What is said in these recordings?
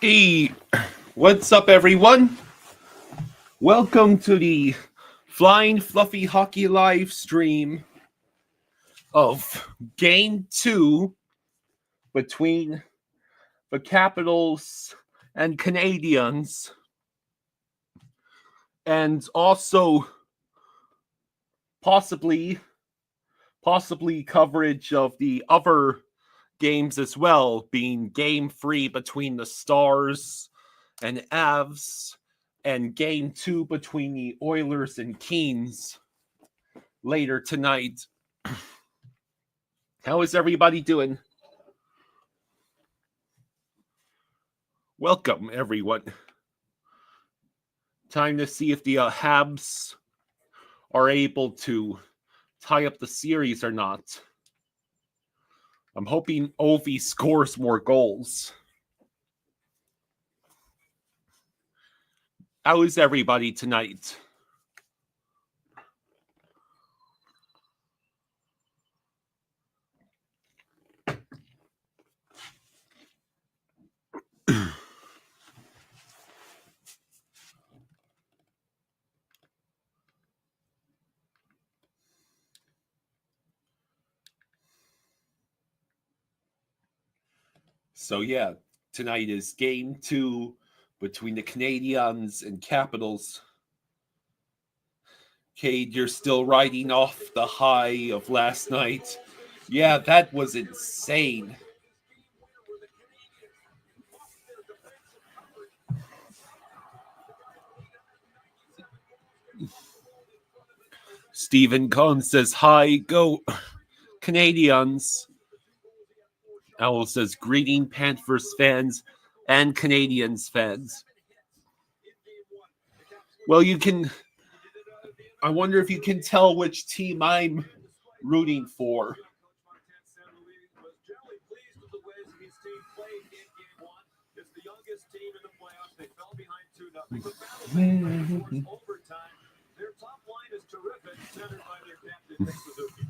Hey, what's up, everyone? Welcome to the Flying Fluffy Hockey live stream of Game 2 between the Capitals and Canadiens, and also possibly coverage of the other games as well, being Game 3 between the Stars and Avs, and Game 2 between the Oilers and Kings later tonight. How is everybody doing? Welcome, everyone. Time to see if the Habs are able to tie up the series or not. I'm hoping Ovi scores more goals. How is everybody tonight? So yeah, tonight is Game 2 between the Canadiens and Capitals. Cade, you're still riding off the high of last night. Yeah, that was insane. Stephen Cohn says, hi, go Canadiens. Owl says, greeting Panthers fans and Canadiens fans. Well, I wonder if you can tell which team I'm rooting for. Their top line is terrific, centered by their captain, Nick Suzuki.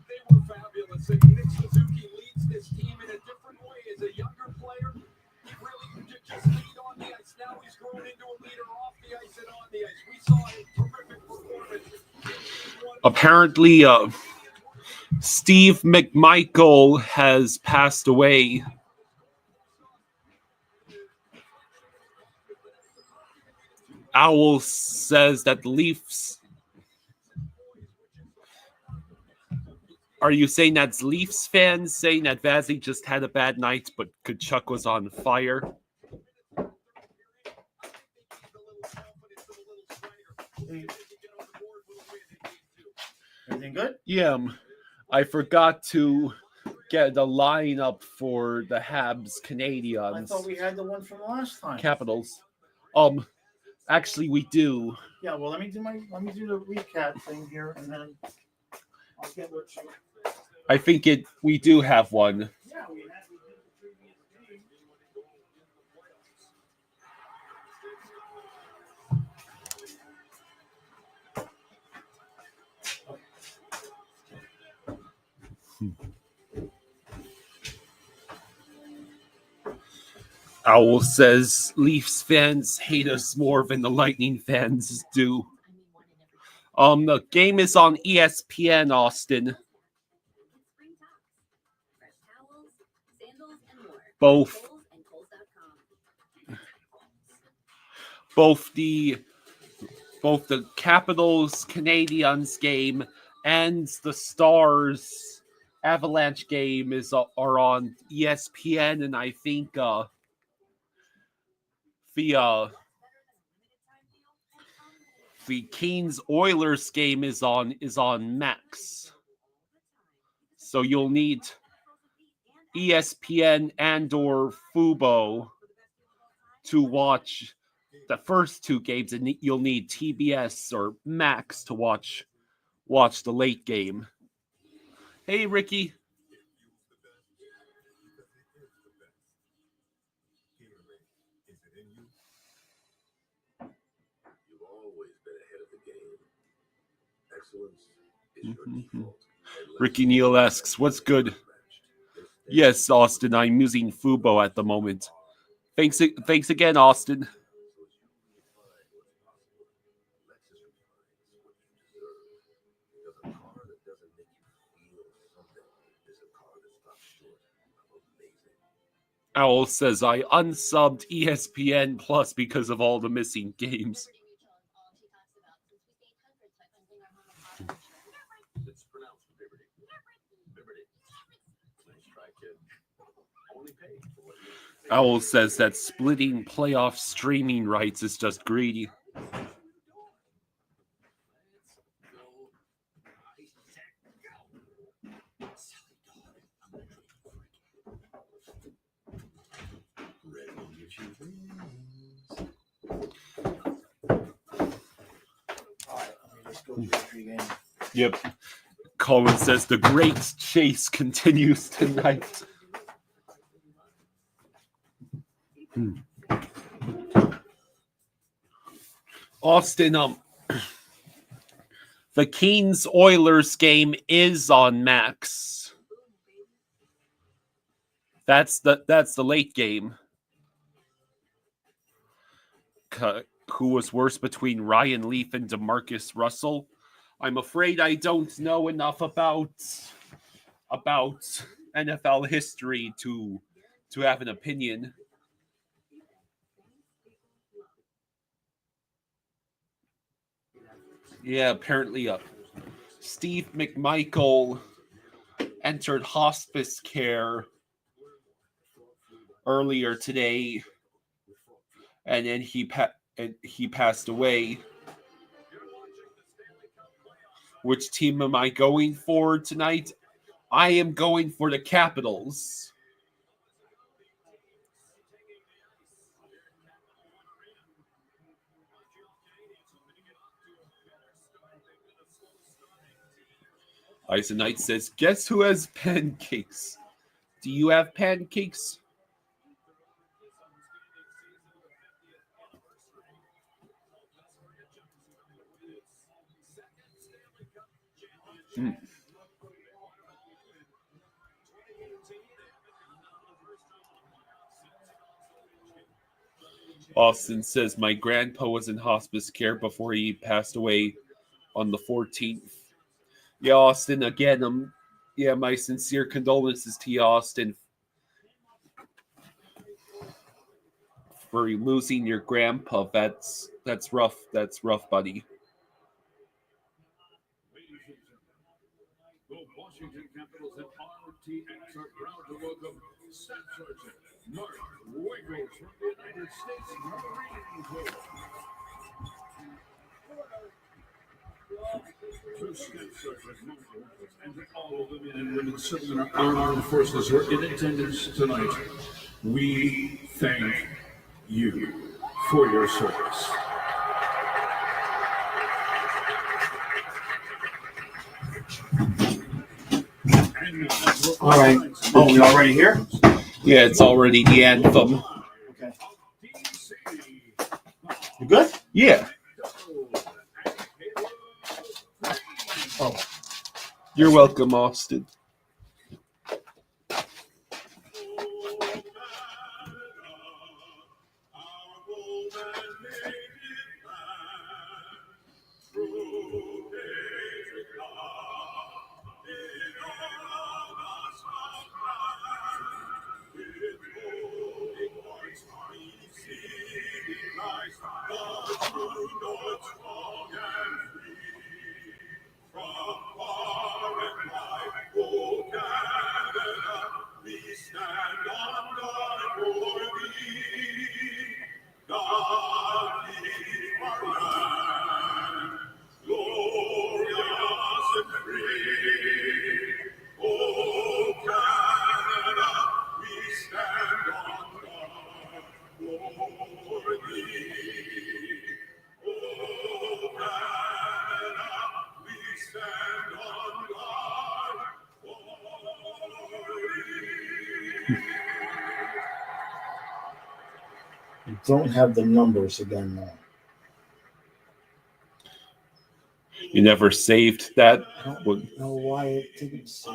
They were fabulous. Nick Suzuki leads this team in a different way. As a younger player, he really did just lead on the ice. Now he's grown into a leader off the ice and on the ice. We saw a terrific performance. Apparently, Steve McMichael has passed away. Owl says that the Leafs... Are you saying that's Leafs fans saying that Vazzy just had a bad night, but Kachuk was on fire? Everything good? Yeah, I forgot to get the lineup for the Habs Canadiens. I thought we had the one from last time. Capitals. Actually, we do. Yeah, well, let me do the recap thing here, and then I'll get what you. I think we do have one. Yeah, we did the previous game. Owl says Leafs fans hate us more than the Lightning fans do. The game is on ESPN, Austin. Both the Capitals Canadiens game and the Stars Avalanche game are on ESPN, and I think the Kings Oilers game is on Max. So you'll need ESPN and or Fubo to watch the first two games, and you'll need TBS or Max to watch the late game. Hey, Ricky. Ricky Neal asks, what's good? Yes, Austin, I'm using Fubo at the moment. Thanks again, Austin. Owl says I unsubbed ESPN Plus because of all the missing games. It's pronounced Liberty. Liberty. Nice try, kid. Only paid for what you Owl says that splitting playoff streaming rights is just greedy. Yep. Colin says the great chase continues tonight. Austin, the Kings Oilers game is on Max. That's the late game. Who was worse between Ryan Leaf and DeMarcus Russell? I'm afraid I don't know enough about NFL history to have an opinion. Yeah, apparently Steve McMichael entered hospice care earlier today, and then he passed away. Which team am I going for tonight? I am going for the Capitals. Ice and Knight says, guess who has pancakes? Do you have pancakes? Austin says, my grandpa was in hospice care before he passed away on the 14th. Yeah, Austin, again, my sincere condolences to you, Austin, for losing your grandpa. That's rough. That's rough, buddy. The Washington Capitals and RTX are proud to welcome Staff Sergeant Mark Wiggles from the United States Marine Corps. To Staff Sergeant Mark Wiggles and to all of the men and women serving in our armed forces who are in attendance tonight, we thank you for your service. All right. Oh, we already here? Yeah, it's already the anthem. Okay. You good? Yeah. Oh. You're welcome, Austin. Don't have the numbers again now. You never saved that? I don't know why it didn't save.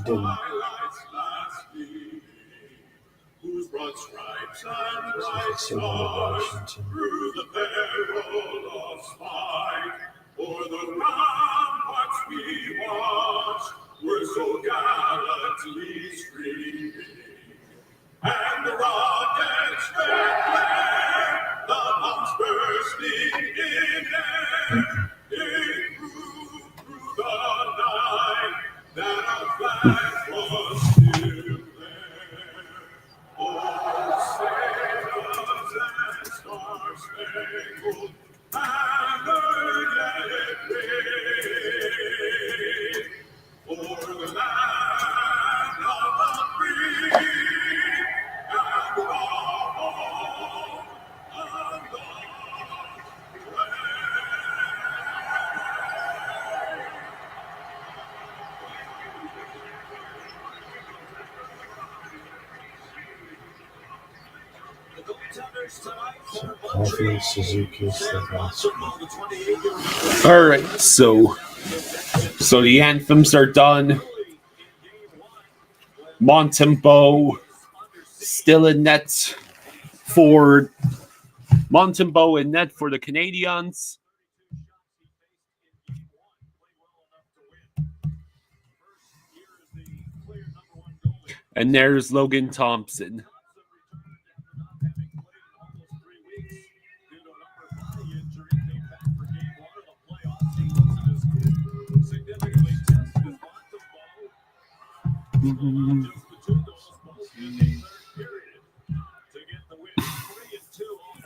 Didn't. Whose broad stripes and bright So stars Washington. through the peril of spite, o'er the ramparts we watched were so gallantly streaming, and the rockets red glare, the bombs bursting in air, it proved through the night that our flag was still there. Oh, sailors and star-spangled banner, let it wave o'er the land of the free and the home of the brave. The goaltenders tonight for Coffee, Suzuki, Slavkovsky. the 28-year-old All right, so the anthems are done. Montembeau still in net for Montembeau in net for the Canadiens. And there's Logan Thompson.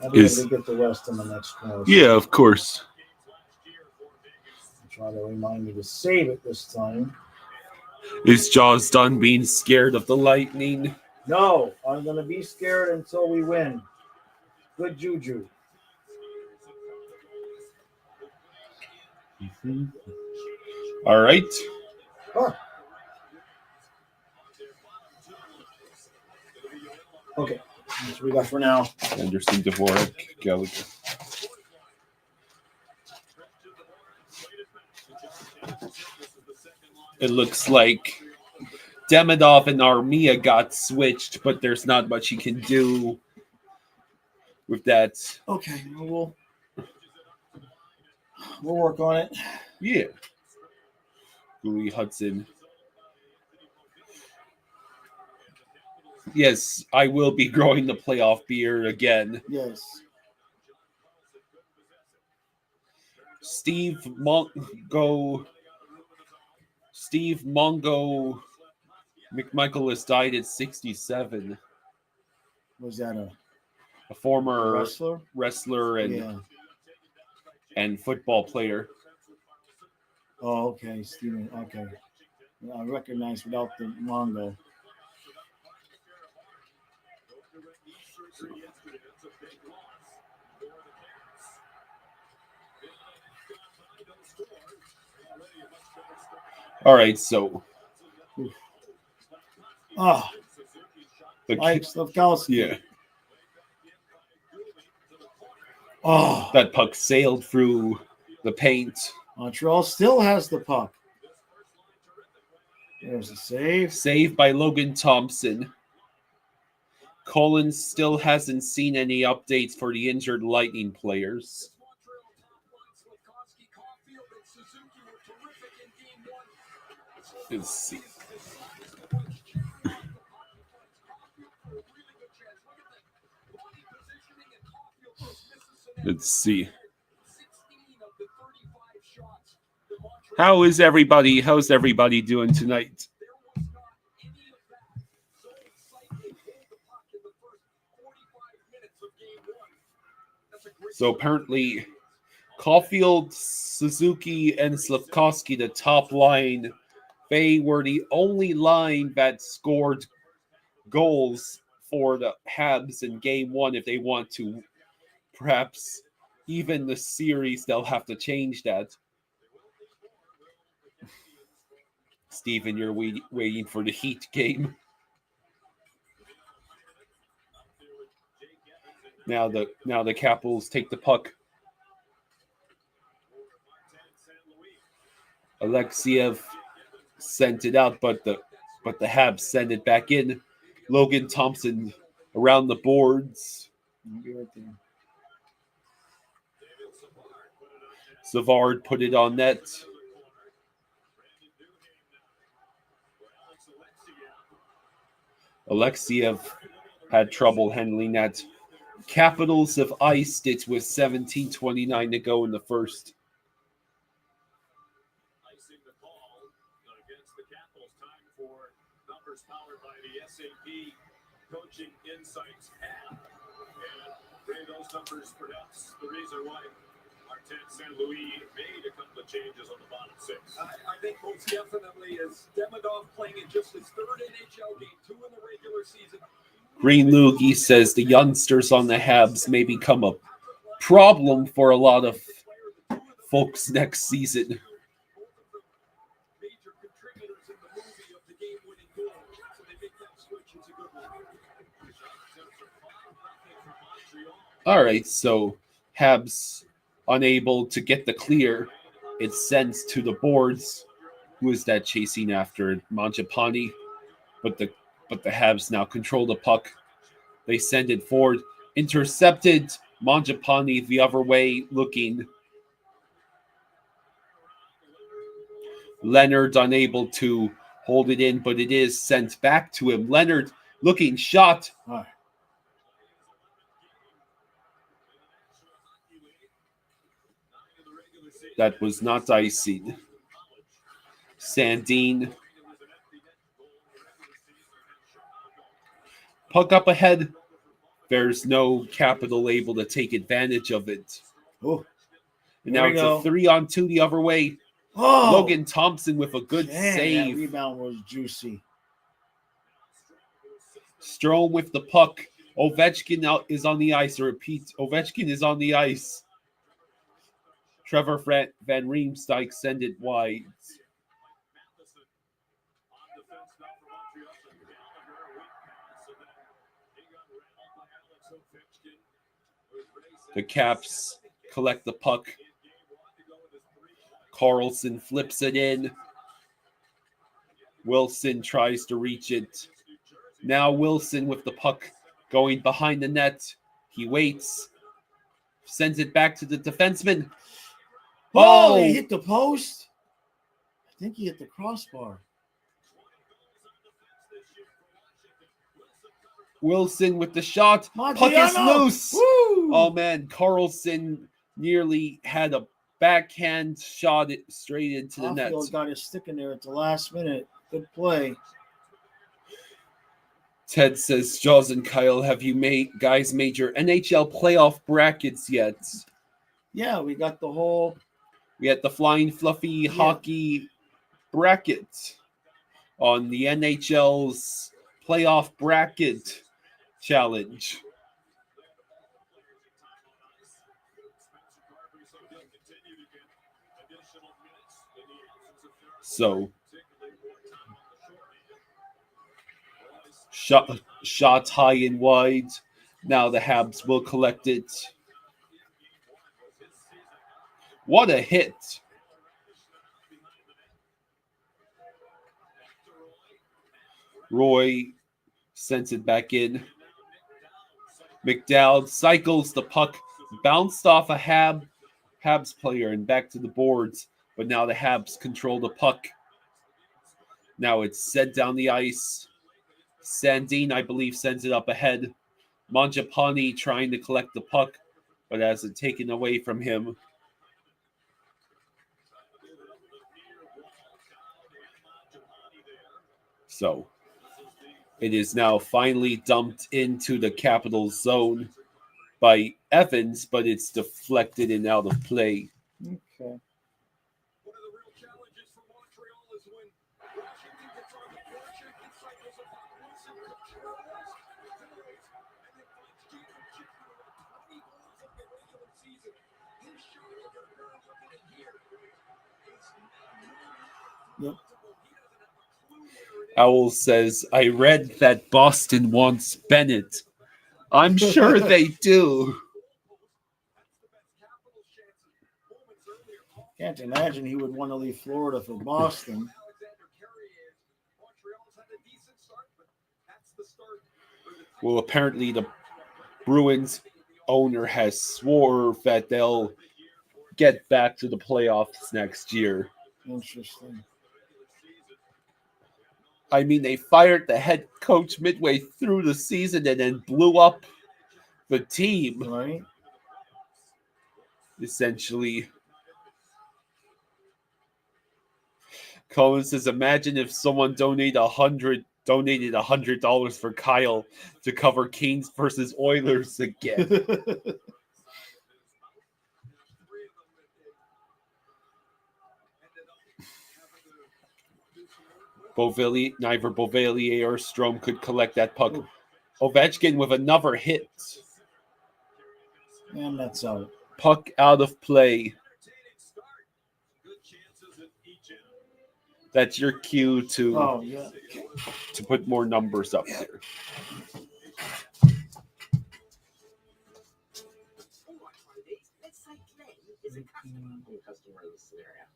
I'll be able to get the rest in the next commercial. Yeah, of course. Try to remind me to save it this time. Is Jaws done being scared of the lightning? No, I'm going to be scared until we win. Good juju. All right. Oh. Okay, that's what we got for now. Anderson, Dvorak, Gallagher. It looks like Demidov and Armia got switched, but there's not much he can do with that. Okay, we'll work on it. Yeah. Louis Hudson. Yes, I will be growing the playoff beer again. Yes. Steve Mongo McMichael has died at 67. Was that A former wrestler? and football player. Oh, okay, Steven. Okay. I recognize without the Mongo. All right, so Mike Slavkovsky. Yeah. Oh, That puck sailed through the paint. Montreal still has the puck. There's a save. Saved by Logan Thompson. Collins still hasn't seen any updates for the injured Lightning players. Let's see. Let's see. How's everybody doing tonight? So apparently Caulfield, Suzuki, and Slavkovsky, the top line, they were the only line that scored goals for the Habs in game one. If they want to perhaps even the series, they'll have to change that. Steven, you're waiting for the Heat game. Now the Capitals take the puck. Alexiev sent it out, but the Habs send it back in. Logan Thompson around the boards. I'll be right there. Savard put it on net. Alexiev had trouble handling that. Capitals have iced it with 17:29 to go in the first. Icing the call against the Capitals. Time for numbers powered by the SAP Coaching Insights app. And Ray, those numbers pronounce the reason why Martin St. Louis made a couple of changes on the bottom six. I think most definitely is Demidov playing in just his third NHL game, 2 in the regular season. Green Loogie says the youngsters on the Habs may become a problem for a lot of folks next season. Major contributors in the movie of the game-winning goal, so they make that switch. It's a good one. All right, so Habs unable to get the clear. It sends to the boards. Who is that chasing after it? Mangiapane, but the Habs now control the puck. They send it forward. Intercepted. Mangiapane the other way looking. Leonard unable to hold it in, but it is sent back to him. Leonard looking shot. All right. That was not icing. Sandin. Puck up ahead. There's no Capital able to take advantage of it. Oh, And now it's a 3-on-2 the other way. oh, Logan Thompson with a good dang, save. That rebound was juicy. Strome with the puck. Ovechkin out is on the ice. I repeat, Ovechkin is on the ice. Trevor Van Riemsdyk send it wide. The Caps collect the puck. Carlson flips it in. Wilson tries to reach it. Now Wilson with the puck going behind the net. He waits. Sends it back to the defenseman. Oh, he hit the post. I think he hit the crossbar. Wilson with the shot. Puck is loose. Woo! Oh, man. Carlson nearly had a backhand shot it straight into the net. Caulfield got his stick in there at the last minute. Good play. Ted says, Jaws and Kyle, have you made your NHL playoff brackets yet? Yeah, we got the whole. We had the Flying Fluffy hockey bracket on the NHL's playoff bracket challenge. So, shot high and wide. Now the Habs will collect it. What a hit. Roy sends it back in. McDowell cycles the puck, bounced off a Habs player and back to the boards. But now the Habs control the puck. Now it's sent down the ice. Sandin, I believe, sends it up ahead. Mangiapane trying to collect the puck, but has it taken away from him. So it is now finally dumped into the Capitals zone by Evans, but it's deflected and out of play. Okay. One of the real challenges for Montreal is when Washington gets on the pressure, it cycles a puck loose and controls tonight, and then finds Gm2 with 20 goals of the regular season. His shot is looking at here. It's Yep. Owl says, I read that Boston wants Bennett. I'm sure they do. Can't imagine he would want to leave Florida for Boston. Montreal's had a decent start, but that's the start. Well, apparently the Bruins owner has swore that they'll get back to the playoffs next year. Interesting. I mean, they fired the head coach midway through the season and then blew up the team, Right? essentially. Colin says, imagine if someone donated $100 for Kyle to cover Canes versus Oilers again. Neither Beauvillier or Strome could collect that puck. Ovechkin with another hit. And that's out. Puck out of play. That's your cue to put more numbers up there.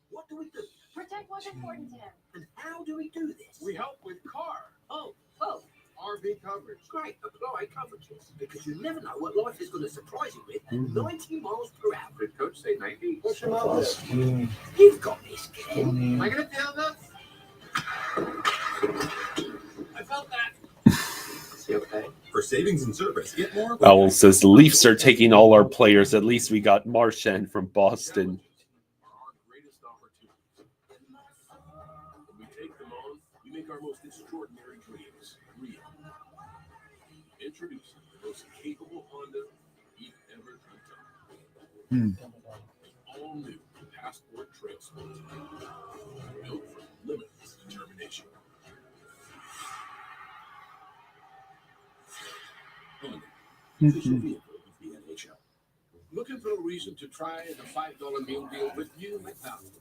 What do we do? Protect what's important to him. And how do we do this? We help with car. Oh. RV coverage. Great, apply coverages. Because you never know what life is going to surprise you with at 90 miles per hour. Did coach say 90? Push him out there. You've got this, kid. Am I going to tell this? I felt that. Is he okay? For savings and service, get more. Owl says the Leafs are taking all our players. At least we got Marchand from Boston. Our greatest opportunities. When we take them on, we make our most extraordinary dreams real. Introducing the most capable Honda you've ever dreamed of. All new Passport Transport. Built for limitless determination. Honda. Official vehicle of the NHL. Looking for a reason to try the $5 meal deal with new McDonald's.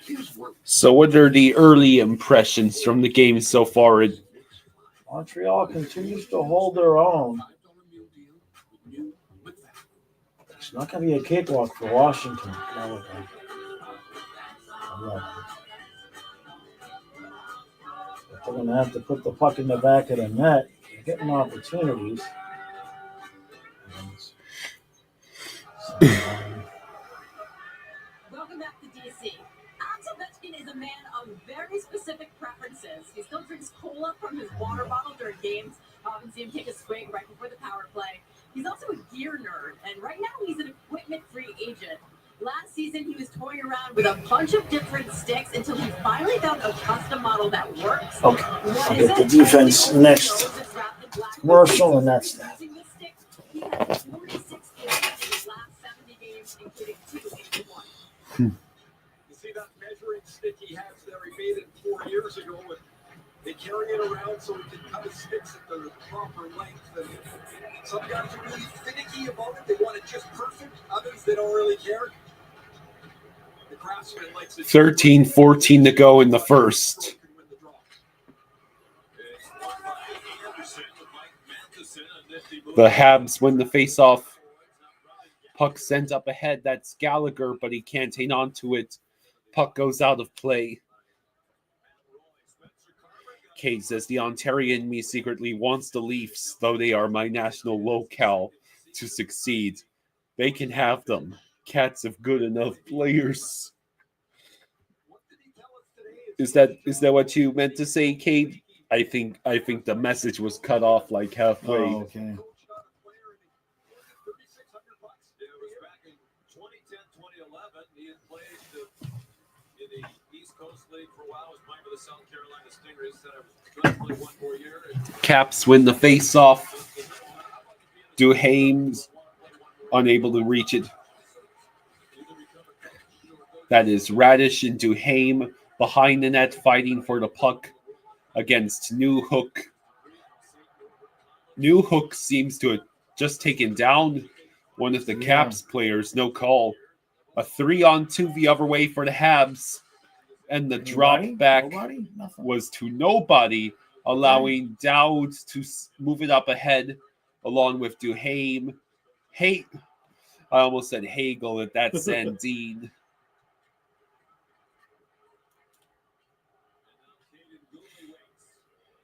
Here's what. So what are the early impressions from the game so far? Montreal continues to hold their own. It's not going to be a cakewalk for Washington. But they're going to have to put the puck in the back of the net. They're getting opportunities. Welcome back to DC. Ovechkin is a man of very specific preferences. He still drinks cola from his water bottle during games. Often see him take a swig right before the power play. He's also a gear nerd, and right now he's an equipment-free agent. Last season, he was toying around with a bunch of different sticks until he finally found a custom model that works. Okay, I'll get the defense next commercial, and that's that. Using this stick, he had 46 kills in his last 70 games, including 2 in one. You see that measuring stick he has there? He made it 4 years ago, and they carry it around so he can cut his sticks at the proper length. And some guys are really finicky about it. They want it just perfect. Others, they don't really care. The Craftsman likes it. 13-14 to go in the first. The Habs win the faceoff. Puck sent up ahead. That's Gallagher, but he can't hang on to it. Puck goes out of play. Kate says the Ontarian in me secretly wants the Leafs, though they are my national locale, to succeed. They can have them. Cats have good enough players. Is that what you meant to say, Kate? I think the message was cut off like halfway. Oh, okay. $3,600. It was back in 2010, 2011. He had played in the East Coast League for a while. He was playing for the South Carolina Stingrays. Said I was going to play one more year. Caps win the face-off. Duhaime's unable to reach it. That is Radish and Duhaime behind the net fighting for the puck against New Hook. New Hook seems to have just taken down one of the Caps players. No call. A 3-on-2 the other way for the Habs. And the drop back was to nobody, allowing Dowd to move it up ahead along with Duhaime. I almost said Hagel, and that's Sandine.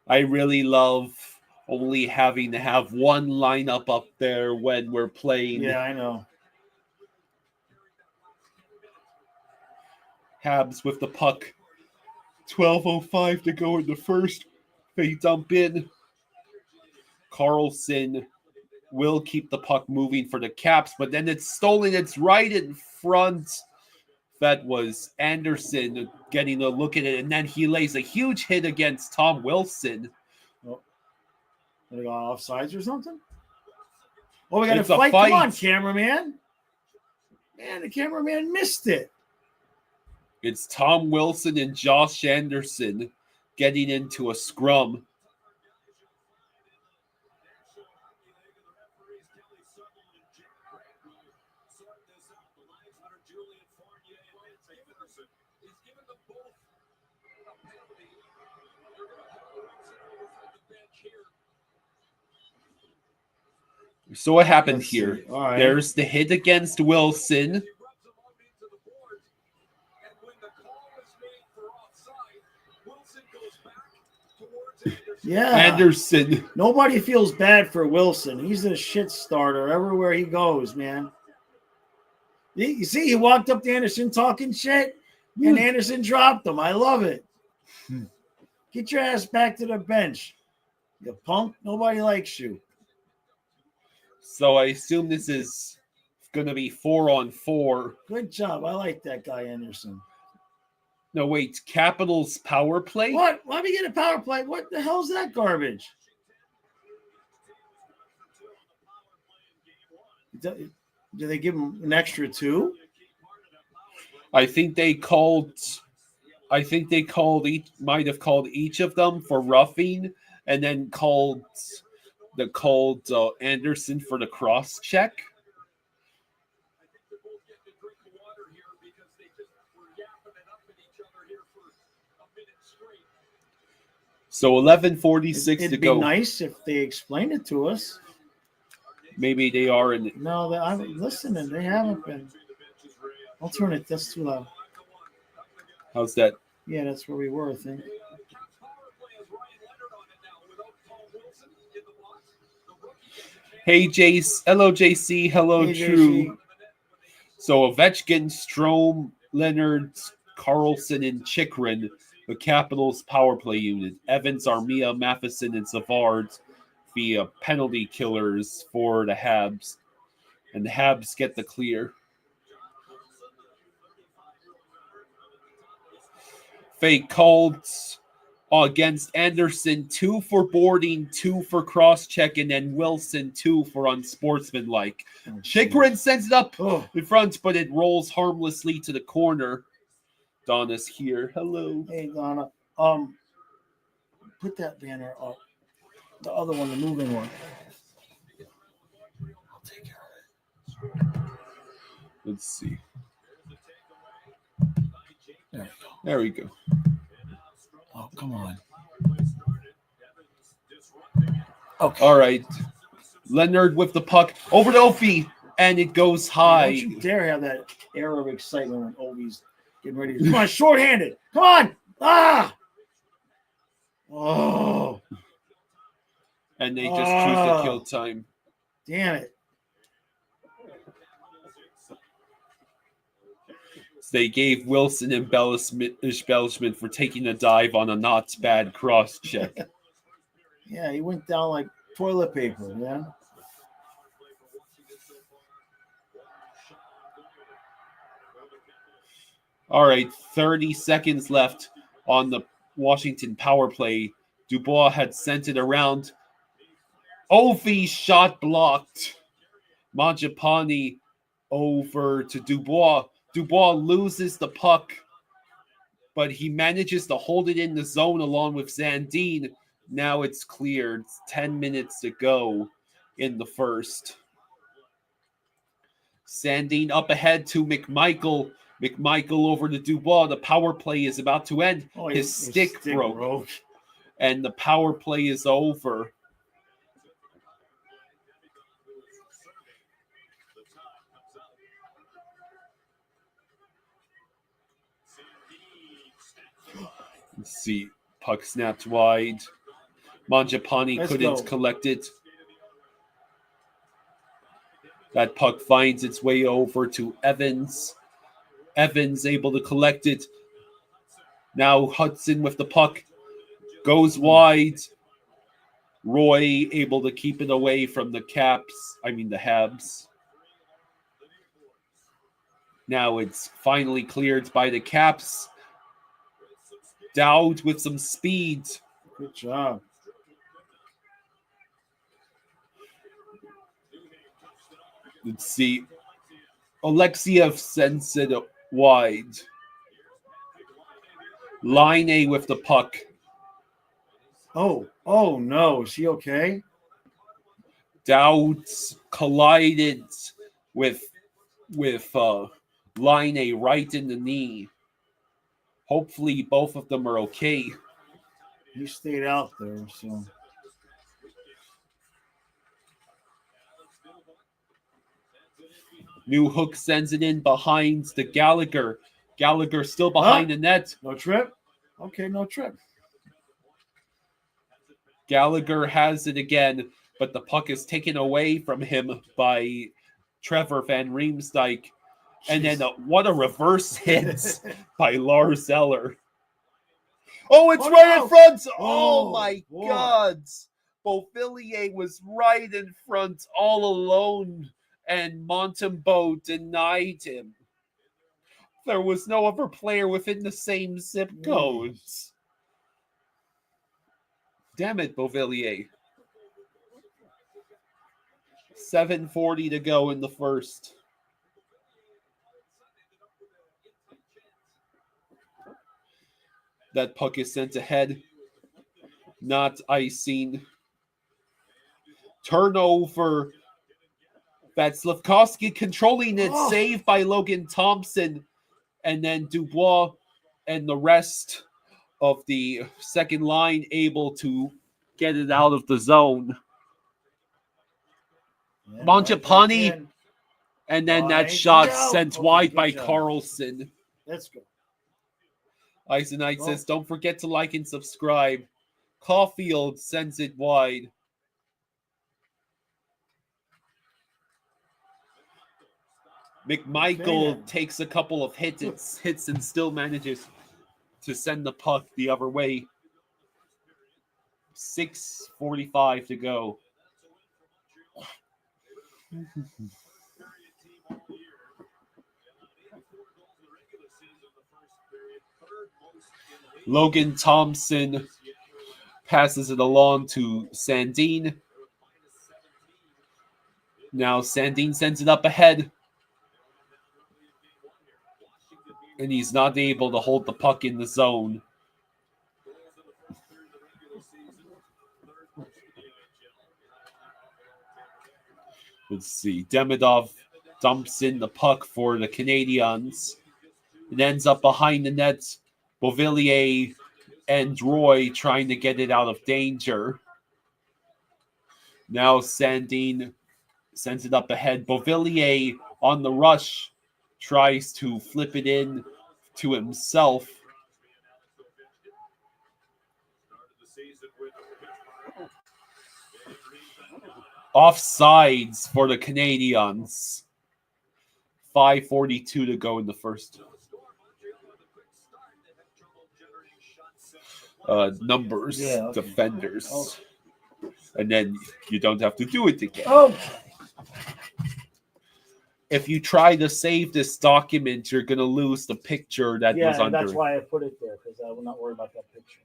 I really love only having to have one lineup up there when we're playing. Yeah, I know. Habs with the puck. 12:05 to go in the first. They dump in. Carlson will keep the puck moving for the Caps, but then it's stolen. It's right in front. That was Anderson getting a look at it, and then he lays a huge hit against Tom Wilson. They got offsides or something? Oh, we got It's a a fight. fight. Come on, cameraman. Man, the cameraman missed it. It's Tom Wilson and Josh Anderson getting into a scrum. So what happened Let's here? see. All right. There's the hit against Wilson. Yeah. Anderson. Nobody feels bad for Wilson. He's a shit starter everywhere he goes, man. You see, he walked up to Anderson talking shit, and Anderson dropped him. I love it. Get your ass back to the bench, you punk. Nobody likes you. So I assume this is going to be 4-on-4. Good job. I like that guy, Anderson. No, wait. Capitals power play? What? Why we get a power play? What the hell's that garbage? Do they give him an extra 2? I think they called might have called each of them for roughing, and then called Anderson for the cross check. So 11:46 to It'd go. be nice if they explained it to us. Maybe they are in. No, I'm listening. They haven't been. I'll turn it. That's too loud. How's that? Yeah, that's where we were, I think. Hey, Jace. Hello, JC. Hello, Hey, True. JC. So Ovechkin, Strome, Leonard, Carlson, and Chikrin, the Capitals power play unit. Evans, Armia, Matheson, and Savard via penalty killers for the Habs. And the Habs get the clear. Fake called against Anderson, 2 for boarding, 2 for cross-check, and then Wilson, 2 for unsportsmanlike. Chikrin sends it up in front, but it rolls harmlessly to the corner. Donna's here. Hello. Hey, Donna. Put that banner up. The other one, the moving one. I'll take care of it. Let's see. There we go. There we go. Oh, come on. Okay. All right. Leonard with the puck over to Opie, and it goes high. Don't you dare have that air of excitement when Ovi's getting ready to. Come on, shorthanded. Come on. Ah. Oh. And they just choose to kill time. Damn it. They gave Wilson embellishment for taking a dive on a not bad cross check. Yeah, he went down like toilet paper, yeah. All right, 30 seconds left on the Washington power play. Dubois had sent it around. Ovi shot blocked. Mangiapane over to Dubois. Dubois loses the puck, but he manages to hold it in the zone along with Zandine. Now it's cleared. 10 minutes to go in the first. Zandine up ahead to McMichael. McMichael over to Dubois. The power play is about to end. His stick broke. And the power play is over. Let's see. Puck snapped wide. Mangiapane Let's couldn't go. collect it. That puck finds its way over to Evans. Evans able to collect it. Now Hudson with the puck. Goes wide. Roy able to keep it away from the the Habs. Now it's finally cleared by the Caps. Dowd with some speed. Good job. Let's see. Alexiev sends it wide. Line with the puck. Oh no. Is he okay? Dowd collided with Line right in the knee. Hopefully both of them are okay. He stayed out there, so. New Hook sends it in behind the Gallagher. Gallagher still behind the net. No trip? Okay, no trip. Gallagher has it again, but the puck is taken away from him by Trevor Van Riemsdyk. And then what a reverse hit by Lars Eller. Oh, it's right in front. Oh my boy. God. Beauvillier was right in front all alone, and Montembeault denied him. There was no other player within the same zip codes. Damn it, Beauvillier. 7:40 to go in the first. That puck is sent ahead. Not icing. Turnover. Vasilevsky controlling it. Saved by Logan Thompson. And then Dubois and the rest of the second line able to get it out of the zone. Yeah, Mangiapane. right, And then Wide. that shot Good job. sent Okay, wide good by job. Carlson. Let's go. Eisenite Go. says, don't forget to like and subscribe. Caulfield sends it wide. McMichael Okay. takes a couple of hits and still manages to send the puck the other way. 6:45 to go. Logan Thompson passes it along to Sandin. Now Sandin sends it up ahead. And he's not able to hold the puck in the zone. Let's see. Demidov dumps in the puck for the Canadiens. It ends up behind the net. Beauvillier and Roy trying to get it out of danger. Now Sandin sends it up ahead. Beauvillier on the rush tries to flip it in to himself. Offsides for the Canadiens. 5:42 to go in the first. Numbers, defenders. Okay. And then you don't have to do it again. Okay. If you try to save this document, you're going to lose the picture that was Yeah, under that's it. why I put it there, because I will not worry about that picture.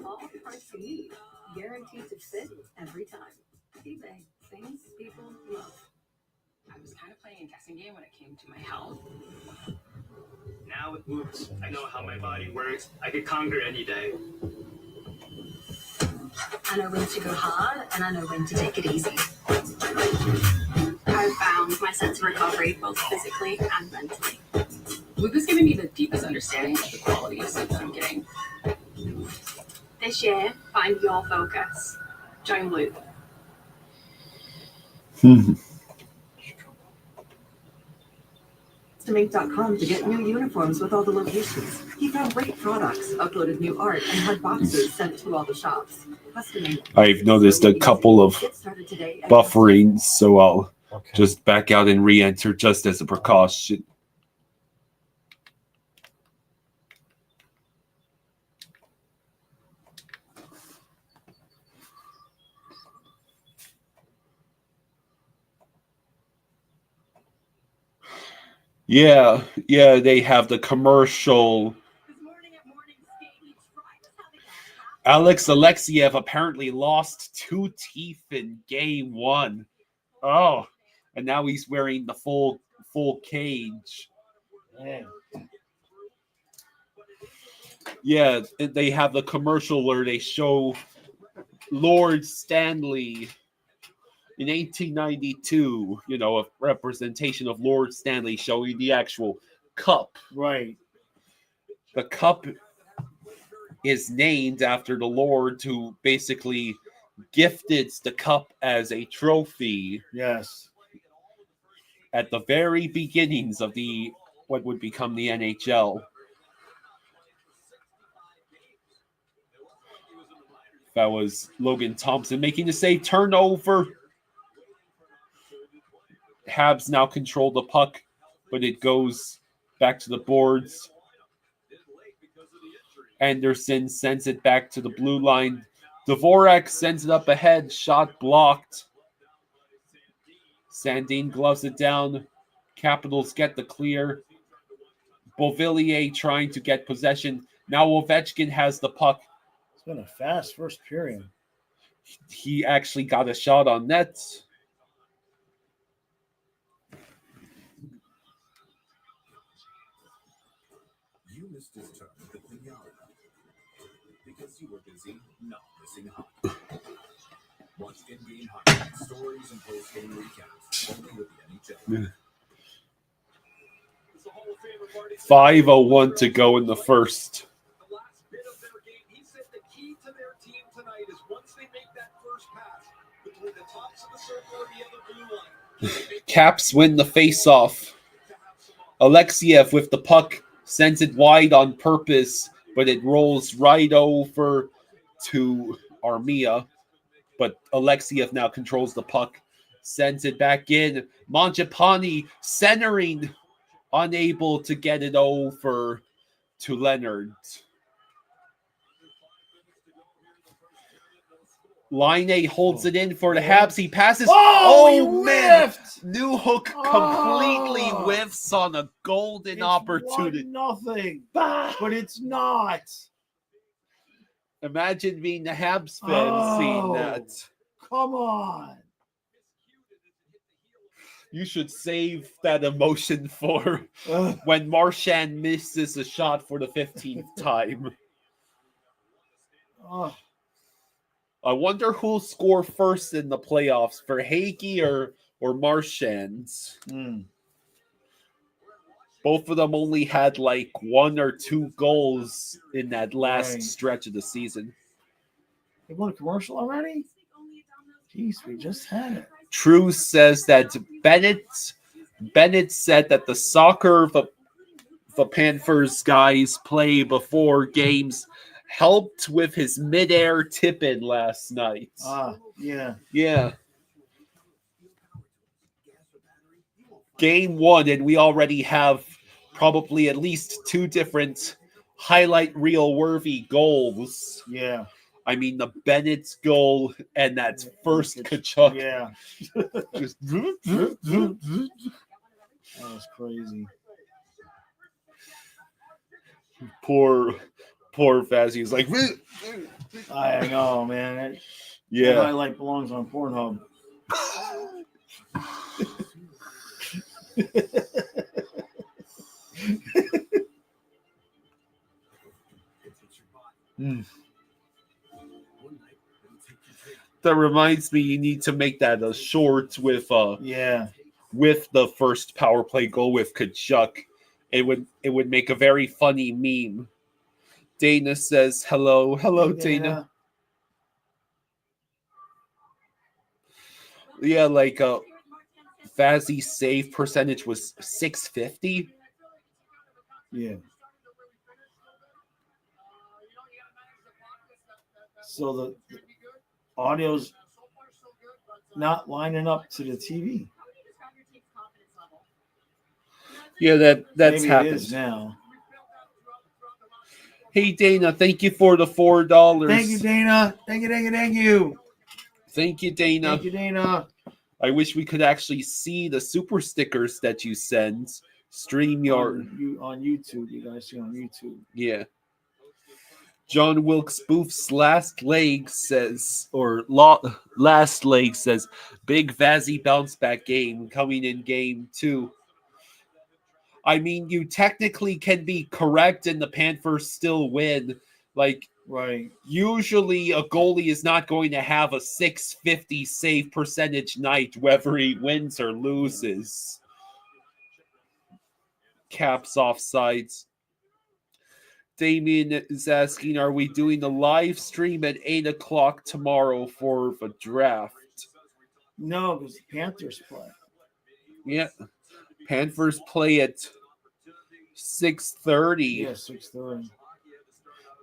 All parts you need, guaranteed to fit every time. eBay, things people love. I was kind of playing a guessing game when it came to my health. Now with Whoops, I know how my body works. I could conquer any day. I know when to go hard, and I know when to take it easy. I've found my sense of recovery both physically and mentally. Luke is giving me the deepest understanding of the quality of sleep that I'm getting. This year, find your focus. Join Luke. Customink.com to get new uniforms with all the locations. He found great products, uploaded new art, and had boxes sent to all the shops. Customink. I've noticed a couple of Get started today at buffering, so I'll Okay. just back out and re-enter just as a precaution. Yeah, they have the commercial. This morning at morning skate, he tried to have it Alex Alexiev apparently lost 2 teeth in game 1. Oh, and now he's wearing the full cage. Man. Yeah, they have the commercial where they show Lord Stanley in 1892, a representation of Lord Stanley showing the actual cup. Right. The cup is named after the Lord who basically gifted the cup as a trophy Yes. at the very beginnings of what would become the NHL. That was Logan Thompson making the save. Turnover. Habs now control the puck, but it goes back to the boards. Anderson sends it back to the blue line. Dvorak sends it up ahead. Shot blocked. Sandin gloves it down. Capitals get the clear. Beauvillier trying to get possession. Now Ovechkin has the puck. It's been a fast first period. He actually got a shot on net. You missed his turn at the pinata because you were busy not missing hockey. Watch in-game highlights, stories, and post-game recaps only with the NHL. 5:01 to go in the first. The last bit of their game, he said the key to their team tonight is once they make that first pass between the tops of the circle and the other blue line. Caps win the face-off. Alexiev with the puck sends it wide on purpose, but it rolls right over to Armia. But Alexiev now controls the puck, sends it back in. Mangiapane centering, unable to get it over to Leonard. Line holds it in for the Habs. He passes. He man! whiffed! New Hook completely Oh. whiffs on a golden It's opportunity. 1-0, but it's not. Imagine being the Habs fan seeing Oh. that. Come on. You should save that emotion for Ugh. when Marchand misses a shot for the 15th time. Ugh. I wonder who'll score first in the playoffs, for Hagee or Marchand. Both of them only had like 1 or 2 goals in that last Right. stretch of the season. They won a commercial already? Jeez, we just had it. True says that Bennett said that the soccer the Panthers guys play before games helped with his midair tip-in last night. Yeah. Yeah. Game 1, and we already have probably at least 2 different highlight reel worthy goals. Yeah. I mean, the Bennett's goal and that first Kachuk. Yeah. Just That was crazy. poor Fazzy. He's like, I know, man. That yeah. highlight belongs on Pornhub. That reminds me, you need to make that a short with Yeah. with the first power play goal with Kachuk. It would make a very funny meme. Dana says hello. Hello, Hey, Dana. Yeah, like Vazzy's save percentage was 650. Yeah. So the audio's not lining up to the TV. Yeah, that's Maybe happened. It is now. Hey Dana, thank you for the $4. Thank you, Dana. Thank you. Thank you, Dana. Thank you, Dana. I wish we could actually see the super stickers that you send. StreamYard. On YouTube. You guys see on YouTube. Yeah. John Wilkes Booth's last leg says, big Vazzy bounce back game coming in game 2. I mean, you technically can be correct and the Panthers still win. Like, right. Usually a goalie is not going to have a 650 save percentage night, whether he wins or loses. Caps offsides. Damien is asking, are we doing the live stream at 8 o'clock tomorrow for the draft? No, because the Panthers play. Yeah. Panthers play at 6:30. Yeah, 6:30.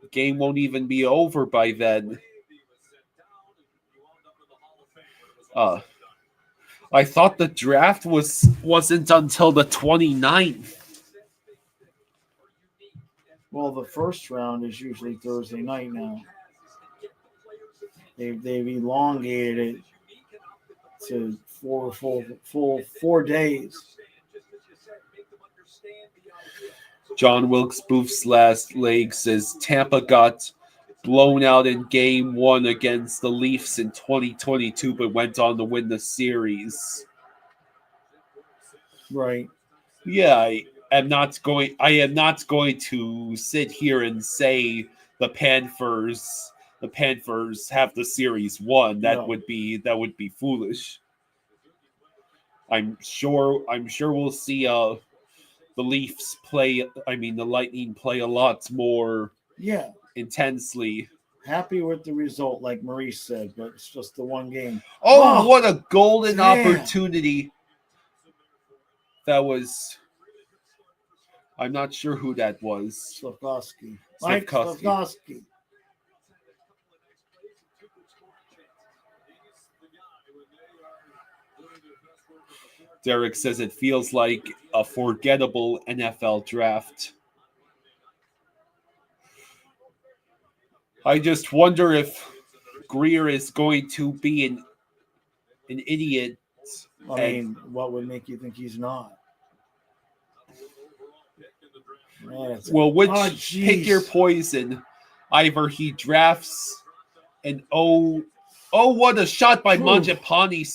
The game won't even be over by then. I thought the draft wasn't until the 29th. Well, the first round is usually Thursday night now. They've elongated it to 4 days. John Wilkes Booth's last leg says Tampa got blown out in game 1 against the Leafs in 2022, but went on to win the series. Right. Yeah, I am not going to sit here and say the Panthers have the series won. That would be foolish. I'm sure we'll see the Leafs play, the Lightning play a lot more intensely. Happy with the result, like Maurice said, but it's just the one game. Oh, what a golden opportunity. That was, I'm not sure who that was. Slavkovsky. Derek says it feels like a forgettable NFL draft. I just wonder if Greer is going to be an idiot. What would make you think he's not? Pick your poison. Either he drafts an what a shot by Mangiapane,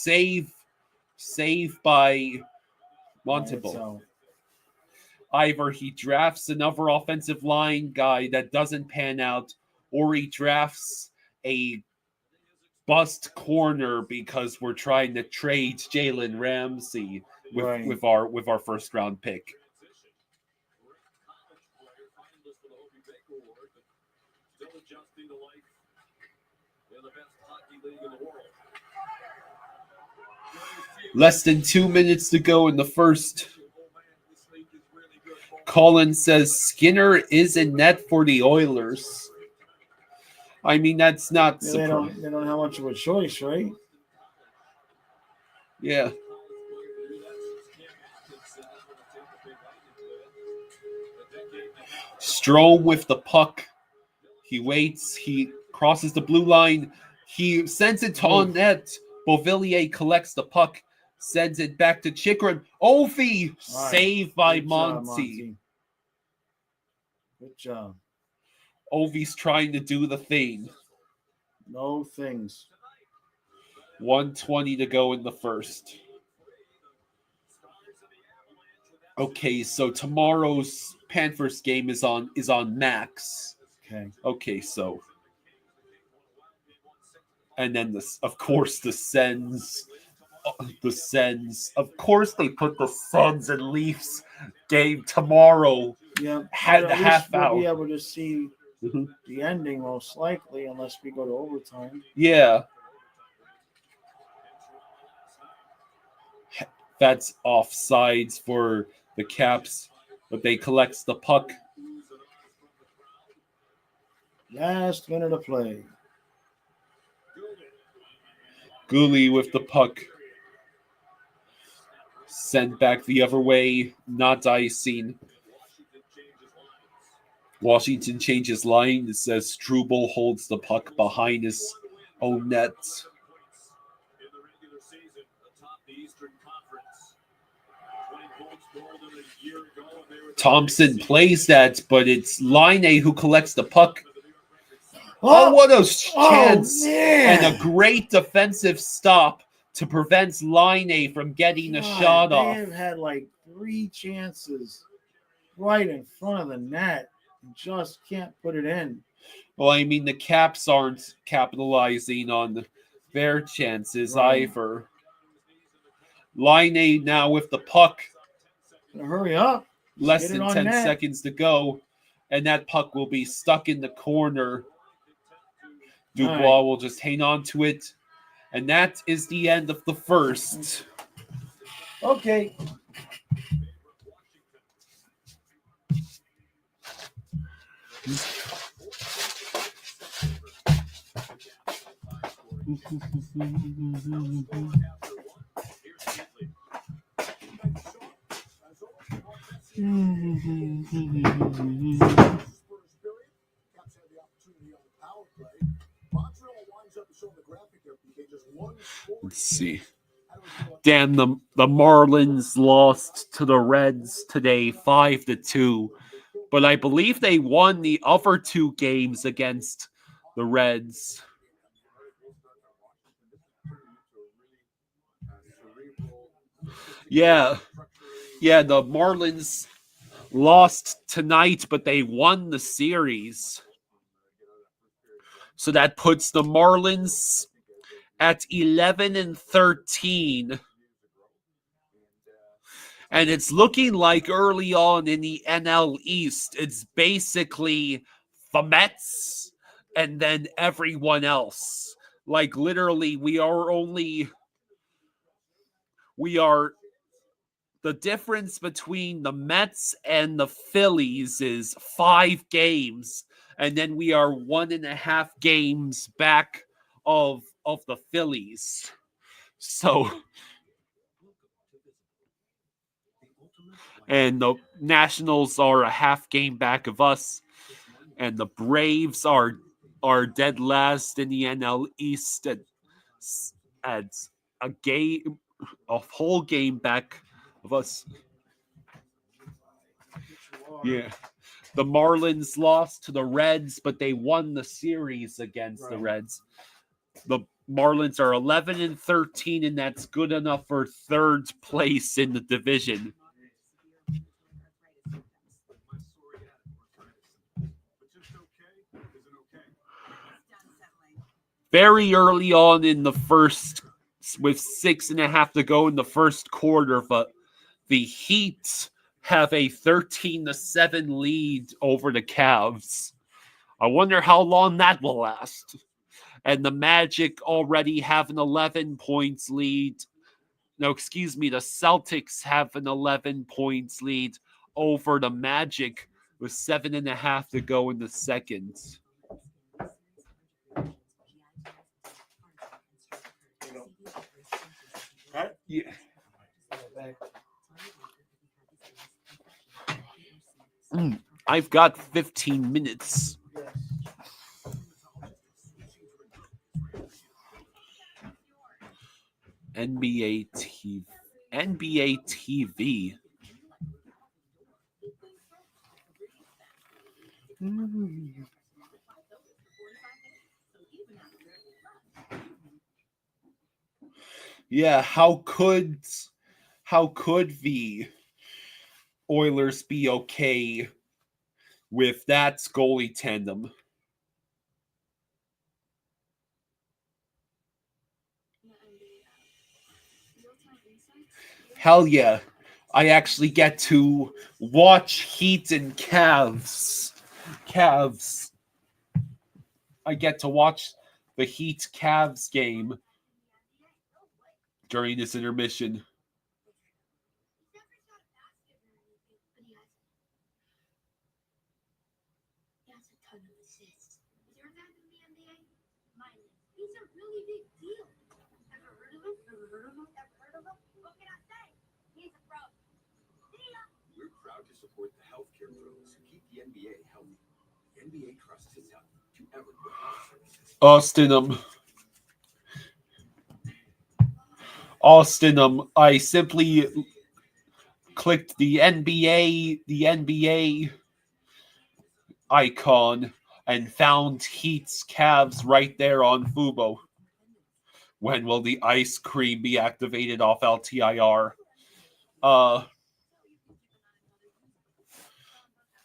save by Montembeault. Either he drafts another offensive line guy that doesn't pan out, or he drafts a bust corner because we're trying to trade Jalen Ramsey with our first round pick. Less than 2 minutes to go in the first. Colin says Skinner is in net for the Oilers. That's not surprising. They don't have much of a choice, right? Yeah. Strome with the puck. He waits. He crosses the blue line. He sends it to net. Beauvillier collects the puck. Sends it back to Chikrin. Ovi! Saved by Monty. Good job. Ovi's trying to do the thing. No things. 1:20 to go in the first. Okay, so tomorrow's Panthers game is on Max. Okay, so. And then of course the Sens the Sens. Of course, they put the Sens and Leafs game tomorrow. Yeah, Had but the at least half we'll be hour. able to see Mhm. the ending most likely, unless we go to overtime. Yeah. That's offsides for the Caps, but they collects the puck. Last minute of play. Gooley with the puck. Sent back the other way, not icing. Washington changes line. It says Struble holds the puck behind his own net. Thompson plays that, but it's Line who collects the puck. Oh, what a chance! Man. And a great defensive stop to prevent Line from getting a shot they off. have had like 3 chances right in front of the net and just can't put it in. Well, I mean, the Caps aren't capitalizing on their chances Right. either. Line now with the puck. Hurry up. Less Get it than on 10 net. seconds to go. And that puck will be stuck in the corner. Dubois All right. will just hang on to it. And that is the end of the first. Okay. Let's see. Damn, the Marlins lost to the Reds today 5-2. But I believe they won the other 2 games against the Reds. Yeah, the Marlins lost tonight, but they won the series. So that puts the Marlins at 11-13. And it's looking like early on in the NL East, it's basically the Mets and then everyone else. Like literally, the difference between the Mets and the Phillies is 5 games. And then we are 1.5 games back of the Phillies. So, and the Nationals are a half game back of us. And the Braves are dead last in the NL East at a whole game back of us. Yeah. The Marlins lost to the Reds, but they won the series against the Reds. The Marlins are 11-13, and that's good enough for 3rd place in the division. Very early on in the first, with 6.5 to go in the first quarter, but the Heat have a 13-7 lead over the Cavs. I wonder how long that will last. And the Magic already have an 11 points lead. No, excuse me, the Celtics have an 11 points lead over the Magic with 7.5 to go in the second. Yeah. I've got 15 minutes. NBA TV. Yeah, how could the Oilers be okay with that goalie tandem? Hell yeah. I actually get to watch Heat and Cavs. I get to watch the Heat Cavs game during this intermission. We're proud to support the healthcare pros who keep the NBA healthy. The NBA trusts its health to everyone health services. Austin, I simply clicked the NBA icon and found Heat's Cavs right there on Fubo. When will the ice cream be activated off LTIR?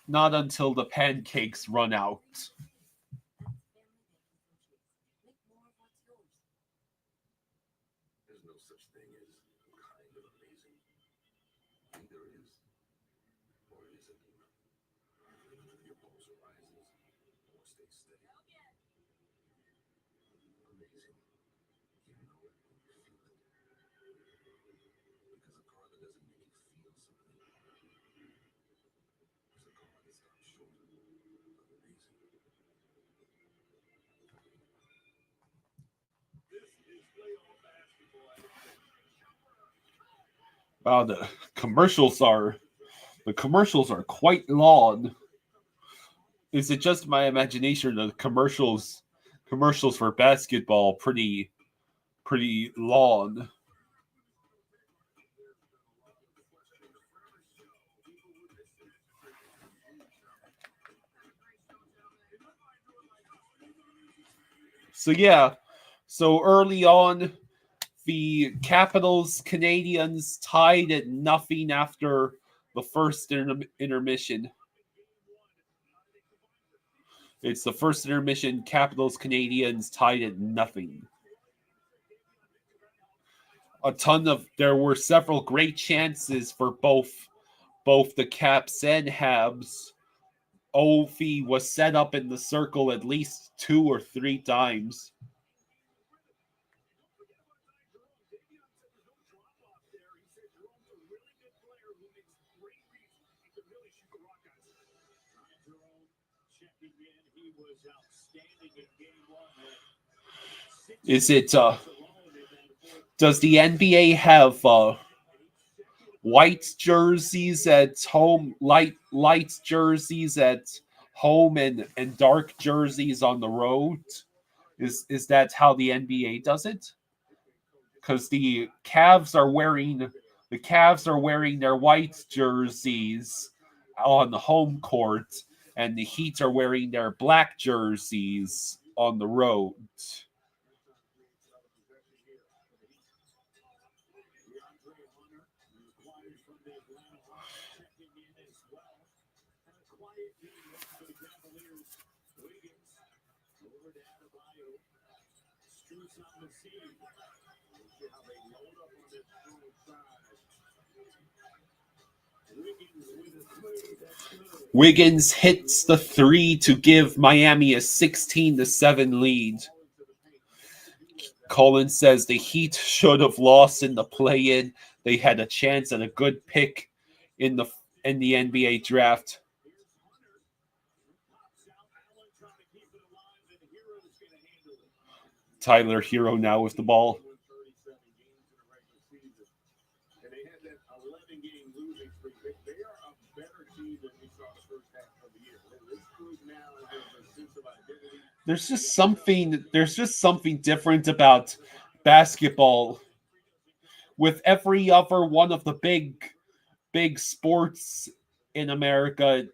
Not until the pancakes run out. There's no such thing as kind of amazing. Either it is, or it isn't. Your pulse rises, or stays steady. Amazing. You know it, you feel it. Because a car that doesn't make you feel something is a car that stops short of amazing. This is playoff basketball. Wow, the commercials are quite long. Is it just my imagination? The commercials for basketball pretty long. So yeah, so early on, the Capitals Canadiens tied at nothing after the first intermission. It's the first intermission. Capitals Canadiens tied at nothing. There were several great chances for both the Caps and Habs. Ovi was set up in the circle at least 2 or 3 times. Is it does the NBA have white jerseys at home, light jerseys at home, and dark jerseys on the road? Is that how the NBA does it? Because the Cavs are wearing their white jerseys on the home court, and the Heat are wearing their black jerseys on the road. Wiggins hits the 3 to give Miami a 16-7 lead. Collins says the Heat should have lost in the play-in. They had a chance at a good pick in the NBA draft. Tyler Hero now with the ball. There's just something different about basketball. With every other one of the big sports in America,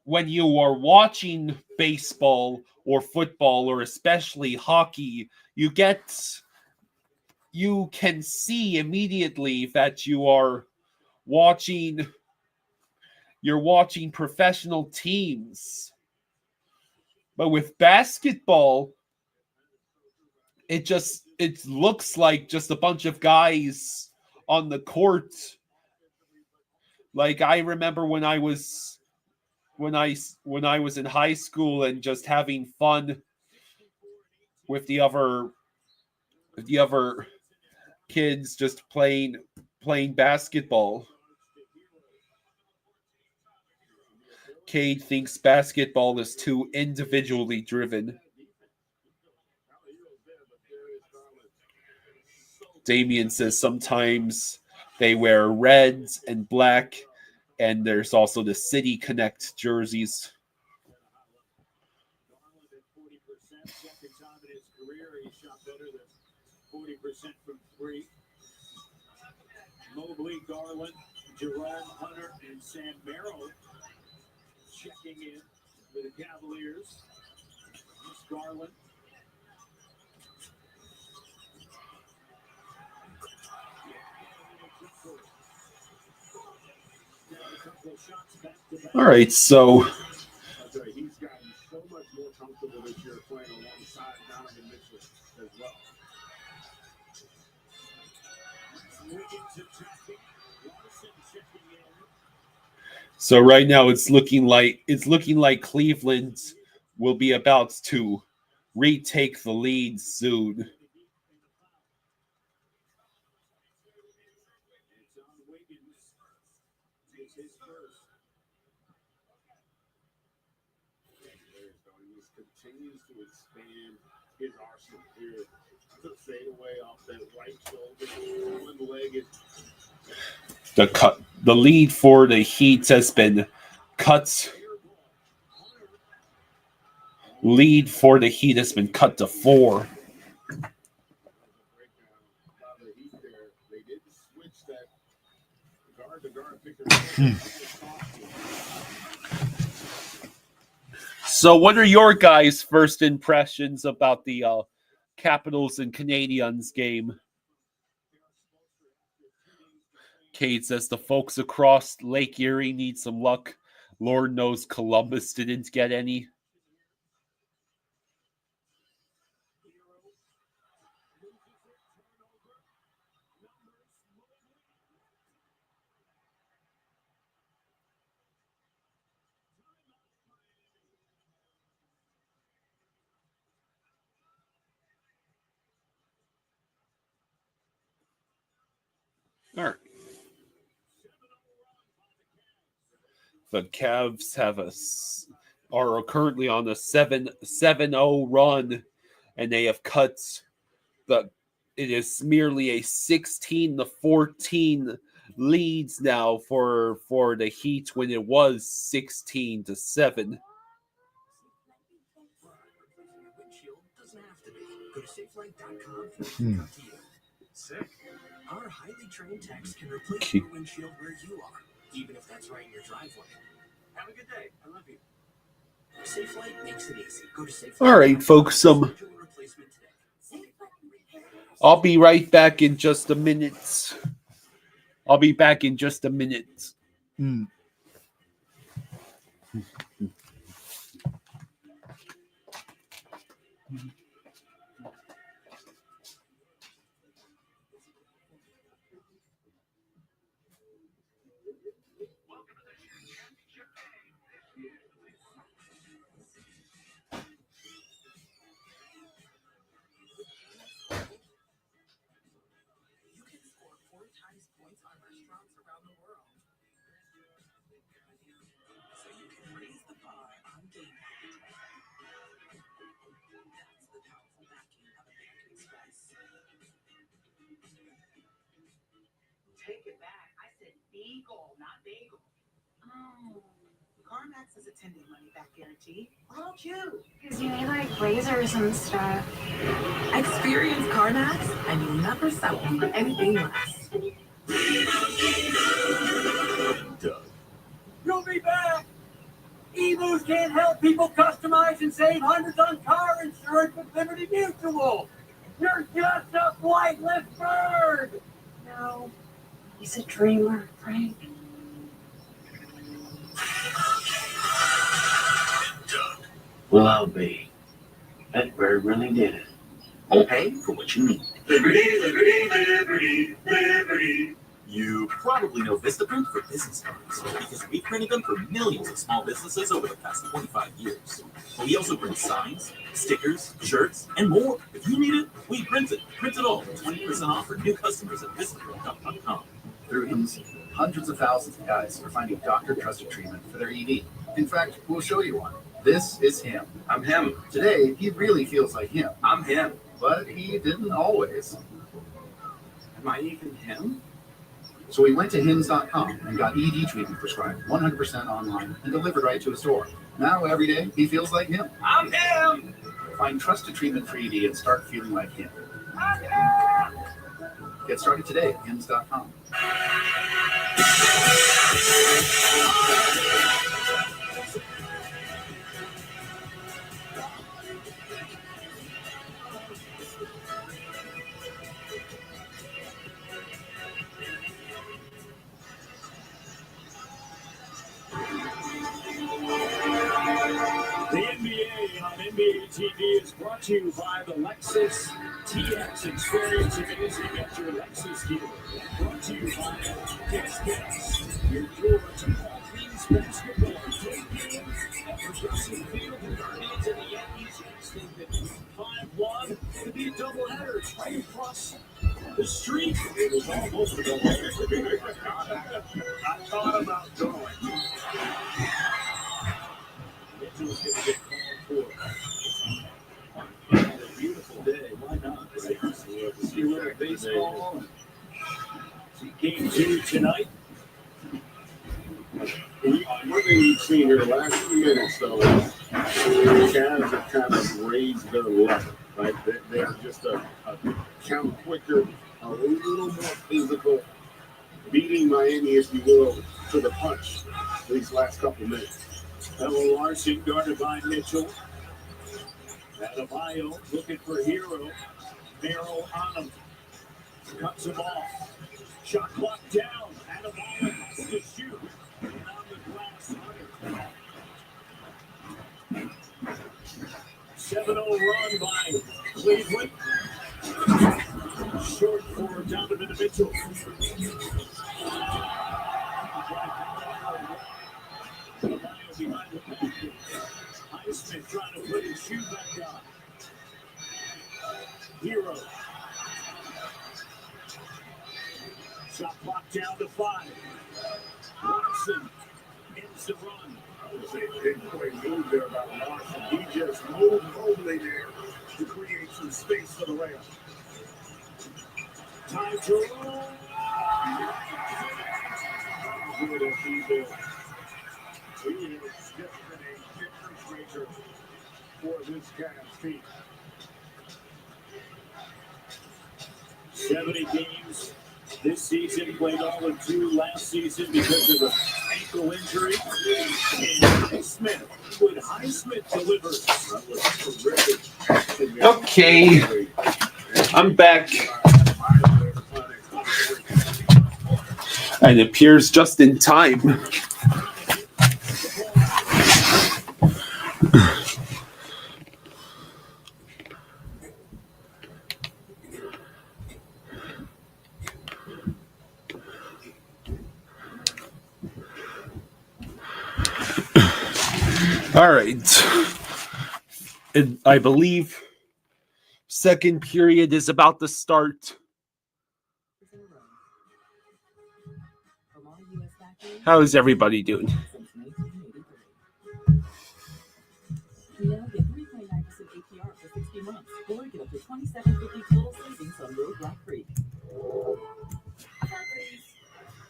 when you are watching baseball or football or especially hockey, you can see immediately that you're watching professional teams. But with basketball, it looks like just a bunch of guys on the court. Like I remember when I was in high school and just having fun with the other kids just playing basketball. Cade thinks basketball is too individually driven. Damien says sometimes they wear reds and black, and there's also the City Connect jerseys. Second time in his career, he shot better than 40% from three. Mobley, Garland, Jerome Hunter, and Sam Merrill checking in with the Cavaliers. Miss Garland. All right, so He's gotten so much more comfortable this year playing alongside Donovan Mitchell as well. Wiggins attacking. Larson checking in. so right now it's looking like Cleveland will be about to retake the lead soon. It's on Wiggins. It's his first. He continues to expand his arsenal here. The fadeaway off that right shoulder. One leg is The lead for the Heat has been cut. Lead for the Heat has been cut to 4. They did switch that guard to guard picker. So what are your guys' first impressions about the Capitals and Canadiens game? Cade says the folks across Lake Erie need some luck. Lord knows Columbus didn't get any. All right. The Cavs are currently on a 7-0 run, and they have cut it is merely a 16-14 leads now for the Heat when it was 16-7. Windshield doesn't have to be. Go to safelight.com for to you. Sick. Our highly trained techs can replace your windshield where you are, even if that's right in your driveway. Have a good day. I love you. SafeLight makes it easy. Go to SafeLight. All right, folks. I'll be right back in just a minute. Take it back. I said beagle, not bagel. Oh. CarMax is a 10-day money-back guarantee. Why don't you? Because you need like razors and stuff. Experience CarMax and you'll never settle for anything less. You'll be back. Emus can't help people customize and save hundreds on car insurance with Liberty Mutual. You're just a flightless bird. No, he's a dreamer, Frank. Well, I'll be. That bird really did it. Pay for what you need. Liberty, liberty, liberty, liberty. You probably know Vistaprint for business cards because we printed them for millions of small businesses over the past 25 years. But we also print signs, stickers, shirts, and more. If you need it, we print it. Print it all for 20% off for new customers at Vistaprint.com. Through HIMS, hundreds of thousands of guys are finding doctor-trusted treatment for their ED. In fact, we'll show you one. This is him. I'm him. Today, he really feels like him. I'm him. But he didn't always. Am I even him? So we went to HIMS.com and got ED treatment prescribed 100% online and delivered right to his door. Now, every day, he feels like him. I'm him. Find trusted treatment for ED and start feeling like him. I'm him. Get started today at HIMS.com. The NBA on NBA TV is brought to you by the Lexus TX. Experience amazing at your Lexus dealer. Brought to you by Express, your door to all things basketball. Game at Progressive Field, the Guardians and the Yankees extended 5-1 to be a doubleheader right across the street. It was almost a doubleheader. I thought about going. Mitchell's going to get called for a beautiful day. Why not? See a little baseball. See game 2 tonight. One thing we've seen here the last few minutes, though, is the Cavs have kind of raised their level, right? They're just a count quicker, a little more physical, beating Miami, if you will, to the punch these last couple minutes. Ella Larson guarded by Mitchell. Adebayo looking for Hero. Merrill on him. Cuts him off. Shot clock down. Adebayo has to shoot. And on the glass. 7-0 run by Cleveland. Short for Donovan Mitchell. Behind the back. Highsmith trying to put his shoe back on. Hero. Shot clock down to 5. Larson ends the run. I would say big play move there by Larson. He just moved boldly there to create some space for the layup. Ty Jerome. Good as he did. He is just been a difference maker for this Cavs team. 70 games this season, played all of 2 last season because of an ankle injury. And Highsmith, would Highsmith deliver? That was terrific. Okay, I'm back. And it appears just in time. All right. And I believe second period is about to start. How is everybody doing? Now get 3.9% APR for 60 months, or get up to $27.50 total savings on Road Black Creek.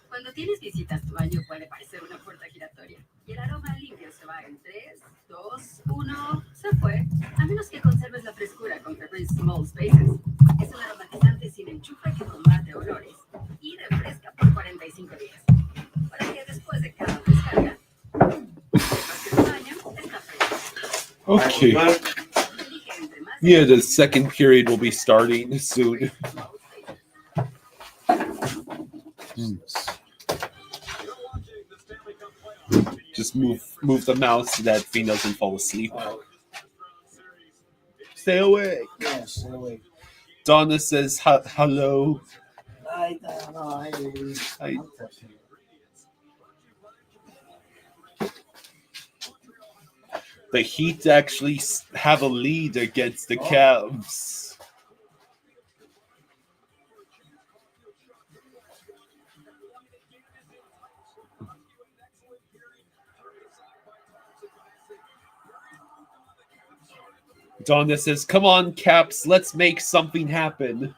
Cuando tienes visitas, tu baño puede parecer una puerta giratoria. Y el aroma limpio se va en 3, 2, 1, se fue. A menos que conserves la frescura con Febreze Small Spaces. Es un aromatizante sin enchufe que combate olores y refresca por 45 días. Para que después de cada descarga, sepas que tu baño está fresco. Okay. Yeah, the second period will be starting soon. Just move the mouse so that Fiend doesn't fall asleep. Stay awake. Yeah, stay awake. Donna says hello. I don't know. I'm texting you. The Heat actually have a lead against the Cavs. Donna says, come on, Caps, let's make something happen.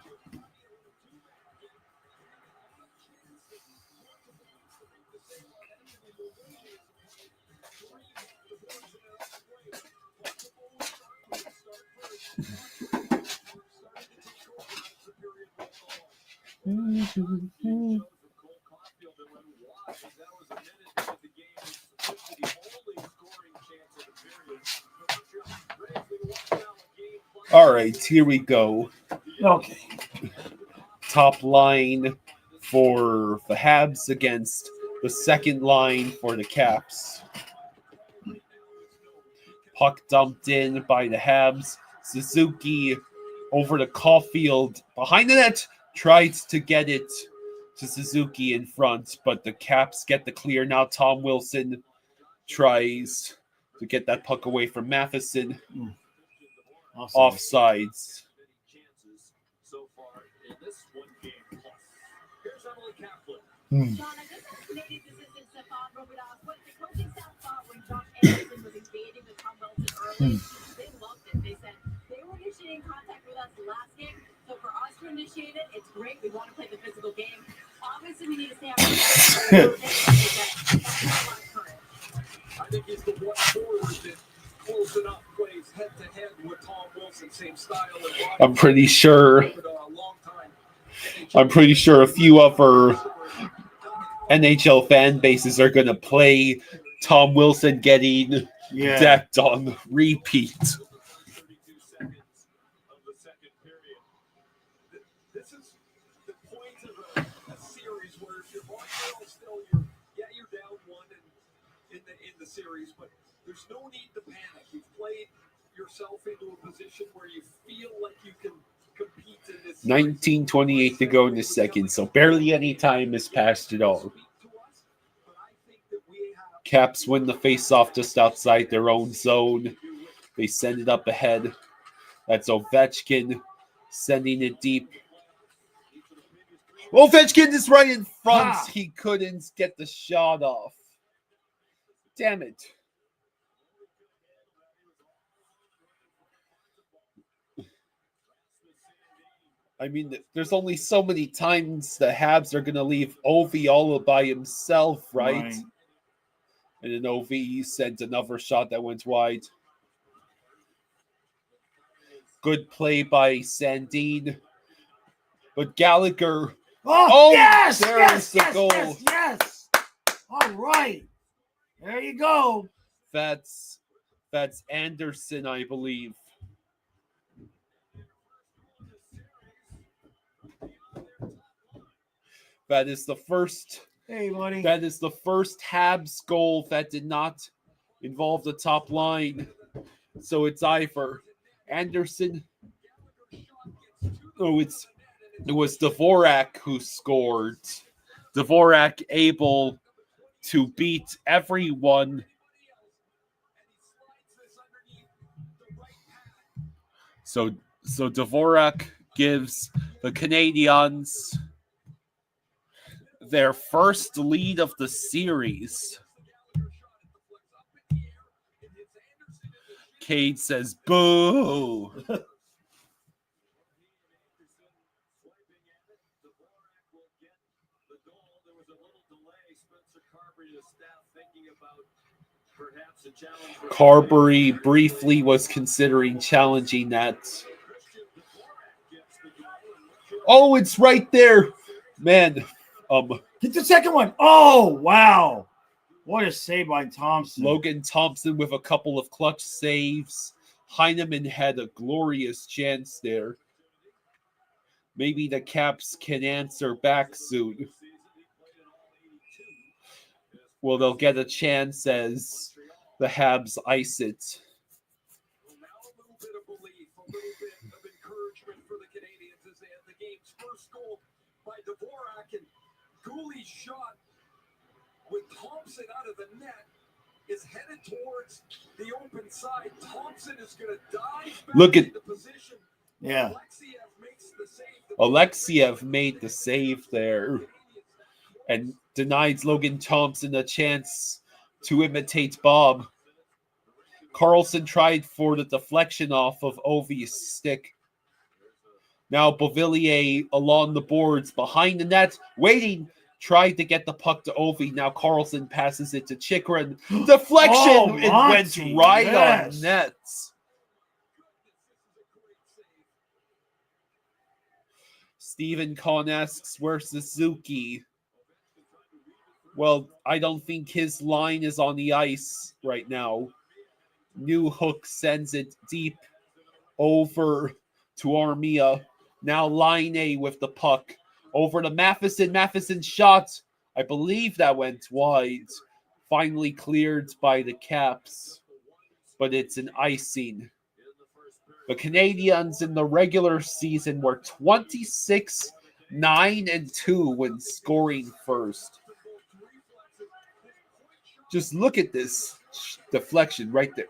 All right, here we go. Okay. Top line for the Habs against the second line for the Caps. Puck dumped in by the Habs. Suzuki over to Caulfield behind the net. Tried to get it to Suzuki in front, but the Caps get the clear. Now Tom Wilson tries to get that puck away from Matheson. Offsides. They loved it. They said they were initiating contact with us last game, so for us to initiate it, it's great. We want to play the physical game. Obviously, we need to stay on. I think he's the one forward that close enough plays head to head with Tom Wilson, same style. I'm pretty sure a few of our NHL fan bases are going to play Tom Wilson getting decked on repeat. This is the point of a series where if you're Montreal still, you're down one in the series, but there's no need to panic. You've played yourself into a position where you feel like you can compete in this. 19:28 to go in the second, so barely any time has passed at all. Caps win the faceoff just outside their own zone. They send it up ahead. That's Ovechkin sending it deep. Ovechkin is right in front. He couldn't get the shot off. Damn it. I mean, there's only so many times the Habs are going to leave Ovi all by himself, right? And then Ovi sent another shot that went wide. Good play by Sandin. But Gallagher. Oh yes! There's the goal. Yes! All right. There you go. That's Anderson, I believe. That is the first. Hey, buddy. That is the first Habs goal that did not involve the top line. So it's either Anderson. Oh, it was Dvorak who scored. Dvorak able to beat everyone. So Dvorak gives the Canadiens their first lead of the series. Cade says, boo. Carberry briefly was considering challenging that. Oh, it's right there. Man. Get the second one. Oh, wow. What a save by Thompson. Logan Thompson with a couple of clutch saves. Heineman had a glorious chance there. Maybe the Caps can answer back soon. Well, they'll get a chance as the Habs ice it. encouragement for the Canadiens as they had the game's first goal by Dvorak, and Goulie's shot with Thompson out of the net is headed towards the open side. Thompson is going to dive back Look at into position. Yeah. Alexiev makes the save. Alexiev made the save there and denies Logan Thompson a chance to imitate Bob. Carlson tried for the deflection off of Ovi's stick. Now Beauvillier along the boards behind the net, waiting, tried to get the puck to Ovi. Now Carlson passes it to Chikrin. Deflection! Oh, It Monty, went right yes. on nets. Stephen Kahn asks, where's Suzuki? Well, I don't think his line is on the ice right now. New Hook sends it deep over to Armia. Now Line with the puck. Over to Matheson. Matheson shot. I believe that went wide. Finally cleared by the Caps. But it's an icing. The Canadiens in the regular season were 26-9-2 when scoring first. Just look at this deflection right there.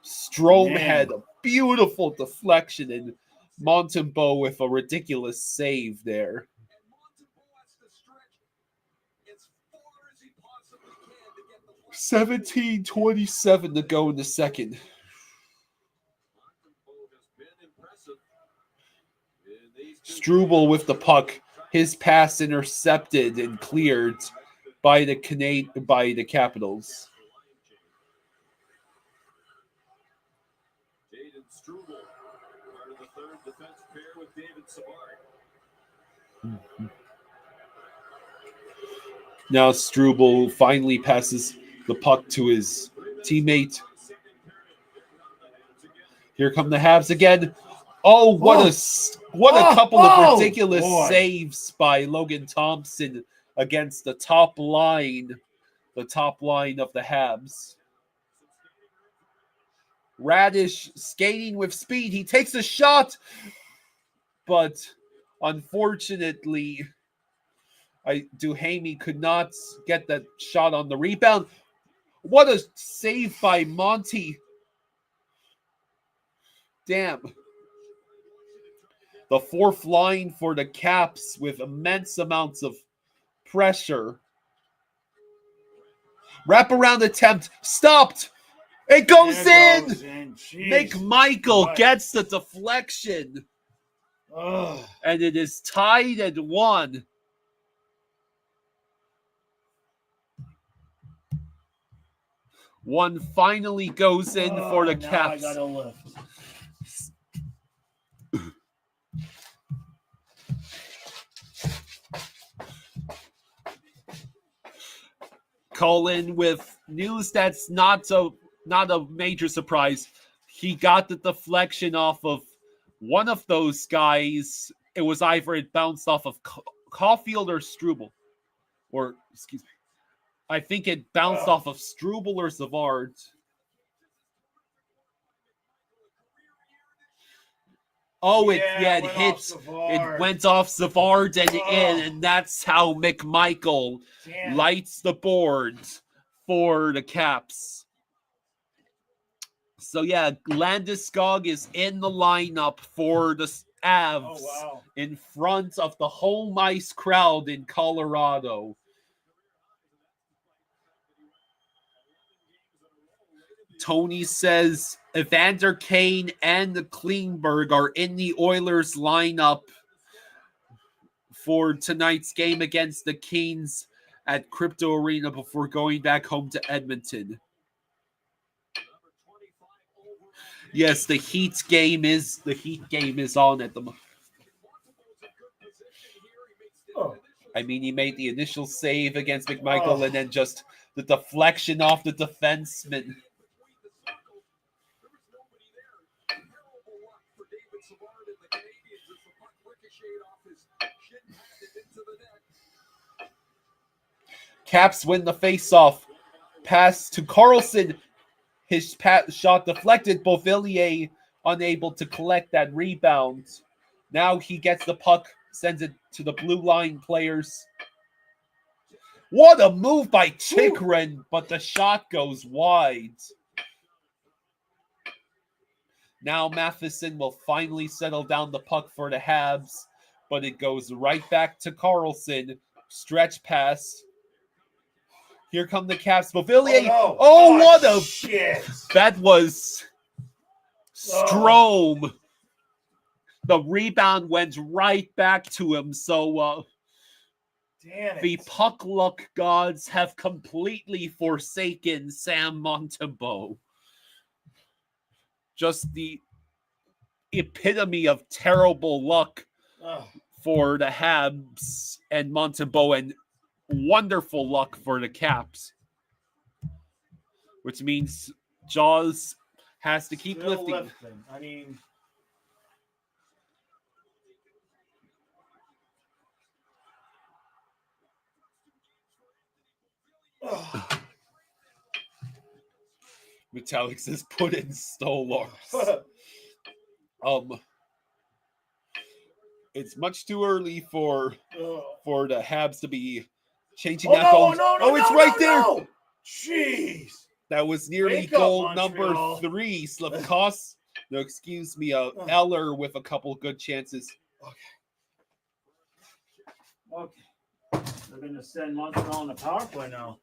Strome had a beautiful deflection, and Montembeault with a ridiculous save there. 17:27 to go in the second. Struble with the puck. His pass intercepted and cleared by the Capitals. Part of the third defense pair with David Savard. Now Struble finally passes the puck to his teammate. Here come the Habs again. Oh, what a couple of ridiculous saves by Logan Thompson against the top line of the Habs. Radish skating with speed. He takes a shot, but unfortunately, Duhamel could not get that shot on the rebound. What a save by Monty. Damn. The fourth line for the Caps with immense amounts of pressure. Wraparound attempt. Stopped. It goes in. McMichael gets the deflection. And it is tied at 1. One finally goes in for the Caps. I got a lift. Colin with news that's not a major surprise. He got the deflection off of one of those guys. It was either it bounced off of Caulfield or Struble. Or, excuse me. I think it bounced off of Struble or Savard. Oh, it went off Savard and in, and that's how McMichael lights the board for the Caps. So yeah, Landeskog is in the lineup for the Avs in front of the home ice crowd in Colorado. Tony says Evander Kane and the Klingberg are in the Oilers lineup for tonight's game against the Kings at Crypto Arena before going back home to Edmonton. Yes, the Heat game is on at the moment. I mean, he made the initial save against McMichael and then just the deflection off the defenseman. Caps win the faceoff. Pass to Carlson. His shot deflected. Beauvillier unable to collect that rebound. Now he gets the puck, sends it to the blue line players. What a move by Chikrin, but the shot goes wide. Now Matheson will finally settle down the puck for the Habs, but it goes right back to Carlson. Stretch pass. Here come the Caps. Beauvillier. Oh, what a shit! That was Strome. The rebound went right back to him. So Damn it. the puck luck gods have completely forsaken Sam Montembeault. Just the epitome of terrible luck for the Habs and Montembeault, and wonderful luck for the Caps. Which means Jaws has to keep Still lifting. I mean, Metallic says put in Stolars. It's much too early for the Habs to be changing that goal. It's right there. No. Jeez. That was nearly Wake up, goal Montreal. number 3. Slavkos. No, excuse me, Eller with a couple good chances. Okay. They're going to send Montreal on the power play now.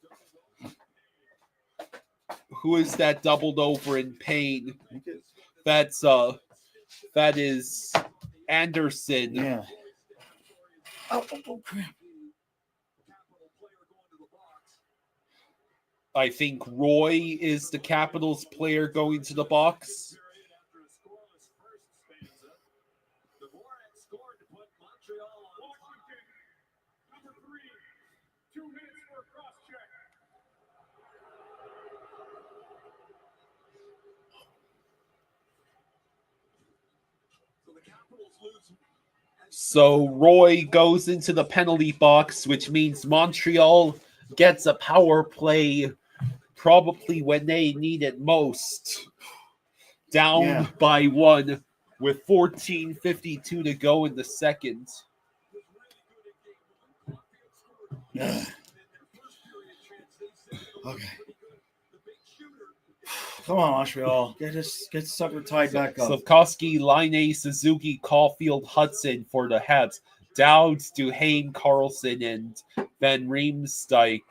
Who is that doubled over in pain? That is Anderson. Yeah. Oh, crap. I think Roy is the Capitals player going to the box. So Roy goes into the penalty box, which means Montreal gets a power play probably when they need it most. Down by 1 with 14:52 to go in the second. Okay. Come on, Montreal. Get sucker tied back up. Slavkovsky, Laine, Suzuki, Caulfield, Hudson for the Habs. Dowd, Duhaime, Carlson, and Van Riemsdyk,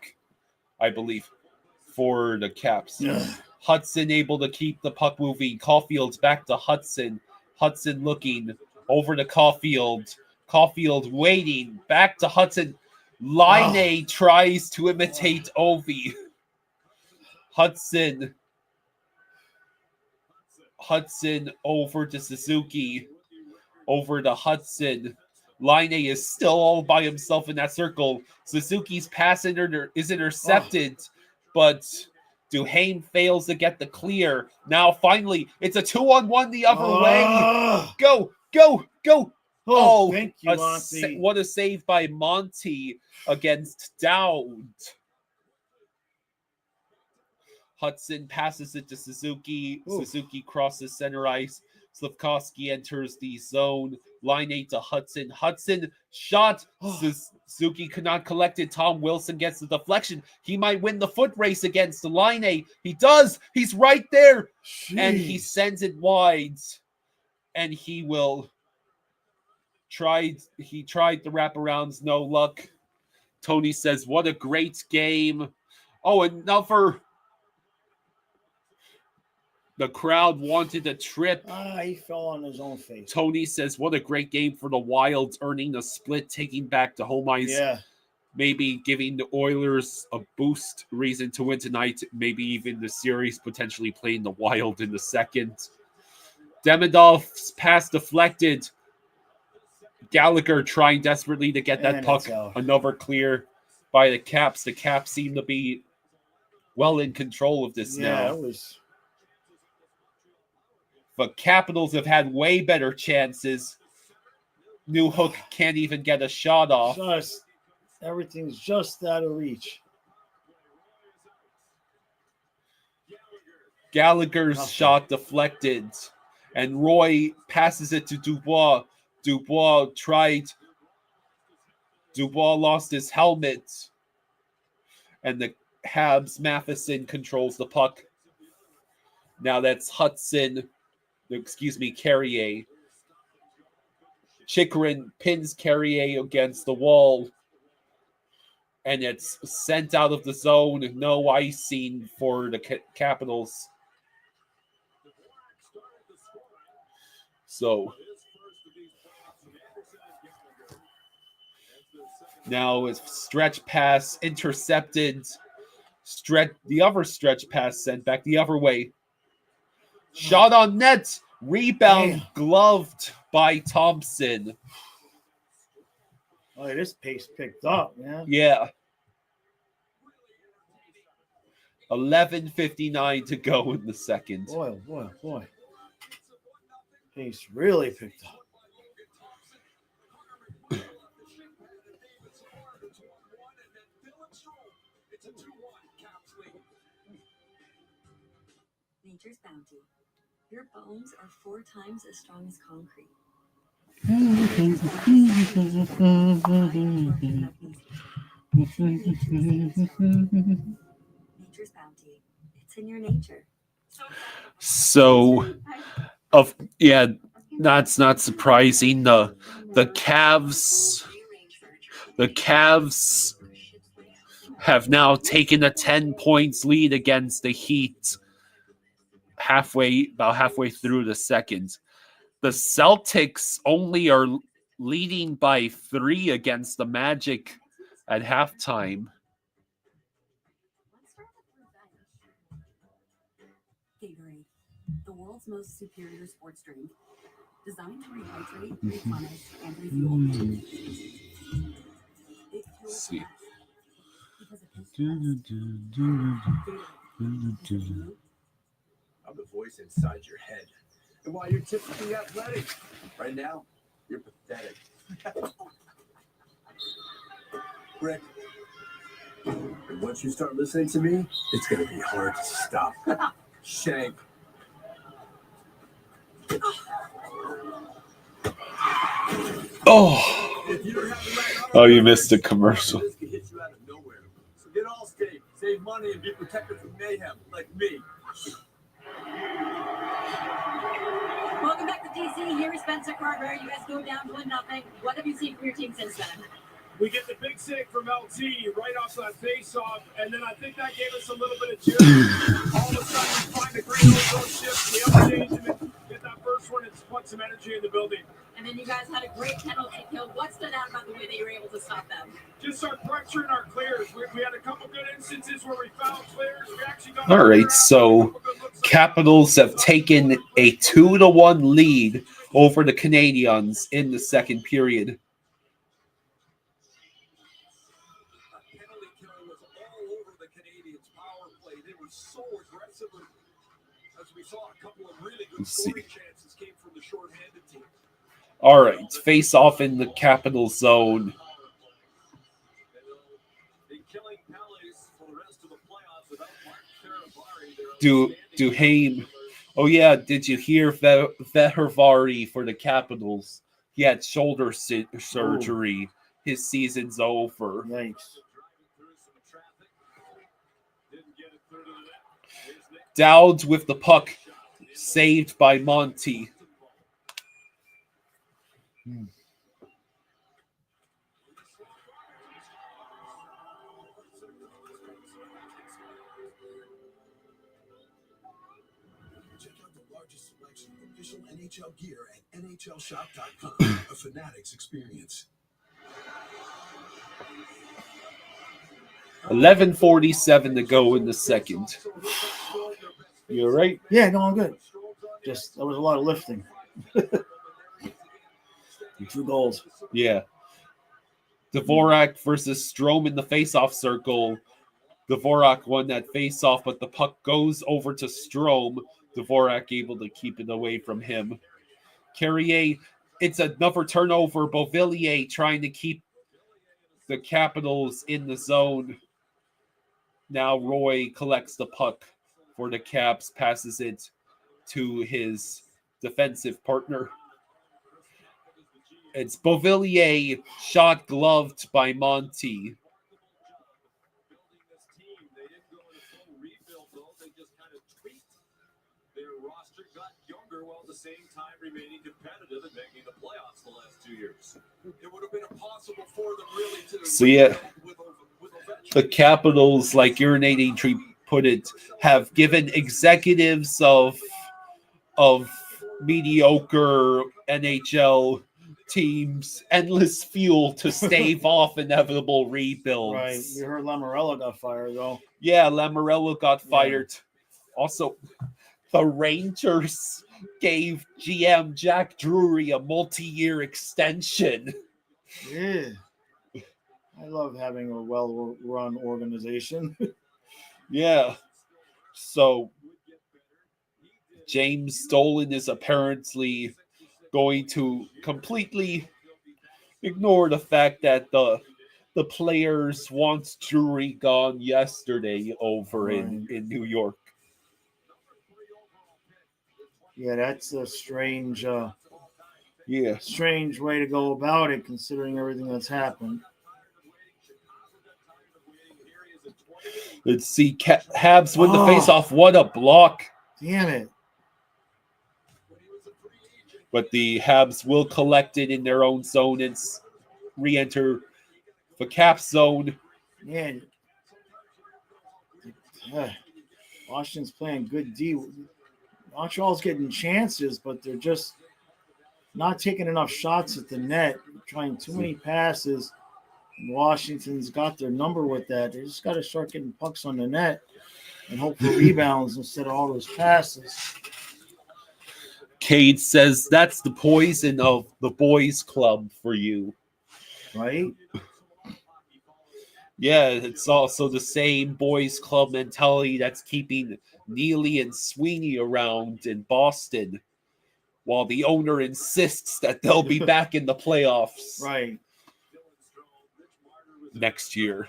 I believe, for the Caps. Hudson able to keep the puck moving. Caulfield's back to Hudson. Hudson looking over to Caulfield. Caulfield waiting. Back to Hudson. Laine tries to imitate Ovi. Hudson over to Suzuki. Over to Hudson. Laine is still all by himself in that circle. Suzuki's pass is intercepted, but Duhaime fails to get the clear. Now, finally, it's a 2-on-1 the other way. Go, go, go. Oh, thank you, Monty. What a save by Monty against Dowd. Hudson passes it to Suzuki. Oof. Suzuki crosses center ice. Slavkovsky enters the zone. Laine to Hudson. Hudson shot. Suzuki could not collect it. Tom Wilson gets the deflection. He might win the foot race against Laine. He does. He's right there. Jeez. And he sends it wide. And he will try. He tried the wraparounds. No luck. Tony says, what a great game. Oh, another. The crowd wanted a trip. He fell on his own face. Tony says, what a great game for the Wilds, earning the split, taking back to home ice. Yeah. Maybe giving the Oilers a boost reason to win tonight. Maybe even the series, potentially playing the Wild in the second. Demidov's pass deflected. Gallagher trying desperately to get that puck. Another clear by the Caps. The Caps seem to be well in control of this now. It was... But Capitals have had way better chances. New Hook can't even get a shot off. Everything's just out of reach. Gallagher's shot deflected. And Roy passes it to Dubois. Dubois lost his helmet. And the Habs Matheson controls the puck. Now that's Carrier. Chychrun pins Carrier against the wall. And it's sent out of the zone. No icing for the Capitals. So now it's stretch pass intercepted. The other stretch pass sent back the other way. Shot on net. Rebound gloved by Thompson. Oh, this pace picked up, man. Yeah. 11:59 to go in the second. Boy. Pace really picked up. Nature's bounty. Your bones are 4 times as strong as concrete. Nature's bounty. It's in your nature. So, that's not surprising. The Cavs have now taken a 10 points lead against the Heat about halfway through the second. The Celtics only are leading by 3 against the Magic at halftime. Gatorade, the world's most superior sports drink, designed to rehydrate, replenish, and refuel. It fuels See. because it I'm the voice inside your head. And while you're typically athletic, right now, you're pathetic. Rick, and once you start listening to me, it's going to be hard to stop. Shank. Oh, you missed a commercial. This could hit you out of nowhere. So get Allstate, save money, and be protected from mayhem, like me. Welcome back to DC. Here is Spencer Carter. You guys go down 1-0. What have you seen from your team since then? We get the big save from LT right off that face-off, and then I think that gave us a little bit of juice. All of a sudden, we find the green zone shift, we upchange him, and get that first one and put some energy in the building. And then you guys had a great penalty kill. What stood out about the way that you were able to stop them? Just our pressure and our clears. We had a couple good instances where we found clears. We actually got All right, so Capitals have taken a 2-1 lead over the Canadiens in the second period. penalty killing was all over the Canadiens' power play. They were so aggressive. As we saw, a couple of really good scoring chances came from the short-handed team. All right, face off in the Capital zone. Duhaime. Oh yeah, did you hear Vehervari for the Capitals? He had shoulder surgery. His season's over. Yikes. Dowd with the puck, saved by Monty. Check out the largest selection of official NHL gear at NHLShop.com. A Fanatics experience. 11:47 to go in the second. You all right? Yeah, no, I'm good. Just there was a lot of lifting. 2 goals. Yeah. Dvorak versus Strome in the face-off circle. Dvorak won that face-off, but the puck goes over to Strome. Dvorak able to keep it away from him. Carrier, it's another turnover. Beauvillier trying to keep the Capitals in the zone. Now Roy collects the puck for the Caps, passes it to his defensive partner. It's Beauvillier, shot gloved by Monty. While at the same time remaining competitive and making the playoffs the last 2 years. It would have been impossible for them really to. So yeah, the Capitals, like Urinating Tree put it, have given executives of mediocre NHL teams endless fuel to stave off inevitable rebuilds. Right. You heard Lamorello got fired, though. Yeah, Lamorello got fired. Also, the Rangers gave GM Jack Drury a multi-year extension. Yeah. I love having a well-run organization. Yeah. So James Dolan is apparently going to completely ignore the fact that the players want Drury gone yesterday over in New York. Yeah, that's a strange strange way to go about it, considering everything that's happened. Let's see, Habs win the face-off. What a block. Damn it. But the Habs will collect it in their own zone and re-enter the Cap zone. Man, Washington's playing good D. Montreal's getting chances, but they're just not taking enough shots at the net, trying too many passes. Washington's got their number with that. They just got to start getting pucks on the net and hope for rebounds instead of all those passes. Cade says that's the poison of the boys club for you. Right? Yeah, it's also the same boys club mentality that's keeping Neely and Sweeney around in Boston while the owner insists that they'll be back in the playoffs. Right. Next year.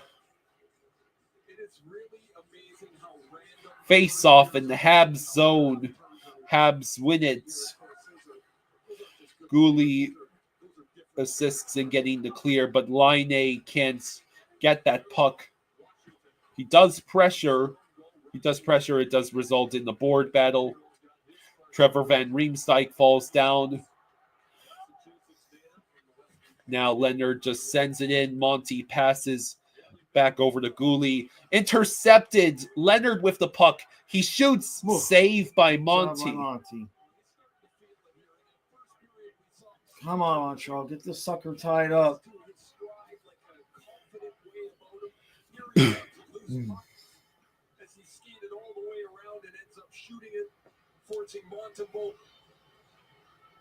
Face off in the Habs zone. Habs win it. Gouli assists in getting the clear, but Laine can't get that puck. He does pressure. It does result in the board battle. Trevor Van Riemsdyk falls down. Now Leonard just sends it in. Monty passes back over to Gouli. Intercepted. Leonard with the puck. He shoots. Saved by Monty. Come on, Montreal. Get this sucker tied up. As he skated all the way around and ends up shooting it, forcing Montembeault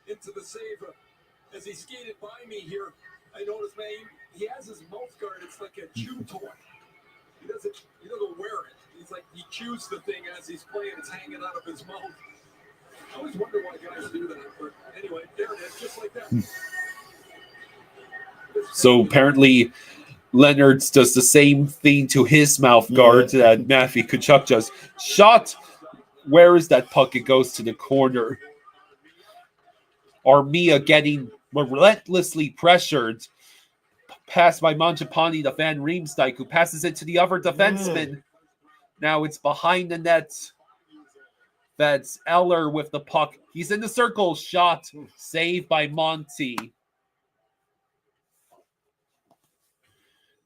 into the save. As he skated by me here, I noticed, man, he has his mouth guard. It's like a chew toy. He doesn't wear it. He's like, he chews the thing as he's playing. It's hanging out of his mouth. I always wonder why guys do that. But anyway, there it is, just like that. So apparently Leonard's does the same thing to his mouth guard that Matthew Tkachuk does. Shot. Where is that puck? It goes to the corner. Armia getting relentlessly pressured. Pass by Mangiapane to Van Riemsdyk, who passes it to the other defenseman. Now it's behind the net. That's Eller with the puck. He's in the circle. Shot. Saved by Monty.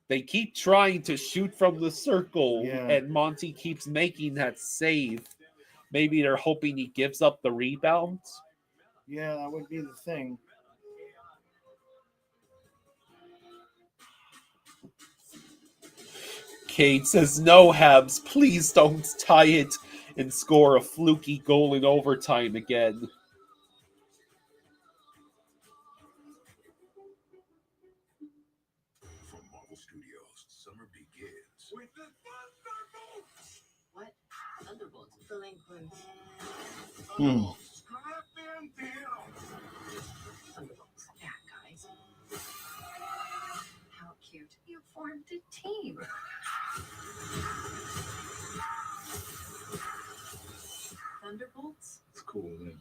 They keep trying to shoot from the circle, and Monty keeps making that save. Maybe they're hoping he gives up the rebound. Yeah, that would be the thing. Cade says, no, Habs, please don't tie it and score a fluky goal in overtime again. From Marvel Studios, summer begins with the Thunderbolts. What? Thunderbolts? Delinquents. Strap them down. Thunderbolts. Yeah, guys. How cute. You formed a team. Thunderbolts? It's cool, man.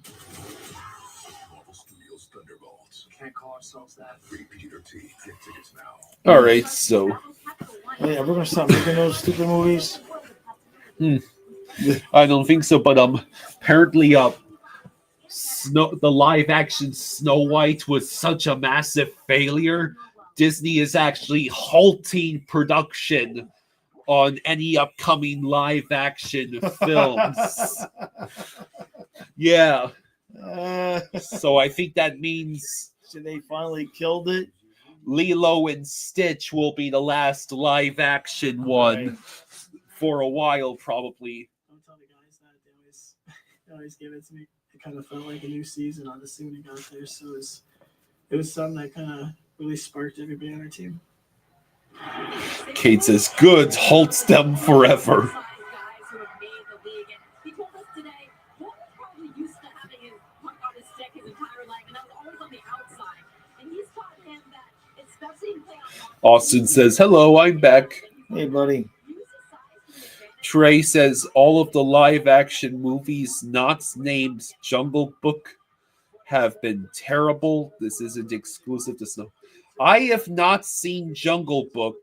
Thunderbolts. Can't call ourselves that. Repeater T. Get tickets now. All right, so Yeah, we're gonna stop making those stupid movies. I don't think so, but apparently the live action Snow White was such a massive failure. Disney is actually halting production on any upcoming live action films. Yeah. So I think that means They finally killed it. Lilo and Stitch will be the last live action one Right. for a while, probably. Don't tell the guys that they always give it to me. It kind of felt like a new season, honestly, when it got there. So it was something that kind of really sparked everybody on our team. Kate says, good, halts them forever. He told us today, Paul was probably used to having his puck on his stick his entire life, and that was always on the outside. And he's taught him that, especially in playoffs. Austin says, hello, I'm back. Hey, buddy. Trey says, all of the live action movies not named Jungle Book have been terrible. This isn't exclusive to Snow. I have not seen Jungle Book.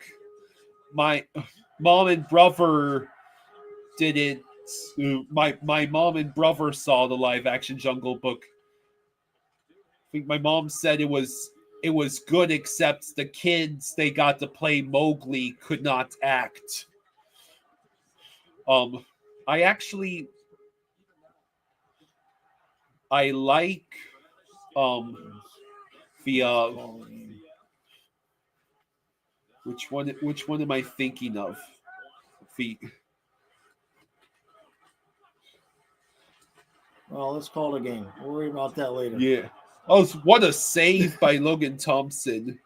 My mom and brother didn't. My mom and brother saw the live action Jungle Book. I think my mom said it was good, except the kids they got to play Mowgli could not act. I like the which one am I thinking of? Well, let's call it a game. We'll worry about that later. Yeah. Oh, what a save by Logan Thompson.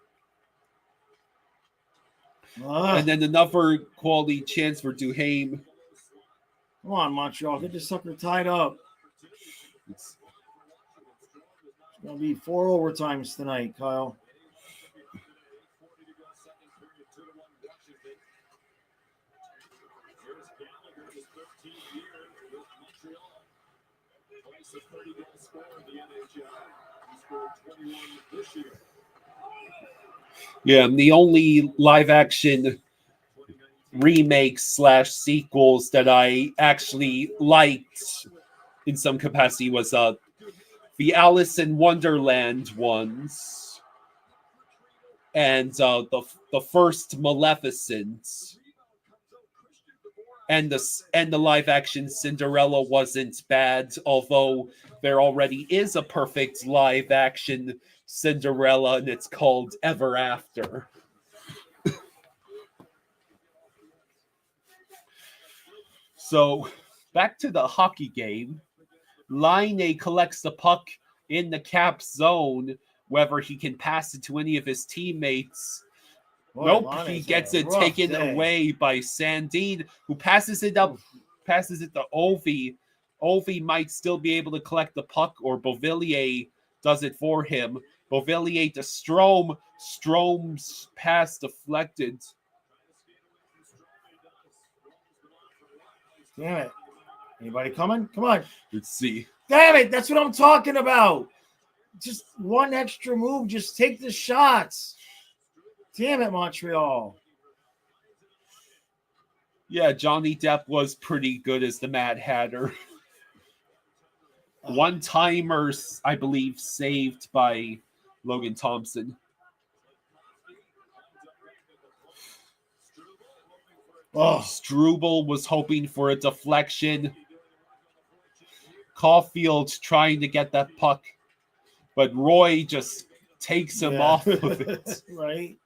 And then another quality chance for Duhaime. Come on, Montreal. Get this sucker tied up. It's going to be 4 overtimes tonight, Kyle. Yeah, the only live action remakes / sequels that I actually liked in some capacity was the Alice in Wonderland ones and the first Maleficent. And the live action Cinderella wasn't bad, although there already is a perfect live action Cinderella, and it's called Ever After. So, back to the hockey game. Laine collects the puck in the cap zone, whether he can pass it to any of his teammates. Boy, nope, Laine's he gets had a it rough taken day. away by Sandin, who passes it to Ovi. Ovi might still be able to collect the puck, or Beauvillier does it for him. Beauvillier to Strome. Strome's pass deflected. Damn it. Anybody coming? Come on. Let's see. Damn it. That's what I'm talking about. Just one extra move. Just take the shots. Damn it, Montreal. Yeah, Johnny Depp was pretty good as the Mad Hatter. One-timers, I believe, saved by Logan Thompson. Oh, Struble was hoping for a deflection. Caulfield trying to get that puck, but Roy just takes him off of it. Right.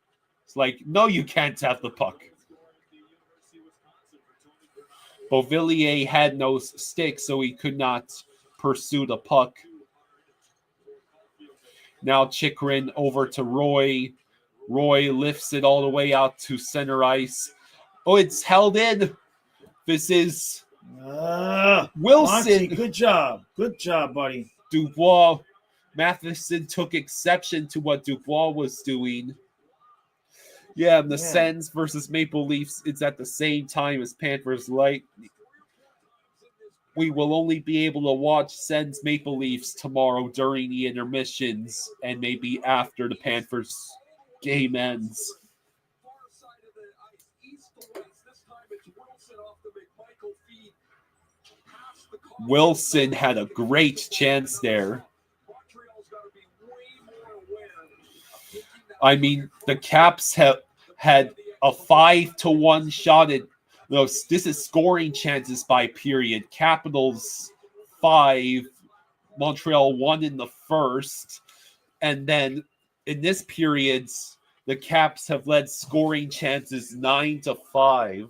It's like, no, you can't have the puck. Beauvillier had no stick, so he could not pursue the puck. Now Chikrin over to Roy. Roy lifts it all the way out to center ice. Oh, it's held in. This is Wilson. Monty, good job. Good job, buddy. Dubois. Matheson took exception to what Dubois was doing. Yeah, the Sens versus Maple Leafs, it's at the same time as Panthers Lightning. we will only be able to watch Sens Maple Leafs tomorrow during the intermissions and maybe after the Panthers game ends. Far side of the ice, east to west. This time it's Wilson off the McMichael feed. Past the call. Wilson had a great chance there. Montreal's got to be way more aware of taking that. I mean, the Caps have had a 5-1 shot at. No, this is scoring chances by period. Capitals 5, Montreal 1 in the first, and then in this period, the Caps have led scoring chances 9-5.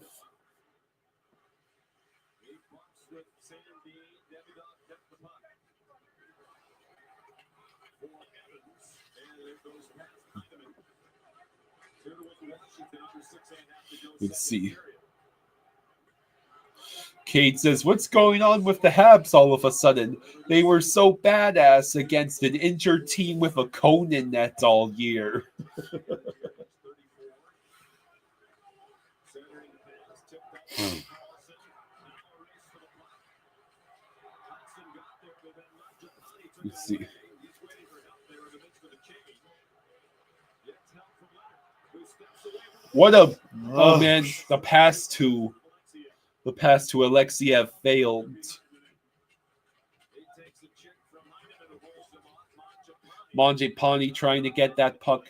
Let's see. Kate says, what's going on with the Habs all of a sudden? They were so badass against an injured team with a cone in net all year. Let's see. What a oh man, the pass to Alexiev failed. Mangiapane trying to get that puck.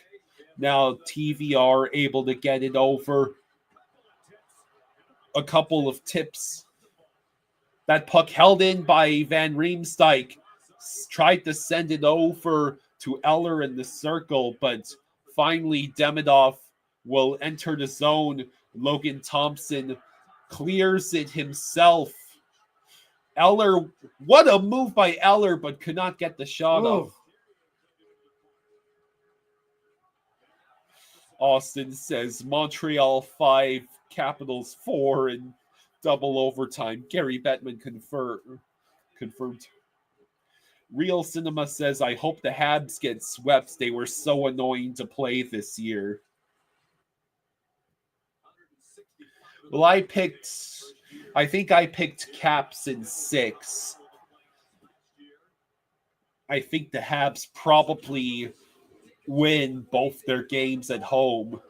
Now TVR able to get it over. A couple of tips. That puck held in by Van Riemsdyk. Tried to send it over to Eller in the circle, but finally Demidov will enter the zone. Logan Thompson clears it himself. Eller, what a move by Eller, but could not get the shot off. Austin says Montreal 5, Capitals 4 in double overtime. Gary Bettman confirmed. Real Cinema says, I hope the Habs get swept. They were so annoying to play this year. Well, I think I picked Caps in 6. I think the Habs probably win both their games at home.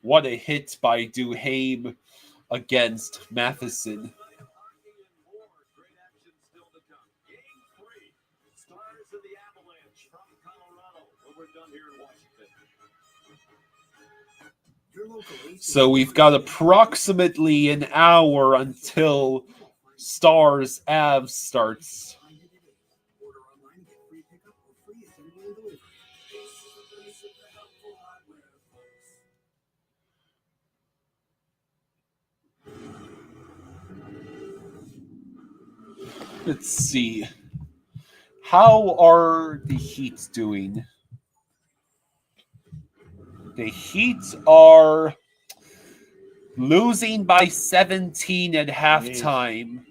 What a hit by Duhaime against Matheson. Great action still to come. Game 3. Stars of the Avalanche from Colorado. When we're done here in Washington. So we've got approximately an hour until Stars Avs starts. Order online and get free pickup or free assembly and delivery. Let's see. How are the Heat doing? The Heat are losing by 17 at halftime.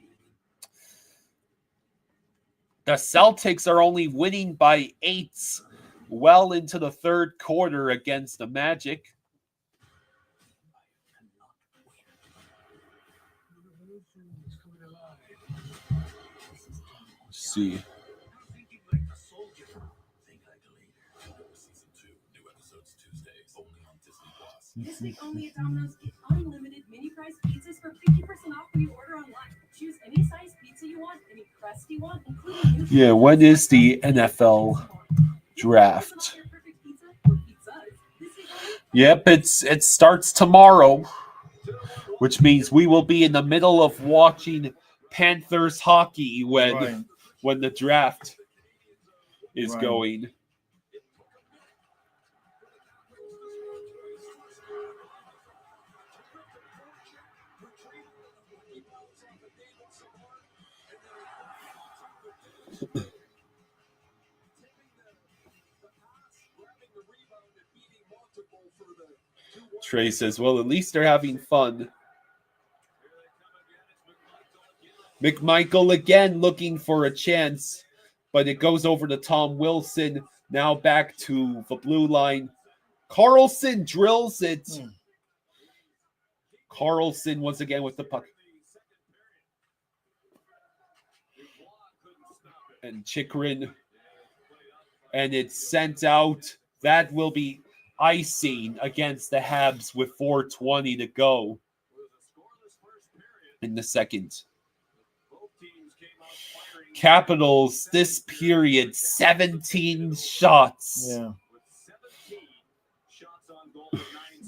The Celtics are only winning by 8 well into the third quarter against the Magic. Let's see. This week only at Domino's, get unlimited mini price pizzas for 50% off when you order online. Choose any size pizza you want, any crust you want, including Yeah, when is the NFL draft? Yep, it starts tomorrow, which means we will be in the middle of watching Panthers hockey when the draft is going. Trey says, well, at least they're having fun. McMichael again looking for a chance, but it goes over to Tom Wilson. Now back to the blue line. Carlson drills it. Carlson once again with the puck. And Chikrin. And it's sent out. That will be icing against the Habs with 4:20 to go in the second. Capitals this period 17 shots. Yeah.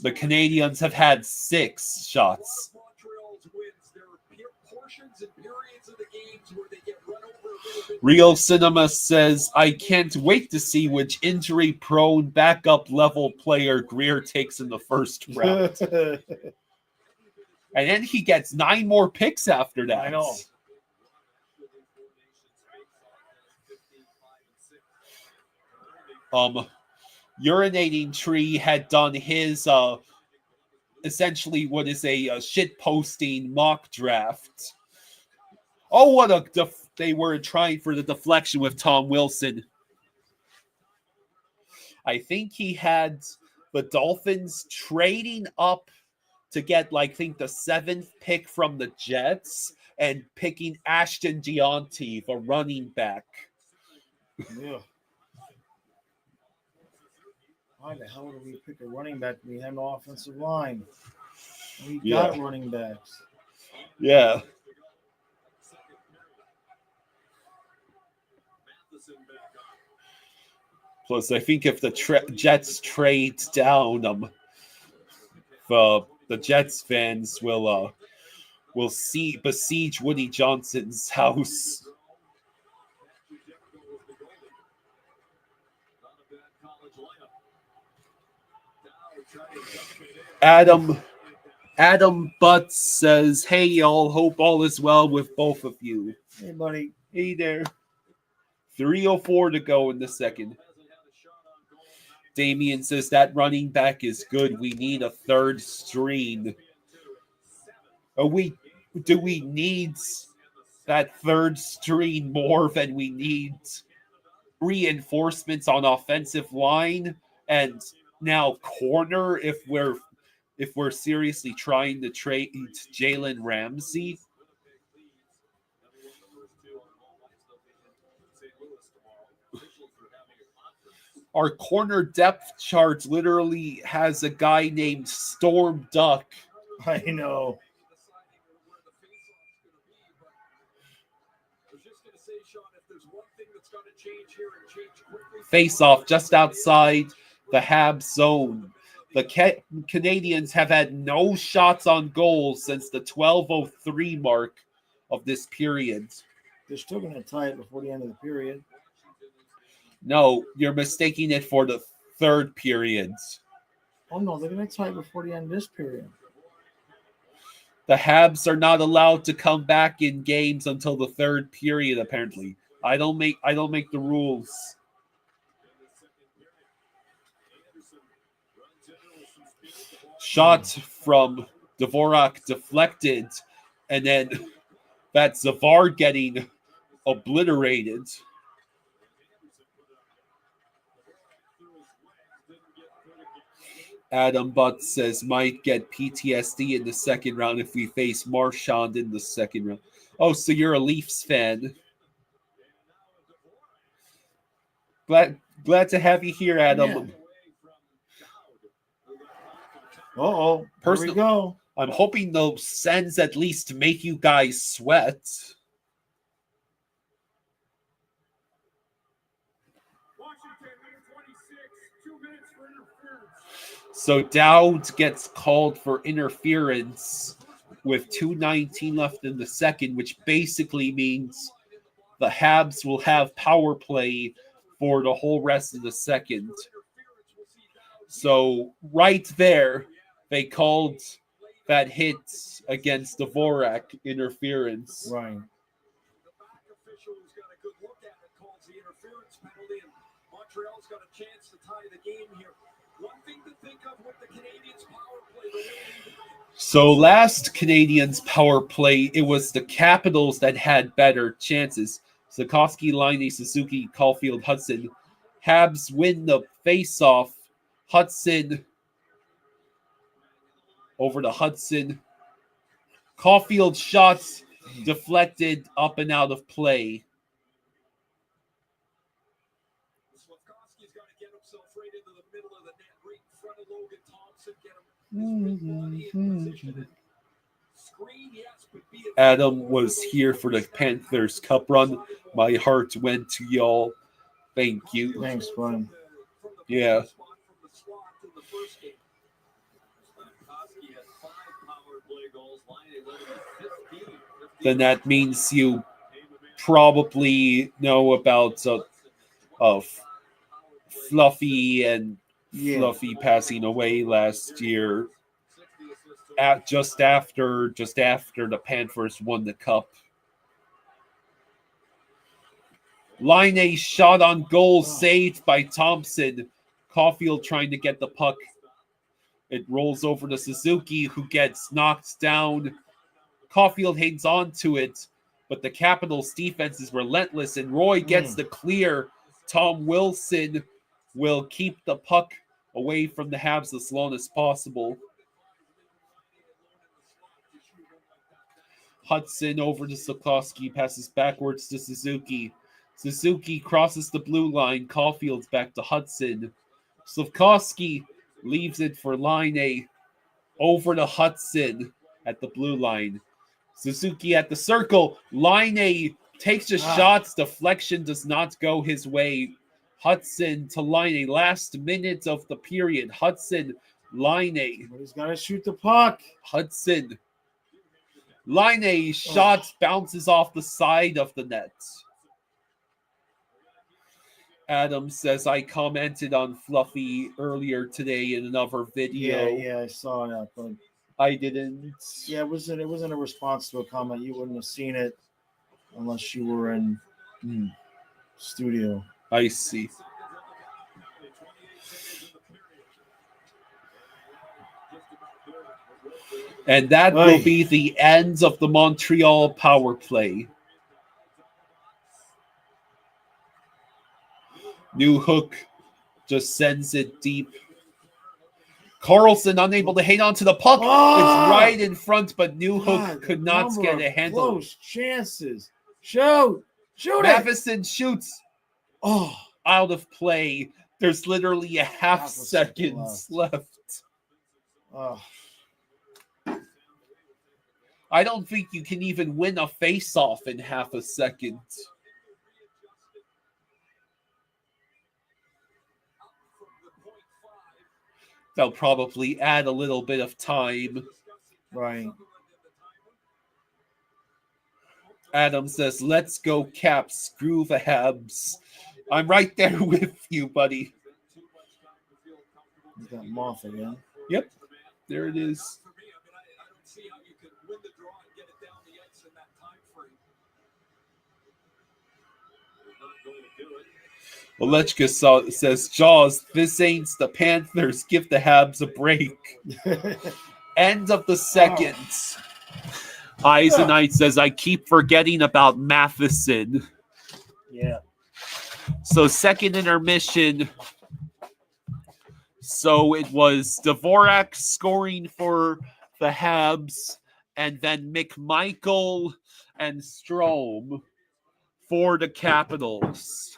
The Canadians have had 6 shots. Real Cinema says, I can't wait to see which injury-prone backup level player Greer takes in the first round. And then he gets 9 more picks after that. I know. Urinating Tree had done his essentially what is a shit posting mock draft. Oh, what a they were trying for the deflection with Tom Wilson. I think he had the Dolphins trading up to get, like, I think the 7th pick from the Jets and picking Ashton Deonte, the running back. Yeah. Why the hell do we pick a running back? We have no offensive line. We got running backs. Yeah. Plus, I think if the Jets trade down, the Jets fans will besiege Woody Johnson's house. Adam Butts says, hey, y'all, hope all is well with both of you. Hey, buddy. Hey there. 3:04 to go in the second. Damien says that running back is good. We need a third string. Do we need that third string more than we need reinforcements on offensive line and now corner if we're seriously trying to trade Jalen Ramsey? Our corner depth chart literally has a guy named Storm Duck. I know. Face off just outside the Habs zone. The Canadians have had no shots on goal since the 12:03 mark of this period. They're still going to tie it before the end of the period. No, you're mistaking it for the third period. Oh, no, they're going to tie it before the end of this period. The Habs are not allowed to come back in games until the third period, apparently. I don't make the rules. Shot from Dvorak deflected, and then that's Zavar getting obliterated. Adam Butts says might get PTSD in the second round if we face Marchand in the second round. Oh, so you're a Leafs fan. Glad to have you here, Adam. Yeah. Uh-oh. Here we go. I'm hoping those Sens at least make you guys sweat. So Dowd gets called for interference with 2:19 left in the second, which basically means the Habs will have power play for the whole rest of the second. So right there, they called that hit against Dvorak interference. Right. Montreal's got a chance to tie the game here. One thing to think of with the Canadiens' power play. So last Canadiens power play, it was the Capitals that had better chances. Sikorsky, Laine, Suzuki, Caulfield, Hudson Habs win the faceoff. Hudson over to Hudson. Caulfield shots deflected up and out of play. Slavkovsky's got to get himself right into the middle of the net, right in front of Logan Thompson, get him his big body in position. Screen, yes, but be it Adam was here for the Panthers Cup run. My heart went to y'all. Thank you. Thanks, Brian. Yeah. Then that means you probably know about Fluffy and Fluffy passing away last year. Just after the Panthers won the cup. Line shot on goal saved by Thompson. Caulfield trying to get the puck. It rolls over to Suzuki, who gets knocked down. Caulfield hangs on to it, but the Capitals' defense is relentless, and Roy gets the clear. Tom Wilson will keep the puck away from the Habs as long as possible. Hudson over to Slavkovsky, passes backwards to Suzuki. Suzuki crosses the blue line. Caulfield's back to Hudson. Slavkovsky leaves it for Line over to Hudson at the blue line. Suzuki at the circle. Line takes the shots. Deflection does not go his way. Hudson to Line. Last minute of the period. Hudson, Line. He's got to shoot the puck. Hudson. Line shot bounces off the side of the net. Adam says, I commented on Fluffy earlier today in another video. Yeah, I saw that, but I didn't. Yeah, it wasn't a response to a comment. You wouldn't have seen it unless you were in studio. I see. And that will be the end of the Montreal power play. New Hook just sends it deep. Carlson unable to hang on to the puck. It's right in front, but New Hook could not get a handle. Close chances. Shoot it. Matheson shoots. Out of play. There's literally a half second left. I don't think you can even win a face-off in half a second. They'll probably add a little bit of time. Right. Adam says, let's go Caps. Screw the Habs. I'm right there with you, buddy. He's got Moth again. Yep. There it is. Olechka says, Jaws, this ain't the Panthers. Give the Habs a break. End of the second. Eisenite says, I keep forgetting about Matheson. Yeah. So second intermission. So it was Dvorak scoring for the Habs, and then McMichael and Strome for the Capitals.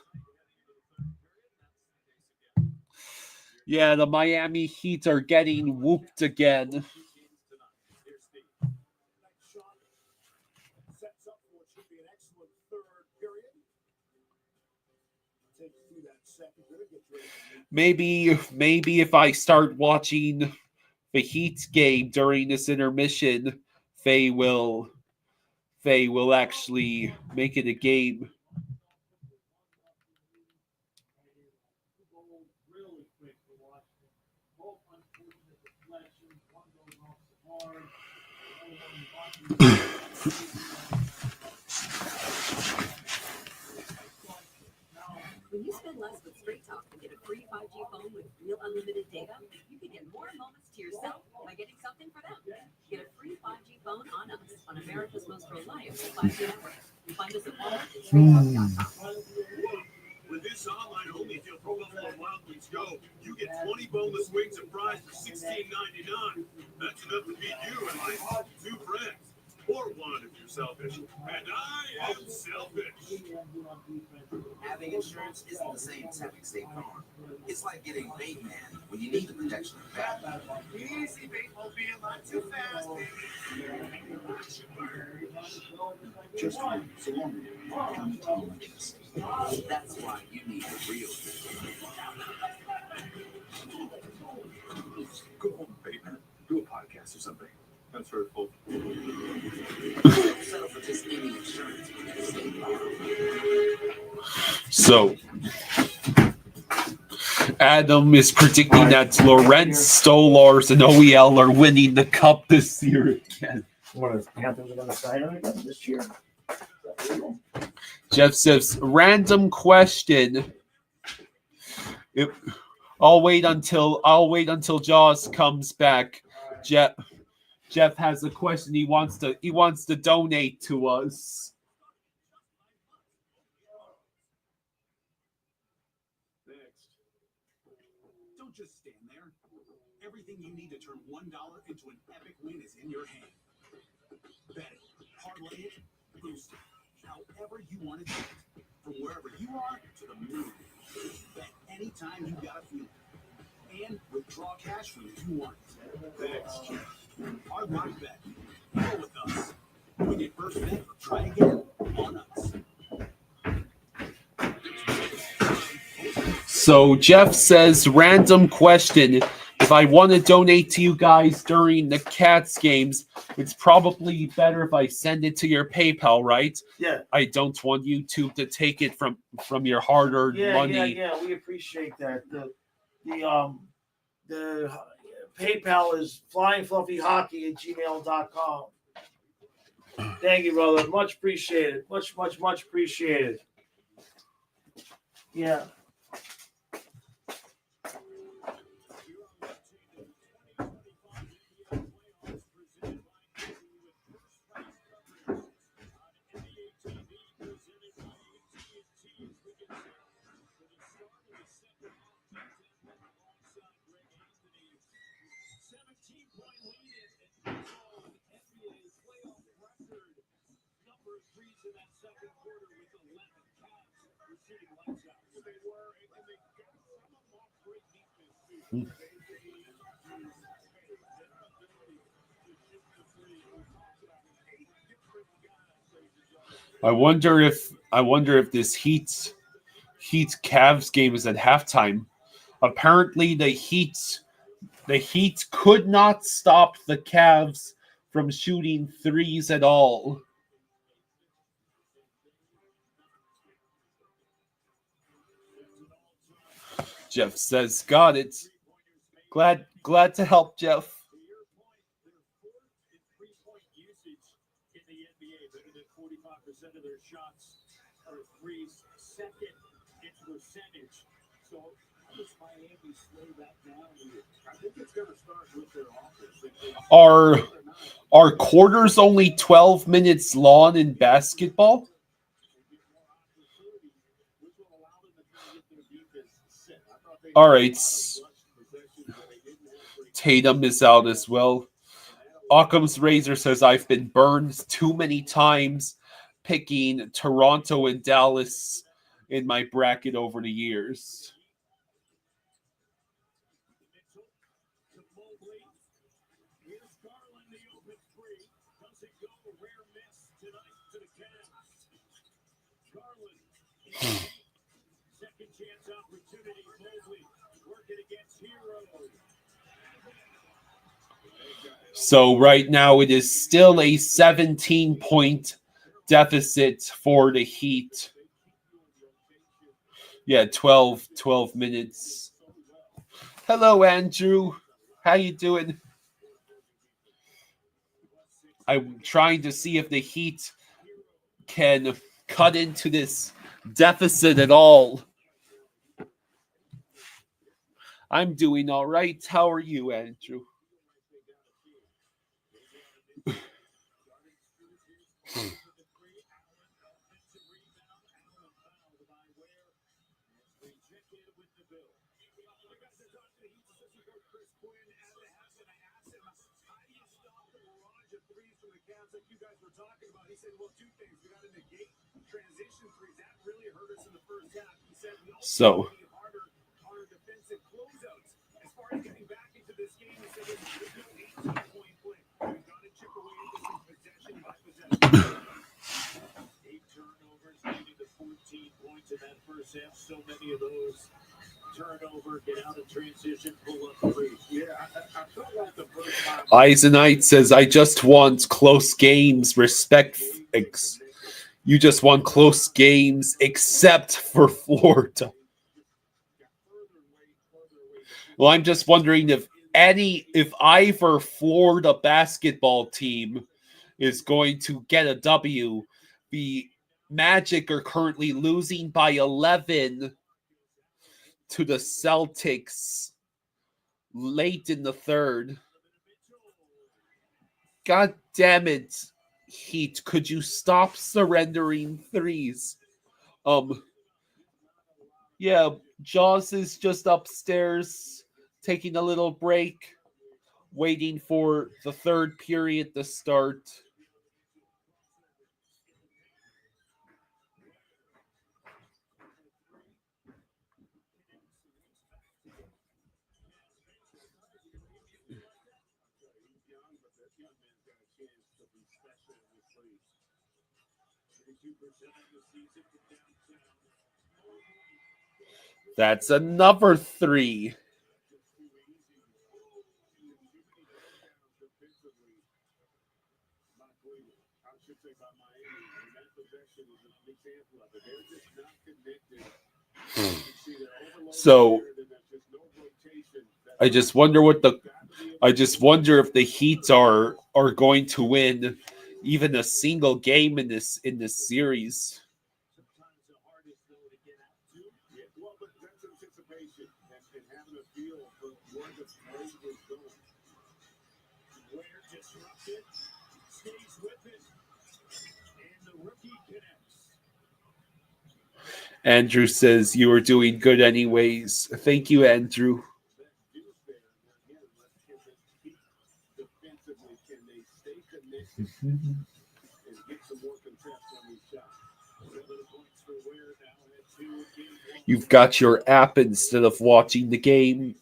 Yeah, the Miami Heat are getting whooped again. Maybe if I start watching the Heat game during this intermission, they will actually make it a game. When you spend less with Straight Talk and get a free 5G phone with real unlimited data, you can get more moments to yourself by getting something for them. Get a free 5G phone on us on America's most reliable 5G network. You find us at Walmart and StraightTalk.com. With this online home, you feel $14.99. That's enough to feed you and like 2 friends. Or one if you're selfish. And I am selfish. Having insurance isn't the same as having State Farm. It's like getting Bateman when you need the protection of Batman. Easy, Bate won't be a lot too fast, baby. Just so long. That's why you need a real. Go home, Bateman. Do a podcast or something. That's hurtful. Settle for just any insurance with State Farm. So, Adam is predicting that Lawrence, Stolars, and OEL are winning the cup this year again. What is Panthers are going to sign him again this year? Jeff says, random question. I'll wait until Jaws comes back. Jeff has a question. He wants to donate to us. Next. Don't just stand there. Everything you need to turn $1 into an epic win is in your hand. Bet it, parlay it, boost it. However you want to do it. From wherever you are to the moon. Bet anytime you got a feeling. And withdraw cash when you want. Thanks. Hard rock bet. Go with us. Win your first bet or try again on us. So Jeff says, random question. If I want to donate to you guys during the Cats games, it's probably better if I send it to your PayPal, right? Yeah. I don't want you to take it from your hard-earned money. Yeah. We appreciate that. The PayPal is flyingfluffyhockey@gmail.com. Thank you, brother. Much appreciated. Much appreciated. Yeah. I wonder if this Heat Cavs game is at halftime. Apparently the Heat could not stop the Cavs from shooting threes at all. Jeff says, got it. Glad to help, Jeff. Of their shots are threes, second in percentage. So how does Miami slow that down here? I think it's going to start with their offense. Are quarters only 12 minutes long in basketball? All right. Tatum is out as well. Occam's Razor says, I've been burned too many times picking Toronto and Dallas in my bracket over the years. Second chance opportunity. Mobley working against Hero. So right now it is still a 17-point deficit for the Heat. Yeah, 12 minutes. Hello, Andrew. How you doing? I'm trying to see if the Heat can cut into this deficit at all. I'm doing all right. How are you, Andrew? like you guys were talking about. He said, well, two things. We got to negate transition threes. That really hurt us in the first half. He said we also need harder on our defensive closeouts. As far as getting back into this game, he said there's no 18-point play. We've got to chip away into some possession by possession. 8 turnovers, leading to 14 points in that first half. So many of those. Turnover, get out of transition, pull up three. Yeah, I felt like the first time. Eisenite says, I just want close games. Respect. You just want close games, except for Florida. Well, I'm just wondering if either Florida basketball team is going to get a W. The Magic are currently losing by 11 to the Celtics late in the third. God damn it, Heat. Could you stop surrendering threes? Yeah, Jaws is just upstairs taking a little break, waiting for the third period to start. That's another three. So I just wonder if the Heat are going to win even a single game in this series. Andrew says you were doing good anyways. Thank you, Andrew. You've got your app instead of watching the game.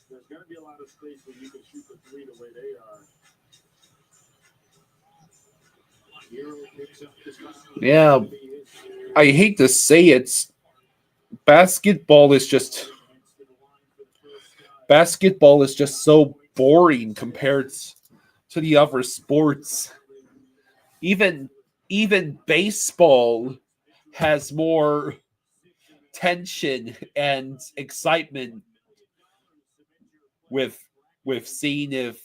There's going to be a lot of space where you can shoot the three the way they are. Yeah, I hate to say it. Basketball is just so boring compared to the other sports. Even baseball has more tension and excitement with seeing if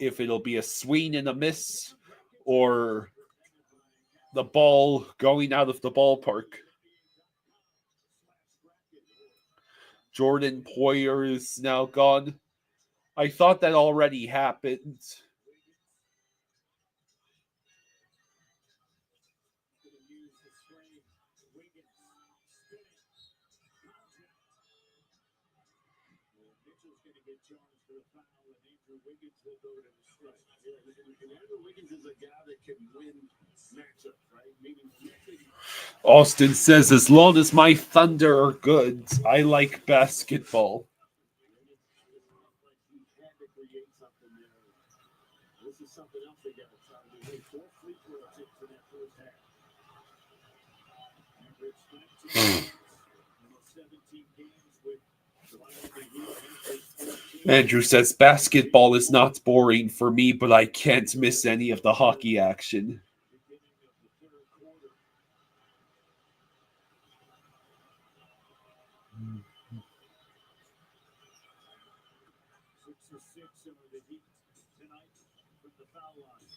it'll be a swing and a miss or the ball going out of the ballpark. Jordan Poyer is now gone. I thought that already happened. Austin says, as long as my Thunder are good, I like basketball. Andrew says, basketball is not boring for me, but I can't miss any of the hockey action. Tonight from the foul line.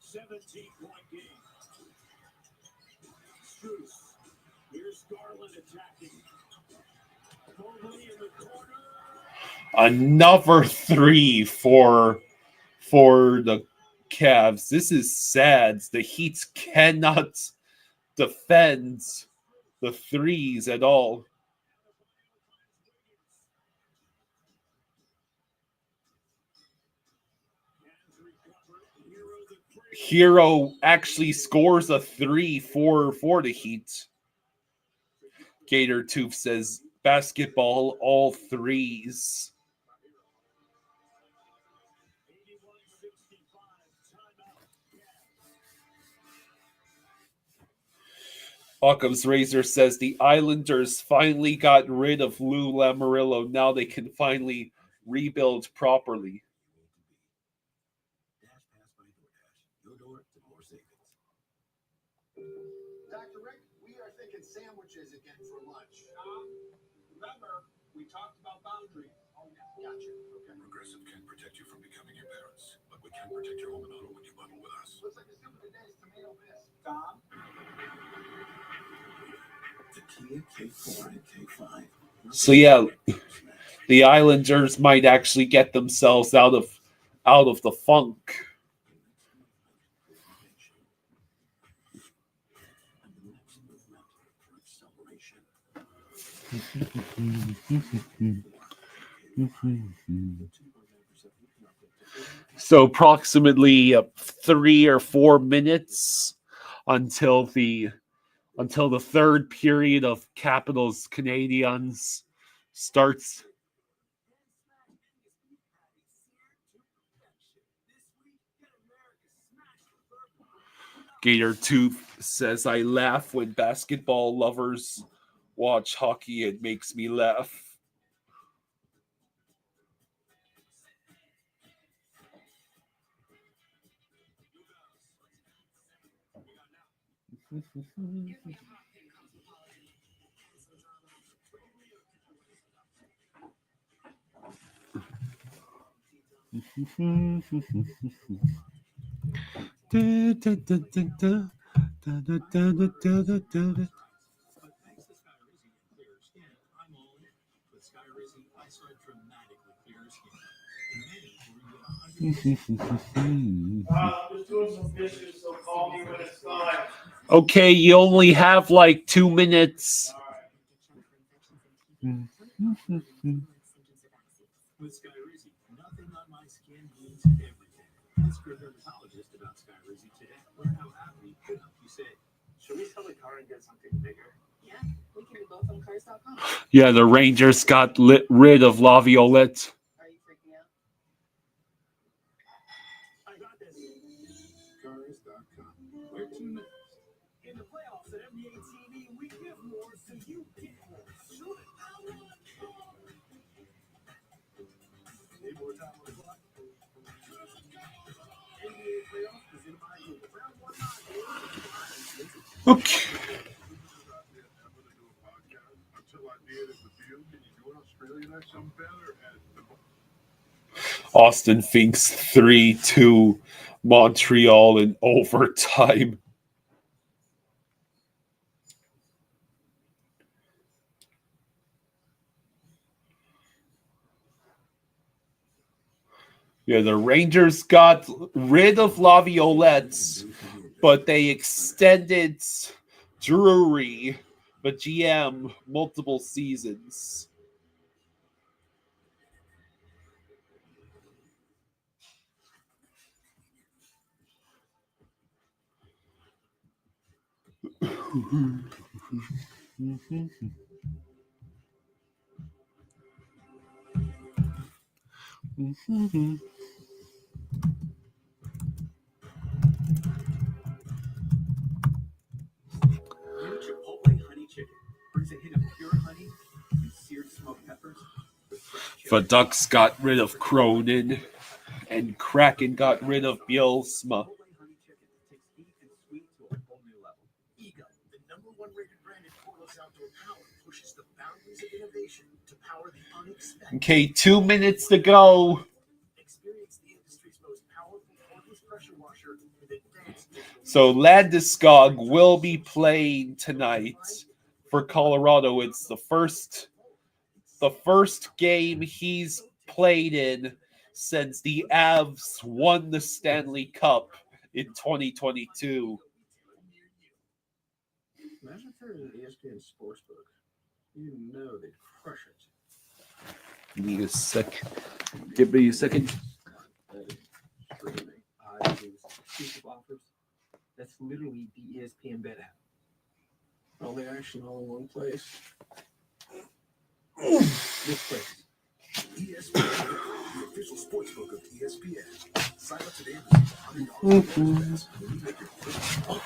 17-point game. Struce. Here's Garland attacking. Mobley in the corner. Another three for the Cavs. This is sad. The Heat cannot defend the threes at all. Hero actually scores a 3 for the Heat. Gator Tooth says basketball all threes. Occam's Razor says the Islanders finally got rid of Lou Lamoriello. Now they can finally rebuild properly. Dr. Rick, we are thinking sandwiches again for lunch. Remember, we talked about boundaries. Oh, yeah, gotcha. Okay. Progressive can't protect you from becoming embarrassed, but we can protect your home and auto when you bundle with us. Looks like the soup of the day is tomato bisque. Tom? The Kia K4 and K5. So yeah, the Islanders might actually get themselves out of the funk. So approximately 3 or 4 minutes until the third period of Capitals Canadiens starts. Gator Tooth says, I laugh when basketball lovers watch hockey. It makes me laugh. Okay, you only have like 2 minutes. With Skyrizi, nothing on my skin means everything. Ask your dermatologist about Skyrizi today. Learn how happy could help you save. Should we sell the car and get something bigger? Yeah, we can do both on cars.com. Yeah, the Rangers got rid of Laviolette. Are you freaking out? I got this. Cars.com. Where to next? In the playoffs at NBA TV, we give more so you get more. Shoot it. Need more time on the clock? NBA playoffs is in my group. Round 1 Okay. Austin thinks 3-2 Montreal in overtime. Yeah, the Rangers got rid of Laviolette, but they extended Drury, the GM, multiple seasons. New Chipotle honey chicken brings a hint of pure honey and seared smoked peppers. The Ducks got rid of Cronin, and Kraken got rid of Bielsma. Chipotle honey chicken takes heat and sweet to a whole new level. Ego, the #1 rated brand in cordless outdoor power, pushes the boundaries of innovation to power the unexpected. Okay, 2 minutes to go. Experience the industry's most powerful cordless pressure washer with advanced digital. So Landeskog will be playing tonight for Colorado. It's the first game he's played in since the Avs won the Stanley Cup in 2022. Imagine if there was an ESPN Sportsbook. You know they'd crush it. Give me a sec. Give me a second. Streaming, iTunes, exclusive offers, action all in one place. This place. ESPN, the official sportsbook of ESPN. Sign up today and receive $100 bonus when you make your first deposit.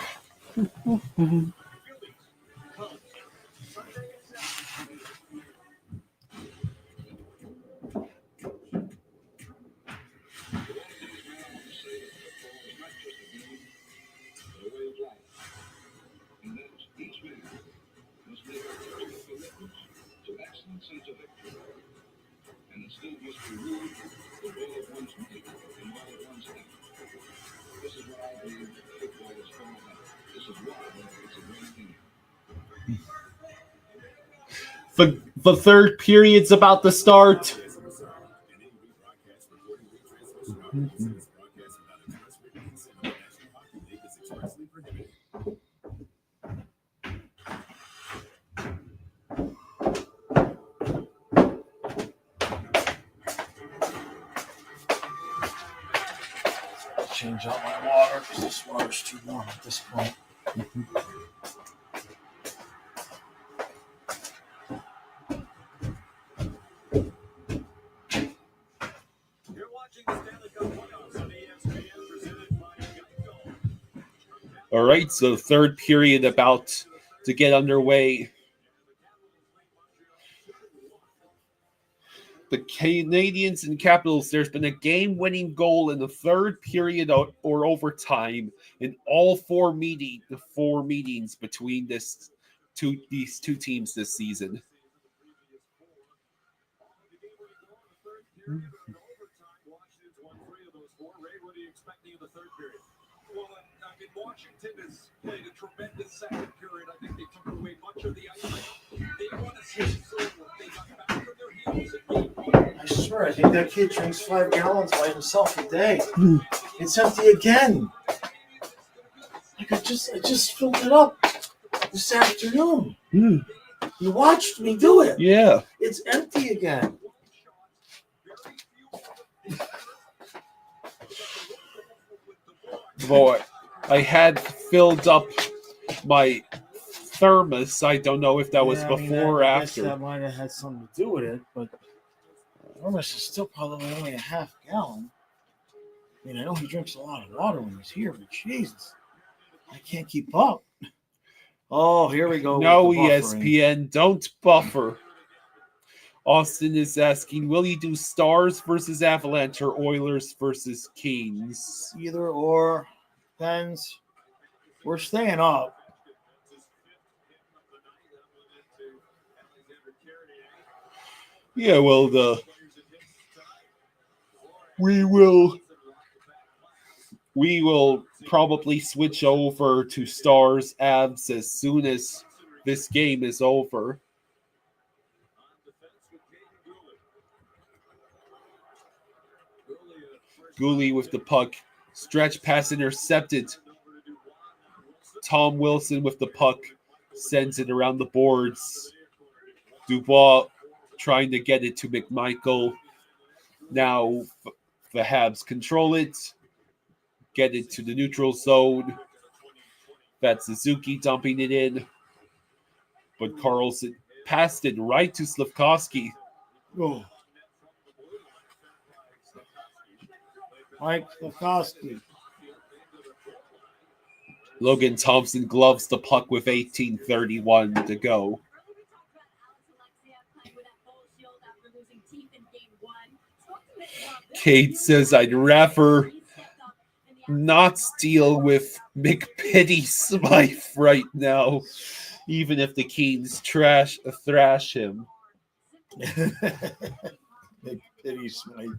And it still must be ruled the will of one's maker and not of one's enemy. This is what I believe football is all about. This is why it's a great game. The third period's about to start. Change out my water because this water's too warm at this point. You're watching the Stanley Cup playoffs on ESPN presented by Geico. All right, so third period about to get underway. The Canadiens and Capitals, there's been a game-winning goal in the third period or overtime in all four meetings between these two teams this season. Washington has played a tremendous second period. I think they took away much of the ice. They want to see they got back to their heels in game one. I swear, I think that kid drinks 5 gallons by himself a day. It's empty again. Like I just filled it up this afternoon. You watched me do it. Yeah. It's empty again. Boy, I had filled up my thermos. I don't know if that was before or I guess after. that might have had something to do with it, but thermos is still probably only a half gallon. I mean, I know he drinks a lot of water when he's here, but Jesus, I can't keep up. Oh, here we go. No, with the buffering. ESPN, don't buffer. Austin is asking, will you do Stars versus Avalanche or Oilers versus Kings? Either or. Depends. We're staying up. Yeah, well, we will probably switch over to Stars Avs as soon as this game is over. Gooley with the puck. Stretch pass intercepted. Tom Wilson with the puck. Sends it around the boards. Dubois trying to get it to McMichael. Now the Habs control it. Get it to the neutral zone. That's Suzuki dumping it in. But Carlson passed it right to Slafkovsky. Oh. Mike Slafkovsky. Logan Thompson gloves the puck with 18:31 to go. Kate says, I'd rather not deal with McPitty Smythe right now, even if the Kings thrash him. McPitty Smythe.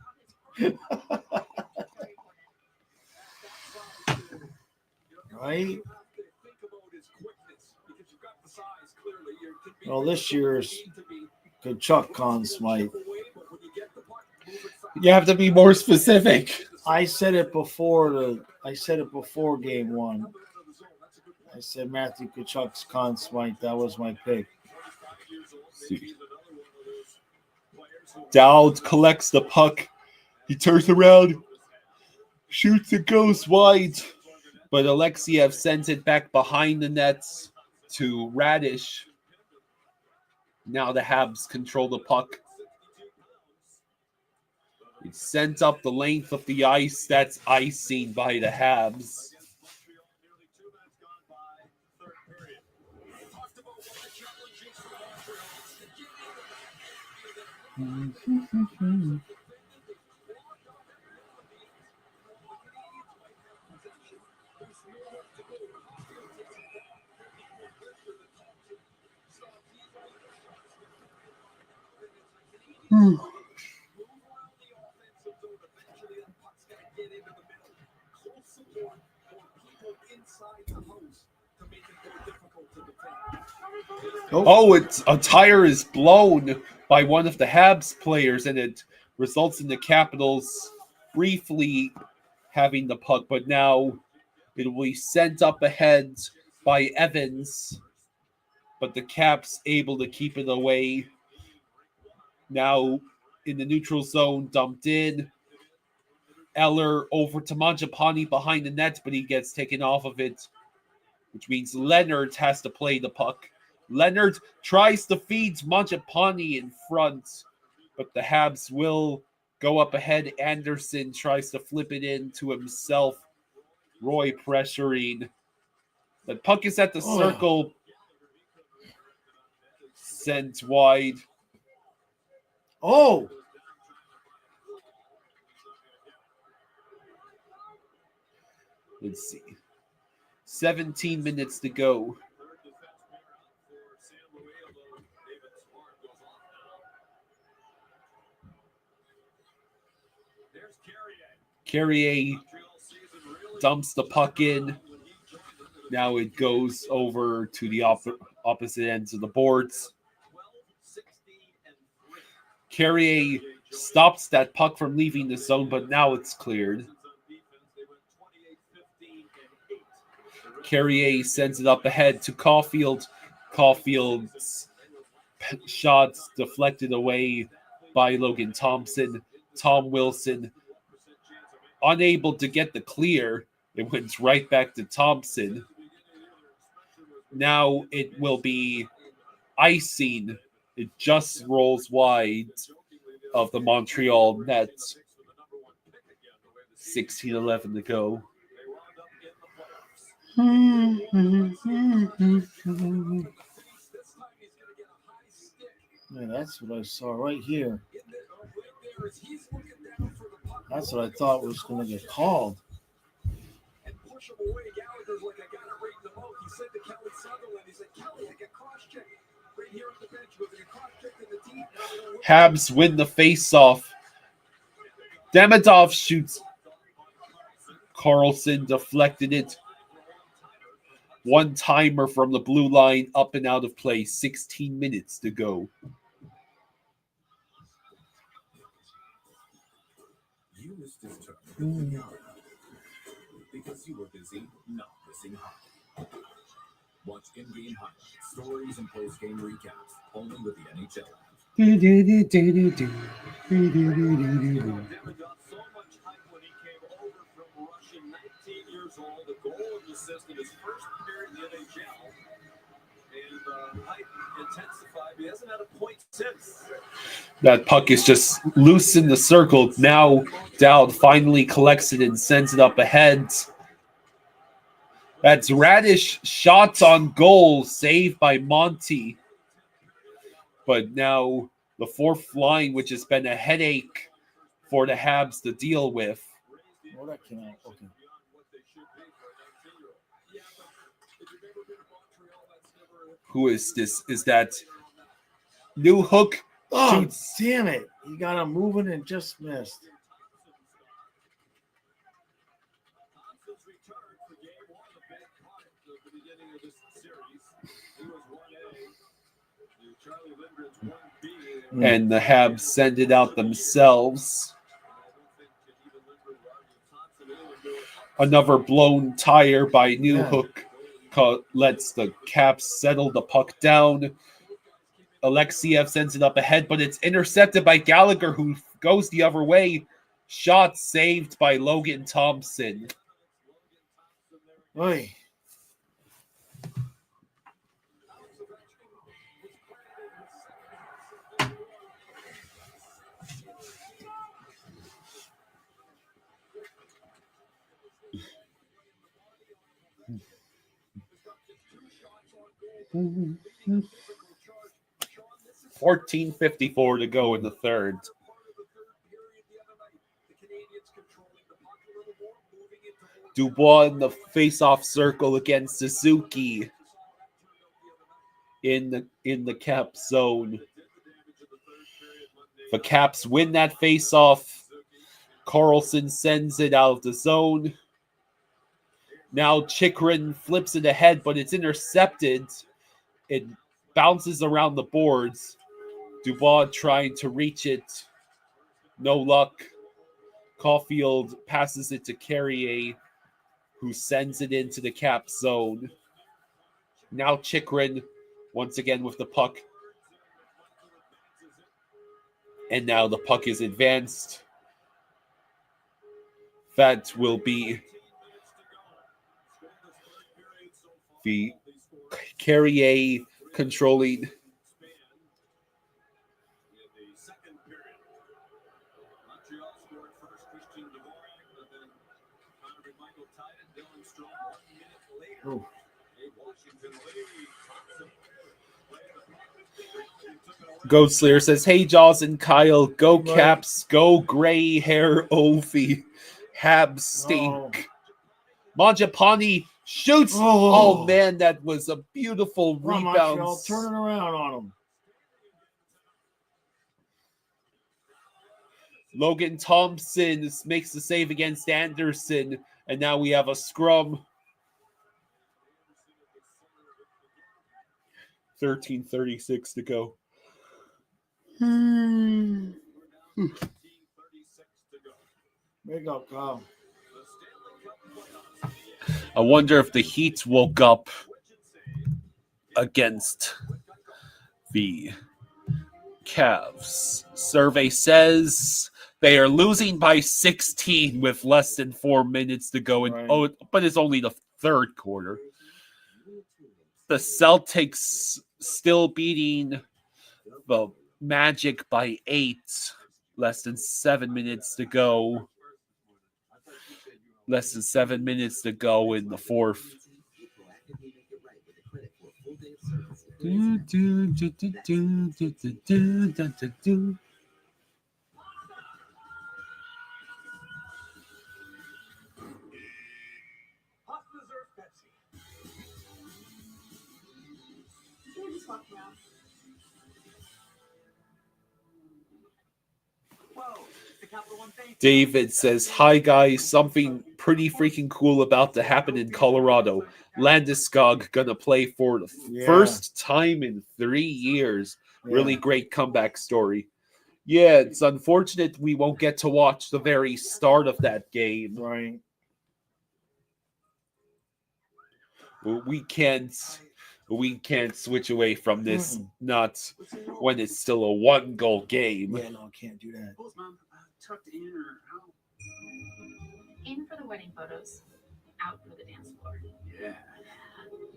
Right? Well, this year's Kachuk Conn Smythe. You have to be more specific. I said it before game one. I said Matthew Kachuk's Conn Smythe. That was my pick. Dowd collects the puck. He turns around, shoots, it goes wide. But Alexiev sends it back behind the nets to Radish. Now the Habs control the puck. It's sent up the length of the ice. That's icing by the Habs. Oh, it's a tire is blown by one of the Habs players, and it results in the Capitals briefly having the puck, but now it will be sent up ahead by Evans, but the Caps able to keep it away. Now in the neutral zone, dumped in. Eller over to Mangiapane behind the net, but he gets taken off of it, which means Leonard has to play the puck. Leonard tries to feed Mangiapane in front, but the Habs will go up ahead. Anderson tries to flip it in to himself. Roy pressuring. The puck is at the circle. Sent wide. Oh! Let's see. 17 minutes to go. Carrier dumps the puck in. Now it goes over to the opposite ends of the boards. Carrier stops that puck from leaving the zone, but now it's cleared. Carrier sends it up ahead to Caulfield. Caulfield's shots deflected away by Logan Thompson. Tom Wilson unable to get the clear. It went right back to Thompson. Now it will be icing. It just rolls wide of the Montreal net. 16-11 to go. Man, that's what I saw right here. That's what I thought was going to get called. Habs win the face-off. Demidov shoots. Carlson deflected it. One-timer from the blue line, up and out of play. 16 minutes to go. You missed this turn. Because you were busy not missing hockey. Watch in-game highlights, stories, and post-game recaps only with the NHL app. That puck is just loose in the circle. Now Dowd finally collects it and sends it up ahead. That's Radish shots on goal, saved by Monty. But now the fourth line, which has been a headache for the Habs to deal with. Well, that came out. Okay. Who is this? Is that New Hook? Oh, shoots. damn it. He got him moving and just missed. And the Habs send it out themselves. Another blown tire by New Hook lets the Caps settle the puck down. Alexiev sends it up ahead, but it's intercepted by Gallagher, who goes the other way. Shot saved by Logan Thompson. Oy. Mm-hmm. 14:54 to go in the third. Dubois in the face-off circle against Suzuki in the cap zone. The Caps win that face-off. Carlson sends it out of the zone. Now Chychrun flips it ahead, but it's intercepted. It bounces around the boards. Dubois trying to reach it. No luck. Caulfield passes it to Carrier, who sends it into the cap zone. Now Chychrun once again with the puck. And now the puck is advanced. That will be the Carrier controlling. Oh. Goat Slayer says, "Hey, Jaws and Kyle, go Caps, go gray hair Ovi, Habs stink." Mangiapane shoots. Oh man, that was a beautiful rebound. Montreal turning around on him. Logan Thompson makes the save against Anderson, and now we have a scrum. 13:36 to go. There you go, Kyle. I wonder if the Heat woke up against the Cavs. Survey says they are losing by 16 with less than 4 minutes to go. But it's only the third quarter. The Celtics still beating the Magic by 8. Less than 7 minutes to go. Less than 7 minutes to go in the fourth. David says, "Hi guys, something pretty freaking cool about to happen in Colorado. Landeskog gonna play for the first time in 3 years. Really great comeback story. Yeah, it's unfortunate we won't get to watch the very start of that game. Right. We can't switch away from this. Not when it's still a 1-goal game. Yeah, no, can't do that. Tucked in or out? In for the wedding photos, out for the dance floor. Yeah.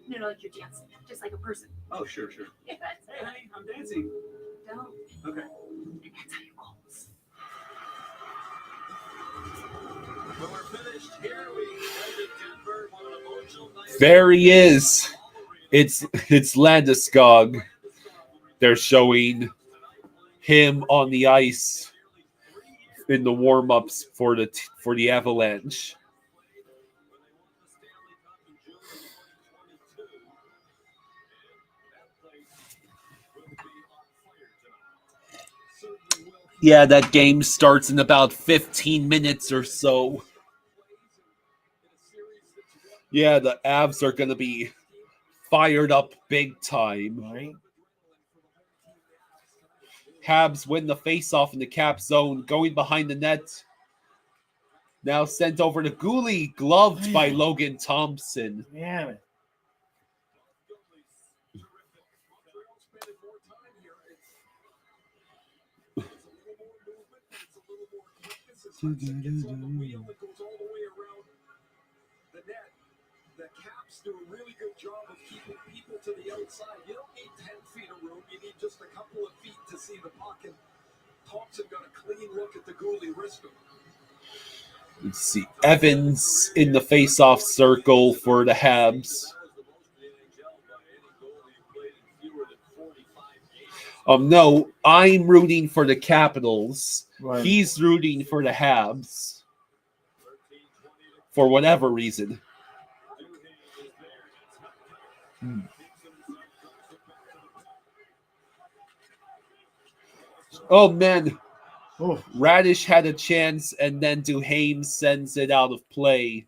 No, like you're dancing, just like a person. Oh, sure. Yeah, Hey, honey, I'm dancing. Don't. Okay. And that's how you rolls. When we're finished here, we head to Denver on an emotional night. There he is. It's Landeskog. They're showing him on the ice in the warm-ups for the Avalanche. Yeah, that game starts in about 15 minutes or so. Yeah, the Avs are going to be fired up big time. Right. Habs win the face-off in the cap zone, going behind the net. Now sent over to Gooley, gloved by Logan Thompson. Yeah. The Caps do a really good job of keeping people to the outside. You don't need 10 feet of room. You need just a couple of feet to see the puck. And Thompson got a clean look at the goalie wrist. Let's see. Evans in the face-off circle for the Habs. No, I'm rooting for the Capitals. Right. He's rooting for the Habs. For whatever reason. Oh, man. Oh, Radish had a chance, and then Duhaime sends it out of play.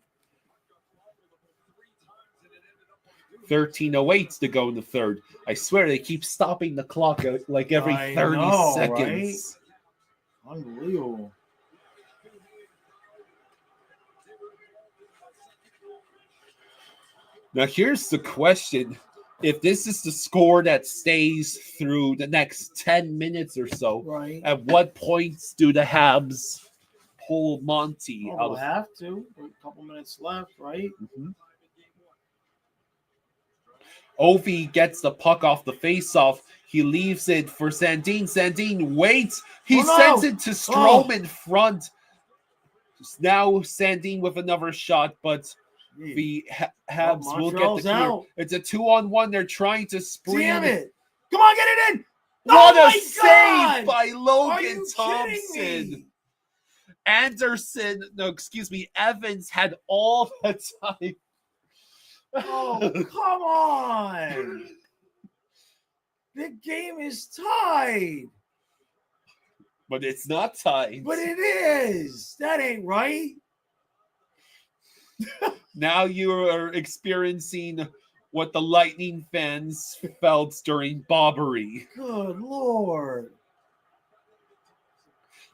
13:08 to go in the third. I swear they keep stopping the clock like every I 30 know, seconds. right? Unbelievable. Now, here's the question. If this is the score that stays through the next 10 minutes or so, Right. at what points do the Habs pull Monty Well, out we'll of... have to. A couple minutes left, right? Mhm. Ovi gets the puck off the face-off. He leaves it for Sandin. Sandin waits. He Oh, no. sends it to Strome Oh. in front. Now Sandin with another shot, but the Habs will get the Montreal's clear. out. It's a 2-on-1. They're trying to sprint. Damn it. Come on, get it in. What Oh a my save God! by Are Logan you Thompson. kidding me? Evans had all the time. Oh, come on. The game is tied. But it's not tied. But it is. That ain't right. Now you are experiencing what the Lightning fans felt during Bobbery. Good Lord.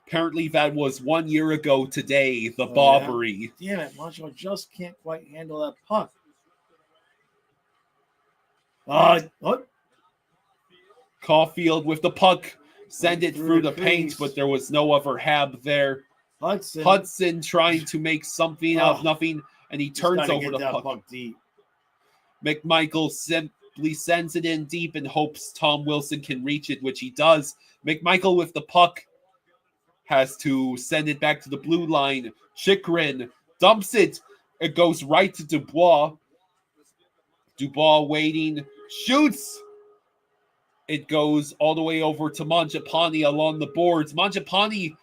Apparently that was 1 year ago today, the Oh, Bobbery. Damn it. Montreal just can't quite handle that puck. What? Caulfield with the puck. Send Right it through the paint, crease. but there was no other Hab there. Hudson trying to make something out of nothing, and he Just turns gotta over get the that puck. deep. McMichael simply sends it in deep and hopes Tom Wilson can reach it, which he does. McMichael with the puck has to send it back to the blue line. Chikrin dumps it. It goes right to Dubois. Dubois waiting. Shoots. It goes all the way over to Mangiapane along the boards. Mangiapane,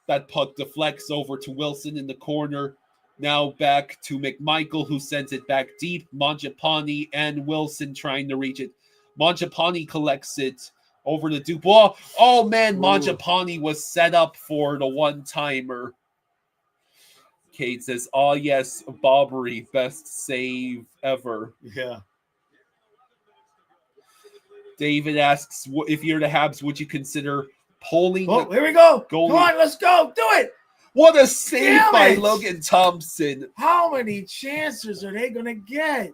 that puck deflects over to Wilson in the corner. Now back to McMichael, who sends it back deep. Mangiapane and Wilson trying to reach it. Mangiapane collects it over to Dubois. Oh, man, Mangiapane was set up for the one-timer. Kate says, oh, yes, Bobbery, best save ever. Yeah. David asks, if you're the Habs, would you consider polling Oh, the here we go. goalie? Come on, let's go. Do it. What a save Damn by it. Logan Thompson. How many chances are they going to get?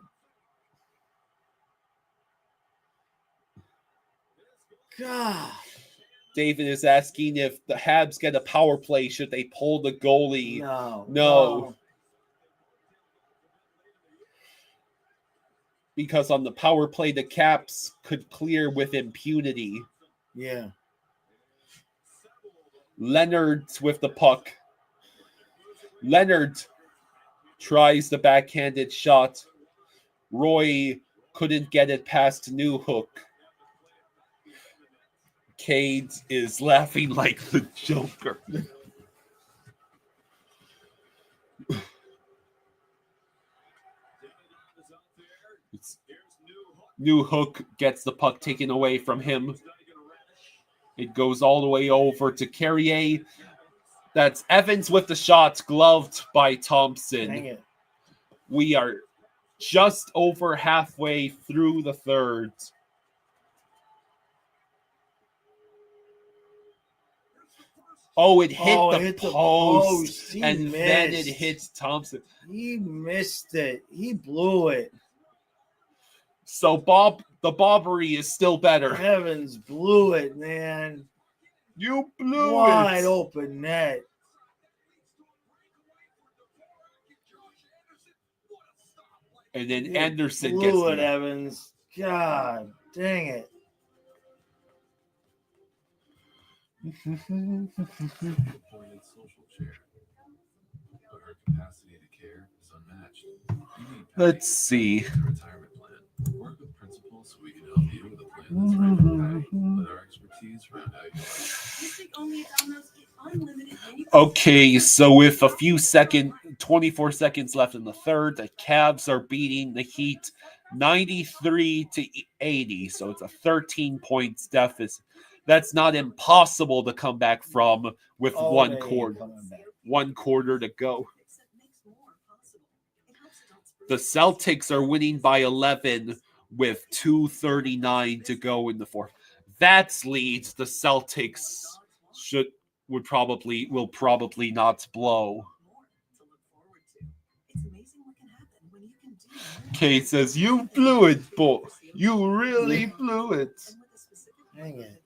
God. David is asking if the Habs get a power play, should they pull the goalie? No. Because on the power play, the Caps could clear with impunity. Yeah. Leonard's with the puck. Leonard tries the backhanded shot. Roy couldn't get it past Newhook. Cade is laughing like the Joker. Newhook gets the puck taken away from him. It goes all the way over to Carrier. That's Evans with the shot, gloved by Thompson. Dang it. We are just over halfway through the third. Oh, it hit the post, and then it hits Thompson. He missed it. He blew it. So the Bobbery is still better. Evans blew it, man. You blew Wide it. open net. And then You Anderson blew gets it, Evans. God dang it. but her capacity to care is unmatched. You need Let's see. a retirement plan. Work with principals so we can help you with a plan that's right for Patty. Let our expertise round out your life. Okay, so with a few 24 seconds left in the third, the Cavs are beating the Heat 93-80. So it's a 13 points deficit. That's not impossible to come back from with one quarter to go. The Celtics are winning by 11 with 2:39 to go in the fourth. That's leads the Celtics will probably not blow. Kate says, "You blew it, boy. You really blew it." Dang it.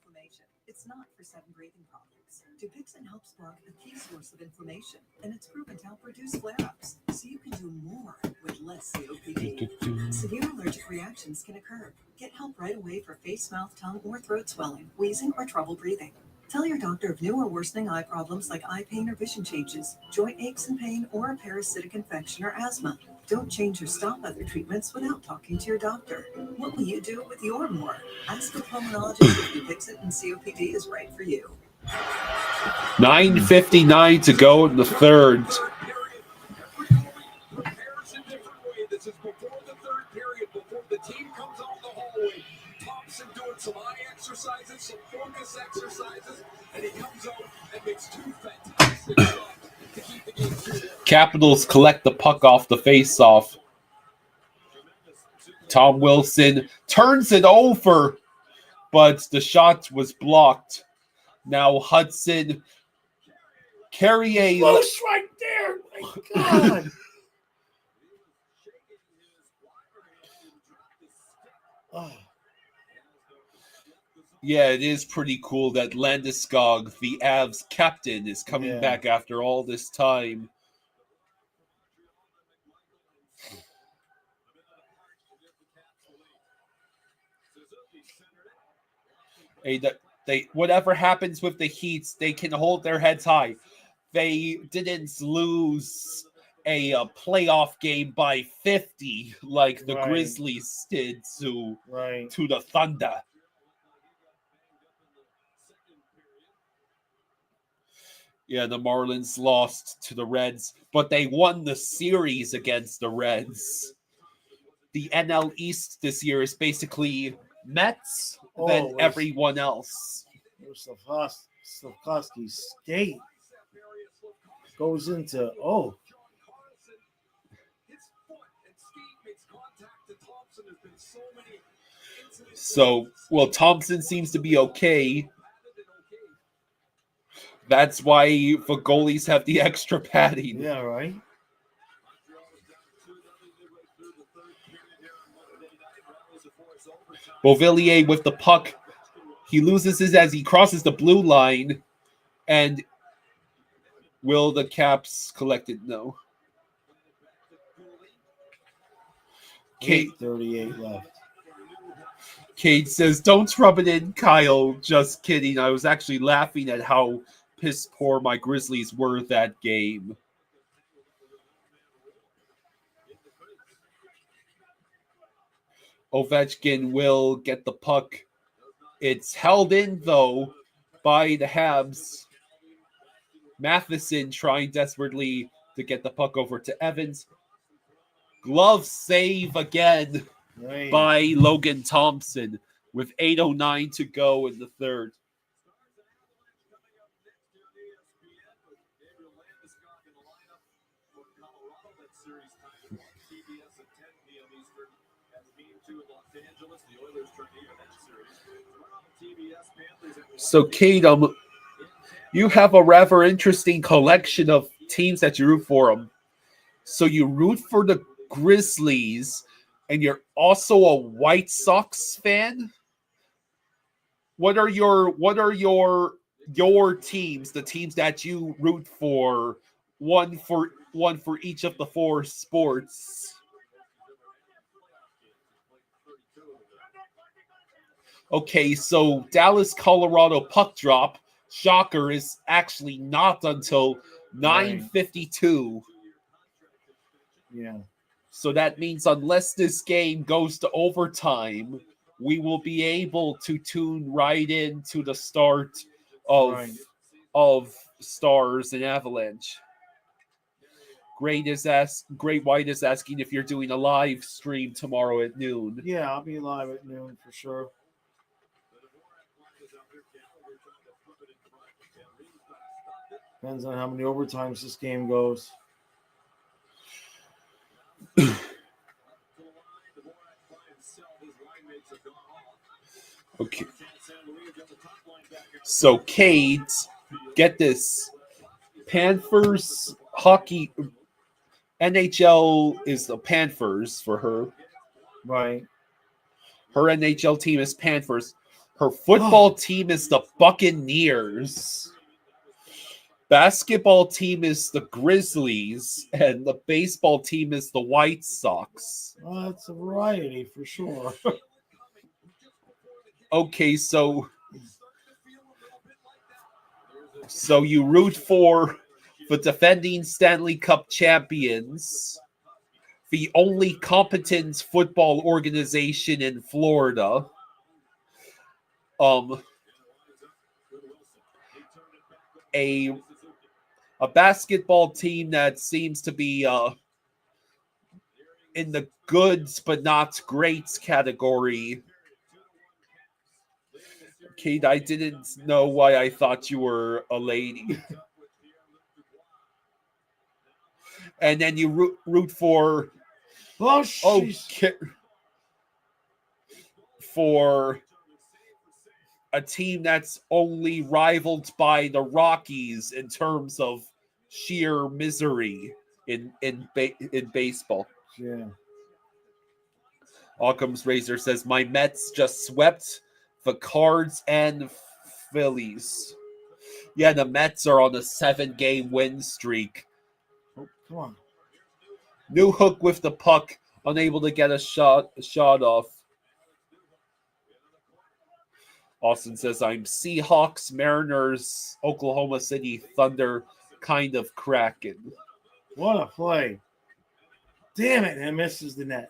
It's not for sudden breathing problems. Dupixent helps block a key source of inflammation, and it's proven to help reduce flare-ups, so you can do more with less COPD. Severe allergic reactions can occur. Get help right away for face, mouth, tongue, or throat swelling, wheezing, or trouble breathing. Tell your doctor of new or worsening eye problems like eye pain or vision changes, joint aches and pain, or a parasitic infection or asthma. Don't change or stop other treatments without talking to your doctor. What will you do with your more? Ask a pulmonologist if Dupixent and COPD is right for you. 9:59 to go in the third. This is before the third period, before the team comes out the hallway. Thompson doing some eye exercises, some focus exercises, and he comes out and makes two fantastic shots to keep the game through. Capitals collect the puck off the face-off. Tom Wilson turns it over, but the shot was blocked. Now Hudson Carrier. Close right there. My God. Oh. Yeah, it is pretty cool that Landeskog, the Avs captain, is coming back after all this time. They whatever happens with the Heats, they can hold their heads high. They didn't lose a playoff game by 50 like the Grizzlies did to the Thunder. Yeah, the Marlins lost to the Reds, but they won the series against the Reds. The NL East this year is basically Mets than everyone else. Slavkovsky's skate goes into So, well, Thompson seems to be okay. That's why the goalies have the extra padding. Yeah, right. Beauvillier with the puck. He loses it as he crosses the blue line. And will the Caps collect it? No. 8:38 left. Cade says, "Don't rub it in, Kyle." Just kidding. I was actually laughing at how piss poor my Grizzlies were that game. Ovechkin will get the puck. It's held in, though, by the Habs. Matheson trying desperately to get the puck over to Evans. Glove save again by Logan Thompson with 8:09 to go in the third. So, Kate, you have a rather interesting collection of teams that you root for them. So you root for the Grizzlies, and you're also a White Sox fan. What are your teams? The teams that you root for, one for each of the four sports. Okay, so Dallas, Colorado puck drop. Shocker, is actually not until 9:52. Yeah. So that means unless this game goes to overtime, we will be able to tune right into the start of Stars and Avalanche. Great White is asking if you're doing a live stream tomorrow at noon. Yeah, I'll be live at noon for sure. Depends on how many overtimes this game goes. Okay. So, Kate, get this. Panthers hockey, NHL is the Panthers for her. Right. Her NHL team is Panthers. Her football team is the Buccaneers. Basketball team is the Grizzlies. And the baseball team is the White Sox. Well, that's a variety for sure. Okay, so you root for the defending Stanley Cup champions, the only competent football organization in Florida. A basketball team that seems to be in the goods but not greats category. Kate, I didn't know why I thought you were a lady. And then you root for for a team that's only rivaled by the Rockies in terms of sheer misery in baseball. Yeah. Occam's Razor says, my Mets just swept the Cards and Phillies. Yeah, the Mets are on a 7-game win streak. Oh, come on. New Hook with the puck, unable to get a shot off. Austin says, I'm Seahawks, Mariners, Oklahoma City Thunder, kind of Kraken. What a play. Damn it, and misses the net.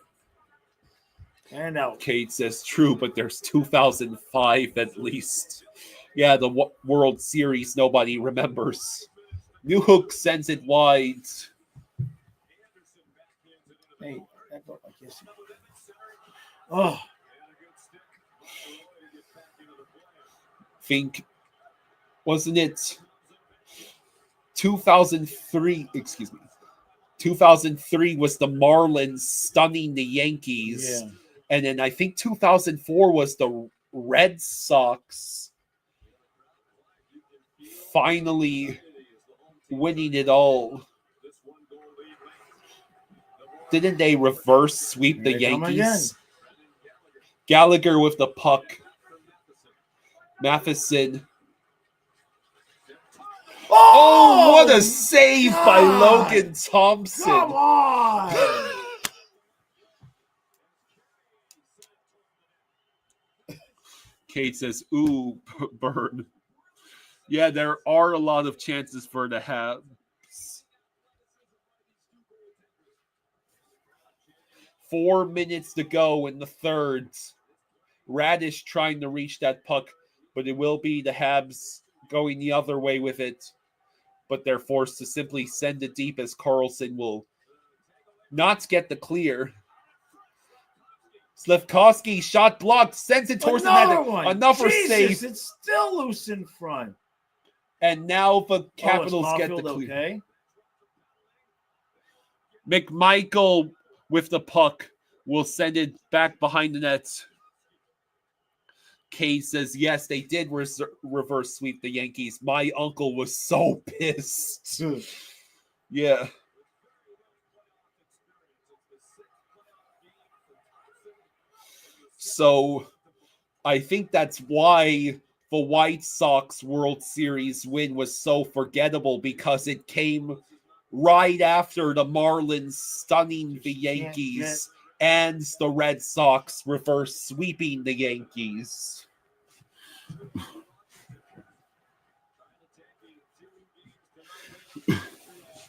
And out. Kate says, true, but there's 2005 at least. Yeah, the World Series nobody remembers. New Hook sends it wide. Hey, that got my kiss. Oh. Think, wasn't it 2003? Excuse me. 2003 was the Marlins stunning the Yankees. Yeah. And then I think 2004 was the Red Sox finally winning it all. Didn't they reverse sweep the Yankees? Gallagher with the puck. Matheson. Oh, what a save by Logan Thompson. Come on. Kate says, ooh, burn. Yeah, there are a lot of chances for the Habs. 4 minutes to go in the third. Radish trying to reach that puck, but it will be the Habs going the other way with it. But they're forced to simply send it deep as Carlson will not get the clear. Slafkovsky shot blocked, sends it towards the net. Another save. It's still loose in front. And now the Capitals get the clear. Okay? McMichael with the puck will send it back behind the net. Kay says, yes, they did reverse sweep the Yankees. My uncle was so pissed. Yeah. So I think that's why the White Sox World Series win was so forgettable, because it came right after the Marlins stunning the Yankees and the Red Sox reverse sweeping the Yankees.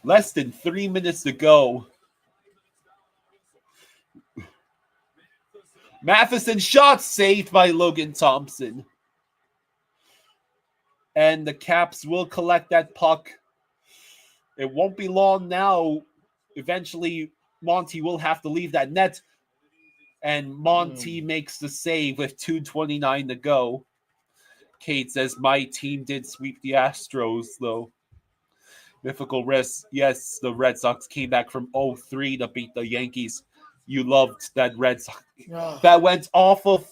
Less than 3 minutes to go. Matheson shot saved by Logan Thompson. And the Caps will collect that puck. It won't be long now. Eventually, Monty will have to leave that net. And Monty makes the save with 2:29 to go. Kate says, my team did sweep the Astros, though. Difficult risk. Yes, the Red Sox came back from 0-3 to beat the Yankees. You loved that Red Sox. That went off of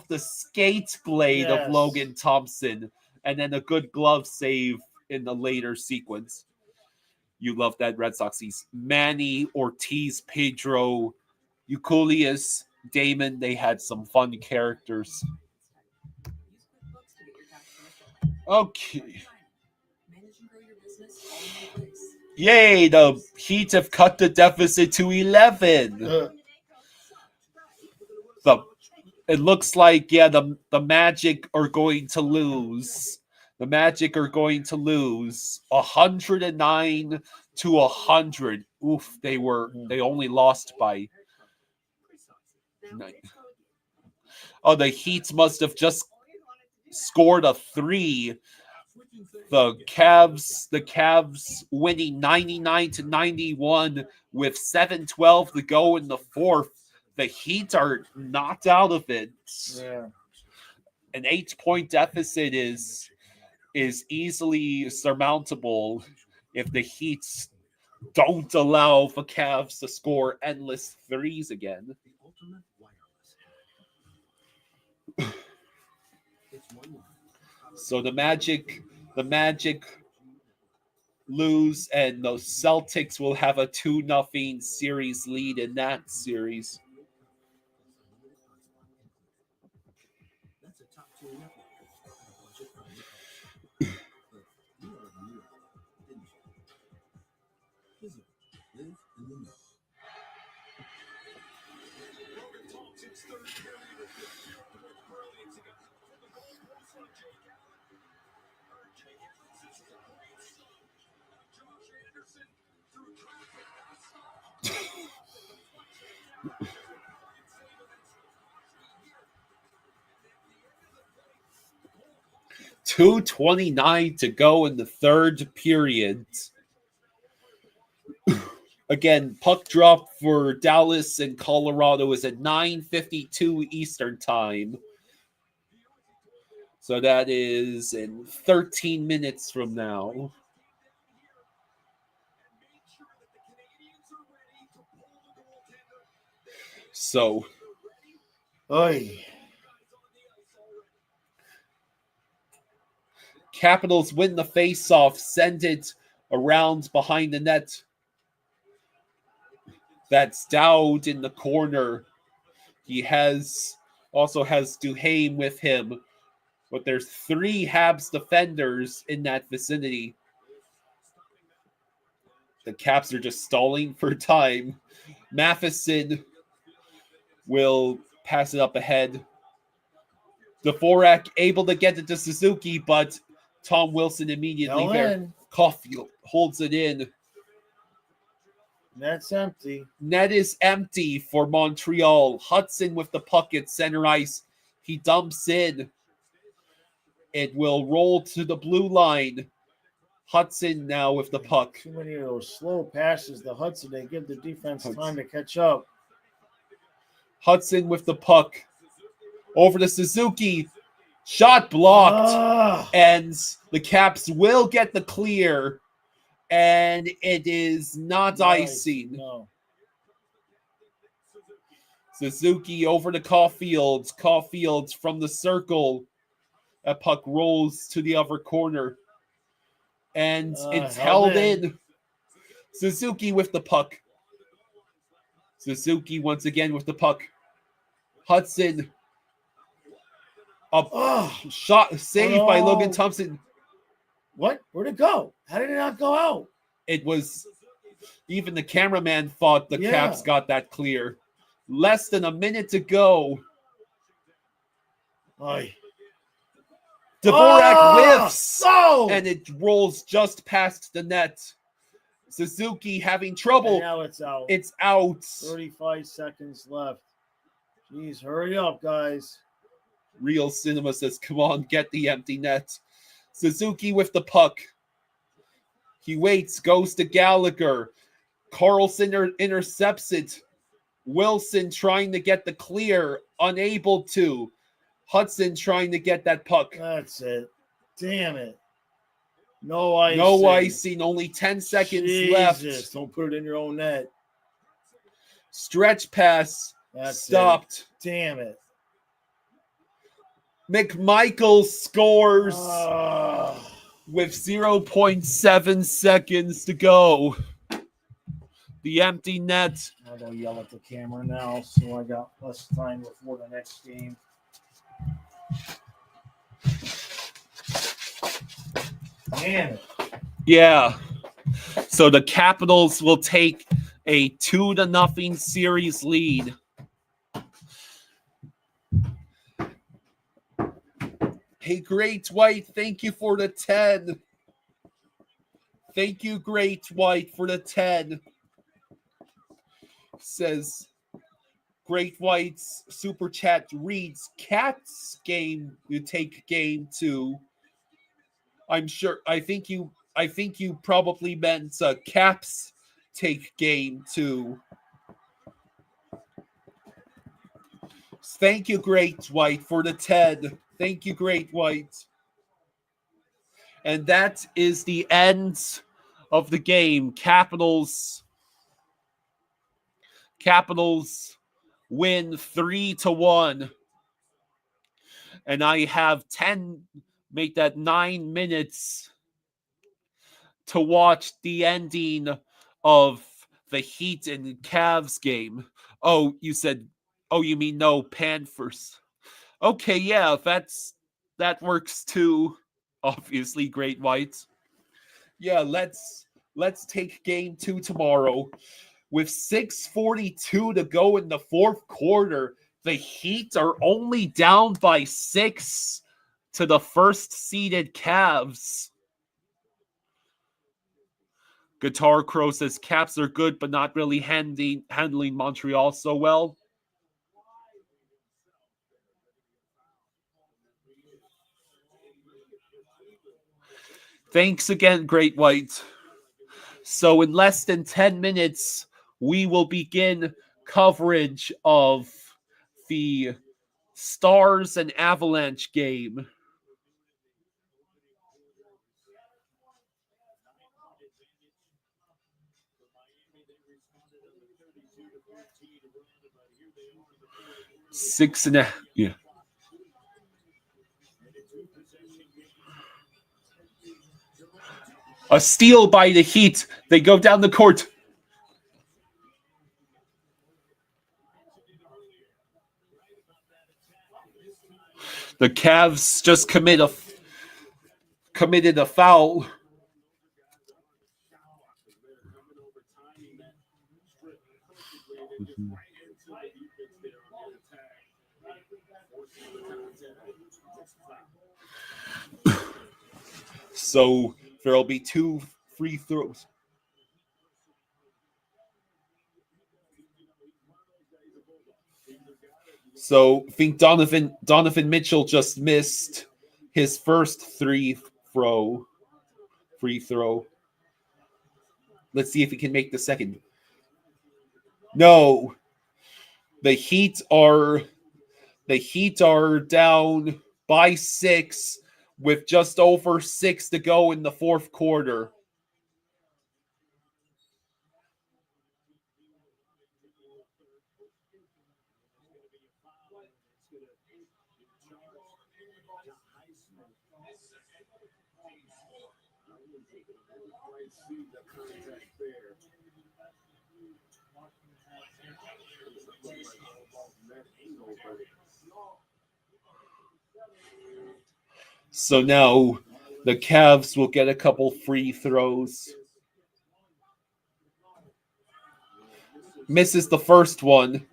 the skate blade of Logan Thompson, and then a good glove save in the later sequence. You loved that Red Sox. Manny, Ortiz, Pedro, Euclides, Damon. They had some fun characters. Okay. Yay, the Heat have cut the deficit to 11. It looks like, the Magic are going to lose. The Magic are going to lose 109 to 100. Oof, they only lost by 9. Oh, the Heat must have just scored a 3. The Cavs winning 99 to 91 with 7:12 to go in the fourth. The Heat are knocked out of it. Yeah. An 8-point deficit is easily surmountable if the Heat don't allow the Cavs to score endless threes again. So the Magic lose, and the Celtics will have a 2-0 series lead in that series. .229 to go in the third period. Again, puck drop for Dallas and Colorado is at 9:52 Eastern time. So that is in 13 minutes from now. So, Capitals win the faceoff, send it around behind the net. That's Dowd in the corner. He also has Duhaime with him, but there's 3 Habs defenders in that vicinity. The Caps are just stalling for time. Matheson will pass it up ahead. Dvorak able to get it to Suzuki, but Tom Wilson immediately there. Caulfield holds it in. Net's empty. Net is empty for Montreal. Hudson with the puck at center ice. He dumps in. It will roll to the blue line. Hudson now with the puck. Too many of those slow passes to Hudson. They give the defense time to catch up. Hudson with the puck. Over to Suzuki. Shot blocked. And the Caps will get the clear. And it is not icing. No. Suzuki over to Caulfield. Caulfield from the circle. That puck rolls to the other corner. And it's held in. Suzuki with the puck. Suzuki once again with the puck. Hudson. Shot saved by Logan Thompson. What? Where'd it go? How did it not go out? It was, even the cameraman thought the Caps got that clear. Less than a minute to go. Dvorak whiffs. And it rolls just past the net. Suzuki having trouble. And now it's out. It's out. 35 seconds left. Jeez, hurry up, guys. Real Cinema says, come on, get the empty net. Suzuki with the puck. He waits, goes to Gallagher. Carlson intercepts it. Wilson trying to get the clear, unable to. Hudson trying to get that puck. That's it. Damn it. No icing. No icing, only 10 seconds left. Don't put it in your own net. Stretch pass. That's stopped. It. Damn it. McMichael scores with 0.7 seconds to go. The empty net. I don't yell at the camera now, so I got less time before the next game. Damn it. Yeah. So the Capitals will take a 2-0 series lead. Hey, Great White, thank you for the 10. Thank you, Great White, for the 10. Says Great White's super chat reads Cats game you take game 2. I'm sure I think you probably meant Caps take game 2. Thank you, Great White, for the 10. Thank you, Great White. And that is the end of the game. Capitals win 3-1. And I have 9 minutes to watch the ending of the Heat and Cavs game. Oh, you mean no Panthers. Okay, yeah, that works too. Obviously, Great White. Yeah, let's take game 2 tomorrow. With 6:42 to go in the fourth quarter, the Heat are only down by 6 to the first-seeded Cavs. Guitar Crow says Caps are good, but not really handling Montreal so well. Thanks again, Great White. So in less than 10 minutes, we will begin coverage of the Stars and Avalanche game. Yeah. A steal by the Heat. They go down the court. The Cavs just committed a foul. So there'll be 2 free throws. So I think Donovan Mitchell just missed his first free throw. Let's see if he can make the second. No. The Heat are down by 6 with just over 6 to go in the fourth quarter. So now the Cavs will get a couple free throws. Misses the first one.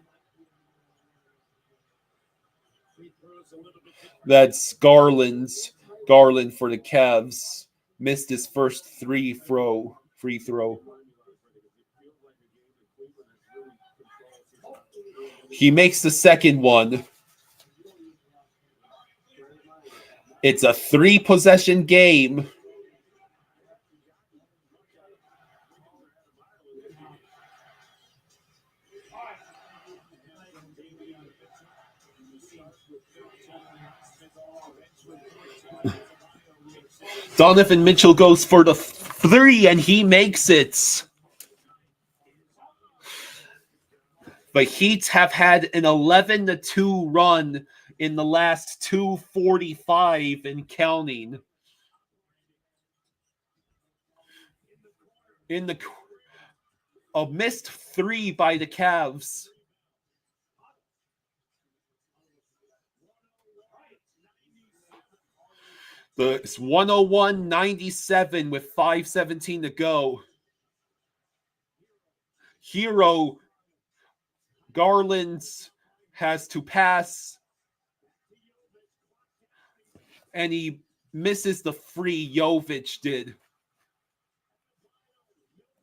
That's Garland for the Cavs. Missed his first free throw. He makes the second one. It's a 3-possession game. Donovan Mitchell goes for the 3, and he makes it. The Heat have had an 11-2 run in the last 2:45 and counting. A missed 3 by the Cavs. It's 101-97 with 5:17 to go. Hero Garland has to pass, and he misses the free. Jovic did.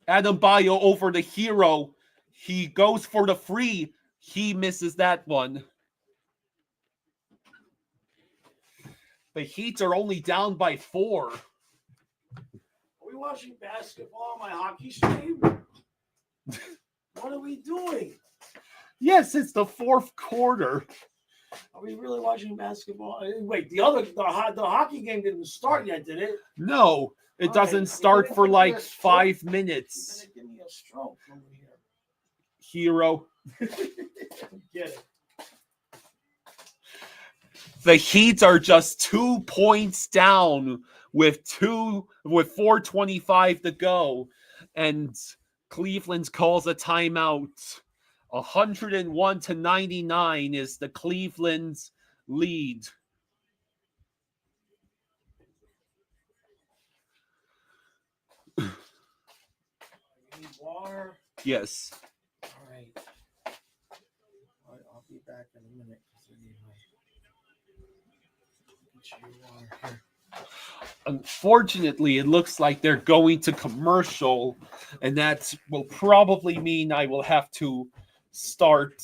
Adebayo over the Hero. He goes for the free. He misses that one. The Heat are only down by 4. Are we watching basketball on my hockey stream? What are we doing? Yes, it's the 4th quarter. Are we really watching basketball? Wait, the hockey game didn't start yet, did it? No, it doesn't start for like 5 minutes. Give me a stroke over here. Hero. Get it. The Heat are just 2 points down with 4:25 to go, and Cleveland calls a timeout. 101-99 is the Cleveland's lead. Water. Yes. All right. I'll be back in a minute. Unfortunately, it looks like they're going to commercial, and that will probably mean I will have to start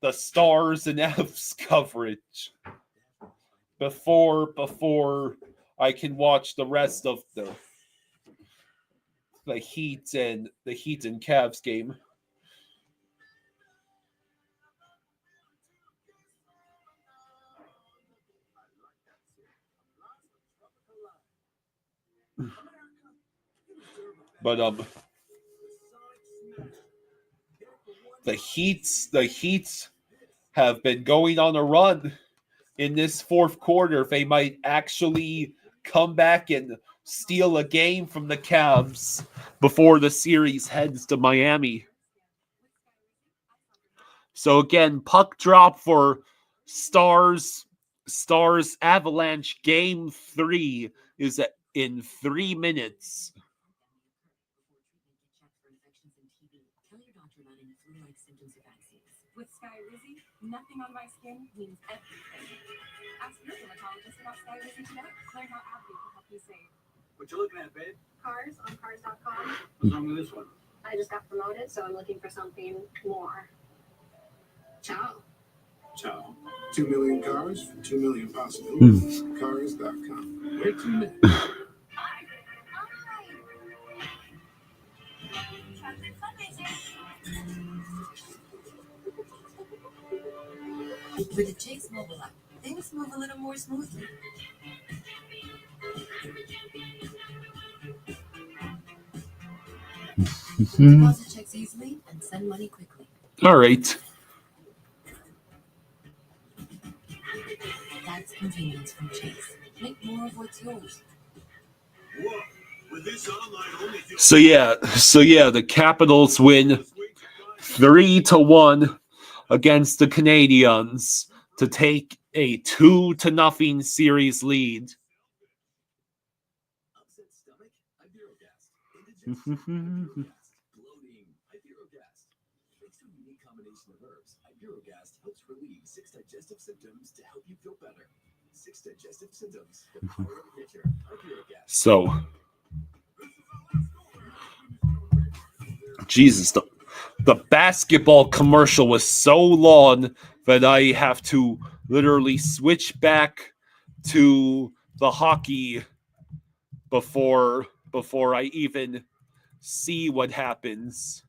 the Stars and Fs coverage before I can watch the rest of the Heat and Cavs game. But the Heat have been going on a run in this 4th quarter. They might actually come back and steal a game from the Cavs before the series heads to Miami. So again, puck drop for Stars Avalanche Game 3 is in 3 minutes. With Skyrizi, nothing on my skin means everything. Ask your dermatologist about Skyrizi today. Learn how AbbVie can help you save. What you looking at, babe? Cars on cars.com. What's wrong with this one? I just got promoted, so I'm looking for something more. Ciao. Ciao. 2 million cars for 2 million possibilities. Cars.com. Wait 2 minutes. With the Chase mobile app, things move a little more smoothly. Deposit checks easily and send money quickly. All right. That's convenience from Chase. Make more of what's yours. So yeah, the Capitals win 3-1 against the Canadiens to take a 2-0 series lead. Upset stomach? Iberogast. Indigestion? Bloating? Iberogast. Thanks to a unique combination of herbs, Iberogast helps relieve 6 digestive symptoms to help you feel better. 6 digestive symptoms. The power of nature. Iberogast. So, Jesus, The basketball commercial was so long that I have to literally switch back to the hockey before I even see what happens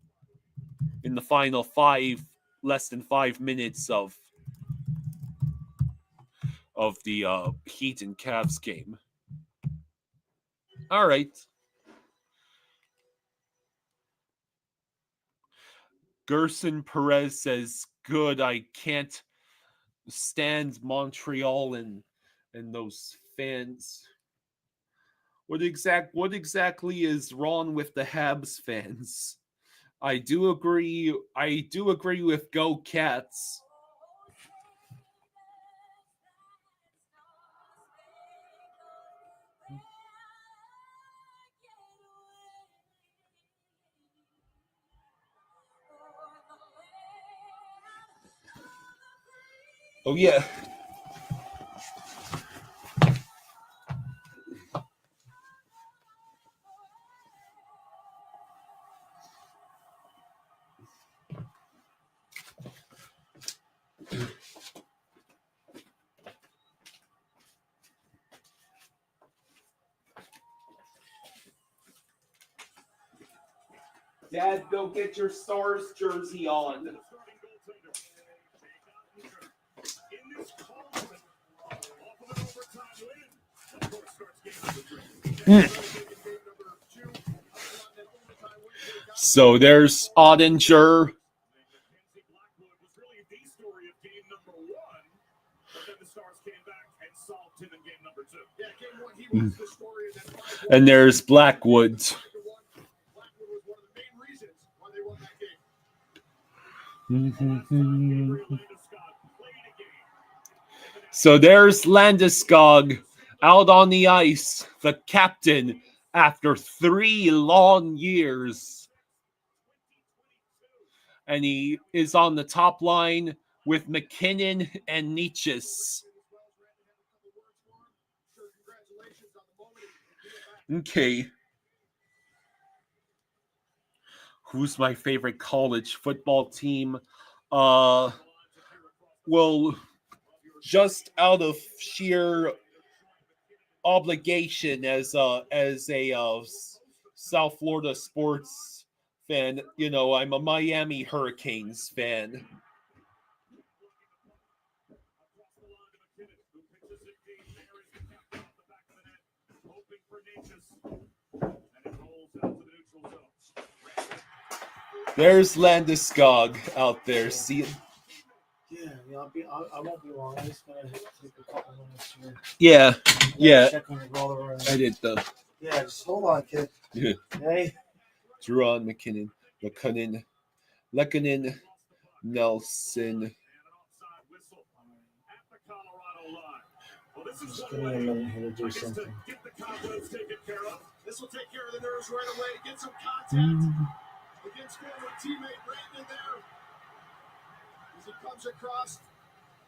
in the final less than 5 minutes of the Heat and Cavs game. All right. Gerson Perez says, good, I can't stand Montreal and those fans. What exactly is wrong with the Habs fans? I do agree with Go Cats. Oh yeah. Dad, go get your Stars jersey on. So there's Ottinger. And there's Blackwood. So there's Landeskog out on the ice, the captain, after 3 long years. And he is on the top line with McKinnon and Nietzsche's. Okay. Who's my favorite college football team? Well, just out of sheer obligation as a South Florida sports fan, you know, I'm a Miami Hurricanes fan. There's Landeskog out there. See. Yeah, I won't be long. I'm just gonna take a couple minutes here. Yeah. Check on your brother. I did the. Yeah, just hold on, kid. Yeah. Hey. Jerron McKinnon, Lekkonen, Nelson. Just give me a minute here to do something. This will take care of the nerves right away. Get some contact against former teammate Brandon there. As he comes across,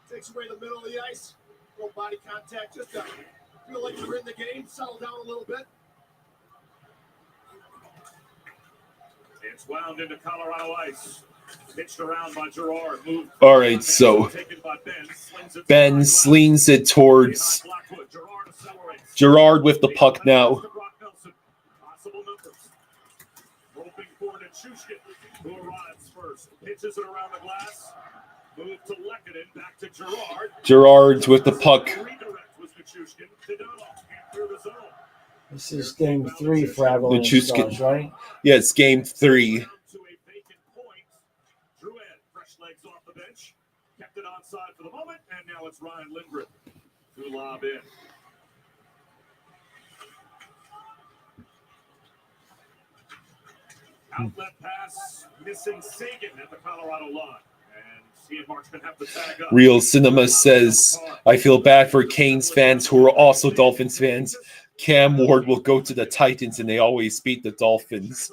takes away the middle of the ice. Little body contact, just to feel like you're in the game, settle down a little bit. It's wound into Colorado ice. Pitched around by Gerard. All right, so Ben slings it towards Gerard with the puck now. Hoping for Nichushkin, who arrives first. Pitches it around the glass. Move to Lekkonen, back to Gerard. Gerard's with the puck. This is game 3 for Avalanche Stars, right? Yeah, it's game 3. Kept it onside for the moment, and now it's Ryan Lindgren to lob in. Outlet pass, missing Sagan at the Colorado line. And Ian Marchman have to tag up. Real Cinema says, I feel bad for Canes fans who are also Dolphins fans. Cam Ward will go to the Titans, and they always beat the Dolphins.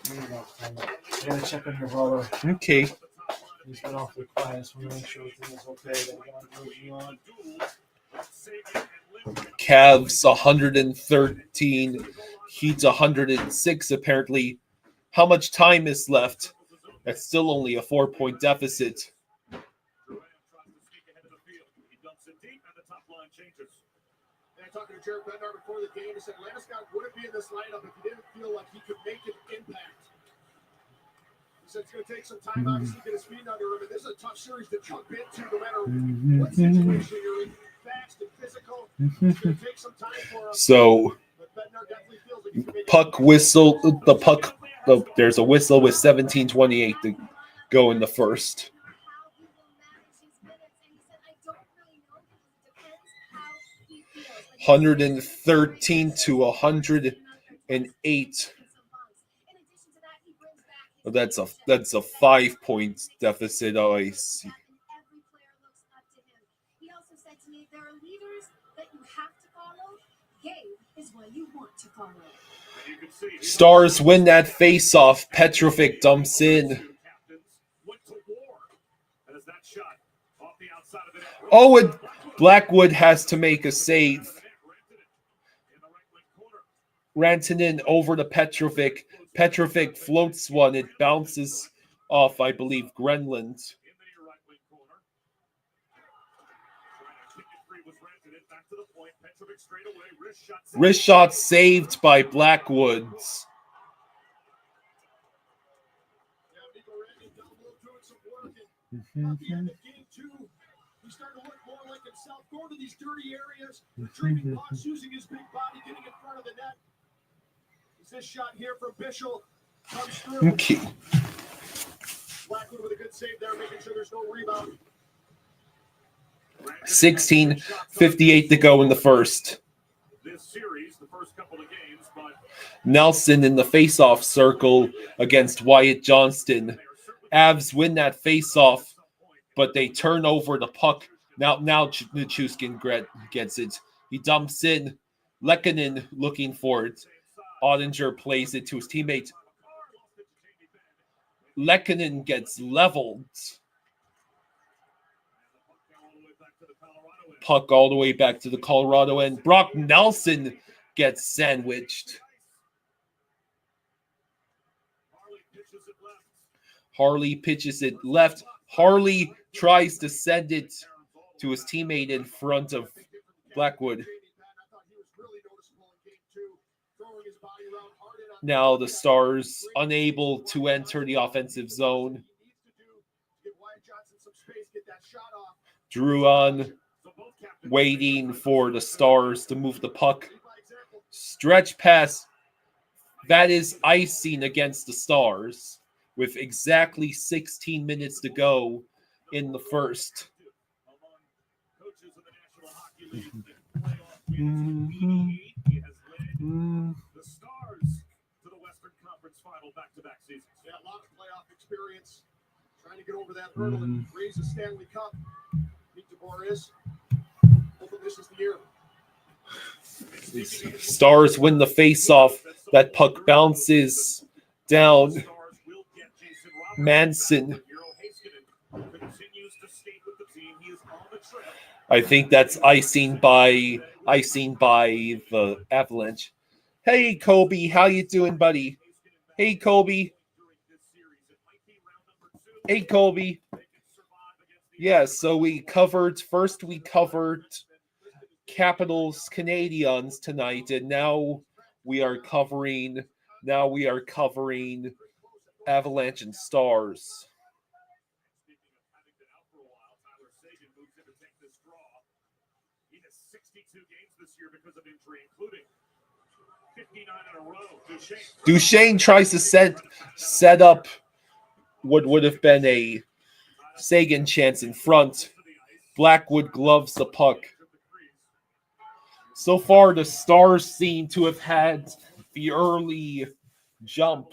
I gotta check on your brother. Okay. He's been awfully quiet. I just want to make sure everything is okay. Cavs 113, Heat's 106. Apparently, How much time is left? That's still only a 4-point deficit. Talking to Jared Bednar before the game, he said Landeskog wouldn't be in this lineup if he didn't feel like he could make an impact. He said it's going to take some time, obviously, to get his feet under him, and this is a tough series to jump into no matter what situation you're in. Fast and physical. It's going to take some time for him. So, But Bednar definitely feels like he can make puck whistle, the puck, there's a whistle with 17:28 to go in the first. 113 to 108. That's a 5-point deficit. Oh, I see. He also said to me, there are leaders that you have to follow. Gabe is one you want to follow. Stars win that face-off. Petrovic dumps in. Oh, and Blackwood has to make a save. Rantanen over to Petrovic. Petrovic floats one. It bounces off, I believe, Grenland. Wrist shot saved by Blackwoods. He's starting to look more like himself, going to these dirty areas, retrieving pucks, using his big body, getting in front of the net. This shot here from Bishop comes through. Okay. Blackwood with a good save there, making sure there's no rebound. 16:58 to go in the first. This series, the first couple of games, but Nelson in the face-off circle against Wyatt Johnston. Avs win that face-off, but they turn over the puck. Now Nichushkin gets it. He dumps in. Lehkonen looking for it. Ottinger plays it to his teammate. Lehkonen gets leveled. Puck all the way back to the Colorado end. Brock Nelson gets sandwiched. Harley pitches it left. Harley tries to send it to his teammate in front of Blackwood. Now the Stars unable to enter the offensive zone. Drouin waiting for the Stars to move the puck. Stretch pass. That is icing against the Stars with exactly 16 minutes to go in the first. the Stars to the Western Conference Final back-to-back seasons. Yeah, a lot of playoff experience, trying to get over that hurdle and raise the Stanley Cup. Meet Boris. Hopefully this is the year. Stars win the face-off. That puck bounces down. Manson. I think that's icing by the Avalanche. Hey, Kobe, how you doing, buddy? Hey, Kobe. Hey, Kobe. Yeah, so we covered Capitals Canadiens tonight, and now we are covering Avalanche and Stars. Duchesne tries to set up what would have been a Sagan chance in front. Blackwood gloves the puck. So far, the Stars seem to have had the early jump.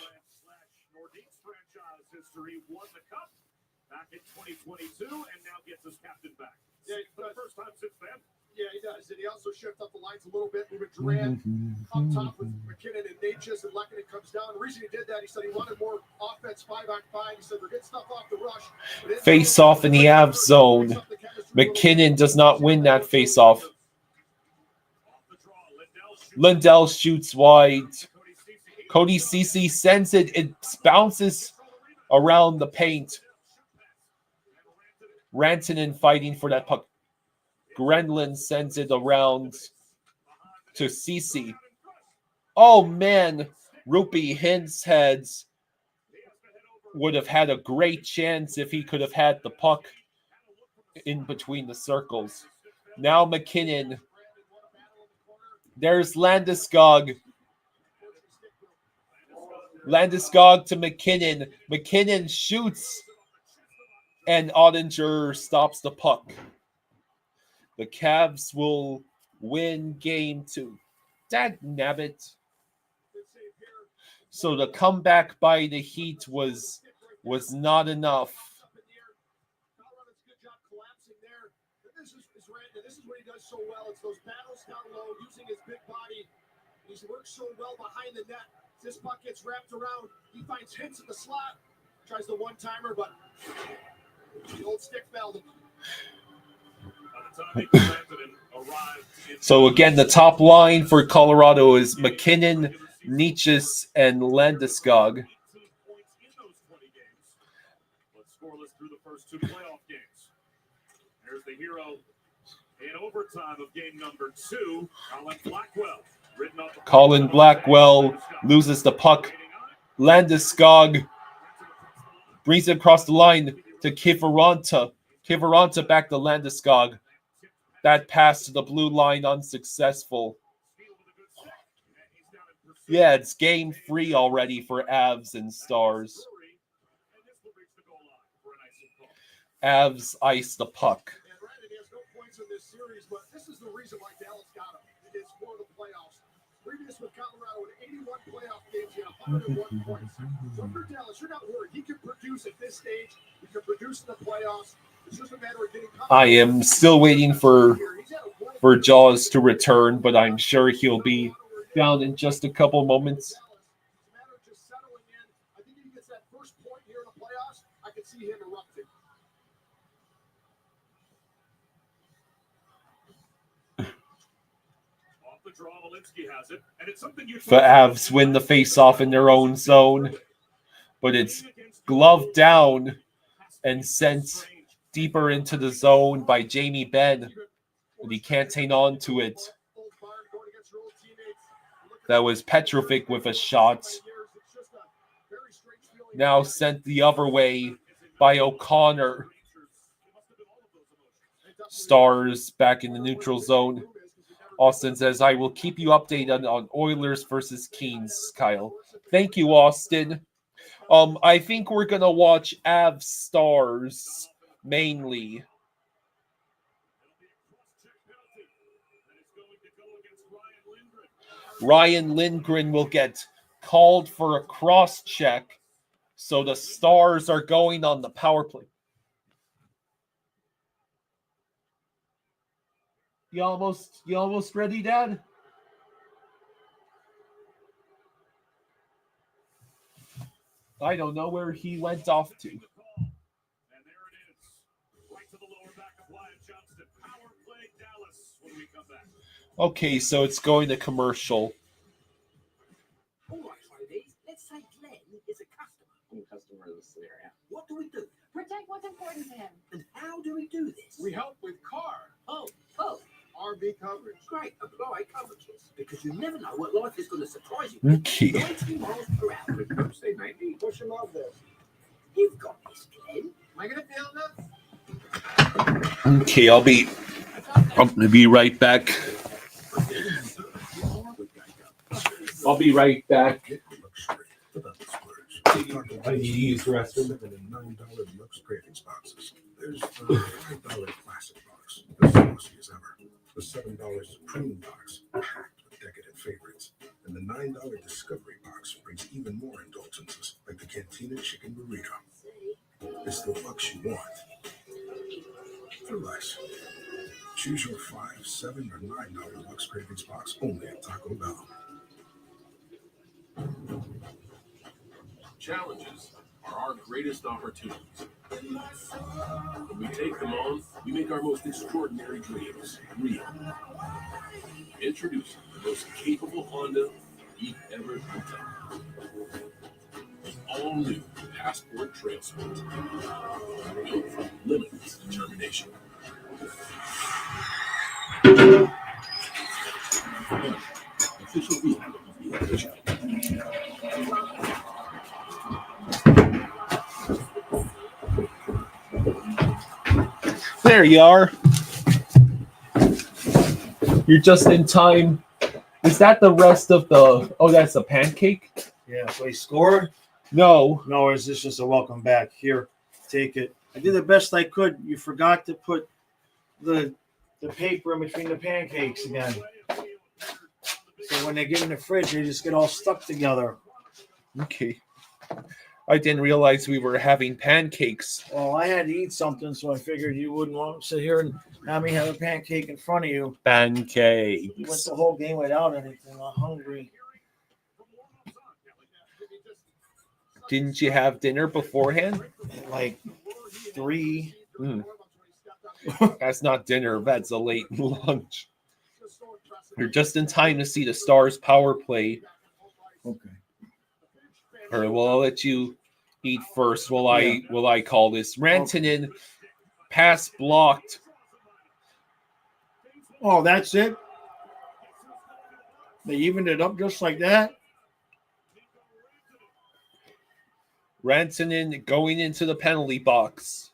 Back in 2022, and now gets his captain back. Yeah, for the first time since then. Yeah, he does. And he also shifted up the lines a little bit, moving Durant up top with McKinnon and Natchez, and Lehkonen comes down. The reason he did that, he said he wanted more offense 5-on-5. He said they're getting stuff off the rush. Face off in the Avs zone. McKinnon does not win that face off. Lindell shoots wide. Cody Ceci sends it. It bounces around the paint. Rantanen fighting for that puck. Grenlin sends it around to Ceci. Oh, man. Rupee Hintz would have had a great chance if he could have had the puck in between the circles. Now McKinnon. There's Landeskog. Landeskog to McKinnon. McKinnon shoots. And Ottinger stops the puck. The Cavs will win game 2. Dagnabbit. So the comeback by the Heat was not enough. This is what he does so well. It's those battles down low, using his big body. He works so well behind the net. This puck gets wrapped around. He finds Hintz in the slot. Tries the one-timer, but the old stick failed him. So again, the top line for Colorado is McKinnon, Nietzsche's, and Landeskog. Scoreless through the first 2 playoff games. There's the hero in overtime of game number 2, Colin Blackwell. Colin Blackwell loses the puck. Landeskog brings it across the line to Kiviranta. Kiviranta back to Landeskog. That pass to the blue line unsuccessful. Yeah, it's game 3 already for Avs and Stars. Avs ice the puck. He has no points in this series, but this is the reason why Dallas got him. It is for the playoffs. Previous with Colorado in 81 playoff games, he had 101 points. So if you're Dallas, you're not worried. He can produce at this stage. He can produce in the playoffs. It's just a matter of getting confidence. I am still waiting for Jaws to return, but I'm sure he'll be down in just a couple moments. It's a matter of just settling in. I think if he gets that first point here in the playoffs, I can see him erupting. Off the draw, Malinsky has it, and it's something you. The Avs win the face-off in their own zone, but it's gloved down and sent deeper into the zone by Jamie Benn, and he can't hang on to it. That was Petrovic with a shot. Now sent the other way by O'Connor. Stars back in the neutral zone. Austin says, I will keep you updated on Oilers versus Kings, Kyle. Thank you, Austin. I think we're going to watch Avs Stars mainly. Ryan Lindgren will get called for a cross check, so the Stars are going on the power play. You almost ready, Dad? I don't know where he went off to. And there it is. Right to the lower back of Wyatt Johnston. Power play Dallas when we come back. Okay, so it's going to commercial. All right, ladies. Let's say Glenn is a customer. I'm a customer of the scenario. What do we do? Protect what's important to him. And how do we do this? We help with car, Oh, RV coverage. great. Apply coverages. Because you never know what life is going to surprise you. Okay. 90 miles per hour. Say 90. Push him out there. You've got this, Glenn. Am I going to feel this? Okay, I'll be right back. I'll be right back. I need to use the restroom. $9 Lux Cravings boxes. There's the $5 Classic box, as saucy as ever. The $7 Supreme box, packed with decadent favorites. And the $9 Discovery box brings even more indulgences, like the Cantina Chicken Burrito. It's the Lux you want. For less. Choose your $5, $7, or $9 Lux Cravings box only at Taco Bell. Challenges are our greatest opportunities. When we take them on, we make our most extraordinary dreams real. Introducing the most capable Honda eat ever dreamt of. All new Passport Trail Sport. Built from limitless determination. Official vehicle of the edition. There you are. You're just in time. Is that the rest of the... Oh, that's a pancake? Yeah, so he scored? No. No, is this just a welcome back? Here, take it. I did the best I could. You forgot to put the paper in between the pancakes again. So when they get in the fridge, they just get all stuck together. Okay. I didn't realize we were having pancakes. Well, I had to eat something, so I figured you wouldn't want to sit here and have me have a pancake in front of you. Pancakes. You went the whole game without anything. I'm hungry. Didn't you have dinner beforehand? Like 3. That's not dinner. That's a late lunch. You're just in time to see the Stars power play. Okay. All right, well, I'll let you eat first while I call this. Rantanen, pass blocked. Oh, that's it? They evened it up just like that? Rantanen going into the penalty box.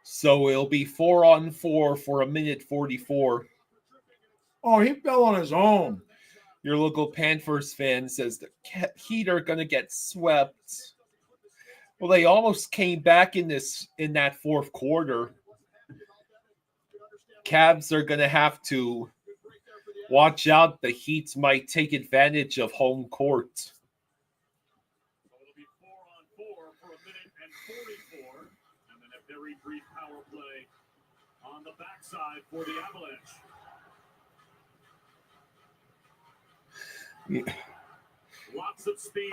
So it'll be 4-on-4 for 1:44. Oh, he fell on his own. Your local Panthers fan says the Heat are going to get swept. Well, they almost came back in that fourth quarter. Cavs are going to have to watch out. The Heat might take advantage of home court. So it'll be 4-on-4 for 1:44, and then a very brief power play on the backside for the Avalanche.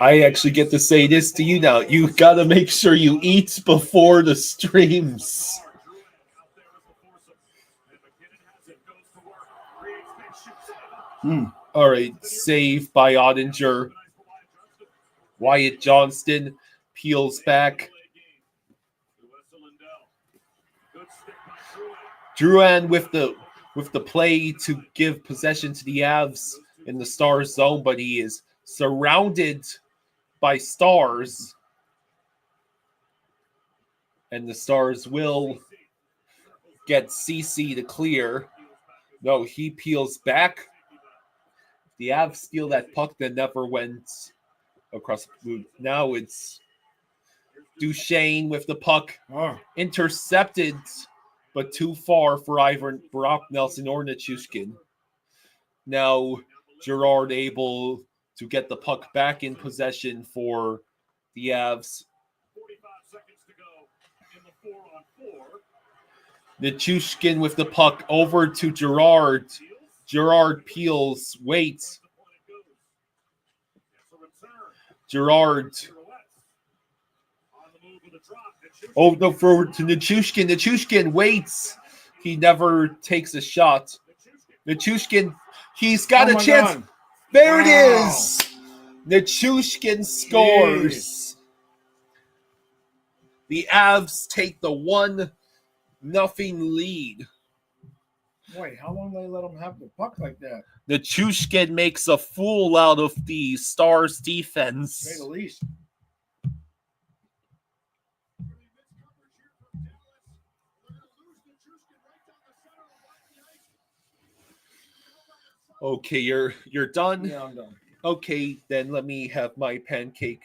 I actually get to say this to you now. You got to make sure you eat before the streams. All right, save by Ottinger. Wyatt Johnston peels back. Drouin with the play to give possession to the Avs in the Stars zone, but he is surrounded by Stars. And the Stars will get CC to clear. No, he peels back. The Avs steal that puck that never went across the blue. Now it's Duchesne with the puck. Intercepted, but too far for either Brock Nelson or Nichushkin. Now Gerard able to get the puck back in possession for the Avs. 45 seconds to go in the 4-on-4. Nichushkin with the puck over to Gerard. Gerard peels, waits. Gerard. Oh, no, forward to Nichushkin. Nichushkin waits. He never takes a shot. Nichushkin, he's got a chance. God. There it is. Nichushkin scores. Jeez. The Avs take the 1-0 lead. Wait, how long do they let him have the puck like that? Nichushkin makes a fool out of the Stars defense. Say the least. Okay, you're done? Yeah, I'm done. Okay, then let me have my pancake.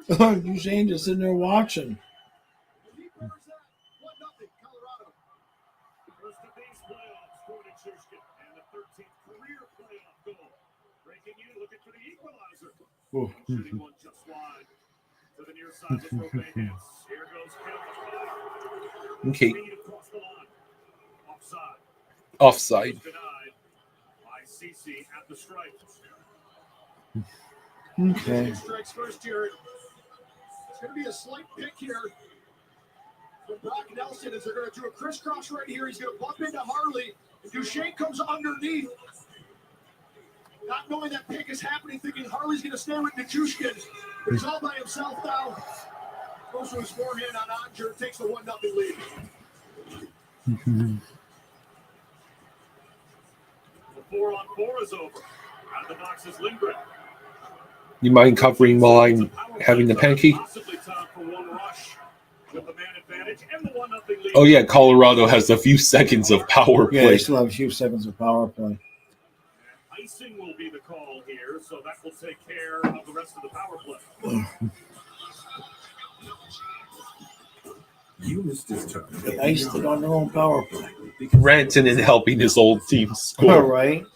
Duchesne just sitting there watching. Oh. Okay. Offside. CC at the strike. Okay. Strikes first here. It's going to be a slight pick here from Brock Nelson as they're going to do a crisscross right here. He's going to bump into Harley. And Duchesne comes underneath. Not knowing that pick is happening, thinking Harley's going to stay with Nichushkin. But he's all by himself now. Goes to his forehand on Ottinger. Takes the 1-0 lead. The 4-on-4 is over. Out of the box is Lindgren. You mind covering while I'm having the pancake? Possibly time for one rush with the man advantage and the 1-0 lead. Oh yeah, Colorado has a few seconds of power Yeah, they play. still have a few seconds of power play. Icing will be the call here, so that will take care of the rest of the power play. You missed this turn. They iced it on their own power play. Rantanen helping his old team All score. right.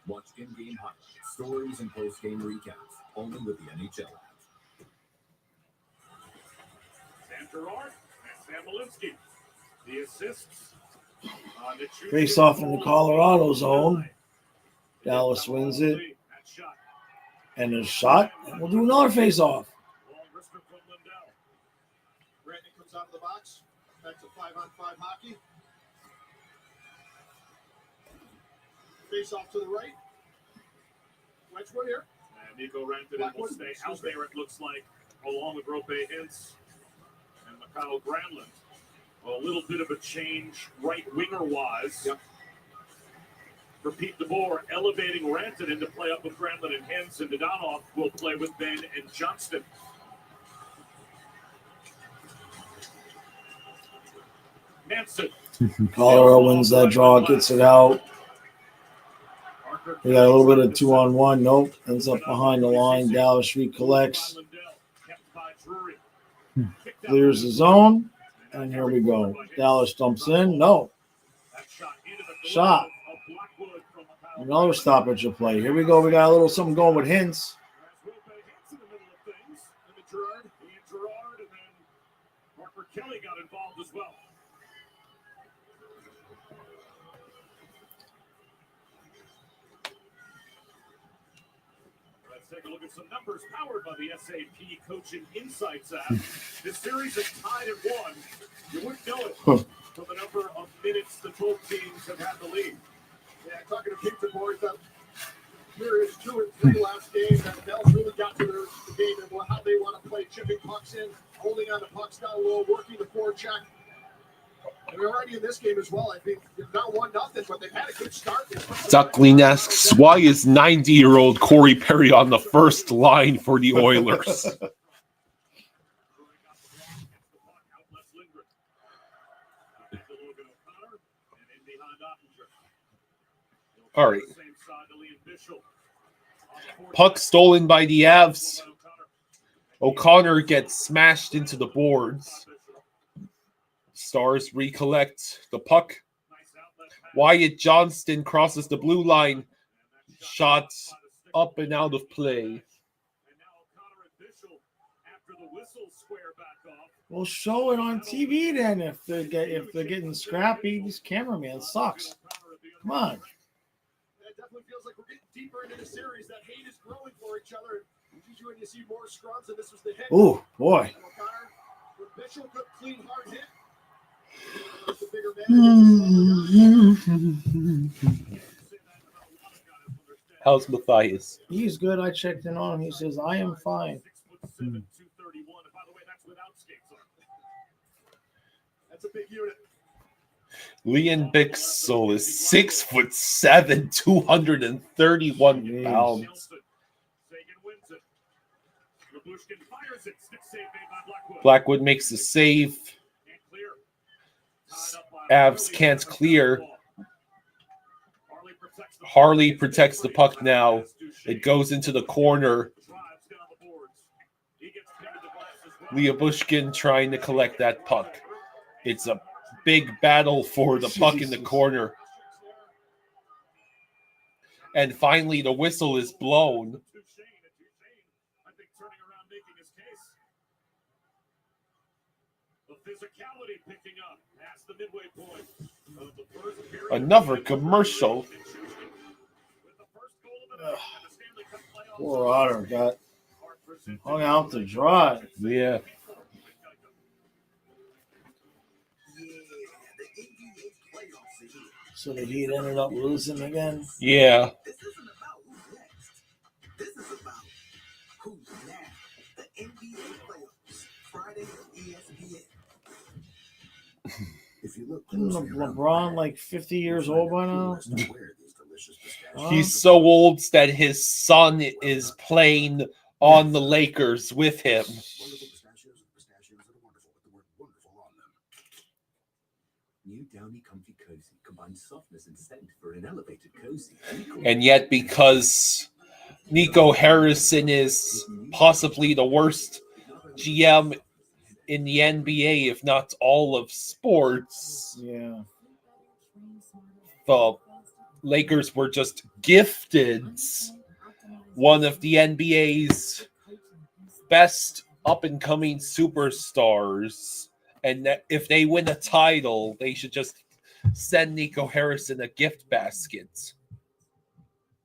Watch in-game highlights, stories, and post-game recaps only with the NHL app. Sam Girard and Sam Malinsky. The assists. Face off in the Colorado zone. Dallas wins it. And a shot. And we'll do another face off. Brandon comes out of the box. Back to 5-on-5 hockey. Face off to the right. Wedgwood here. And Nico Rantanen will stay out there, it looks like, along with Rope Hintz and Mikhail Granlund. A little bit of a change right winger-wise. Yep. For Pete DeBoer, elevating Rantanen to play up with Granlund and Hintz, and Dadonov will play with Ben and Johnston. Nansen. Colorado wins that draw, gets it out. We got a little bit of 2-on-1. Nope. Ends up behind the line. Dallas recollects. Clears the zone. And here we go. Dallas dumps in. No. Shot. Another stoppage of play. Here we go. We got a little something going with Hintz. Kelly got involved as well. Let's take a look at some numbers powered by the SAP Coaching Insights app. This series is tied at 1. You wouldn't know it from the number of minutes that both teams have had the lead. Yeah, talking to Pete DeBoer, that periods 2 and 3 last game, that Nels really got to the game and how they want to play, chipping pucks in, holding on to pucks down low, working the forecheck. And we're already in this game as well. I think it's not 1-0, but they've had a good start. Duckling asks, why is 90-year-old Corey Perry on the first line for the Oilers? All right. Puck stolen by the Avs. O'Connor gets smashed into the boards. Stars recollect the puck. Wyatt Johnston crosses the blue line. Shot up and out of play. We'll show it on TV then if they're getting scrappy. This cameraman sucks. Come on. It definitely feels like we're getting deeper into the series. That hate is growing for each other. Usually when you see more scrubs, and this was the hit. Oh, boy. Mitchell, good clean hard hit. The bigger man. How's Matthias? He's good. I checked in on him. He says, I am fine. 6'7", 231. And by the way, that's without skates on. That's a big unit. Leon Bixel is 6'7", 231 pounds. Blackwood makes the save. Avs can't clear. Harley protects the puck now. It goes into the corner. Bushkin trying to collect that puck. It's a big battle for the puck in the corner. And finally, the whistle is blown. Another commercial. Poor Otter got hung out to dry. Yeah. So the Heat ended up losing again. Yeah. This isn't about who's next. This is about who's now. The NBA playoffs. Friday at ESPN. If you look Isn't closely around LeBron the like 50 years old by now? bag, where these delicious pistachios He's so old that his son is playing on the Lakers with him. Wonderful pistachios that are wonderful with the word wonderful on them. New Downy Comfy Cozy combines softness and scent for an elevated cozy. And yet, because Nico Harrison is possibly the worst GM in the NBA, if not all of sports, Yeah. the Lakers were just gifted one of the NBA's best up-and-coming superstars. And that if they win a title, they should just send Nico Harrison a gift basket.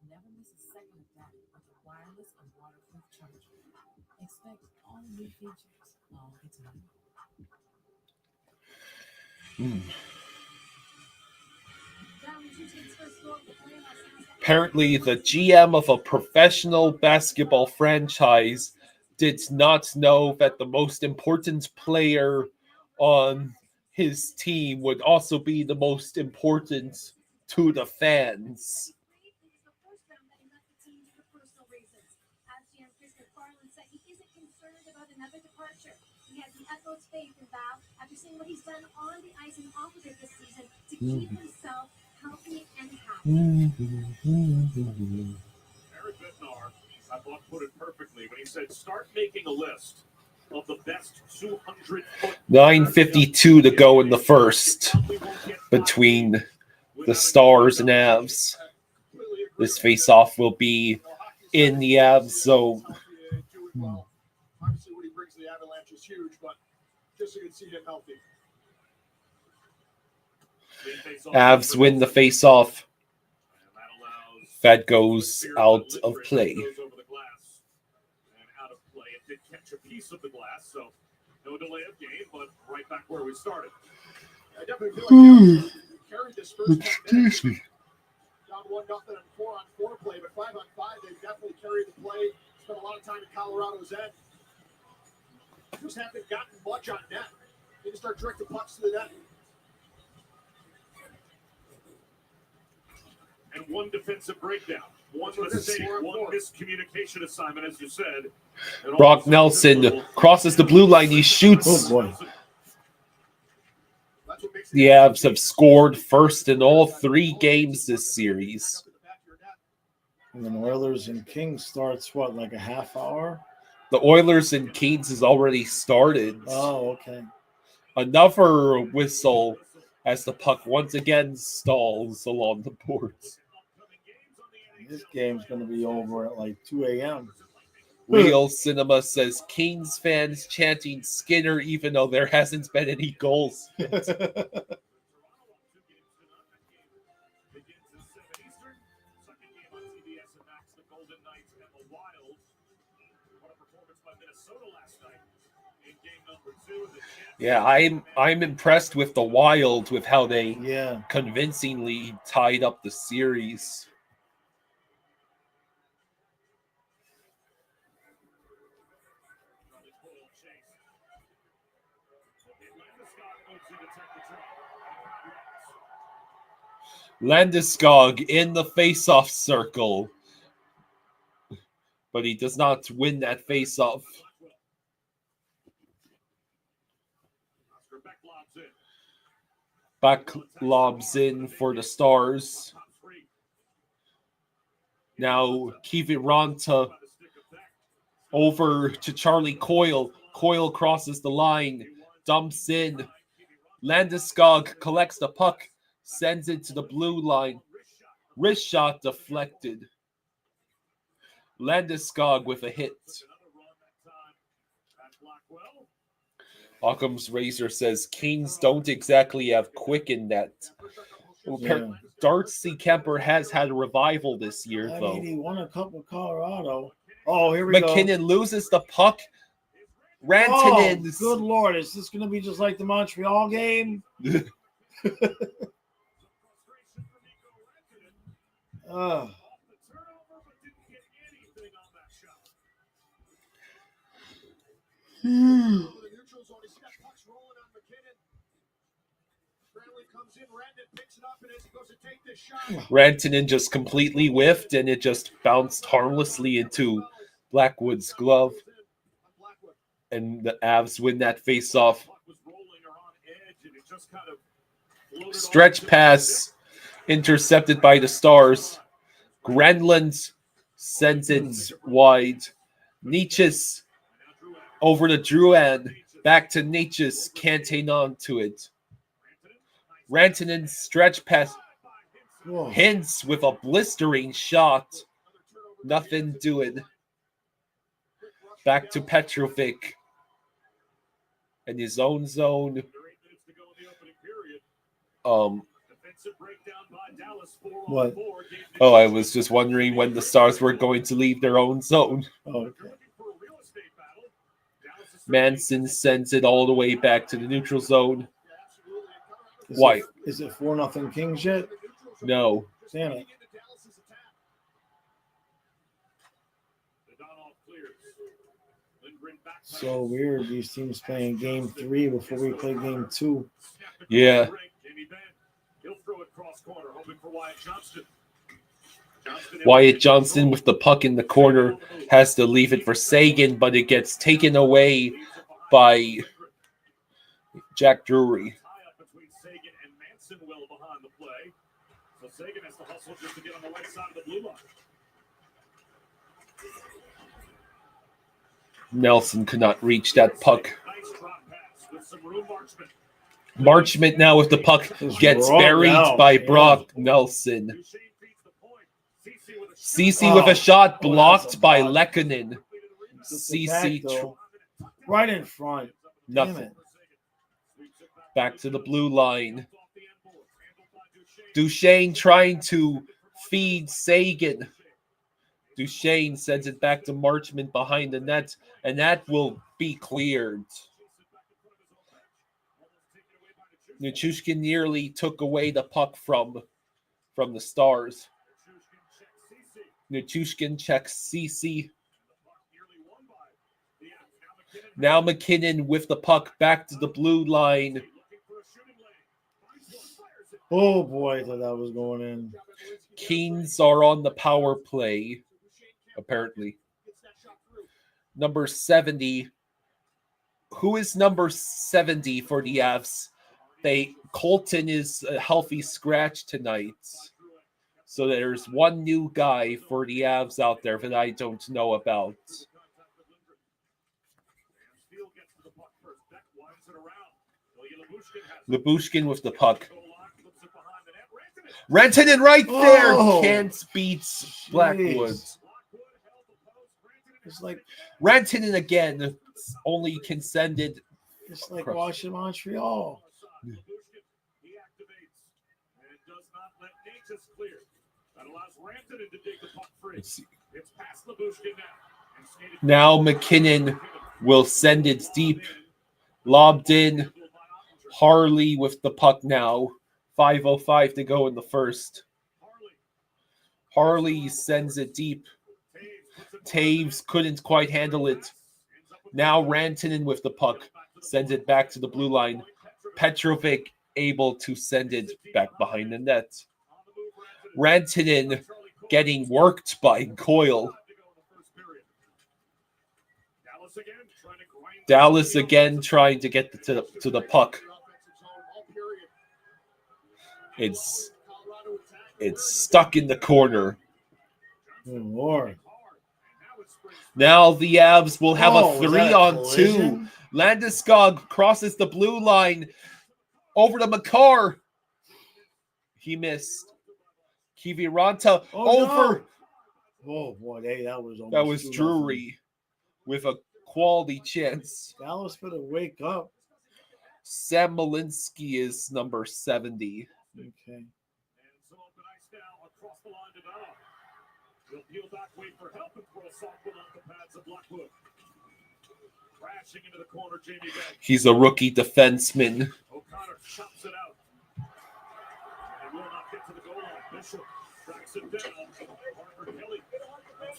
Never miss a second of data with a wireless and waterproof charger. Expect all new features all the time. Apparently, the GM of a professional basketball franchise did not know that the most important player on his team would also be the most important to the fans. He has the utmost faith in Val after seeing what he's done on the ice and off of it this season to keep himself healthy and happy. Eric Bednar, I thought, put it perfectly when he said, start making a list of the best 200 foot 9:52 to go in the first between the Stars and Avs. This face-off will be in the Avs zone. Obviously, what he brings to the Avalanche is huge, but just so you can see him healthy. Avs win the face-off. That goes out of play. Out of play. It did catch a piece of the glass, so no delay of game, but right back where we started. I definitely feel like they carried this first Excuse me. down 1-0 and 4-on-4 play, but 5-on-5 they definitely carried the play. Spent a lot of time in Colorado's end. Just haven't gotten much on net. They just start directing pucks to the net. And one defensive breakdown, one mistake, one miscommunication assignment, as you said. And Brock Nelson crosses the blue line. He shoots. Oh boy. The Avs have scored first in all 3 games this series. And then Oilers and Kings starts what, like a half hour? The Oilers and Kings has already started. Oh, okay. Another whistle as the puck once again stalls along the boards. This game's going to be over at like 2 a.m. Real Cinema says Kings fans chanting Skinner even though there hasn't been any goals yet. Yeah, I'm impressed with the Wild with how they convincingly tied up the series. Landeskog in the face-off circle, but he does not win that face-off. Back lobs in for the Stars. Now Kiviranta over to Charlie Coyle. Coyle crosses the line, dumps in. Landeskog collects the puck, sends it to the blue line. Wrist shot deflected. Landeskog with a hit. Occam's Razor says Kings don't exactly have quick in net. Yeah. Darcy Kemper has had a revival this year, I though. mean, he won a cup with Colorado. Oh, here we go. McKinnon loses the puck. Oh, Rantanen. good Lord. Is this going to be just like the Montreal game? Rantanen just completely whiffed, and it just bounced harmlessly into Blackwood's glove. And the Avs win that face-off. Stretch pass intercepted by the Stars. Grenland sends it wide. Nietzsche's over to Drouin. Back to Nietzsche's. Can't hang on to it. Rantanen's stretch pass. Hintz with a blistering shot. Nothing doing. Back to Petrovic. In his own zone. What? Oh, I was just wondering when the Stars were going to leave their own zone. Oh, okay. Manson sends it all the way back to the neutral zone. Why? Is it 4-0 Kings yet? No. Damn it. So weird. These teams playing game 3 before we play game 2. Yeah. Wyatt Johnston with the puck in the corner has to leave it for Sagan, but it gets taken away by Jack Drury. Nelson could not reach that puck. Marchment now with the puck gets buried by Brock Nelson. CC with a shot blocked by Lehkonen. CC right in front. Nothing. Back to the blue line. Duchesne trying to feed Sagan. Duchesne sends it back to Marchment behind the net, and that will be cleared. Nichushkin nearly took away the puck from the Stars. Nichushkin checks CC. Now McKinnon with the puck back to the blue line. Oh boy, I thought that was going in. Keens are on the power play, apparently. Number 70. Who is number 70 for the Avs? Colton is a healthy scratch tonight. So there's one new guy for the Avs out there that I don't know about. Lyubushkin with the puck. Rantanen right there. Can't beat Blackwood. It's like Rantanen again. Only can send it. It's like watching Montreal. Let's see. Now McKinnon will send it deep. Lobbed in. Harley with the puck now. 5:05 to go in the first. Harley sends it deep. Taves couldn't quite handle it. Now Rantanen with the puck. Sends it back to the blue line. Petrovic able to send it back behind the net. Rantanen getting worked by Coyle. Dallas again trying to get to the puck. It's stuck in the corner. Oh, Lord. Now the Avs will have a 3-on-2. Landeskog crosses the blue line over to Makar. He missed. Kiviranta over. No. Oh boy, hey, that was Drury with a quality chance. Dallas better wake up. Sam Malinsky is number 70. Okay. He'll peel back, wait for help, and throw a soft one off the pads of Blackwood. Crashing into the corner, Jamie Benn. He's a rookie defenseman. O'Connor chops it out. He will not get to the goal line. Bishop tracks it down. Harper Kelly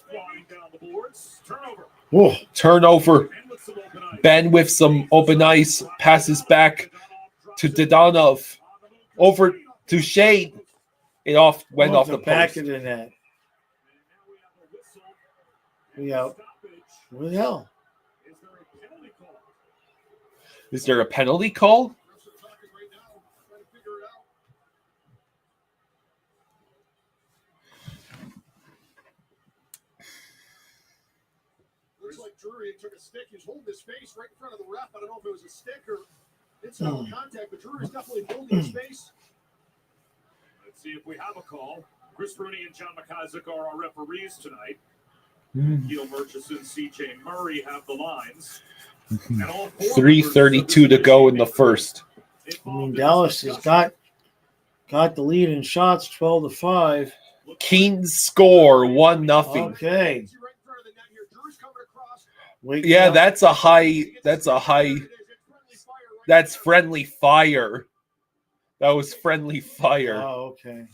flying down the boards. Turnover. Whoa, turnover. Ben with some open ice passes back to Dadonov. Over to Shane. It went off the back post. of the net. We out. What the hell? Is there a penalty call? Looks like Drury took a stick. He was holding his face right in front of the ref. I don't know if it was a stick or incidental contact, but Drury's definitely holding his face. Let's see if we have a call. Chris Rooney and John McIsaac are our referees tonight. Keto Murchison, CJ Murray have the lines. And all four 3:32 to go in the first. I mean, Dallas has got the lead in shots, 12-5. Kings score 1-0. Okay. Wait, Yeah, that's a high. That's friendly fire. That was friendly fire. Oh, okay.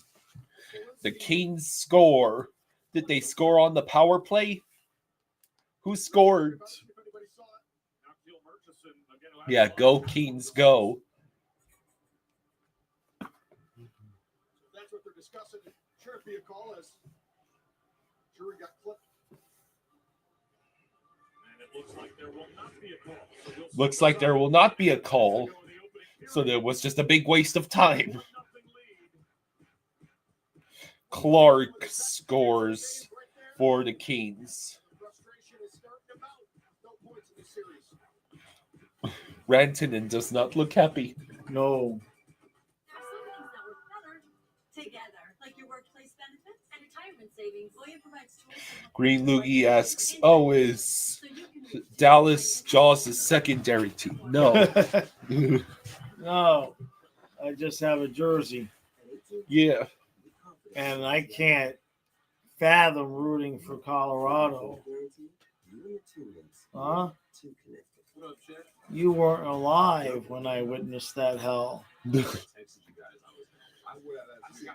The Kings score. Did they score on the power play? Who scored? Yeah, go Kings, go. That's what they're discussing. It should be a call as Drury got clipped. And it looks like there will not be a call. Looks like there will not be a call. So there was just a big waste of time. Clark scores for the Kings. Rantanen does not look happy. No. Together, like your workplace benefits and retirement savings. Voya provides choice. Green Loogie asks, "Oh, is Dallas Jaws' secondary team?" No. No. I just have a jersey. Yeah. And I can't fathom rooting for Colorado. Huh? You weren't alive when I witnessed that hell.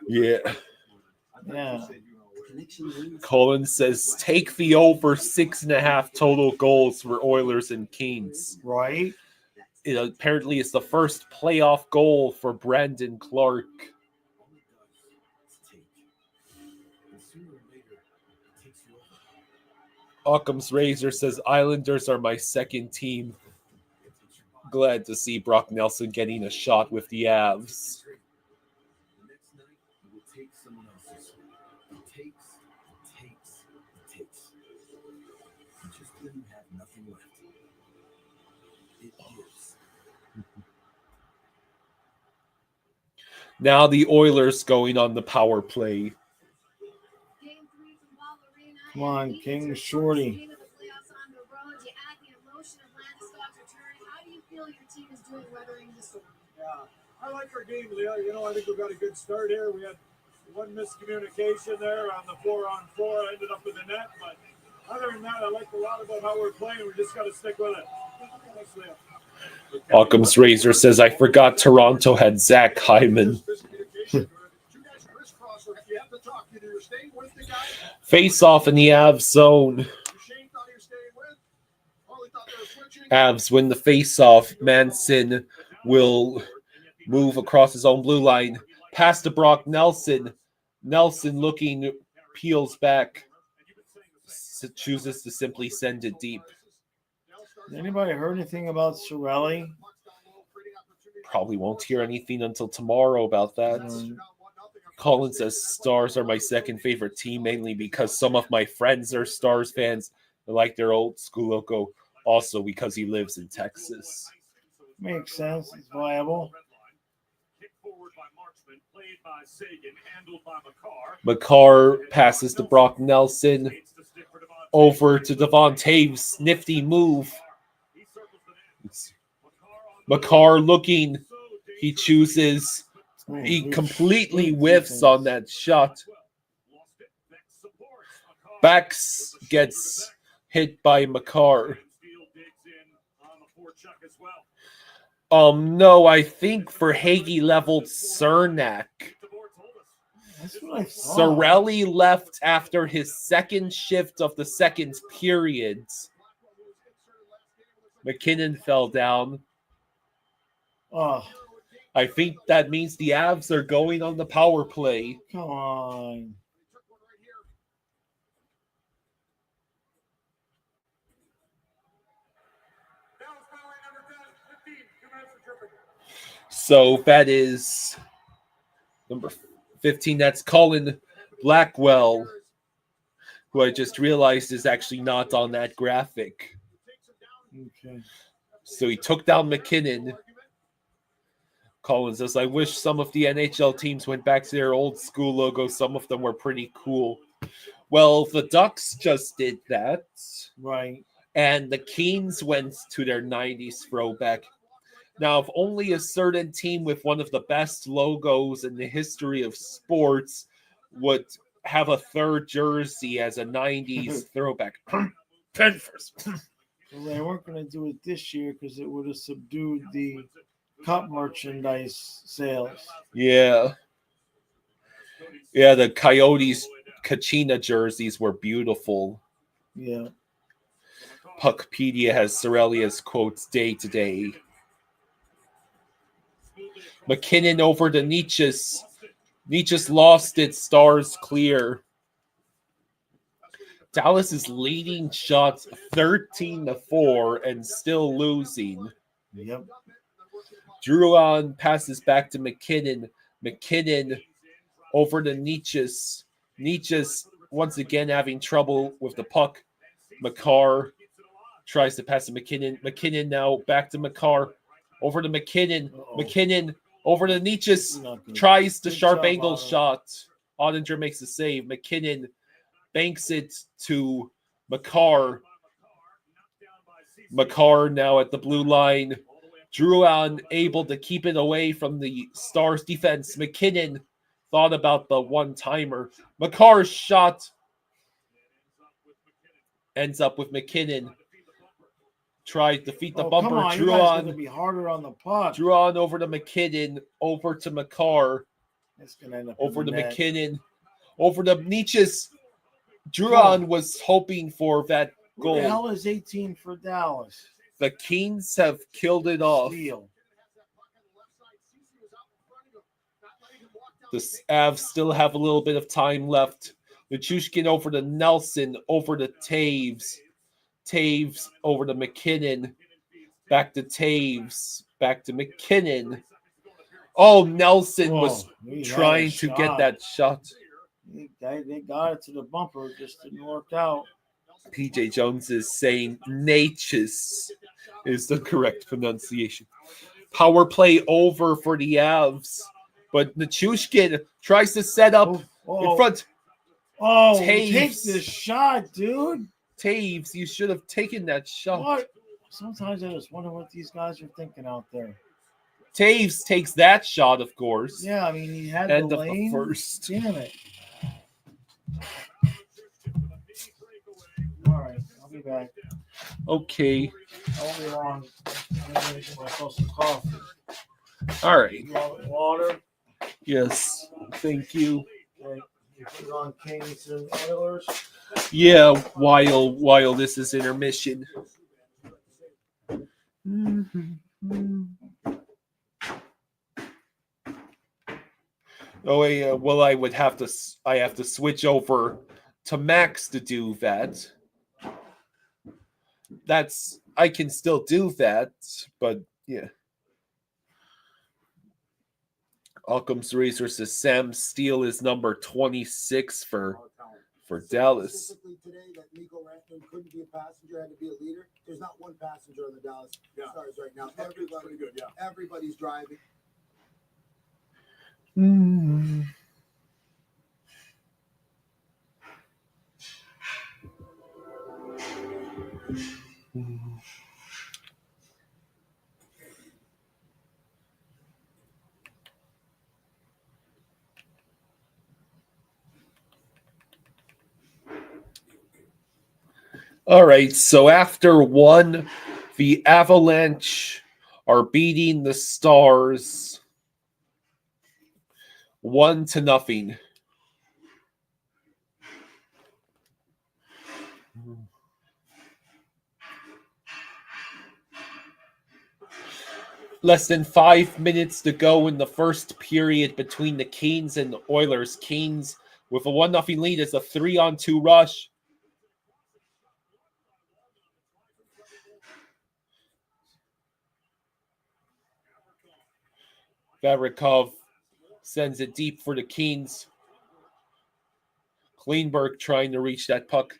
Yeah. Yeah. Colin says, "Take the over 6.5 total goals for Oilers and Kings." Right? It apparently is the first playoff goal for Brandon Clark. Occam's Razor says, "Islanders are my second team." Glad to see Brock Nelson getting a shot with the Avs. The next night, you will take someone else's. It takes. Just when you have nothing left, it gives. Now the Oilers going on the power play. Come on, King Shorty. Yeah, I like our game, Leo. I think we've got a good start here. We had one miscommunication there on the 4-on-4. Ended up in the net, but other than that, I like a lot about how we're playing. We just got to stick with it. Thanks, Leo. Occam's Razor says, "I forgot Toronto had Zach Hyman." Face off in the Avs zone. Avs win the face off. Manson will move across his own blue line. Pass to Brock Nelson. Nelson looking, peels back. Chooses to simply send it deep. Anybody heard anything about Cirelli? Probably won't hear anything until tomorrow about that. Colin says, "Stars are my second favorite team, mainly because some of my friends are Stars fans. I like their old school logo, also because he lives in Texas." Makes sense. It's viable. McCarr passes to Brock Nelson. Over to Devon Taves. Nifty move. McCarr looking. He chooses. He completely whiffs on that shot. Bax gets hit by Makar. No, I think Verhaeghe leveled Cernak. That's what I thought. Sorelli left after his second shift of the second period. McKinnon fell down. Oh, I think that means the Avs are going on the power play. come on. So that is number 15. That's Colin Blackwell, who I just realized is actually not on that graphic. Okay. So he took down McKinnon. Colin says, I wish some of the NHL teams went back to their old school logo. Some of them were pretty cool. Well, the Ducks just did that. Right. And the Kings went to their 90s throwback. Now, if only a certain team with one of the best logos in the history of sports would have a third jersey as a 90s throwback. Panthers. Well, they weren't going to do it this year because it would have subdued the cup merchandise sales. Yeah. Yeah, the Coyotes Kachina jerseys were beautiful. Yeah. Puckpedia has Sorelli as quotes day to day. McKinnon over to Nietzsche's. Nietzsche's lost its Stars clear. Dallas is leading shots 13-4 and still losing. Yep. Drouin passes back to McKinnon. McKinnon over to Nietzsche's. Nietzsche's once again having trouble with the puck. Makar tries to pass to McKinnon. McKinnon now back to Makar. Over to McKinnon. McKinnon over to Nietzsche's. Tries the sharp angle shot. Ottinger makes the save. McKinnon banks it to Makar. Makar now at the blue line. Drouin able to keep it away from the Stars defense. McKinnon thought about the one-timer. Makar's shot ends up with McKinnon. Tried to defeat the bumper. Come on, you guys got to be harder on the puck. Drouin over to McKinnon. Over to Makar. That's going to end up over to in the net. McKinnon. Over to Nietzsche's. Drouin was hoping for that goal. Who the hell is 18 for Dallas? The Kings have killed it off. Steal. The Avs still have a little bit of time left. Nichushkin over to Nelson, over to Taves. Taves over to McKinnon. Back to Taves. Back to McKinnon. Oh, Nelson was trying to get that shot. They got it to the bumper. It just didn't work out. PJ Jones is saying Natchez is the correct pronunciation. Power play over for the Avs. But Nichushkin tries to set up in front. Oh, Taves. take the shot, dude. Taves, you should have taken that shot. What? Sometimes I just wonder what these guys are thinking out there. Taves takes that shot, of course. Yeah, I mean, he had End the of lane. the first. Damn it. All right, I'll be back. Okay. I'll be long. I'm going to get myself some coffee. All right. You want water? Yes. Thank you. Okay. You put it on Kings and Oilers. Yeah, while this is intermission. Oh, yeah. Well, I have to switch over to Max to do that. I can still do that, but yeah. Occam's Razor says Sam Steele is number 26 for Dallas. Specifically today that Nico Rantanen couldn't be a passenger, had to be a leader. There's not one passenger on the Dallas Stars right now. Everybody's driving. All right, so after one, the Avalanche are beating the Stars 1-0. Less than 5 minutes to go in the first period between the Canes and the Oilers. Canes with a 1-0 lead as a 3-on-2 rush. Varikov sends it deep for the Canes. Kleinberg trying to reach that puck.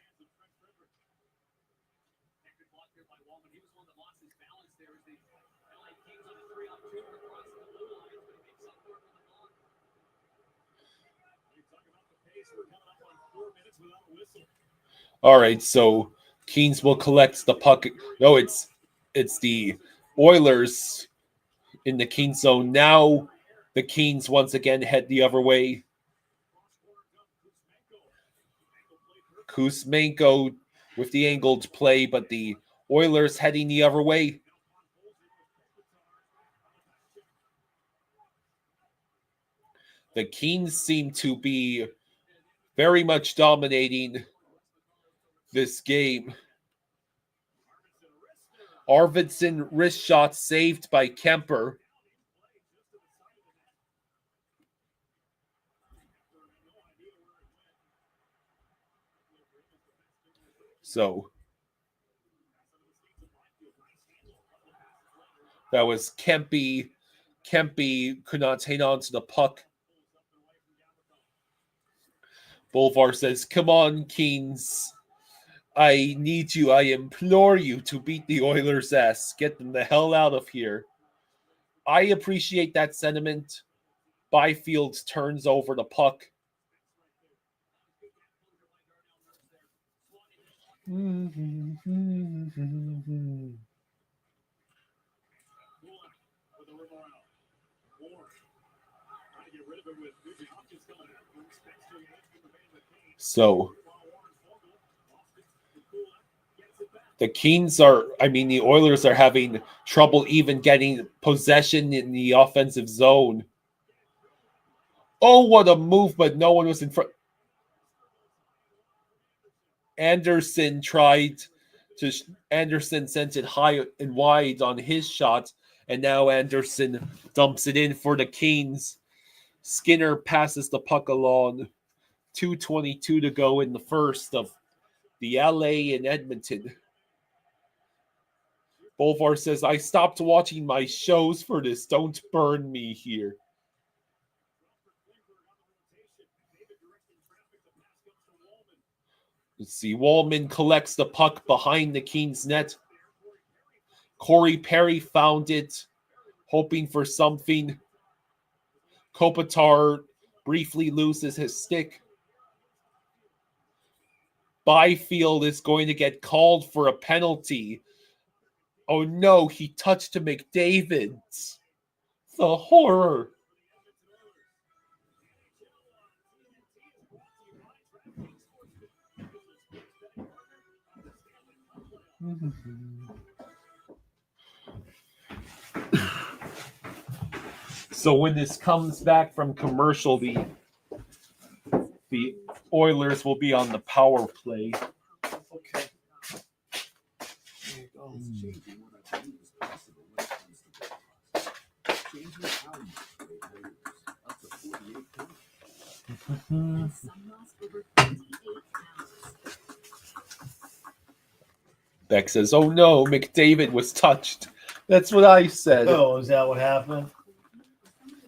All right, so Canes will collect the puck. No, it's the Oilers in the Canes zone. Now the Canes once again head the other way. Kuzmenko with the angled play, but the Oilers heading the other way. The Canes seem to be very much dominating this game. Arvidsson wrist shot saved by Kemper. So that was Kempe. Kempe could not hang on to the puck. Bolvar says, "Come on, Canes. I need you. I implore you to beat the Oilers' ass. Get them the hell out of here." I appreciate that sentiment. Byfield turns over the puck. So the Oilers are having trouble even getting possession in the offensive zone. Oh, what a move, but no one was in front. Anderson sent it high and wide on his shot, and now Anderson dumps it in for the Canes. Skinner passes the puck along. 2:22 to go in the first of the LA and Edmonton. Bolvar says, "I stopped watching my shows for this. Don't burn me here." Let's see. Wallman collects the puck behind the Kings net. Corey Perry found it, hoping for something. Kopitar briefly loses his stick. Byfield is going to get called for a penalty. Oh no, he touched McDavid. The horror. So when this comes back from commercial, the Oilers will be on the power play. Okay. Beck says, "Oh no, McDavid was touched." That's what I said. Oh, is that what happened?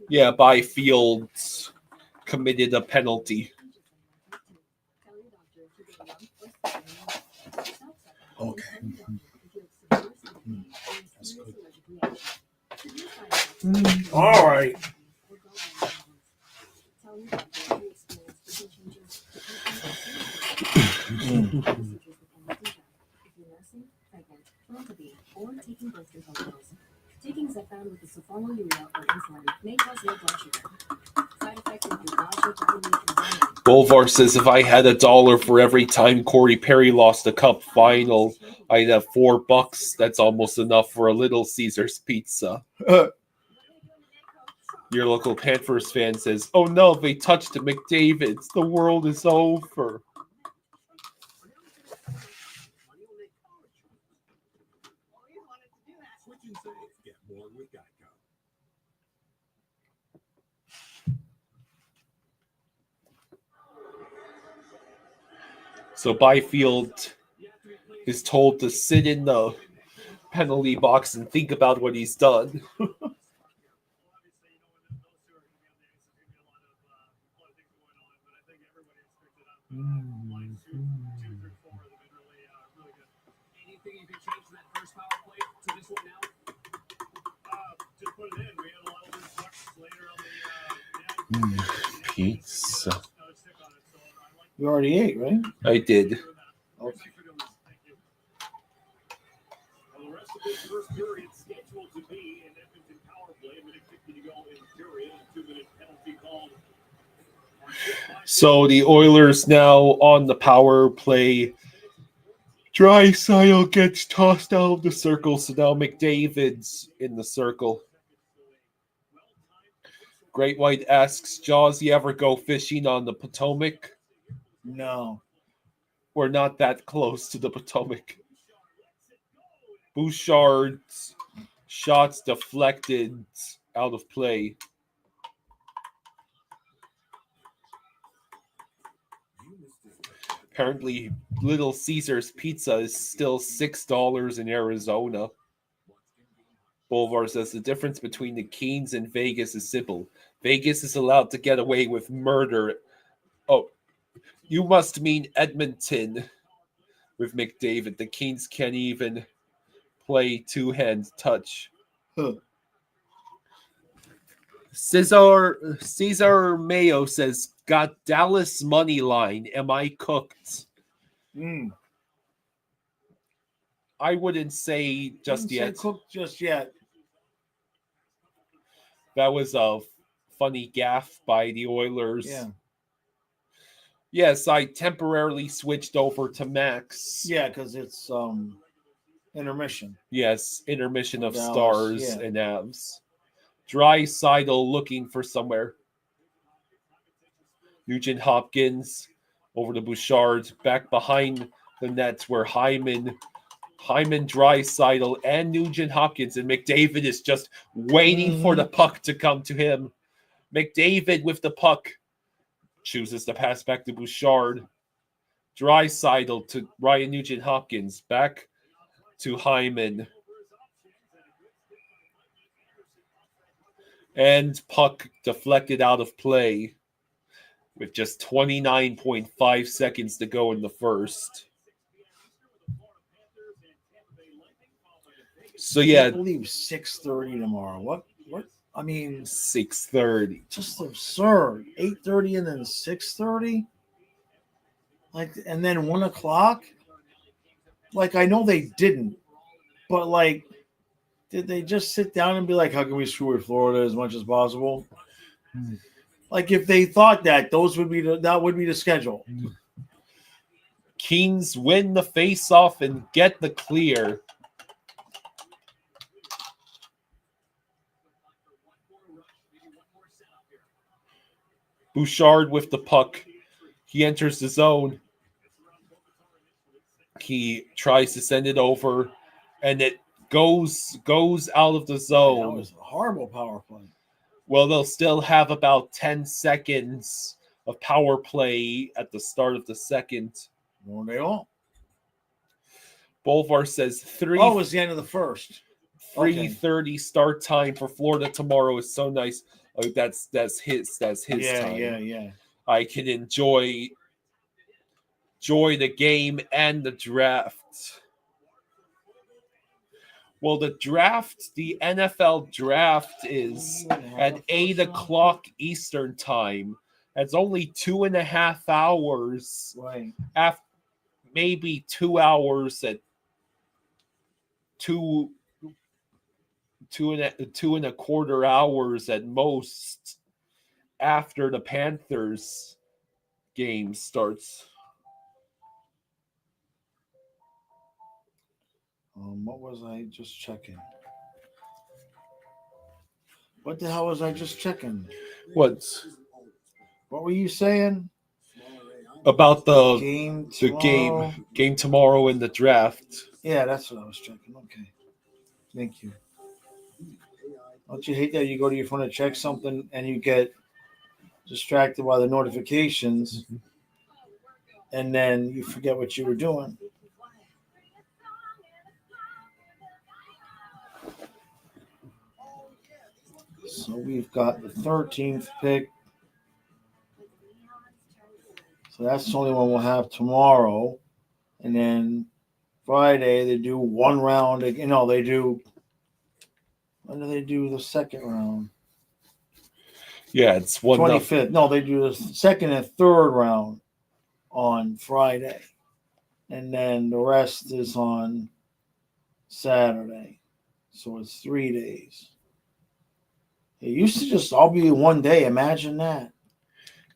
Yeah, Byfield committed a penalty. Okay. That's good. All right. Taking Zepbound with the sulfonylurea or insulin may cause low blood sugar. Side effects include nausea, diarrhea, anxiety, Bolvar says, if I had $1 for every time Corey Perry lost a cup final, I'd have $4. That's almost enough for a Little Caesars pizza. Your local Panthers fan says, oh no, they touched McDavid's. The world is over. Switch and save. Get more with Geico. So Byfield is told to sit in the penalty box and think about what he's done. Anything you can change that first power play to this one now? Just put it in. We had a lot of those Ducks later on the Pizza. You already ate, right? I did. Okay. the rest of this first period scheduled to be an Edmonton power play. A minute 50 to go in the period. A 2-minute penalty called. So the Oilers now on the power play. Draisaitl gets tossed out of the circle, so now McDavid's in the circle. Great White asks, Jaws, you ever go fishing on the Potomac? No. We're not that close to the Potomac. Bouchard's shots deflected out of play. Apparently, Little Caesars Pizza is still $6 in Arizona. Bolvar says the difference between the Kings and Vegas is simple. Vegas is allowed to get away with murder. Oh, you must mean Edmonton with McDavid. The Kings can't even play two-hand touch. Huh. Cesar Mayo says, got Dallas money line. Am I cooked? I wouldn't say just yet. Cooked just yet. That was a funny gaffe by the Oilers. Yeah. Yes, I temporarily switched over to Max. Yeah, because it's intermission. Yes, intermission of Dallas, Stars yeah. and Avs. Draisaitl looking for somewhere. Nugent Hopkins over to Bouchard. Back behind the nets where Hyman, Draisaitl, and Nugent Hopkins. And McDavid is just waiting for the puck to come to him. McDavid with the puck. Chooses to pass back to Bouchard. Draisaitl to Ryan Nugent Hopkins. Back to Hyman. And puck deflected out of play with just 29.5 seconds to go in the first. So I yeah, can't believe 6:30 tomorrow. What? I mean, 6:30. Just absurd. 8:30 and then 6:30. Like, and then 1 o'clock. Like, I know they didn't, but like, did they just sit down and be like, how can we screw with Florida as much as possible? Like, if they thought that, that would be the schedule. Kings win the face-off and get the clear. Bouchard with the puck. He enters the zone. He tries to send it over, and it goes out of the zone. That was a horrible power play. Well, they'll still have about 10 seconds of power play at the start of the second. No, they all. Bolvar says Oh, it was the end of the first. 3:30 start time for Florida tomorrow is so nice. Oh, that's his time. Yeah. I can enjoy the game and the draft. Well, the NFL draft is at 8 o'clock Eastern time. That's only 2.5 hours. Right. After maybe 2 hours at 2.25 hours at most after the Panthers game starts. What was I just checking? What the hell was I just checking? What were you saying? About the Game the tomorrow? game tomorrow in the draft? Yeah, that's what I was checking. Okay. Thank you. Don't you hate that you go to your phone to check something and you get distracted by the notifications and then you forget what you were doing? So we've got the 13th pick. So that's the only one we'll have tomorrow. And then Friday, they do one round. You know, they do. When do they do the second round? Yeah, it's 25th. No, they do the second and third round on Friday. And then the rest is on Saturday. So it's 3 days. It used to just all be one day. Imagine that.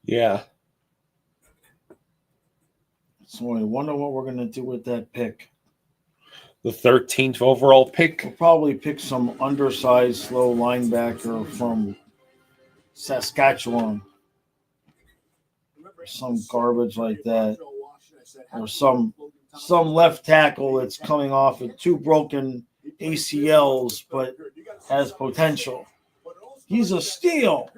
Yeah. So I wonder what we're going to do with that pick. The 13th overall pick. We'll probably pick some undersized, slow linebacker from Saskatchewan. Some garbage like that. Or some left tackle that's coming off of 2 broken ACLs but has potential. He's a steal.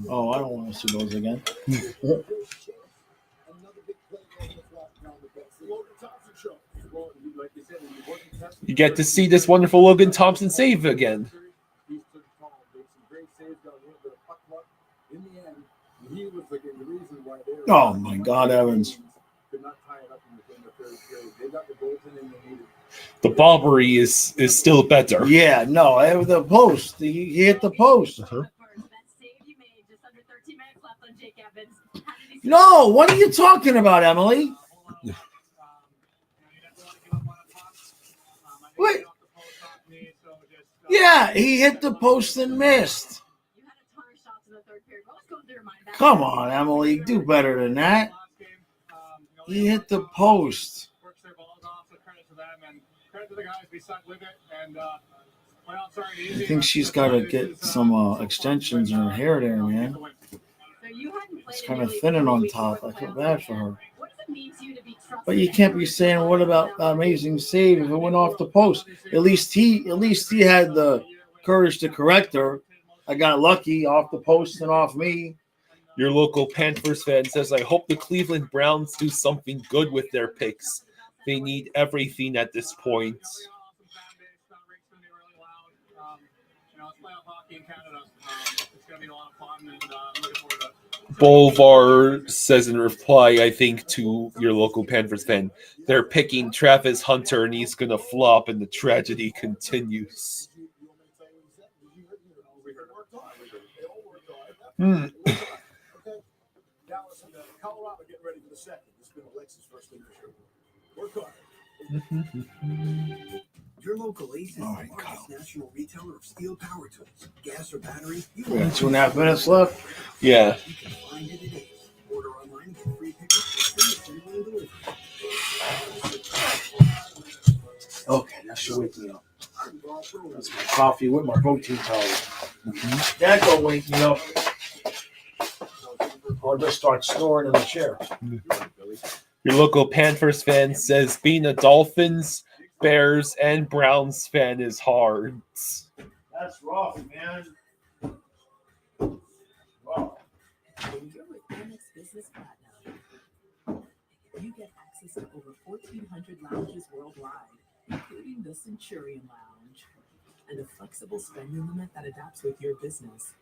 Oh, I don't want to see those again. You get to see this wonderful Logan Thompson save again. Oh, my God, Evans. The bobbery is still better. Yeah, no, the post. He hit the post. No, what are you talking about, Emily? Wait. Yeah, he hit the post and missed. Come on, Emily, do better than that. He hit the post. I think she's got to get some extensions in her hair there, man. It's kind of thinning on top. I feel bad for her. But you can't be saying, what about the amazing save if it went off the post? At least he had the courage to correct her. I got lucky off the post and off me. Your local Panthers fan says, I hope the Cleveland Browns do something good with their picks. They need everything at this point. Bolvar says in reply, I think, to your local Panthers fan, they're picking Travis Hunter and he's going to flop and the tragedy continues. Colorado getting ready for the second. This has been Alexis' first intermission. Work hard. Your local Ace is the largest national retailer of steel power tools, gas or battery. We got 2.5 minutes left. Yeah. You can find it at Ace. Order online and get free pickup or send it delivery. Okay, that should wake me up. That's my coffee with my protein powder. That don't wake me up. I'll just start snoring in the chair. Your local Panthers fan says being a Dolphins, Bears, and Browns fan is hard. That's rough, man. Wow. When you're with Amex Business Platinum, you get access to over 1,400 lounges worldwide, including the Centurion Lounge, and a flexible spending limit that adapts with your business.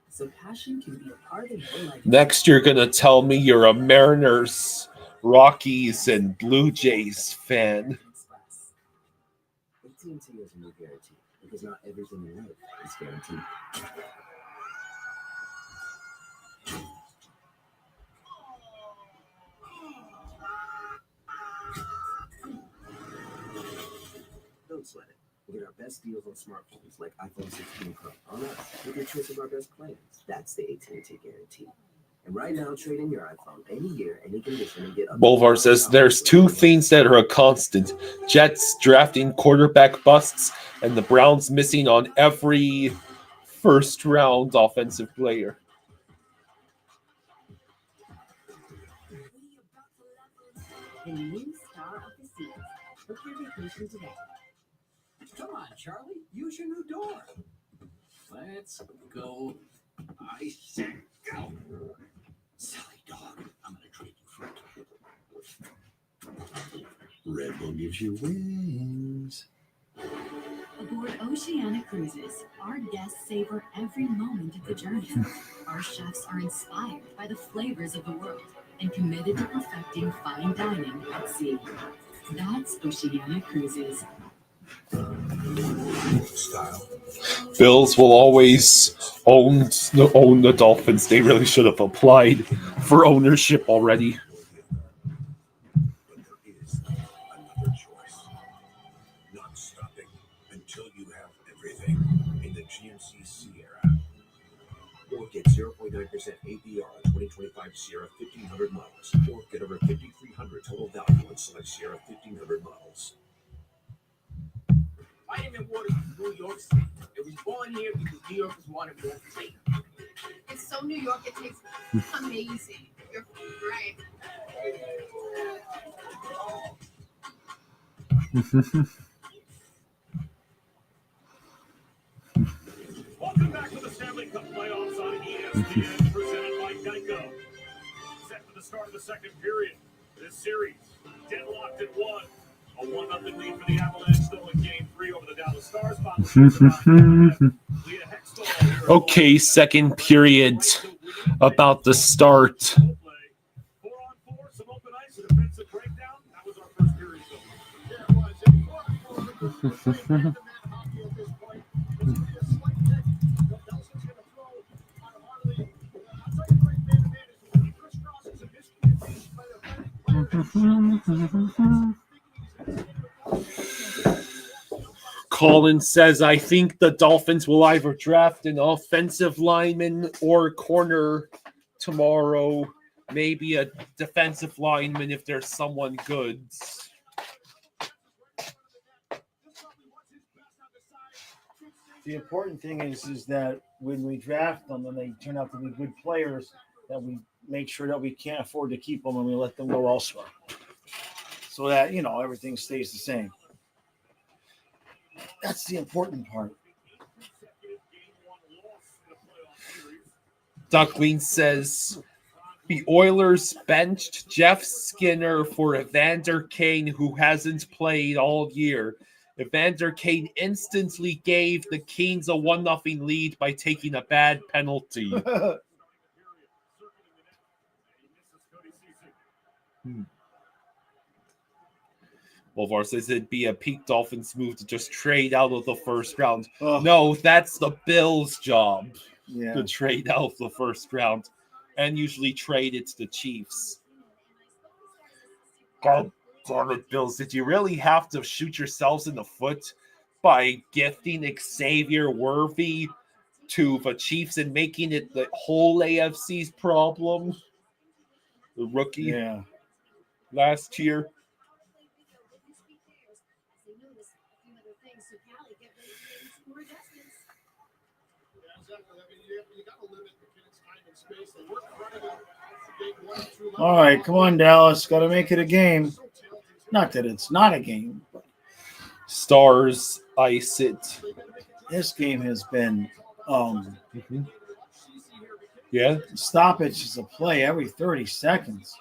So passion can be a part of your life. Next, you're going to tell me you're a Mariners, Rockies, and Blue Jays fan. AT&T has a new guarantee because not everything in life is guaranteed. Don't sweat it. We'll get our best deals on smartphones like iPhone 16 Pro. On us, with your choice of our best plans. That's the AT&T guarantee. And right now, trade in your iPhone any year, any condition, and get up. Bolvar says there's two things that are a constant: Jets drafting quarterback busts, and the Browns missing on every first round offensive player. The new star of the season. Book your vacation today. Come on, Charlie. Use your new door. Let's go. I said go. Silly dog. I'm going to trade you for a cat. Red Bull gives you wings. Aboard Oceanic Cruises, our guests savor every moment of the journey. Our chefs are inspired by the flavors of the world and committed to perfecting fine dining at sea. That's Oceanic Cruises. Style. Bills will always own the Dolphins. They really should have applied for ownership already. But there is another choice. Not stopping until you have everything in the GMC Sierra. Or get 0.9% APR on 2025 Sierra 1500 models. Or get over 5,300 total value on select Sierra 1500 models. Vitamin water from New York City. It was born here because New Yorkers wanted more flavor. It's so New York, it tastes amazing. You're right. Welcome back to the Stanley Cup playoffs on ESPN, presented by Geico. Set for the start of the second period. This series deadlocked at 1. A 1-0 lead for the Avalanche, still in Game 3 over the Dallas Stars. Okay, second period about to start. 4-on-4, some open ice, a defensive breakdown. That was our first period. Yeah, it was. And 4-on-4, hockey at this point. It's going to be a slight pick. What Nelson's going to throw on Harley. I'll tell you, great man-to-man is when he crisscrosses and his communication by the Colin says, I think the Dolphins will either draft an offensive lineman or corner tomorrow. Maybe a defensive lineman if there's someone good. The important thing is that when we draft them and they turn out to be good players, that we make sure that we can't afford to keep them and we let them go elsewhere. So that, everything stays the same. That's the important part. Duckling says the Oilers benched Jeff Skinner for Evander Kane, who hasn't played all year. Evander Kane instantly gave the Kings a 1-0 lead by taking a bad penalty. Bolvar says it'd be a peak Dolphins move to just trade out of the first round. Oh. No, that's the Bills' job To to trade out of the first round and usually trade it to the Chiefs. God damn it, Bills. Did you really have to shoot yourselves in the foot by gifting Xavier Worthy to the Chiefs and making it the whole AFC's problem? The rookie last year. All right, come on, Dallas. Got to make it a game. Not that it's not a game. But Stars ice it. This game has been stoppage is a play every 30 seconds.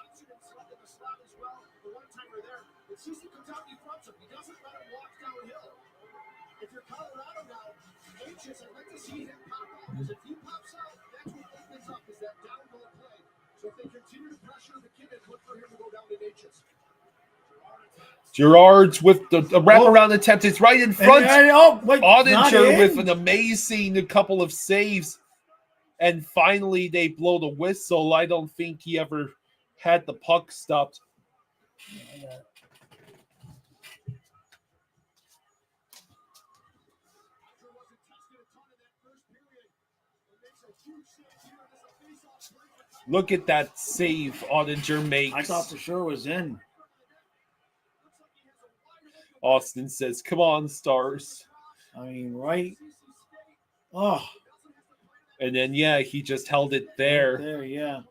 Gerard's with the wraparound attempt. It's right in front. Ottinger with an amazing couple of saves. And finally, they blow the whistle. I don't think he ever had the puck stopped. Look at that save Ottinger makes. I thought for sure it was in. Austin says, come on, Stars. I mean, right? Oh. And then, yeah, he just held it there. Right there, yeah.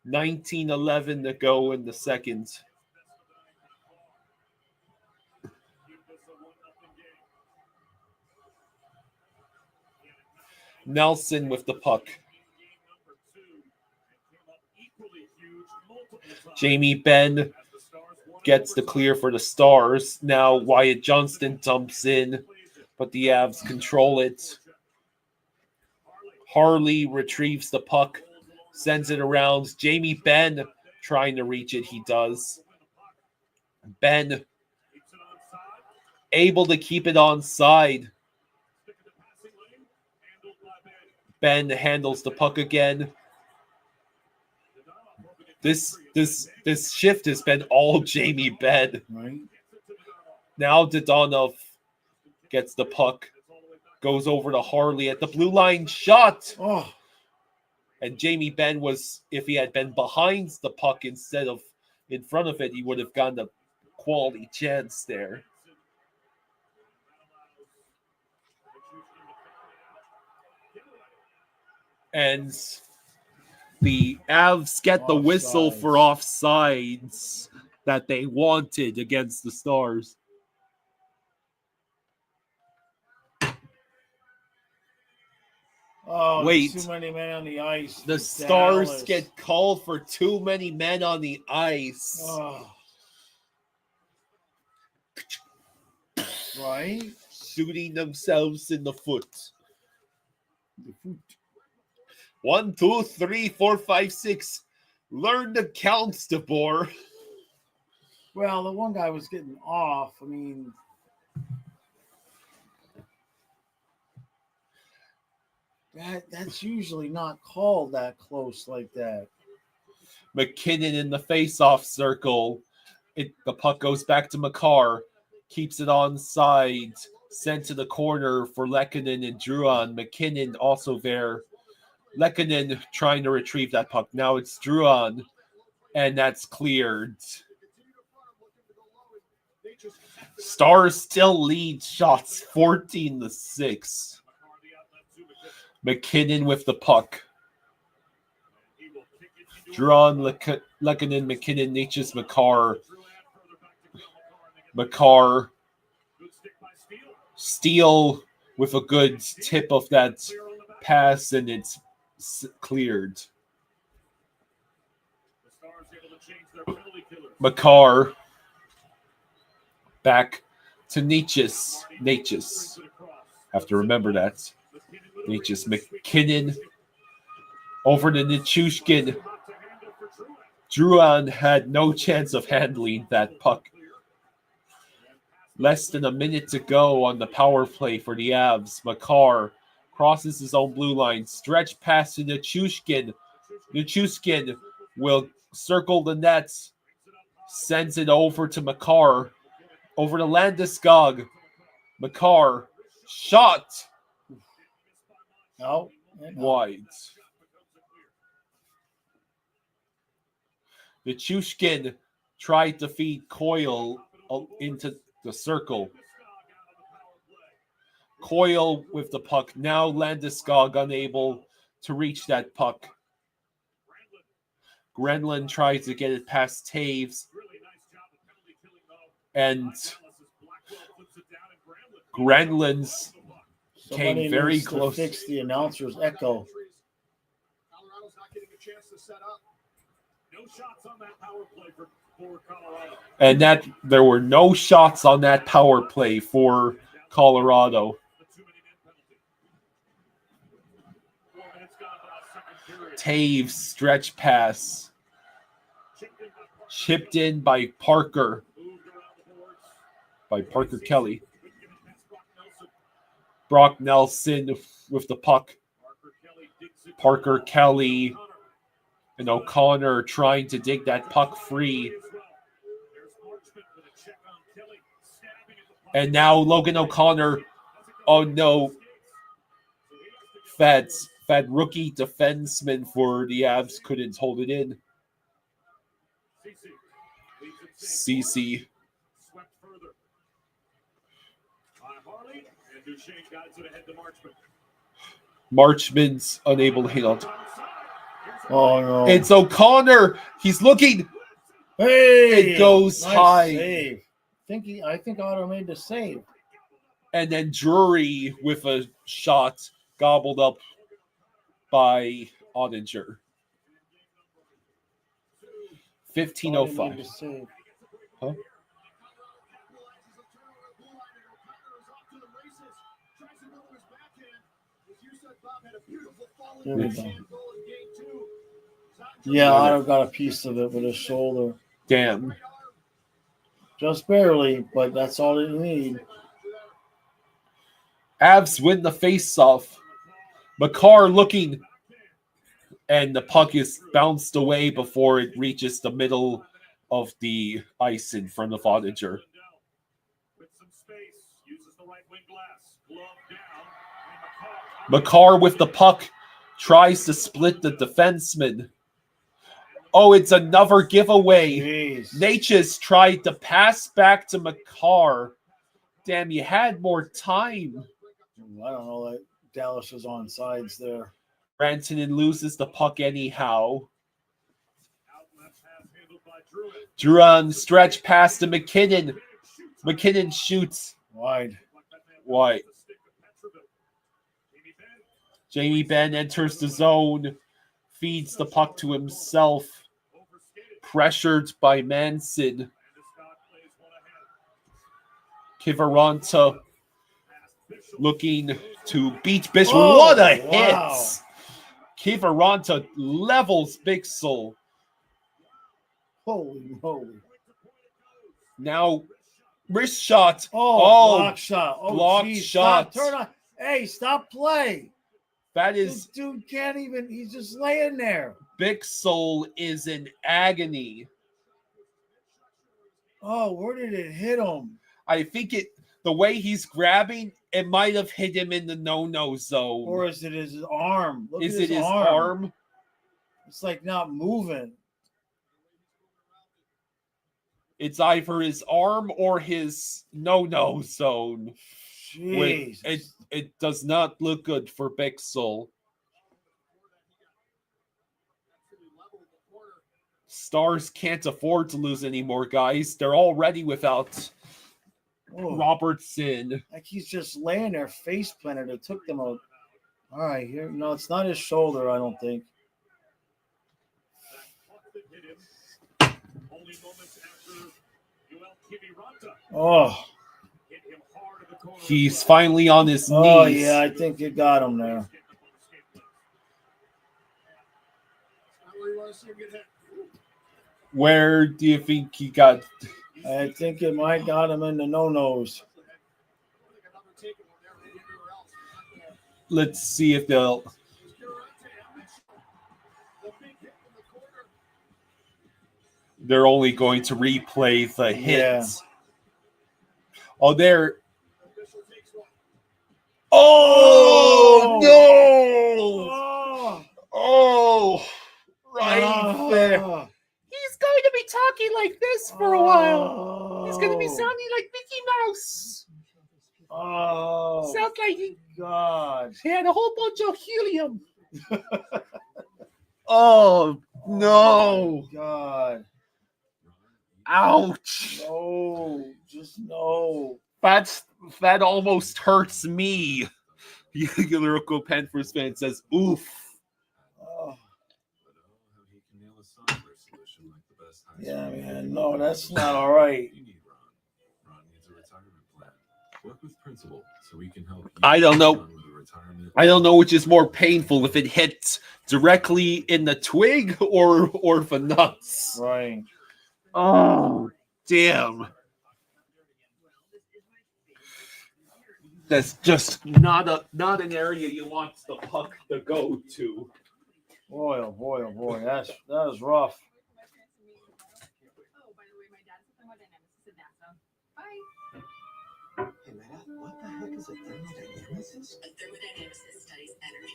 19:11 to go in the second. Nelson with the puck. Jamie Benn gets the clear for the Stars. Now Wyatt Johnston dumps in, but the Avs control it. Harley retrieves the puck, sends it around. Jamie Benn trying to reach it. He does. Benn able to keep it onside. Benn handles the puck again. This shift has been all Jamie Benn. Right. Now Dodonov gets the puck, goes over to Harley at the blue line, shot. Oh. And Jamie Benn was, if he had been behind the puck instead of in front of it, he would have gotten a quality chance there. And the Avs get the whistle for offsides that they wanted against the Stars. Oh, wait. Too many men on the ice. The Stars get called for too many men on the ice. Oh. Right? Shooting themselves in the foot. 1, 2, 3, 4, 5, 6. Learn the counts, DeBoer. Well, the one guy was getting off. I mean, that's usually not called that close like that. McKinnon in the face-off circle. The puck goes back to Makar. Keeps it onside. Sent to the corner for Lehkonen and Drouin. McKinnon also there. Lehkonen trying to retrieve that puck. Now it's Drouin, and that's cleared. Stars still lead shots 14-6. McKinnon with the puck. Drouin, Lehkonen, McKinnon, Natchez, Makar. Makar. Steele with a good tip of that pass, and it's cleared. Makar back to Natchez. Have to remember that. Natchez, McKinnon over to Nichushkin. Drouin had no chance of handling that puck. Less than a minute to go on the power play for the Avs. Makar crosses his own blue line. Stretch pass to Nichushkin. Nichushkin will circle the nets. Sends it over to Makar. Over to Landeskog. Makar. Shot. No. Wide. Nichushkin tried to feed Coyle into the circle. Coyle with the puck. Now Landeskog unable to reach that puck. Grenlin tries to get it past Taves. And Grenlin's came very close. To fix the announcer's echo. Colorado's not getting a chance to set up. No shots on that power play for Colorado. And that there were no shots on that power play for Colorado. Taves stretch pass. Chipped in by Parker. By Parker Kelly. Brock Nelson with the puck. Parker Kelly and O'Connor trying to dig that puck free. And now Logan O'Connor. Oh no. That rookie defenseman for the Avs couldn't hold it in. CC. Swept further. Harley and Duchesne got it to the head to Marchman. Marchman's unable to hit on. Oh no! It's O'Connor. He's looking. Hey, it goes nice high. Save. I think Otto made the save. And then Drury with a shot gobbled up by Ottinger. 15:05. Huh? There we go. Yeah, Otto got a piece of it with his shoulder. Damn. Just barely, but that's all they need. Avs win the face-off. Makar looking, and the puck is bounced away before it reaches the middle of the ice in front of Ottinger. Makar with the puck tries to split the defenseman. Oh, it's another giveaway. Natchez tried to pass back to Makar. Damn, you had more time. I don't know. That Dallas was on sides there. Rantanen loses the puck anyhow. Duran stretch pass to McKinnon. McKinnon shoots. Wide. Jamie Benn enters the zone. Feeds the puck to himself. Pressured by Manson. Kivaranta looking to beat Bishop. Oh, what a hit! wow. Kivaranta levels Bixel. Holy moly. Now, wrist shot. Block shot. Oh, block geez, shot. Stop, turn on. Hey, stop play. That is. This dude can't even. He's just laying there. Bixel is in agony. Oh, where did it hit him? I think the way he's grabbing, it might have hit him in the no-no zone. Or is it his arm? Look is at it his arm? arm? It's like not moving. It's either his arm or his no-no zone. It does not look good for Bixel. Stars can't afford to lose anymore, guys. They're already without Robertson. Like he's just laying there face planted. It took them a. All right, here. No, it's not his shoulder, I don't think. Oh. He's finally on his knees. Oh, yeah, I think it got him there. Where do you think he got? I think it might got him in the no-nos. Let's see if they'll. They're only going to replay the hits. Yeah. Oh, they're. Oh, no! Oh, right there. He's going to be talking like this for a while. He's going to be sounding like Mickey Mouse. Oh, sounds like he had a whole bunch of helium. Oh, no. God. Ouch. No, just no. That almost hurts me. The lyrical Panthers fan says, oof. Oh. Yeah, man. No, that's not all right. Ron needs a retirement plan. Work with Principal so we can help you. I don't know which is more painful, if it hits directly in the twig or the nuts. Right. Oh, damn. That's just not an area you want the puck to go to. Boy, oh boy, oh boy. That was rough. Hey, man, what the heck is a thermodynamicist? A thermodynamicist studies energy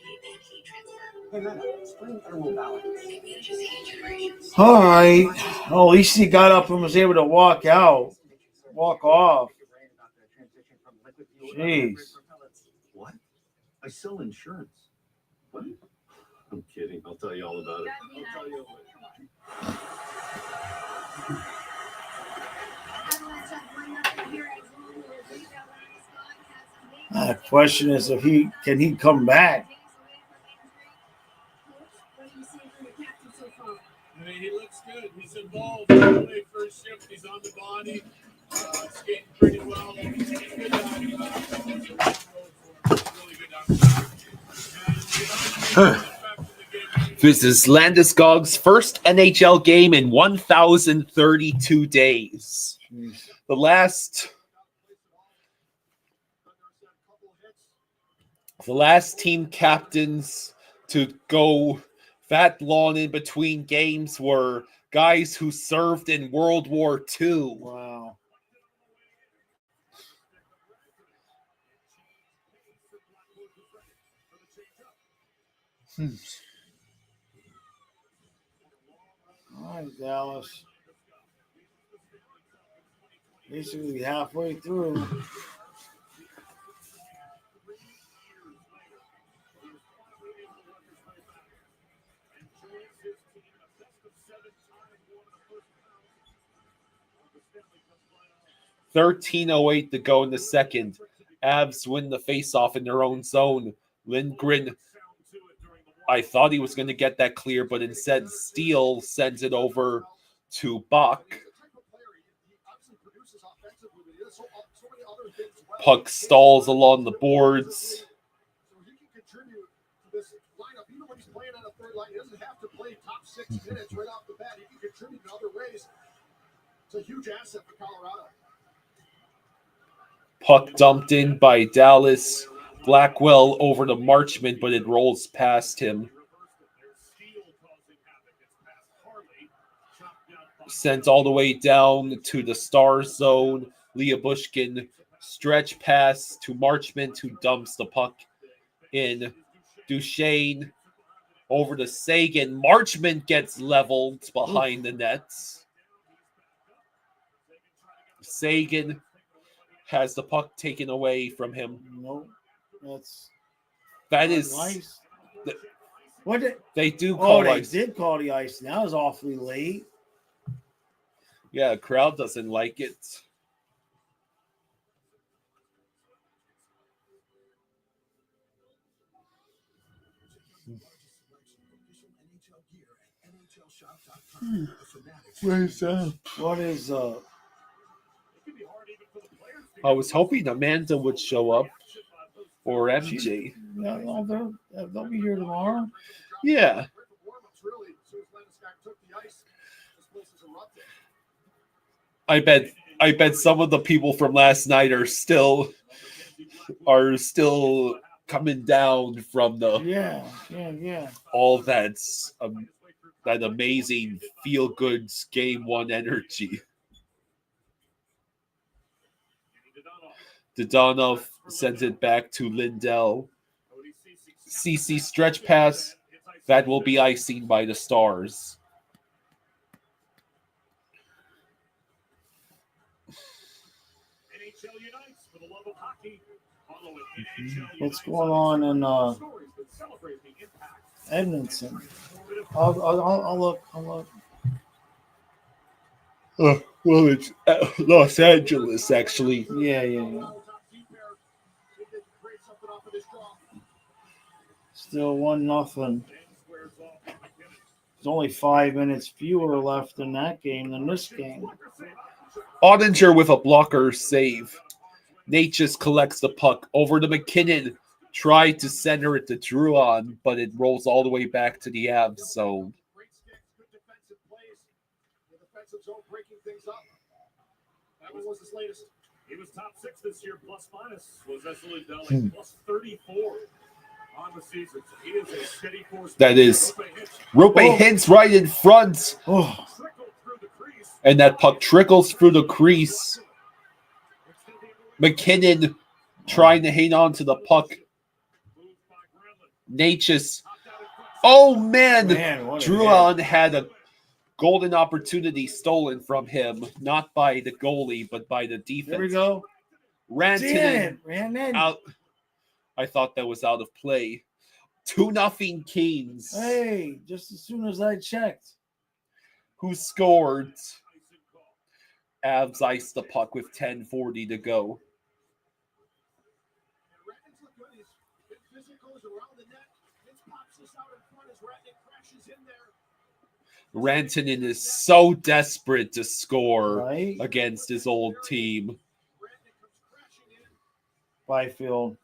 All right. Oh, at least he got up and was able to walk off. Jeez. What? I sell insurance. What? I'm kidding. I'll tell you all about it. I'll tell you The question is if he can come back. I mean, he looks good. He's involved. He first shift. He's on the body. Skating pretty well. He's good This is Landeskog's first NHL game in 1,032 days. The last team captains to go that long in between games were guys who served in World War II. Wow. All right, Dallas. Basically halfway through. .13:08 to go in the second. Avs win the faceoff in their own zone. Lindgren, I thought he was going to get that clear, but instead Steele sends it over to Buck. Puck stalls along the boards. It's a huge asset for Colorado. Puck dumped in by Dallas. Blackwell over to Marchment, but it rolls past him. Sent all the way down to the star zone. Leah Bushkin stretch pass to Marchment, who dumps the puck in. Duchesne over to Sagan. Marchment gets leveled behind the nets. Sagan has the puck taken away from him. No, that is ice. What did they do? Call they ice. did call the ice. That was awfully late. Yeah, the crowd doesn't like it. Where's that? What is I was hoping Amanda would show up, or MJ. They'll be here tomorrow. Yeah. I bet some of the people from last night are still coming down from the all that's that amazing feel good game one energy. Dodonov sends it back to Lindell. CC stretch pass. That will be icing by the Stars. What's going on in Edmonton? I'll look. Well, it's Los Angeles, actually. Yeah. Still 1-0. There's only 5 minutes fewer left in that game than this game. Ottinger with a blocker save. Nate just collects the puck over to McKinnon. Tried to center it to Druon, but it rolls all the way back to the Avs zone. That was his latest. He was top 6 this year, plus minus. Was Wesley Deli, plus 34 on the season. So he is a steady force. That is Rope hits right in front. And that puck trickles through the crease. McKinnon trying to hang on to the puck. Nate just Oh, man. what a Drouin had a golden opportunity stolen from him, not by the goalie, but by the defense. There we go. Rantanen Ran in. out. I thought that was out of play. 2-0 Kings. Hey, just as soon as I checked. Who scored? Avs iced the puck with 10:40 to go. Rantanen is so desperate to score against his old team. Byfield.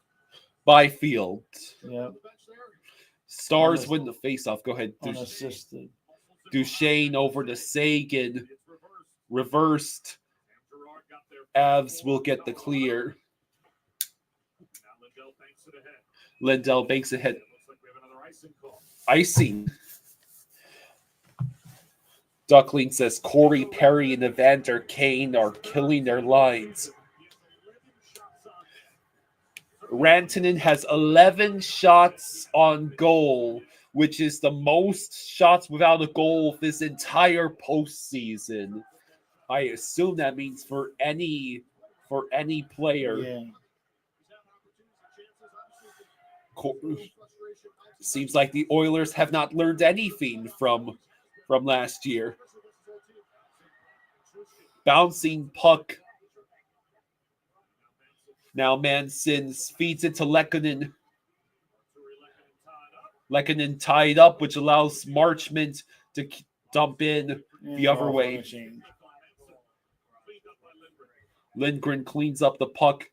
Yep. Stars win the faceoff. Go ahead. Unassisted. Duchesne over to Sagan. Reversed. Avs will get the clear. Lindell banks ahead. Icing. Duckling says Corey Perry and Evander Kane are killing their lines. Rantanen has 11 shots on goal, which is the most shots without a goal this entire postseason. I assume that means for any player. Yeah. Seems like the Oilers have not learned anything from last year. Bouncing puck. Now Manson feeds it to Lehkonen. Lehkonen tied up, which allows Marchment to dump in the other way. Lindgren cleans up the puck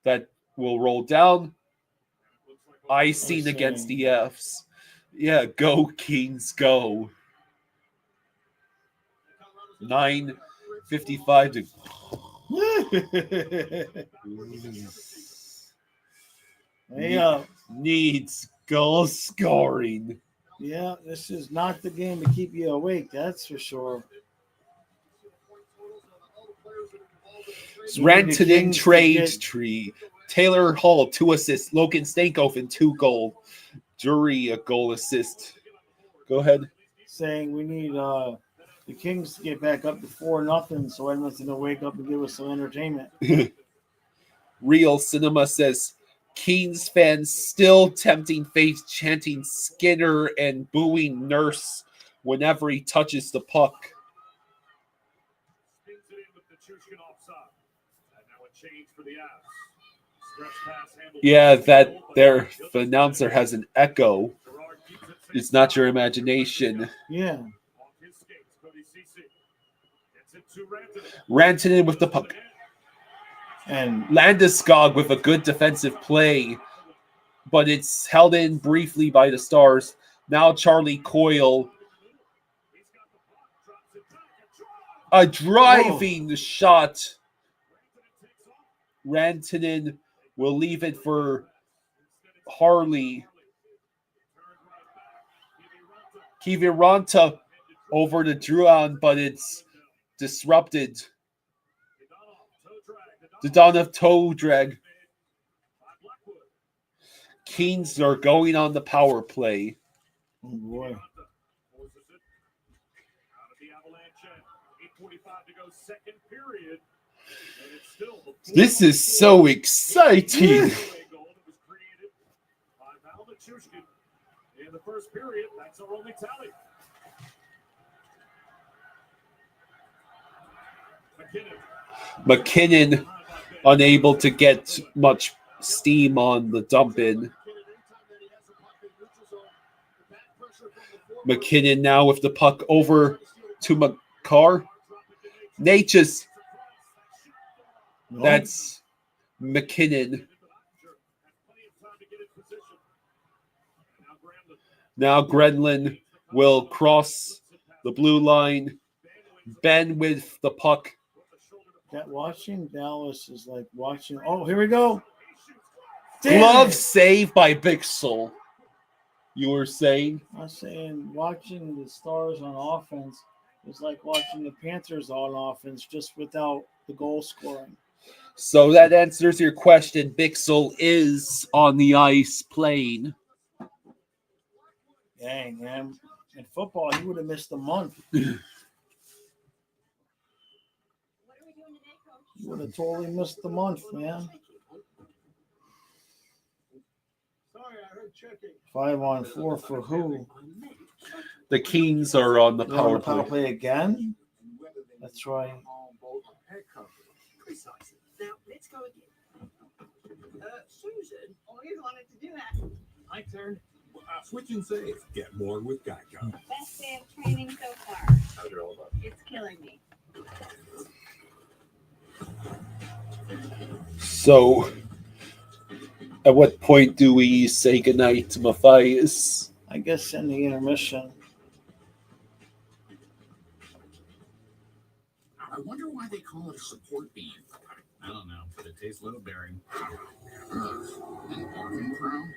that will roll down. Icing against the Fs. Yeah, go Kings, go. 9:55 to needs goal scoring. Yeah, this is not the game to keep you awake, that's for sure. Rantanen trades tree. Taylor Hall 2 assists. Logan Stankoven 2 goals. Drury a goal assist. Go ahead. Saying we need the Kings to get back up to 4-0 so Edmonton will wake up and give us some entertainment. Real Cinema says Kings fans still tempting fate, chanting Skinner and booing Nurse whenever he touches the puck. Yeah, that their announcer has an echo. It's not your imagination. Yeah. Rantanen with the puck. And Landeskog with a good defensive play, but it's held in briefly by the Stars. Now Charlie Coyle. A driving shot. Rantanen will leave it for Harley. Kiviranta over to Drouin, but it's disrupted. The dawn of toe drag. Kings are going on the power play. Oh boy. This is so exciting. In the first period, that's our only tally. McKinnon unable to get much steam on the dump in. McKinnon now with the puck over to McCarr. Natchez. That's McKinnon. Now Grenlin will cross the blue line. Ben with the puck. That watching Dallas is like watching. Oh, here we go. Glove save by Bixel. You were saying? I was saying watching the Stars on offense is like watching the Panthers on offense, just without the goal scoring. So that answers your question. Bixel is on the ice playing. Dang, man. In football, he would have missed a month. What are we doing today, Coach? He would have totally missed the month, man. Sorry, I heard checking. 5-on-4 for who? The Kings are on the They're on power the power play. play again? That's right. Precisely. Now, let's go again. Susan, you wanted to do that. My turn. Switch and save. Get more with Geico. Best day of training so far. How's your all about? It's killing me. So, at what point do we say goodnight to Matthias? I guess in the intermission. I wonder why they call it a support bean. I don't know, but it tastes low bearing. An orphan crown?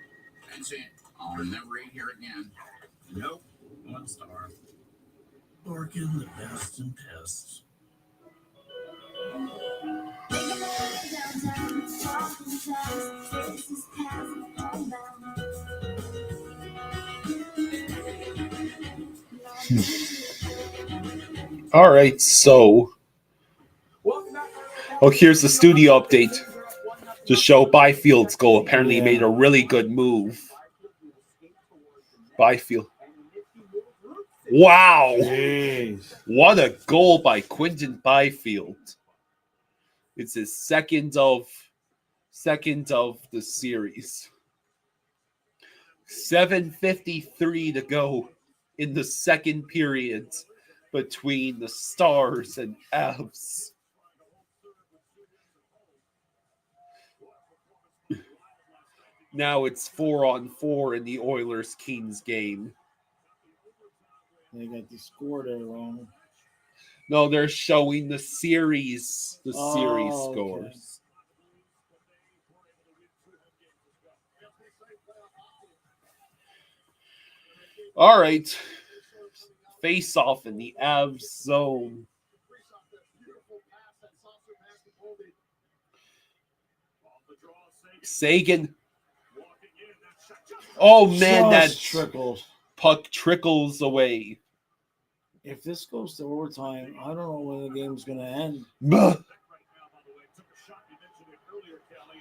That's it. I'll never eat here again. Nope. 1 star. Orkin, the best in pests. All right, so here's the studio update to show Byfield's goal. Apparently, he made a really good move. Byfield. Wow. Jeez. What a goal by Quinton Byfield. It's his second of the series. 7:53 to go in the second period between the Stars and Avs. Now it's 4-on-4 in the Oilers-Kings game. They got the score there wrong. No, they're showing the series scores. Okay. All right. Face off in the Avs zone. Sagan. Oh man, that trickles. Puck trickles away. If this goes to overtime, I don't know when the game's going to end.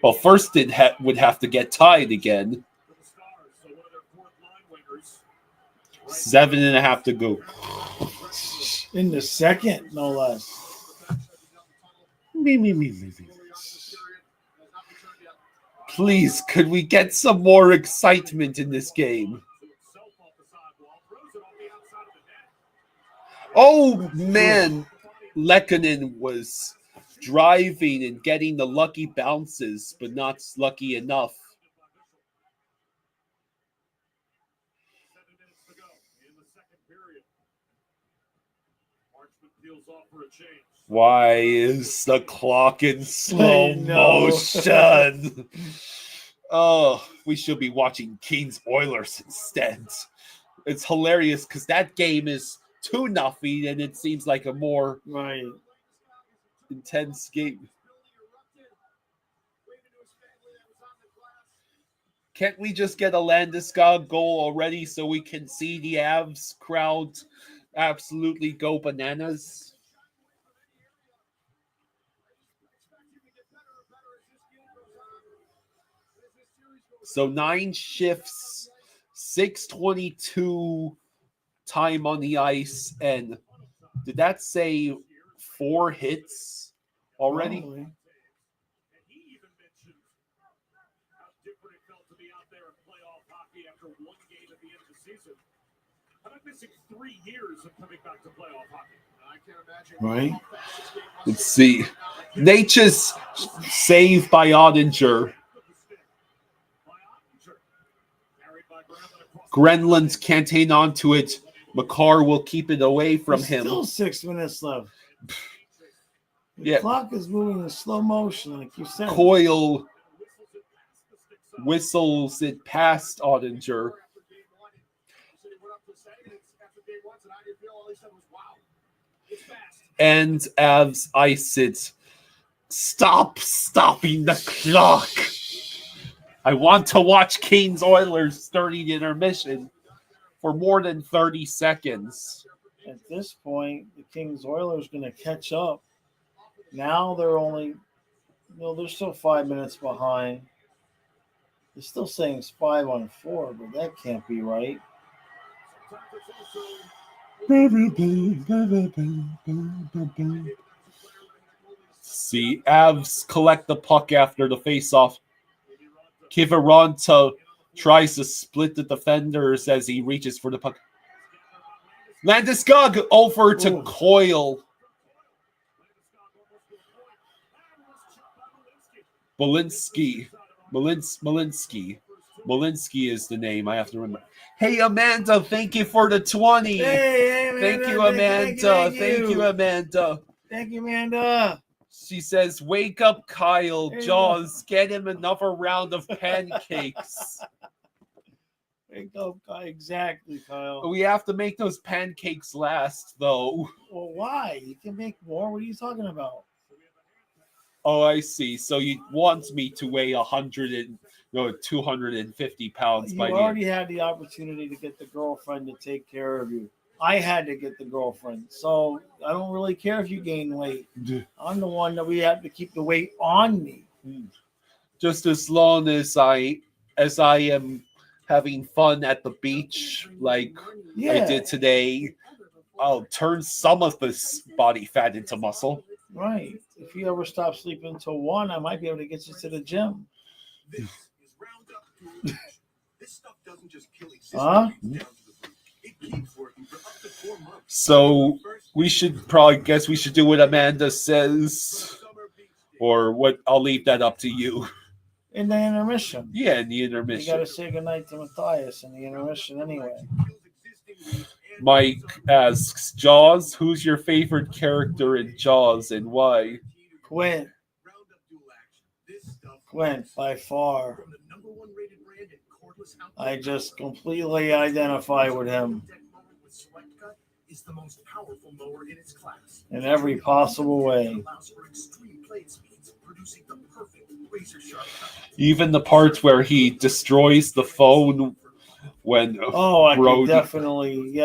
Well, first it would have to get tied again. 7.5 to go. In the second, no less. Me. Please, could we get some more excitement in this game? Oh, man. Lehkonen was driving and getting the lucky bounces, but not lucky enough. Why is the clock in slow motion? Oh, we should be watching Kings Oilers instead. It's hilarious because that game is 2-0, and it seems like a more intense game. Can't we just get a Landeskog goal already so we can see the Avs crowd absolutely go bananas? So 9 shifts, 6:22 time on the ice, and did that say 4 hits already? Probably. Right. Let's see. Nature's save by Ottinger. Grenland's can't hang on to it. McCarr will keep it away from There's him. Still 6 minutes left. The Yeah. clock is moving in slow motion, like you said. Coyle whistles it past Ottinger. And Avs ice it. Stop stopping the clock. I want to watch Kings Oilers starting intermission. for more than 30 seconds. At this point, the Kings Oilers going to catch up. Now they're only, they're still 5 minutes behind. They're still saying it's 5-on-4, but that can't be right. See, Avs collect the puck after the faceoff. Kiviranta tries to split the defenders as he reaches for the puck. Landeskog over to Coyle. Malinsky is the name. I have to remember. Hey, Amanda, thank you for the 20. Hey, Amanda, thank you, Amanda. Thank you, Amanda. Thank you, Amanda. She says, wake up, Kyle. There you Jaws, get him another round of pancakes. Wake up, Kyle. Exactly, Kyle. We have to make those pancakes last, though. Well, why? You can make more. What are you talking about? Oh, I see. So you want me to weigh 250 pounds by You the already had the opportunity to get the girlfriend to take care of you. I had to get the girlfriend. So I don't really care if you gain weight. I'm the one that we have to keep the weight on me. Just as long as I am having fun at the beach like I did today, I'll turn some of this body fat into muscle. Right. If you ever stop sleeping until 1, I might be able to get you to the gym. This stuff doesn't just kill Huh? It keeps working for up to 4 months. So we should do what Amanda says, or what? I'll leave that up to you. In the intermission. Yeah, in the You intermission. got to say goodnight to Matthias in the intermission anyway. Mike asks, Jaws, who's your favorite character in Jaws and why? Quint. Quint, by far. I just completely identify with him Is the most powerful mower in its class. in every possible way. Allows for extreme blade speeds, producing the perfect razor-sharp cut. Even the parts where he destroys the phone when I Brody. could definitely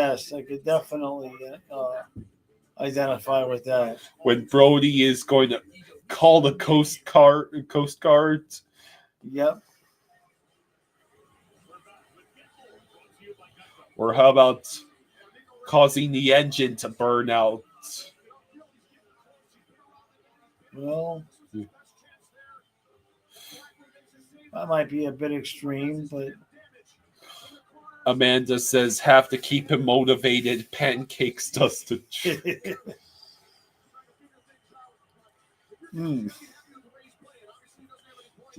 identify with that. When Brody is going to call the Coast Guard. Yep. Or how about causing the engine to burn out? Well, that might be a bit extreme, but Amanda says, have to keep him motivated. Pancakes does the trick. The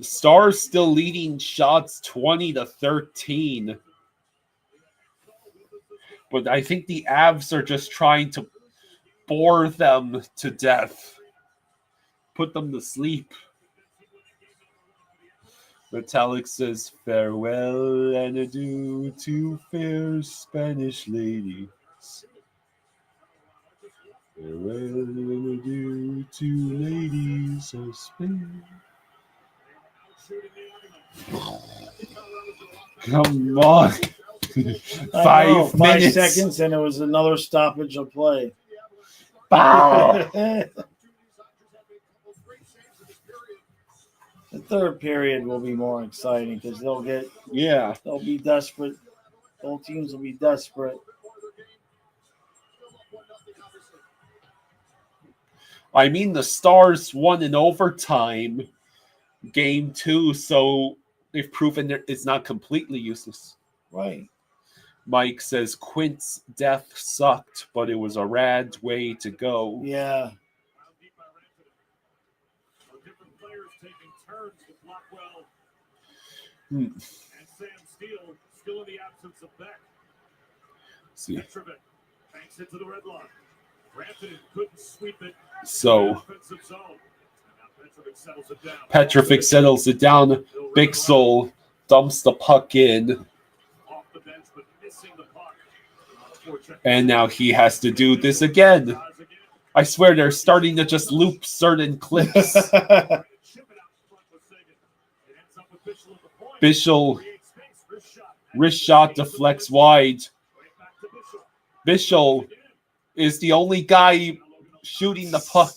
Stars still leading shots 20-13. But I think the Avs are just trying to bore them to death. Put them to sleep. Metallic says, farewell and adieu to fair Spanish ladies. Farewell and adieu to ladies of Spain. Come on. 5 minutes. 5 seconds, and it was another stoppage of play. Bow. The third period will be more exciting because they'll be desperate. Both teams will be desperate. I mean, the Stars won in overtime game 2, so they've proven that it's not completely useless. Right. Mike says Quint's death sucked, but it was a rad way to go. Yeah. And Sam Steele still in the absence of Beck. See. Petrovic banks into the red line. Granted, couldn't sweep it. So Offensive zone. Now Petrovic settles it down. Petrovic settles it down. Bixel dumps the puck in. Off the bench, but missing the puck. And now he has to do this again. I swear they're starting to just loop certain clips. Bishel wrist shot deflects wide. Bischel is the only guy shooting the puck.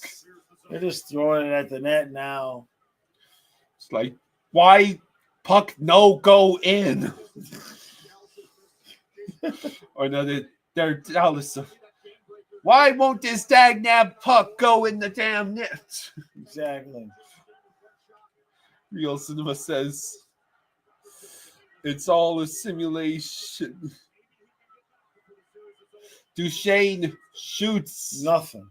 They're just throwing it at the net now. It's like, why puck no go in? Or no, they're Dallas. Why won't this dagnab puck go in the damn net? Exactly. Real Cinema says it's all a simulation. Duchesne shoots Nothing.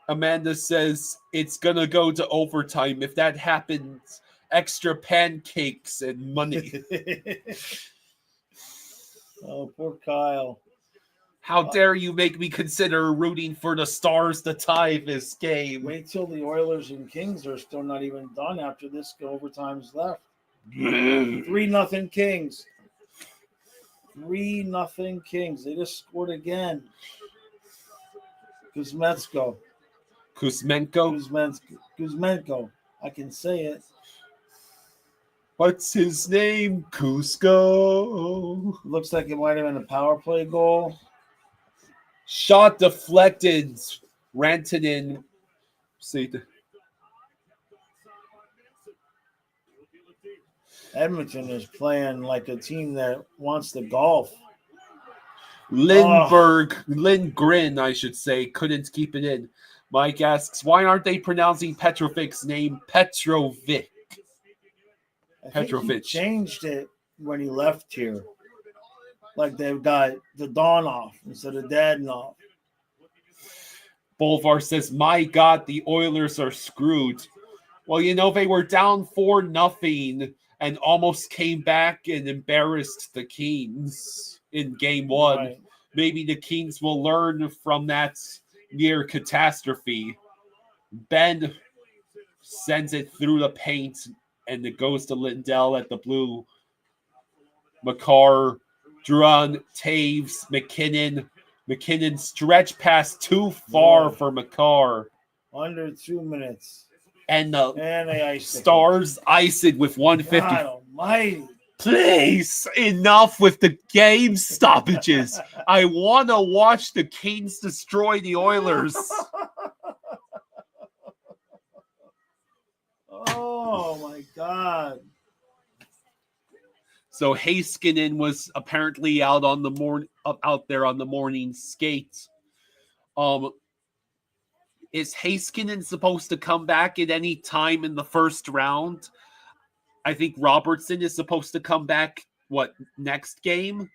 Amanda says it's gonna go to overtime. If that happens, extra pancakes and money. Oh, poor Kyle. How dare you make me consider rooting for the Stars to tie this game? Wait till the Oilers and Kings are still not even done after this overtime's left. 3-0 Kings. 3-0 Kings. They just scored again. Kuzmenko. I can say it. What's his name? Cusco. Looks like it might have been a power play goal. Shot deflected. Rantanen. See. Edmonton is playing like a team that wants to golf. Lindgren, I should say, couldn't keep it in. Mike asks, why aren't they pronouncing Petrovic's name Petrovic? I think he changed it when he left here. Like they've got the Dawn off instead of Dadnoff. Bolvar says, my God, the Oilers are screwed. Well, they were down 4-0 and almost came back and embarrassed the Kings in game 1. Right. Maybe the Kings will learn from that near catastrophe. Ben sends it through the paint, and it goes to Lindell at the blue. McCarr, Druan, Taves, McKinnon. McKinnon stretch pass too far for McCarr. Under 2 minutes. And the Stars ice it with 150. God almighty. Please, enough with the game stoppages. I want to watch the Kings destroy the Oilers. Oh, my God. So Heiskanen was apparently out there on the morning skate. Is Heiskanen supposed to come back at any time in the first round? I think Robertson is supposed to come back, next game?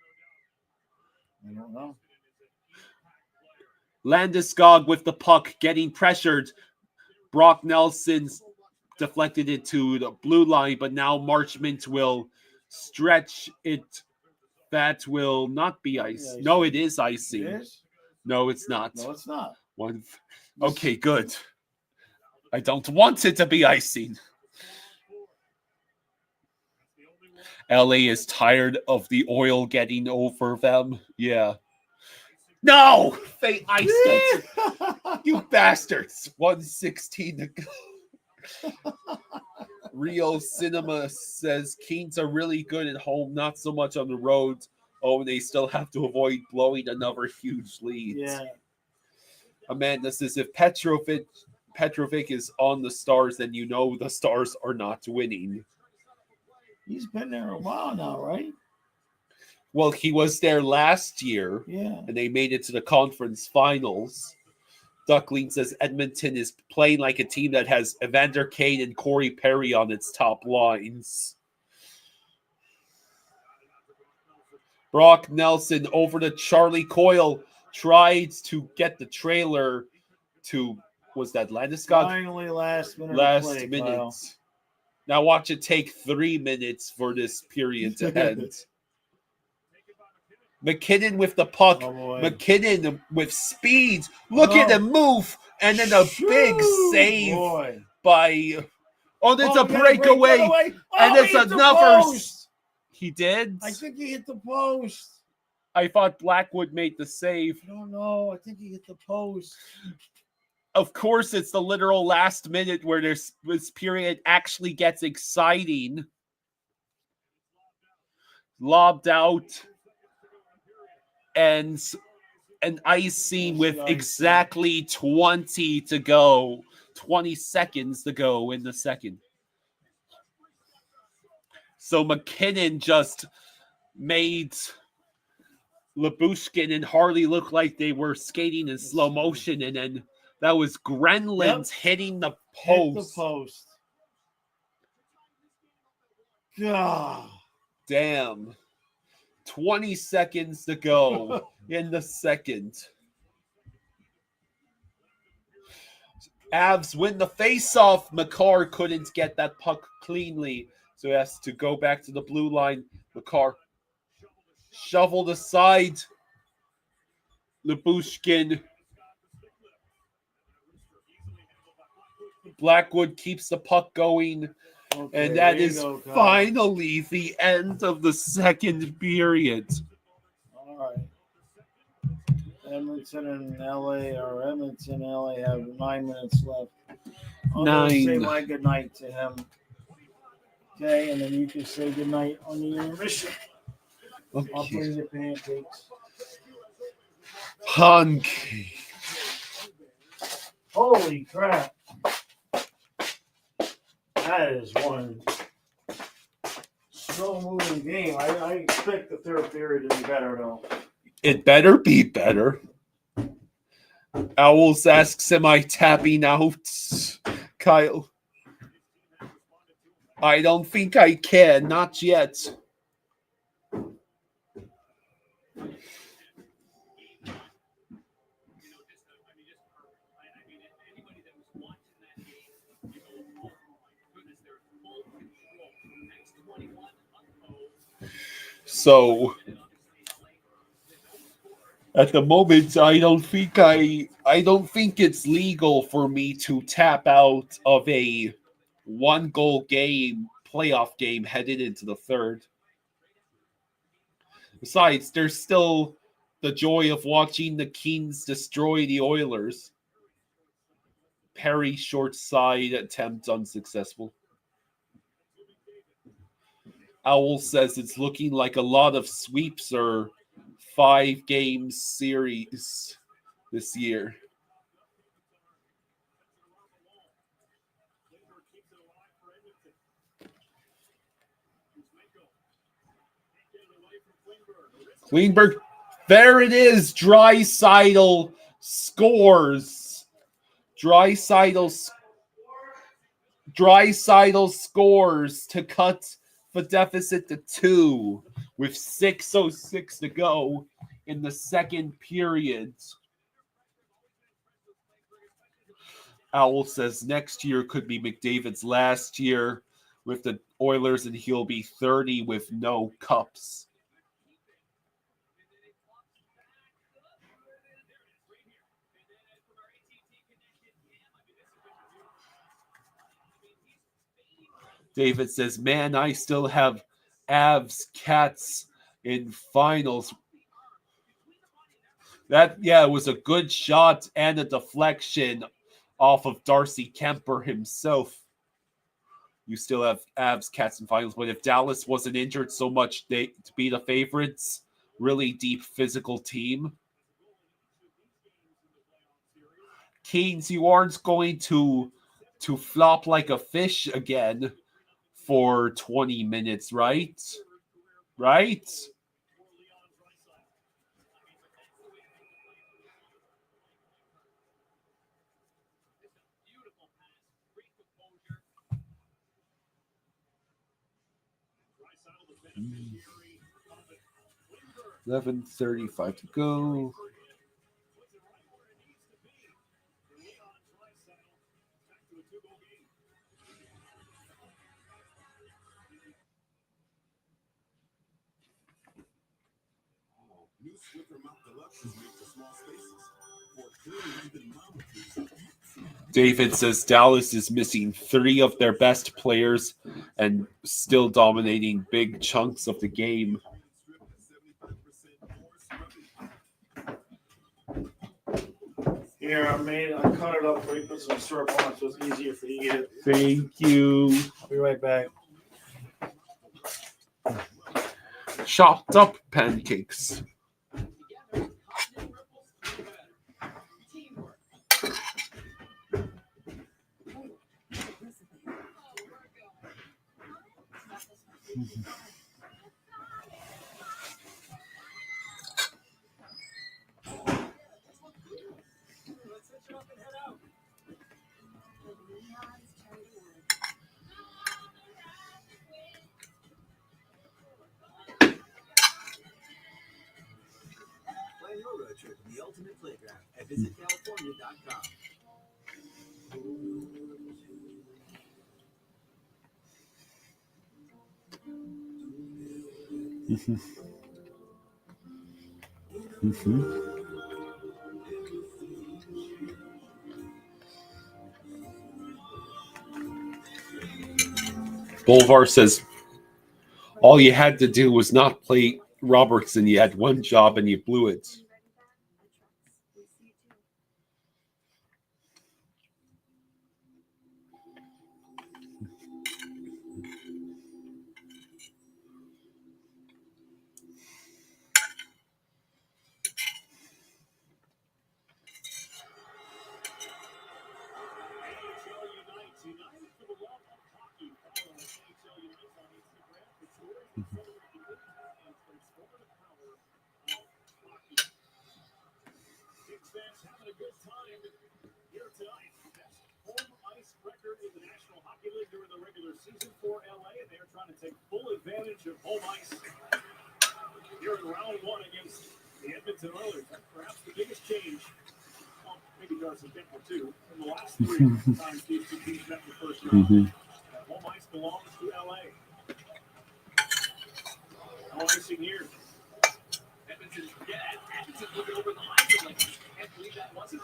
I don't know. Landeskog with the puck, getting pressured. Brock Nelson's deflected it to the blue line, but now Marchment will stretch it. That will not be ice. Yeah, No, it is icing. It is? No, it's not. No, it's not. Okay, good. I don't want it to be icing. LA is tired of the Oil getting over them. Yeah. No! They iced it. You bastards. 1:16 to go. Real Cinema says Kings are really good at home, not so much on the road. Oh, they still have to avoid blowing another huge lead. Yeah. Amanda says if Petrovic is on the Stars, then the Stars are not winning. He's been there a while now, right? Well, he was there last year. Yeah. And they made it to the conference finals. Duckling says Edmonton is playing like a team that has Evander Kane and Corey Perry on its top lines. Brock Nelson over to Charlie Coyle. Tried to get the trailer to, was that Landeskog? Finally, last minute. Kyle. Now watch it take 3 minutes for this period to end. McKinnon with the puck. McKinnon with speed. Look at him move. And then a big save by... Oh, there's a breakaway. And it's another... He did? I think he hit the post. I thought Blackwood made the save. I don't know. I think he hit the post. Of course, it's the literal last minute where this period actually gets exciting. Lobbed out. and an icing with exactly 20 seconds to go in the second. So McKinnon just made Lyubushkin and Harley look like they were skating in slow motion, and then that was Grenlin's hitting the post. Hit the post. God. Damn. 20 seconds to go in the second. Avs win the face-off. Makar couldn't get that puck cleanly, so he has to go back to the blue line. Makar shoveled aside. Lyubushkin. Blackwood keeps the puck going. Okay, And that there you is go, Kyle. finally the end of the second period. All right. Edmonton and LA have 9 minutes left. I'm going to say my good night to him. Okay, and then you can say good night on the intermission. Okay. I'll play the pancakes. Pancake. Holy crap. That is one slow-moving game. I expect the third period to be better, though. It better be better. Owls asks, am I tapping out? Kyle. I don't think I can. Not yet. So at the moment, I don't think it's legal for me to tap out of a 1-goal game, playoff game headed into the third. Besides, there's still the joy of watching the Kings destroy the Oilers. Perry short side attempt unsuccessful. Owl says it's looking like a lot of sweeps or 5-game series this year. Klingberg, there it is. Draisaitl scores. Draisaitl scores to cut the deficit to 2 with 6:06 to go in the second period. Owl says next year could be McDavid's last year with the Oilers, and he'll be 30 with no cups. David says, man, I still have Avs Cats in finals. That, it was a good shot and a deflection off of Darcy Kemper himself. You still have Avs Cats in finals, but if Dallas wasn't injured so much to be the favorites, really deep physical team. Kings, you aren't going to flop like a fish again for 20 minutes, right? Right? Mm. 11:35 to go. David says Dallas is missing 3 of their best players and still dominating big chunks of the game. Here, I cut it up for you, put some syrup on it so it's easier for you to eat it. Thank you. I'll be right back. Chopped up pancakes. Plan your road trip to the ultimate playground at visitcalifornia.com. Bolvar says, all you had to do was not play Robertson. You had one job and you blew it. Fans having a good time here tonight. Best home ice record in the National Hockey League during the regular season for LA, and they're trying to take full advantage of home ice here in round one against the Edmonton Oilers. That's perhaps the biggest change, well, maybe Darcy Kemper too, in the last three times these two teams met the first round. Home ice belongs to LA. No icing here. Edmonton looking over the line. Can't believe that wasn't.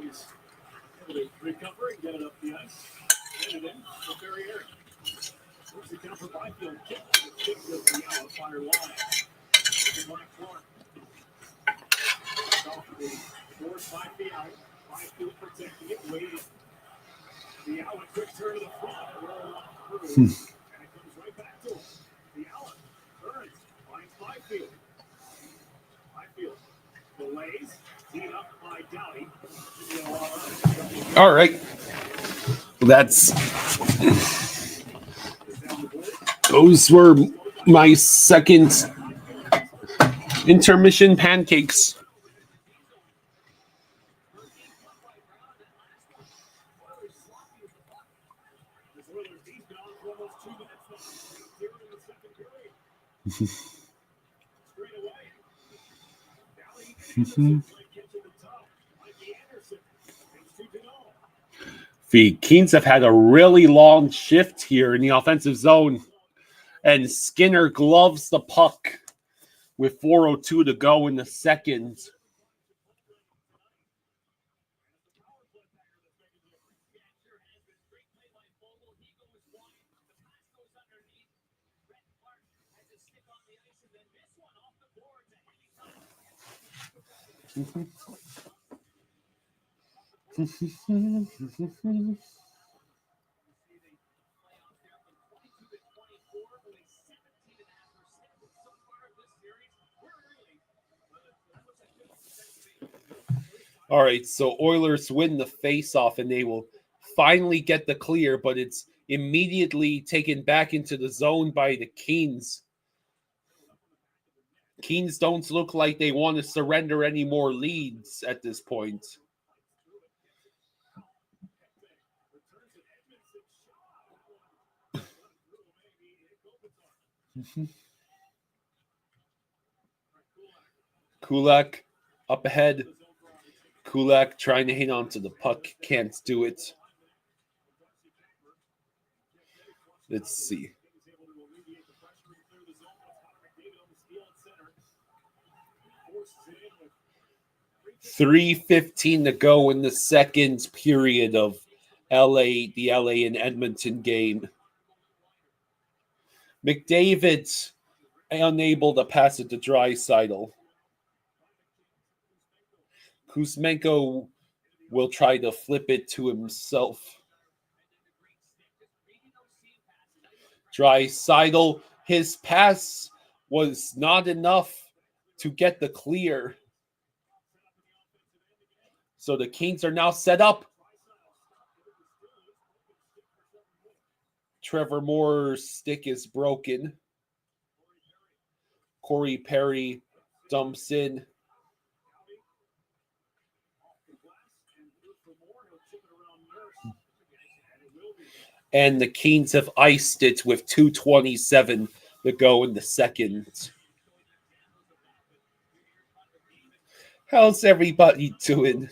He's able to recover and get it up the ice. Get it in for Ferrier. Moves it down for Byfield. Kick goes to the fire line. To Mike Clark. Off the force 5 feet out. Byfield protecting it. Waiting. The Allen quick turn to the front. Roll on through. And it comes right back to him. The Allen turns. Finds Byfield. Delays, teed up by Downey. All right. Those were my second intermission pancakes. The Kings have had a really long shift here in the offensive zone, and Skinner gloves the puck with 4:02 to go in the second. All right, so Oilers win the face-off, and they will finally get the clear, but it's immediately taken back into the zone by the Kings. Kings don't look like they want to surrender any more leads at this point. Kulak up ahead. Kulak trying to hang on to the puck. Can't do it. Let's see. 3:15 to go in the second period of the LA and Edmonton game. McDavid's unable to pass it to Draisaitl. Kuzmenko will try to flip it to himself. Draisaitl, his pass was not enough to get the clear. So the Kings are now set up. Trevor Moore's stick is broken. Corey Perry dumps in. And the Canes have iced it with 2:27 to go in the second. How's everybody doing?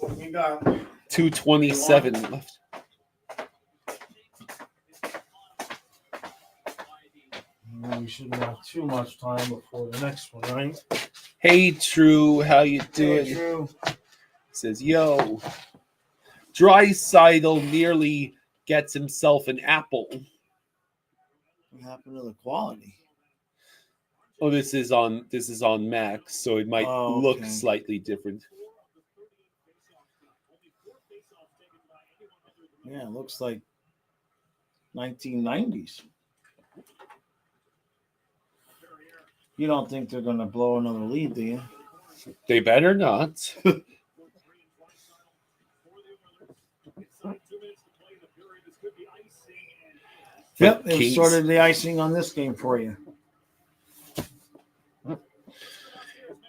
We got 2:27 left. We shouldn't have too much time before the next one, right? Hey, True, how you doing? Hey, Drew. Says, yo. Draisaitl nearly gets himself an apple. What happened to the quality? Oh, this is on Max, so it might look okay. slightly different. Yeah, it looks like 1990s. You don't think they're going to blow another lead, do you? They better not. Yep, they've sorted the icing on this game for you.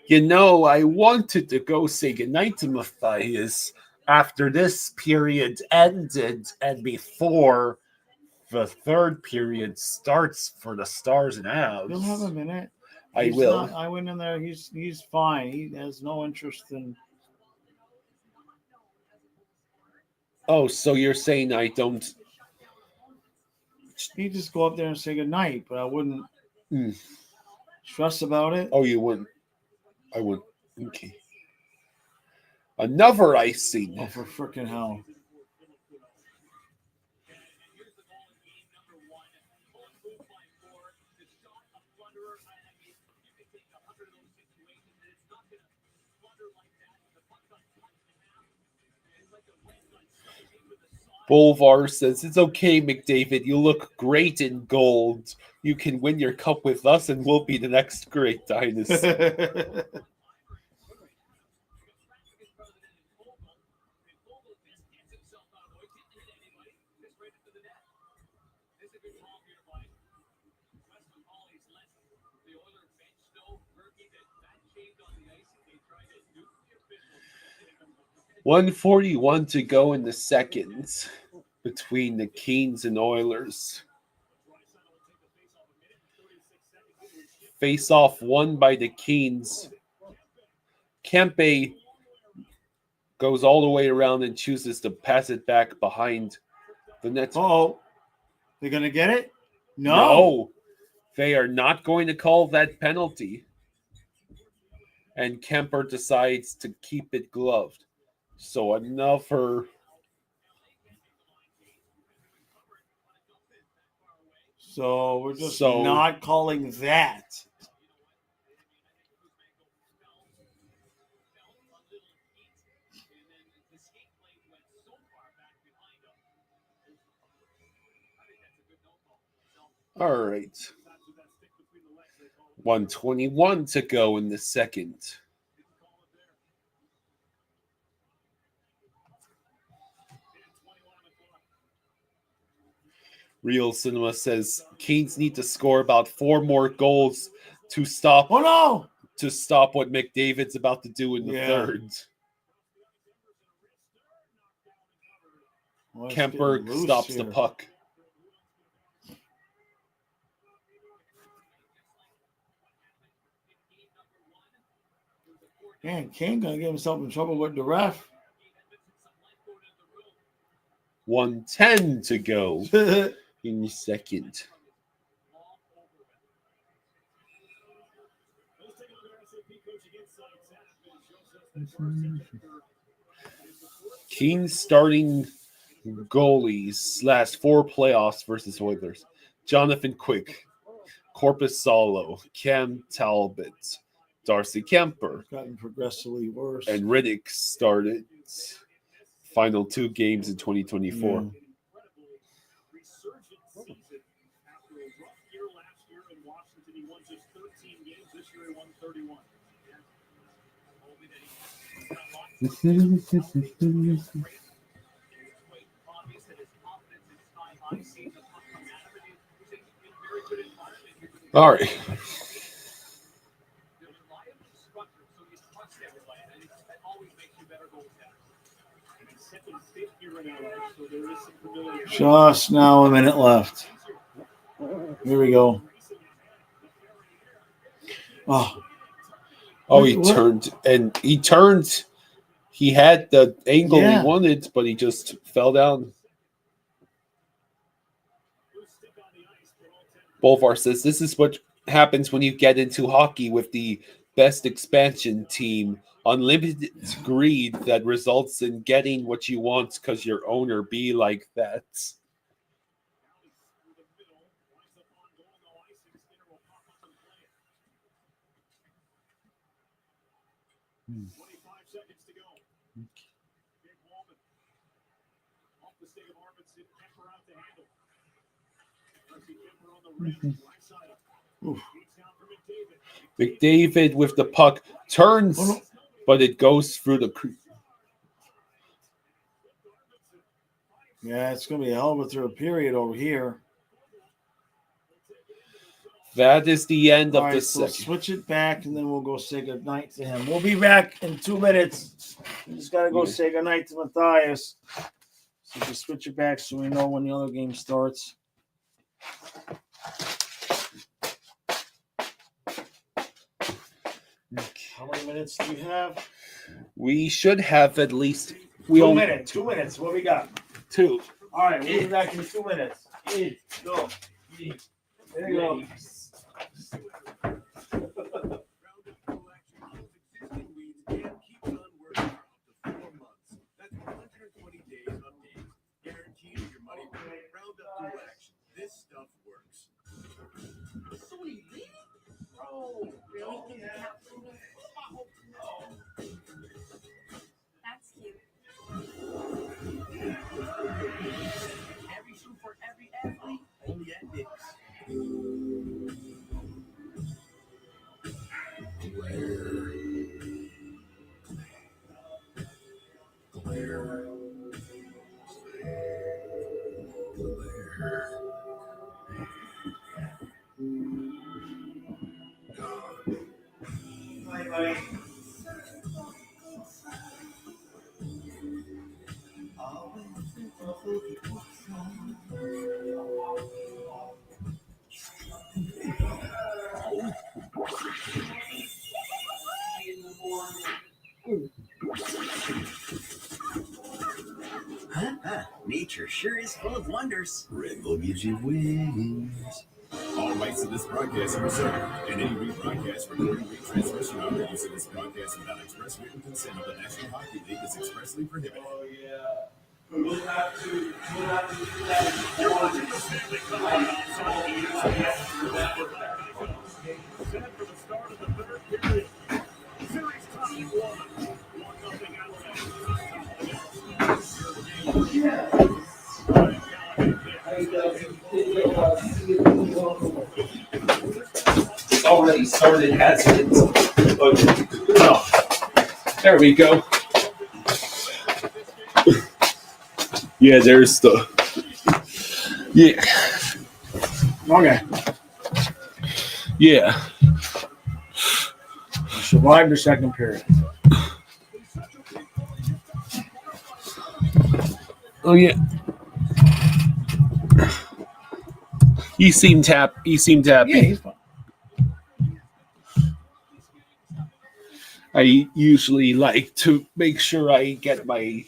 You know, I wanted to go say goodnight to Matthias after this period ended and before the third period starts for the Stars and Avs. You'll have a minute. I will. I went in there. He's fine. He has no interest in. Oh, so you're saying I don't? He just go up there and say goodnight, but I wouldn't stress about it. Oh, you wouldn't? I would. Okay. Another icing. Oh, for freaking hell. Bolvar says, it's okay, McDavid. You look great in gold. You can win your cup with us and we'll be the next great dynasty. .141 to go in the second between the Canes and Oilers. Face-off won by the Canes. Kempe goes all the way around and chooses to pass it back behind the net. Oh, they're going to get it? No, they are not going to call that penalty. And Kemper decides to keep it gloved. So another. So we're just not calling that. All right. 1:21 to go in the second. Real Cinema says Canes need to score about 4 more goals to stop. Oh no! To stop what McDavid's about to do in the third. Well, Kemper stops the puck. Man, Kane gonna get himself in trouble with the ref. 1:10 to go in the second. Kings starting goalies last 4 playoffs versus Oilers. Jonathan Quick, Corpus Salo, Cam Talbot, Darcy Kemper. Gotten progressively worse. And Riddick started. final 2 games in 2024. Resurgent season after a rough year last year in Washington. He won just 13 games. This year he won 31. All right. Just now a minute left. Here we go. Oh, he turned. He had the angle Yeah. he wanted, but he just fell down. Bolvar says this is what happens when you get into hockey with the best expansion team. Unlimited greed that results in getting what you want because your owner be like that. McDavid with the puck turns, but it goes through the. Yeah, it's going to be a hell of a third period over here. That is the end of All the right, so second. switch it back, and then we'll go say goodnight to him. We'll be back in 2 minutes. We just got to go say goodnight to Matthias. So just switch it back so we know when the other game starts. How many minutes do you have? We should have at least 2 minutes. 2 minutes. What we got? 2. All right, we'll be back in 2 minutes. Go. There you go. This stuff works. Sweet. Oh, really? Yeah. That's cute. Every shoe for every athlete, only at Dick's. Hi, buddy. Nature sure is full of wonders. Red Bull gives you wings. All rights to this broadcast are reserved, and any rebroadcast, recording, retransmission, or other use of this broadcast without express written consent of the National Hockey League is expressly prohibited. Oh, yeah. We'll have to do that. You're watching the Stanley Cup playoffs on ESPN. Set for the start of the third period. Series tied 1-1. 1-0 Avalanche. Yeah. It's already started, hasn't it? Okay. Oh, there we go. Yeah, there's the. Yeah. Okay. Yeah. We survived the second period. Oh yeah. He seemed happy. Yeah, he's fine. I usually like to make sure I get my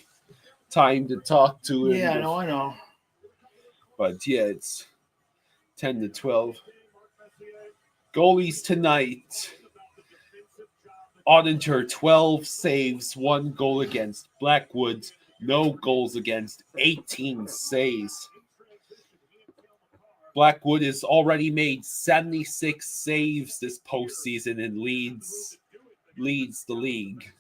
time to talk to him. Yeah, I know. But yeah, it's 10-12. Goalies tonight. Ottinger, 12 saves, 1 goal against. Blackwood, no goals against, 18 saves. Blackwood has already made 76 saves this postseason and leads the league.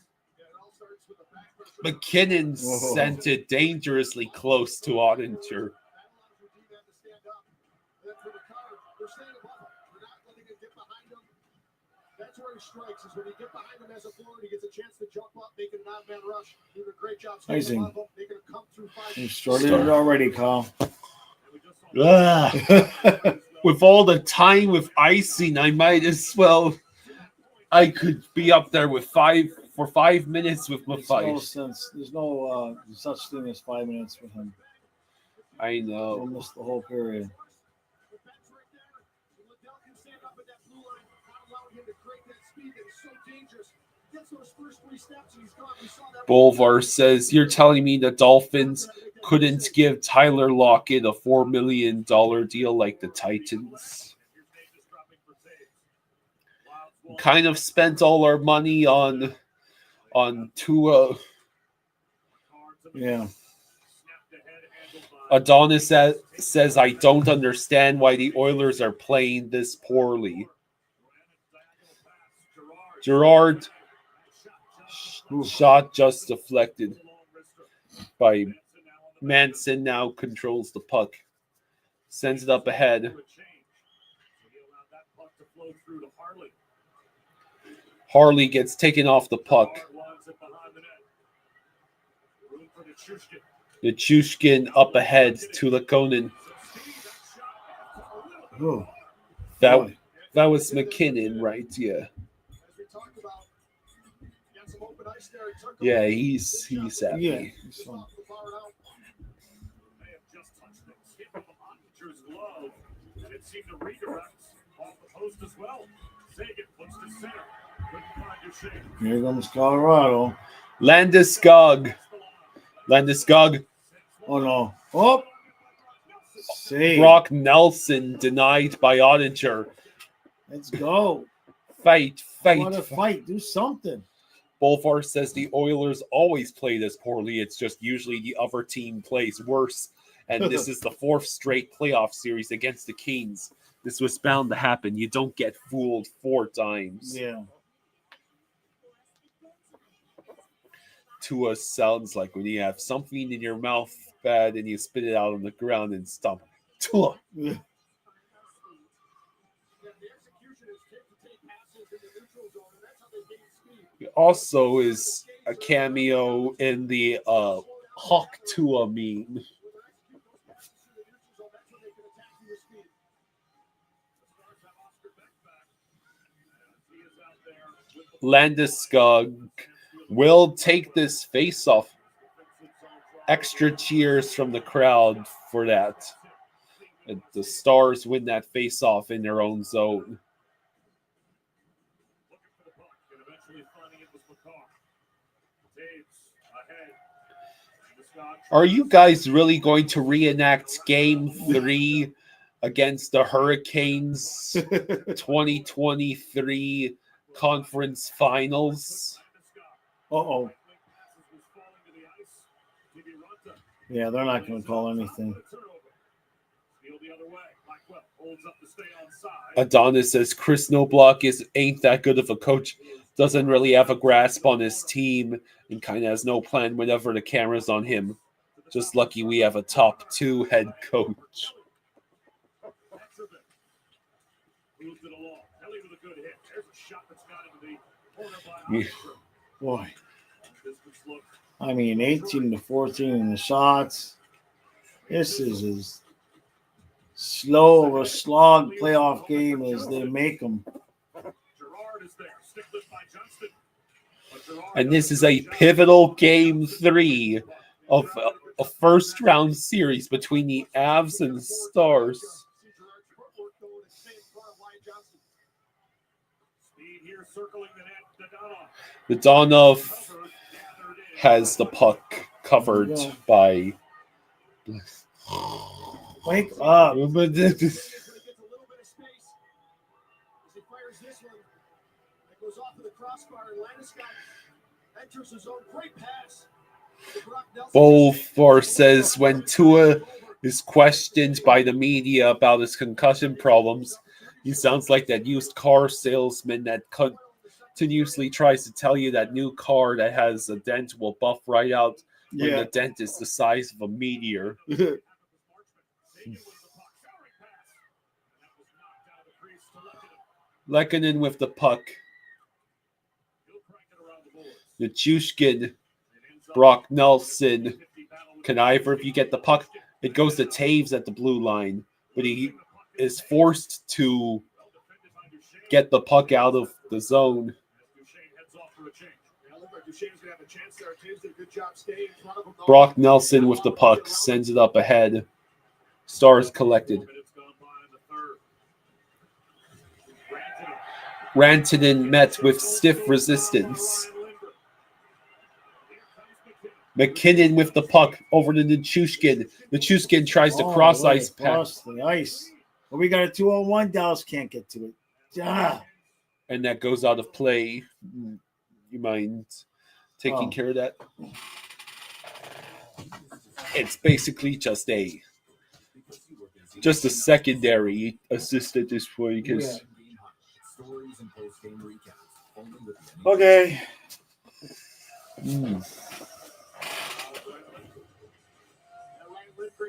McKinnon sent it dangerously close to Ottinger. That's where he strikes, is when you get behind him as a forward, he gets a chance to jump up, making an odd man rush. Doing a great job staying above him, making him come through 5. You started it already, Kyle. With all the time with icing, I might as well. I could be up there with 5 minutes with my There's no fight. sense. There's no such thing as 5 minutes with him. I know. Almost the whole period. Bolvar says, "You're telling me the Dolphins couldn't give Tyler Lockett a $4 million deal like the Titans? Kind of spent all our money on Tua." Yeah. Adonis says, "I don't understand why the Oilers are playing this poorly." Gerard shot just deflected by Manson. Now controls the puck, sends it up ahead. Harley gets taken off the puck. Nichushkin up ahead to Lakonen. Oh, that was McKinnon, right? Yeah. Yeah, he's happy. Yeah, he's fine. Here comes Colorado. Landeskog. Oh no. Oh. Save. Brock Nelson denied by Ottinger. Let's go. Fight. What a fight. Do something. Bolvar says the Oilers always play this poorly. It's just usually the other team plays worse. And this is the 4th straight playoff series against the Kings. This was bound to happen. You don't get fooled 4 times. Yeah. Tua sounds like when you have something in your mouth bad and you spit it out on the ground and stomp. Tua. Yeah. Also is a cameo in the Hawk Tua meme. Landeskog will take this face-off. Extra cheers from the crowd for that. And the Stars win that face-off in their own zone. Are you guys really going to reenact Game 3 against the Hurricanes 2023 Conference Finals? Uh-oh. Yeah, they're not going to call anything. Adonis says Chris Knobloch ain't that good of a coach. Doesn't really have a grasp on his team and kind of has no plan whenever the camera's on him. Just lucky we have a top 2 head coach. Boy. I mean, 18-14 in the shots. This is as slow of a slog playoff game as they make them. And this is a pivotal Game 3 of a first-round series between the Avs and Stars. Dadonov has the puck covered by... Wake up. Bolvar says when Tua is questioned by the media about his concussion problems, he sounds like that used car salesman that continuously tries to tell you that new car that has a dent will buff right out when Yeah. the dent is the size of a meteor. Lehkonen with the puck. Nichushkin, Brock Nelson. Can either of you get the puck? It goes to Taves at the blue line, but he is forced to get the puck out of the zone. Brock Nelson with the puck sends it up ahead. Stars collected. Rantanen met with stiff resistance. McKinnon with the puck over to Nichushkin. Nichushkin tries to cross ice pass. Cross the ice. Well, we got a 2-on-1. Dallas can't get to it. Ah. And that goes out of play. You mind taking care of that? It's basically just a secondary assist at this point because okay.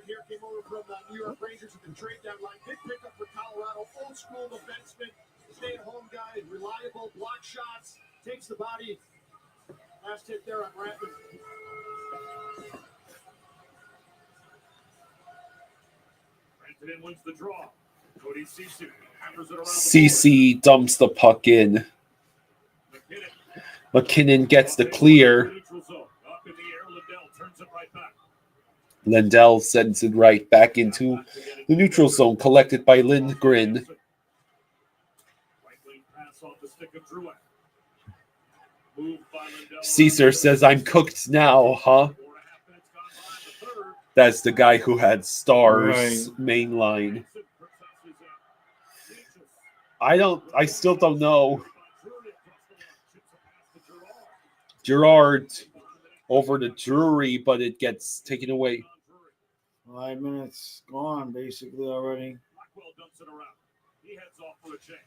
Here came over from the New York Rangers at the trade deadline. Big pickup for Colorado. Old school defenseman. Stay-at-home guy. Reliable. Block shots. Takes the body. Last hit there on Rapid. Rantanen wins the draw. Cody Ceci hammers it around. CC dumps the puck in. McKinnon gets the clear. Up in the air, Lindell turns it right back. Lindell sends it right back into the neutral zone, collected by Lindgren. Caesar says, "I'm cooked now, huh?" That's the guy who had Stars main line. I still don't know. Gerard over to Drury, but it gets taken away. 5 minutes gone, basically, already. Blackwell dumps it around. He heads off for a change.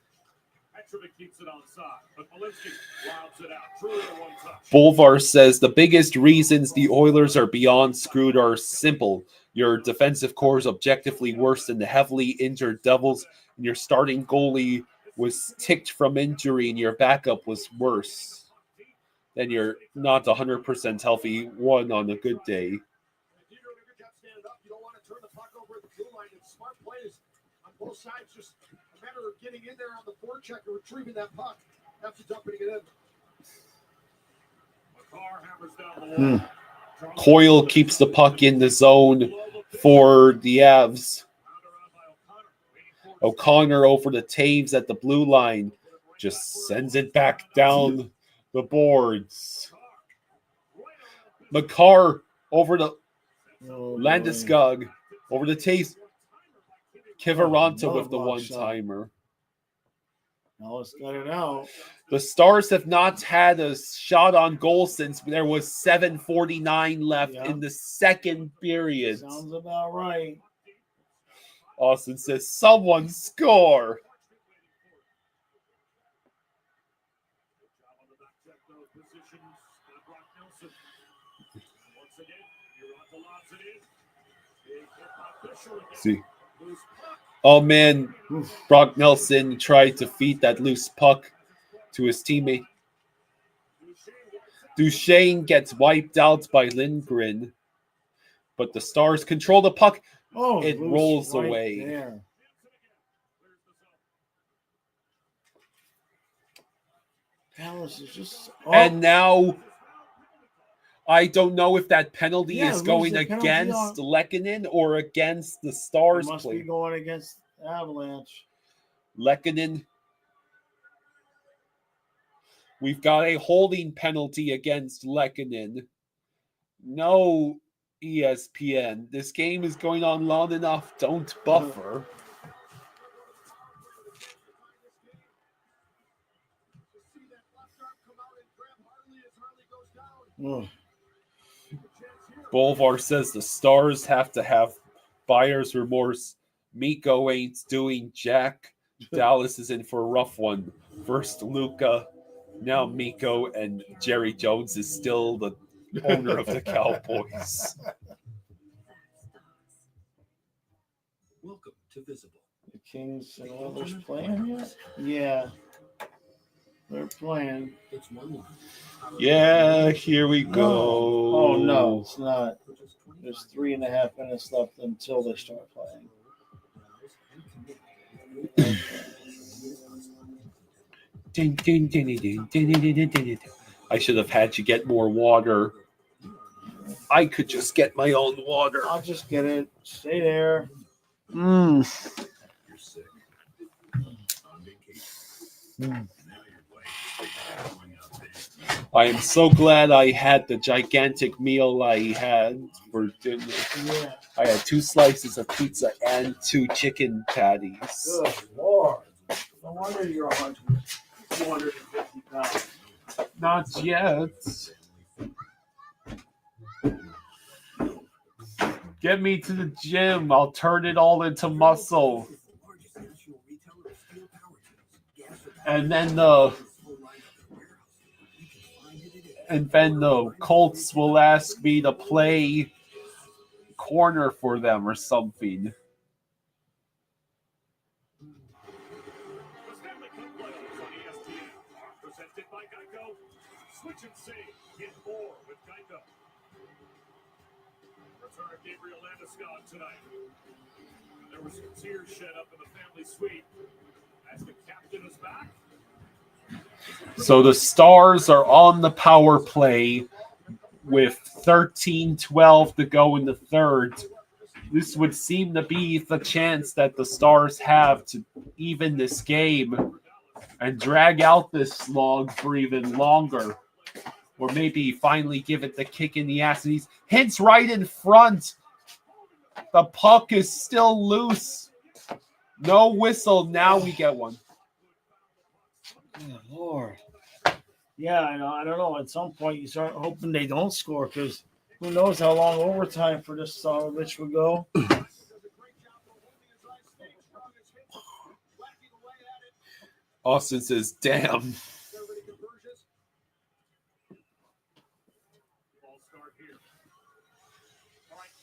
Petrovic keeps it on side, but Malinsky lobs it out. Drury to one touch. Bolvar says the biggest reasons the Oilers are beyond screwed are simple. Your defensive core is objectively worse than the heavily injured Devils, and your starting goalie was ticked from injury, and your backup was worse. Then you're not 100% healthy one on a good day. Smart plays on both sides, just a matter of getting in there on the forecheck and retrieving that puck after dumping it in. McCarr hammers down the wall. Coyle keeps the puck in the zone for the Avs. O'Connor over to Taves at the blue line. Just sends it back down the boards. McCarr over to Landeskog. Over to Taves. Kivaranta with the one-timer. Dallas got it out. The Stars have not had a shot on goal since there was 7:49 left in the second period. Sounds about right. Austin says, "Someone score." See. Oh man, Brock Nelson tried to feed that loose puck to his teammate. Duchesne gets wiped out by Lindgren, but the Stars control the puck. Oh, it rolls away. There. Dallas is just And now I don't know if that penalty is who's going the penalty against Lehkonen or against the Stars It must player. be going against Avalanche. Lehkonen. We've got a holding penalty against Lehkonen. No, ESPN. This game is going on long enough. Don't buffer. Bolvar says the Stars have to have buyer's remorse. Mikko ain't doing jack. Dallas is in for a rough one. First Luka, Now Miko and Jerry Jones is still the owner of the Cowboys. Welcome to Visible. The Kings and Oilers playing yet? Yeah. They're playing. It's one line. Yeah, here we go. Oh, no, it's not. There's 3.5 minutes left until they start playing. I should have had you get more water. I could just get my own water. I'll just get it. Stay there. You're sick. On vacation. I am so glad I had the gigantic meal I had for dinner. Yeah. I had 2 slices of pizza and 2 chicken patties. Good Lord. No wonder you're 250 pounds. Not yet. Get me to the gym. I'll turn it all into muscle. And then the Colts will ask me to play corner for them or something. Presented by Geico. Switch and save. Get more with Geico. Return of Gabriel Landeskog tonight. There were some tears shed up in the family suite as the captain is back. So the Stars are on the power play with 13-12 to go in the third. This would seem to be the chance that the Stars have to even this game and drag out this slog for even longer. Or maybe finally give it the kick in the ass. And he's hits right in front. The puck is still loose. No whistle. Now we get one. Good Lord. Yeah, I don't know. At some point, you start hoping they don't score because who knows how long overtime for this bitch would go. Austin says, damn.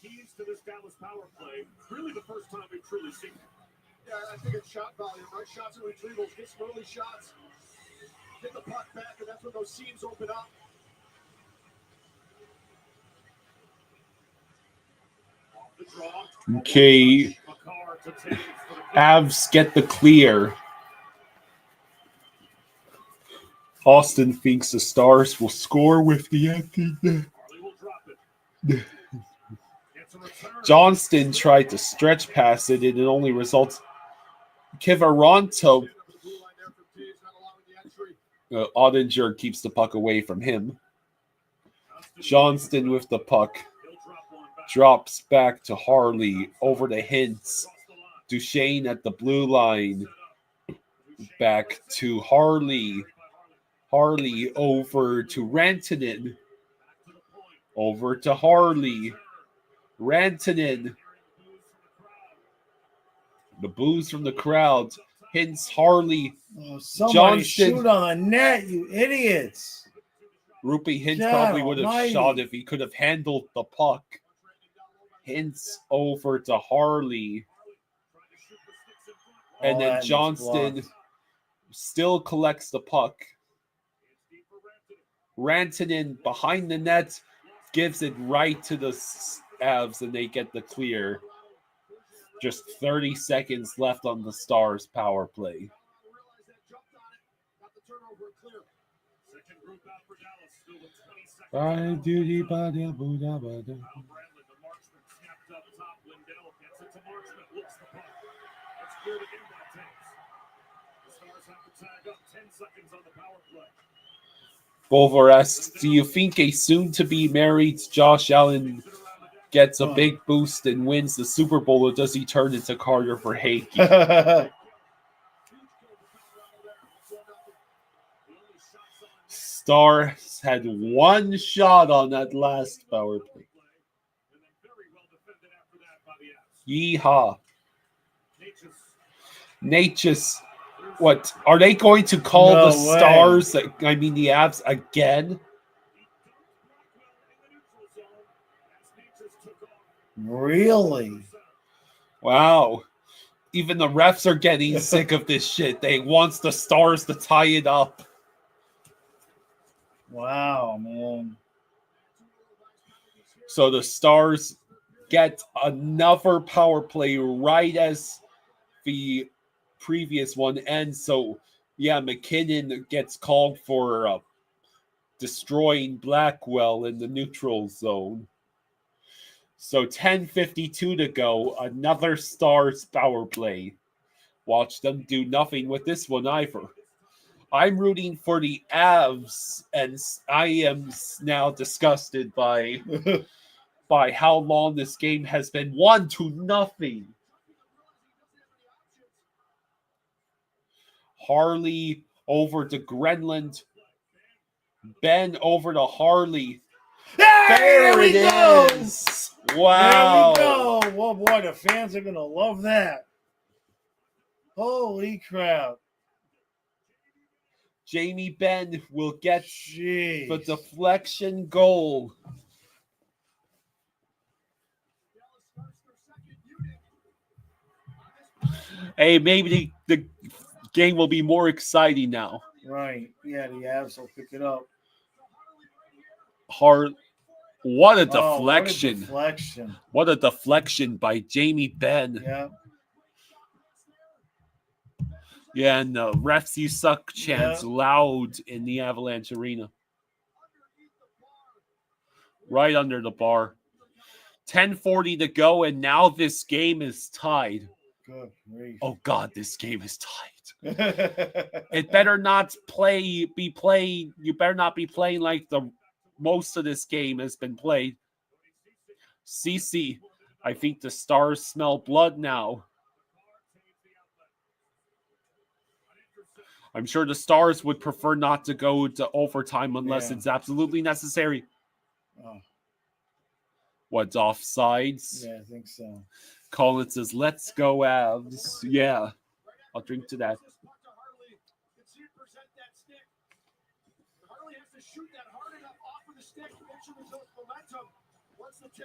Keys to this Dallas power play. Really the first time we've truly seen it. Yeah, I think it's shot volume, right? Shots and retrievals. Get some early shots. Get the puck back, and that's when those seams open up. Okay. Avs get the clear. Austin thinks the Stars will score with the empty net. Johnston tried to stretch past it, and it only results. Kivaranto. Ottinger keeps the puck away from him. Johnston with the puck. Drops back to Harley. Over to Hintz. Duchesne at the blue line. Back to Harley. Harley over to Rantanen. Over to Harley. Rantanen. The boos from the crowd. Hintz, Harley. Oh, somebody Johnston. shoot on the net, you idiots. Rupee Hintz God probably would have almighty. shot if he could have handled the puck. Hintz over to Harley. And Oh, then that was Johnston blocked. still collects the puck. Rantanen behind the net gives it right to the Avs, and they get the clear. Just 30 seconds left on the Stars power play. By duty, by the Buddha, by the- Bolvar asks, do you think a soon-to-be married Josh Allen gets a big boost and wins the Super Bowl, or does he turn into Carter for Hakey? Stars had one shot on that last power play. Yeehaw. Natchez What are they going to call No the way. Stars? I mean the Avs again? Really? Wow. Even the refs are getting sick of this shit. They wants the Stars to tie it up. Wow, man. So the Stars get another power play right as the previous one ends. So, yeah, McKinnon gets called for destroying Blackwell in the neutral zone. So 10:52 to go. Another Stars power play. Watch them do nothing with this one either. I'm rooting for the Avs, and I am now disgusted by how long this game has been 1-0. Harley over to Grenland. Ben over to Harley. There it go. is. Wow. There we go. Well, boy, the fans are going to love that. Holy crap. Jamie Benn will get Jeez. the deflection goal. Hey, maybe the game will be more exciting now. Right. Yeah, the Avs will pick it up. What a deflection. What a deflection. What a deflection by Jamie Benn. Yeah. Yeah, and the refs you suck chants loud in the Avalanche arena. Right under the bar. 10:40 to go, and now this game is tied. Good grief. Oh God, this game is tied. It better not be playing. You better not be playing like the most of this game has been played. CC, I think the Stars smell blood now. I'm sure the Stars would prefer not to go to overtime unless it's absolutely necessary. Oh. What's offsides? Yeah, I think so. Colin says, "Let's go, Avs." Yeah, I'll drink to that.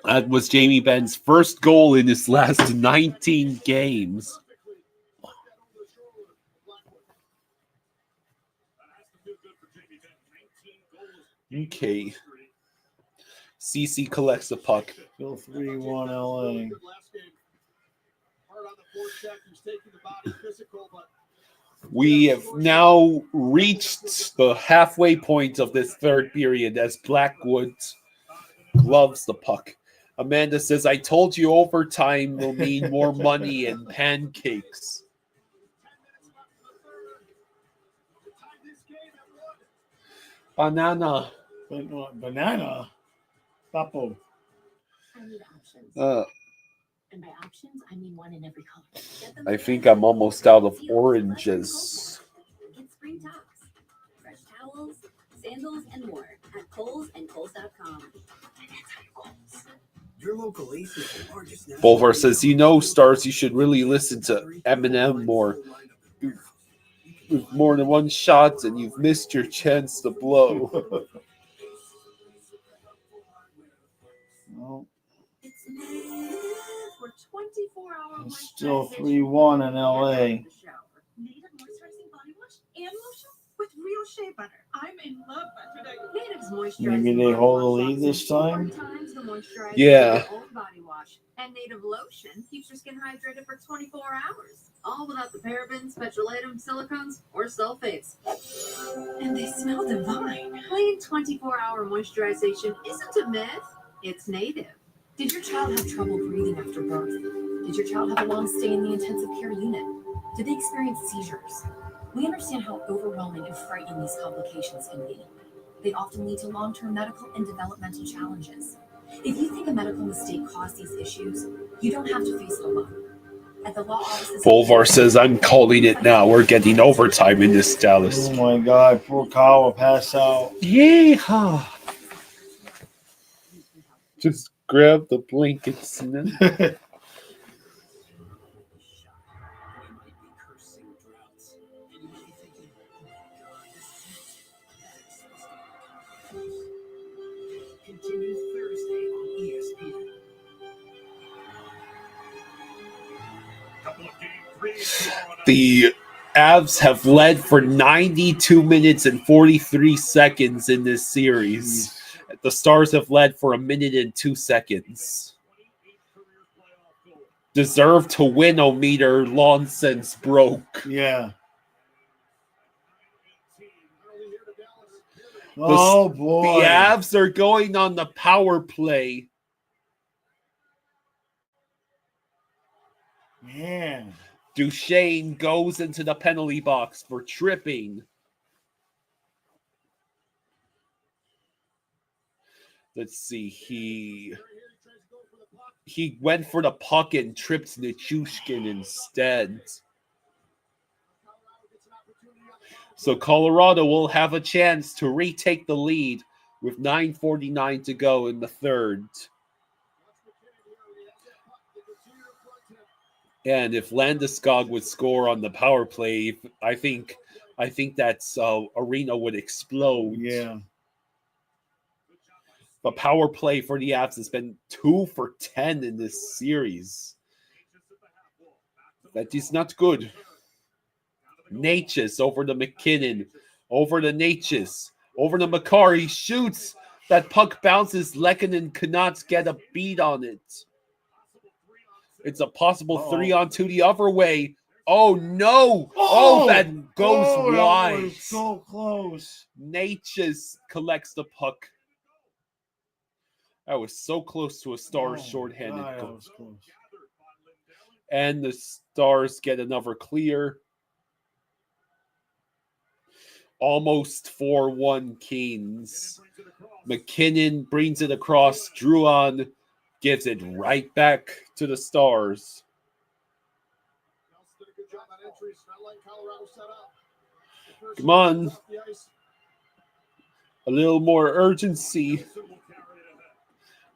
That was Jamie Benn's first goal in his last 19 games. Okay. CC collects the puck. Still 3-1 LA. We have now reached the halfway point of this third period as Blackwood gloves the puck. Amanda says, "I told you overtime will mean more money and pancakes." Banana. Banana? Papo. I need options. And by options, I mean one in every color. I think I'm almost out of oranges. Get spring tops, fresh towels, sandals, and more at Kohl's and Kohl's.com. Your local Ace is the largest national. Bolvar says, Stars, you should really listen to Eminem more. You've more than one shot and you've missed your chance to blow. No. For 24-hour Still 3-1 in LA. Native moisturizing body wash and lotion with real shea butter. I'm in love by today. Native's moisturizing Maybe they hold the lead this time? times the moisturizer Yeah. old body wash. And Native lotion keeps your skin hydrated for 24 hours. All without the parabens, petrolatum, silicones, or sulfates. And they smell divine. Clean 24-hour moisturization isn't a myth. It's Native. Did your child have trouble breathing after birth? Did your child have a long stay in the intensive care unit? Did they experience seizures? We understand how overwhelming and frightening these complications can be. They often lead to long-term medical and developmental challenges. If you think a medical mistake caused these issues, you don't have to face it alone. At the law offices, Bolvar says, I'm calling it now. We're getting overtime in this Dallas. Oh my God, poor Kyle will pass out. Yeehaw. Just grab the blankets and then... The Avs have led for 92 minutes and 43 seconds in this series. The Stars have led for 1 minute and 2 seconds. Deserve to win-o-meter nonsense broke. Yeah. Oh, boy. The Avs are going on the power play. Man. Duchesne goes into the penalty box for tripping. Let's see. He went for the puck and tripped Nichushkin instead. So Colorado will have a chance to retake the lead with 9:49 to go in the third. And if Landeskog would score on the power play, I think that's arena would explode. Yeah. The power play for the Avs has been 2 for 10 in this series. That is not good. Natchez over to McKinnon, over to Natchez, over to Makar. He shoots. That puck bounces. Lehkonen cannot get a beat on it. It's a possible 3-on-2 the other way. Oh, no. Oh, that goes wide. That was so close. Natchez collects the puck. That was so close to a Stars shorthanded goal. That was close. And the Stars get another clear. Almost 4-1 Kings. McKinnon brings it across. Drouin gives it right back to the Stars. Come on. A little more urgency.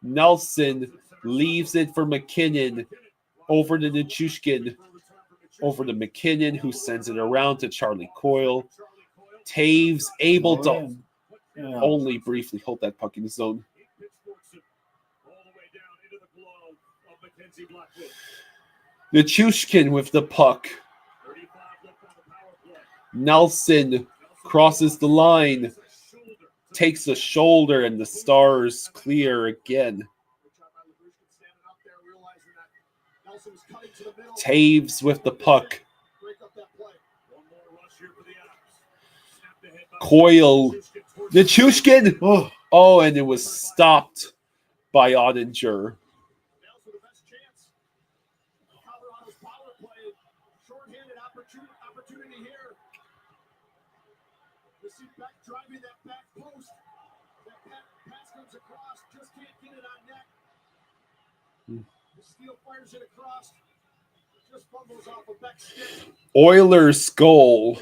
Nelson leaves it for McKinnon. Over to Nichushkin. Over to McKinnon, who sends it around to Charlie Coyle. Taves able to only briefly hold that puck in the zone. Nichushkin with the puck. Nelson crosses the line. Takes the shoulder, and the Stars clear again. Taves with the puck. Coyle. Nichushkin. Oh, and it was stopped by Ottinger. Oilers goal.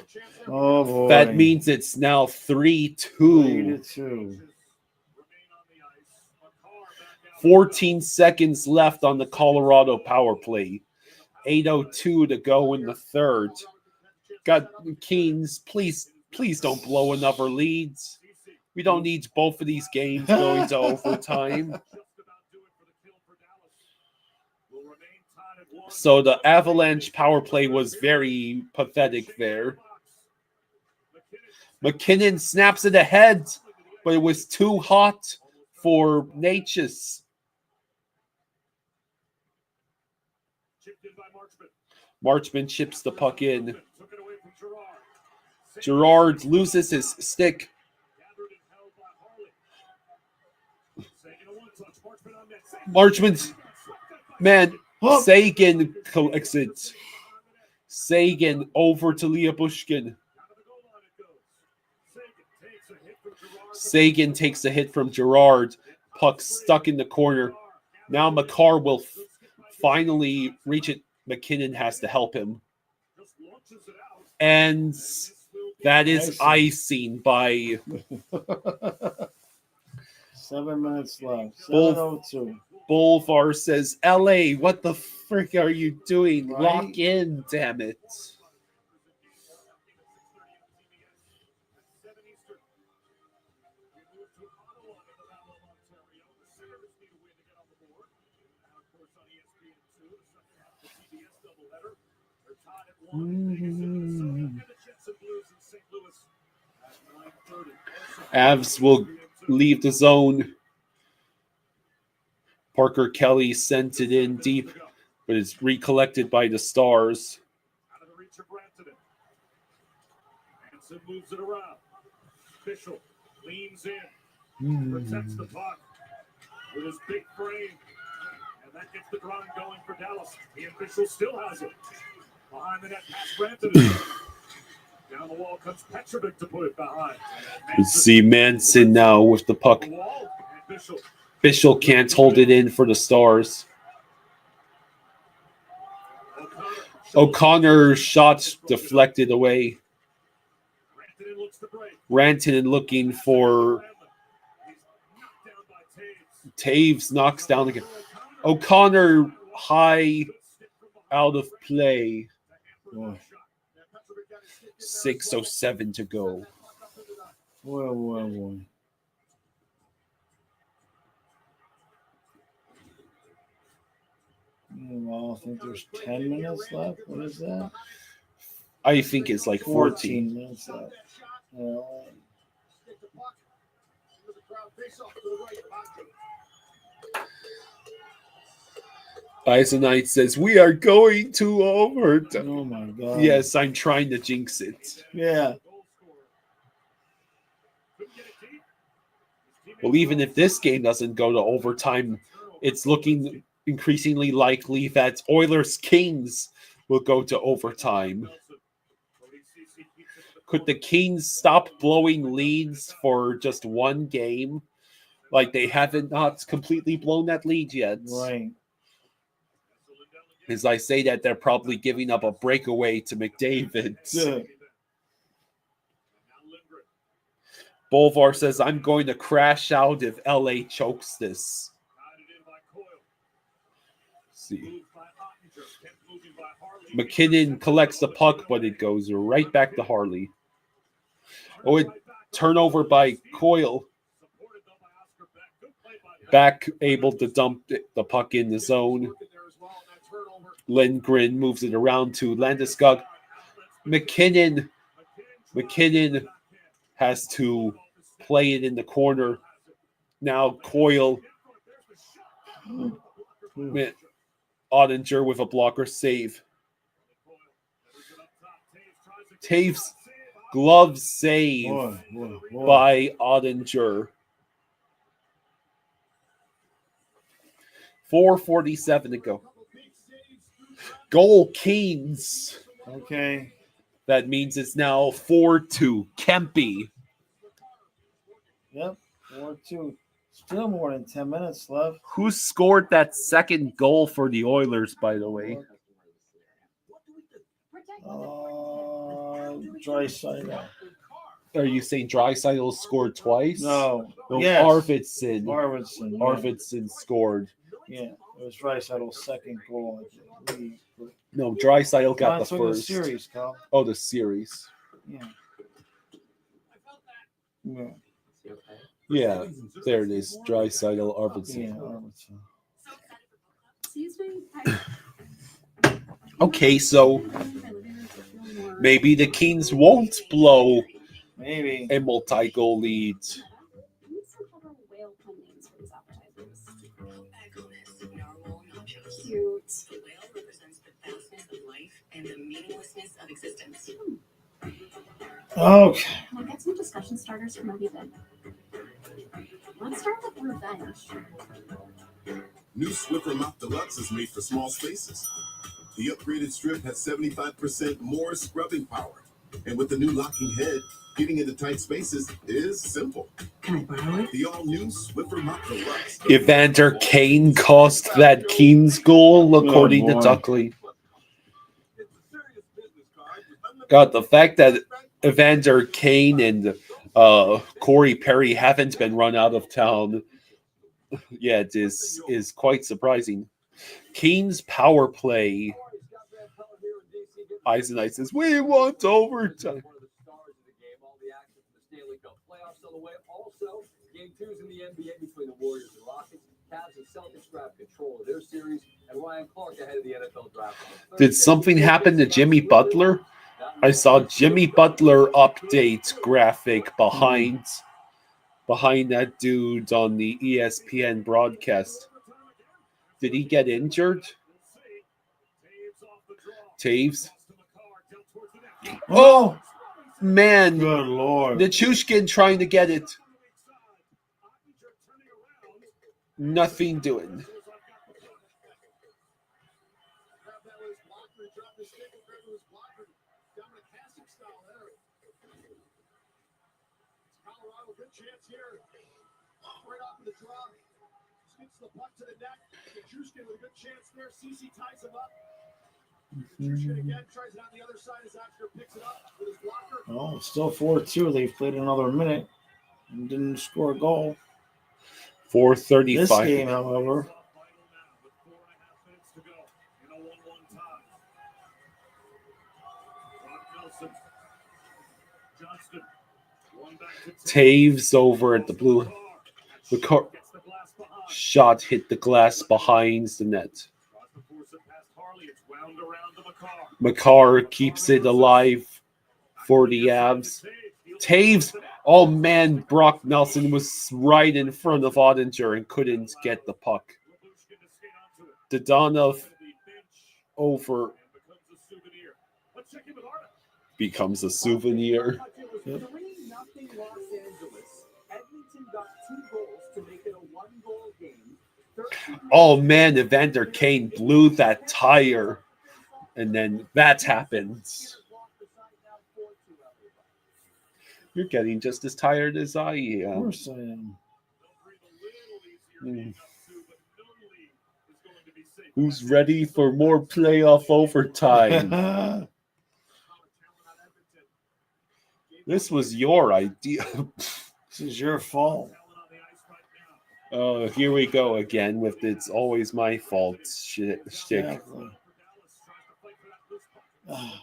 Oh, boy. That means it's now 3-2. 3-2. 14 seconds left on the Colorado power play. 8:02 to go in the third. Got Kings, please don't blow another lead. We don't need both of these games going to overtime. So the Avalanche power play was very pathetic there. McKinnon snaps it ahead, but it was too hot for Natchez. Marchman chips the puck in. Girard loses his stick. Marchman's man. Sagan collects it. Sagan over to Leah Bushkin. Sagan takes a hit from Girard. Puck stuck in the corner. Now Makar will finally reach it. McKinnon has to help him. And that is icing by 7 minutes left. 7:02. Bolvar says, LA, what the frick are you doing? Right? Lock in, damn it. Avs will leave the zone. Parker Kelly sent it in deep, but it's recollected by the Stars. Out of the reach of Rantanen. Hansen moves it around. Official leans in, protects the puck with his big frame, and that gets the ground going for Dallas. The official still has it. Behind the net, past Rantanen. Down the wall comes Petrovic to put it behind. Let's see Manson now with the puck. Bishop can't hold it in for the Stars. O'Connor shot deflected away. Rantanen looking for Taves, knocks down again. O'Connor high out of play. 6:07 to go. Boy. Well, I think there's 10 minutes left. What is that? I think it's like 14 minutes left. Eisenite says, we are going to overtime. Oh, my God. Yes, I'm trying to jinx it. Yeah. Well, even if this game doesn't go to overtime, it's looking increasingly likely that Oilers Kings will go to overtime. Could the Kings stop blowing leads for just one game? Like they haven't not completely blown that lead yet. Right. As I say that, they're probably giving up a breakaway to McDavid. Yeah. Bolvar says, I'm going to crash out if LA chokes this. See. McKinnon collects the puck, but it goes right back to Harley. Oh, it turnover by Coyle. Back able to dump the puck in the zone. Lindgren moves it around to Landeskog. McKinnon has to play it in the corner. Now Coyle. Ottinger with a blocker save. Taves glove save by Ottinger. 4:47 to go. Goal Canes. Okay. That means it's now 4-2. Kempe. Yep. 4-2. Still more than 10 minutes left. Who scored that second goal for the Oilers, by the way? Draisaitl. Are you saying Draisaitl scored twice? No. Yes. Arvidsson. Arvidsson scored. Yeah. It was Draisaitl's second goal, I believe. No, Draisaitl got the first. The series, Kyle. Oh, the series. Yeah. Yeah, there it is. Draisaitl, Arvidsson. Yeah, Arvidsson. Okay, so maybe the Kings won't blow a multi-goal lead. Cute. The whale represents the vastness of life and the meaninglessness of existence. Okay. Can I get some discussion starters for Moby then? Let's start with revenge. New Swiffer Mop Deluxe is made for small spaces. The upgraded strip has 75% more scrubbing power. And with the new locking head, getting into tight spaces is simple. Can I borrow it? The all-new Swiffer Mop Deluxe. Evander Kane cost that Kings goal, according to Duckley. God, the fact that Evander Kane and Corey Perry haven't been run out of town yet is quite surprising. Kane's power play. Eisenite says, we want overtime. Game 2 is in the NBA between the Warriors and Rockets. Cavs and Celtics grab control of their series, and Ryan Clark ahead of the NFL draft. Did something happen to Jimmy Butler? I saw Jimmy Butler update graphic behind that dude on the ESPN broadcast. Did he get injured? Taves? Oh, man. Good Lord. Nichushkin trying to get it. Nothing doing. Chance here. Right off of the draw. Skips the puck to the net. Nichushkin with a good chance there. CC ties him up. Nichushkin again tries it on the other side as Oscar picks it up with his blocker. Oh, still 4-2. They've played another minute and didn't score a goal. 4:35. This game, however. Taves over at the blue. The shot hit the glass behind the net. Makar keeps it alive for the Avs. Taves. Oh man, Brock Nelson was right in front of Ottinger and couldn't get the puck. Dodonov over becomes a souvenir. Yep. 3-0 Los Angeles. Edmonton got 2 goals to make it a 1-goal game. Oh man, Evander Kane blew that tire, and then that happens. You're getting just as tired as I am. Of course I am. Who's ready for more playoff overtime? This was your idea. This is your fault. Here we go again with it's always my fault shit. Exactly. Of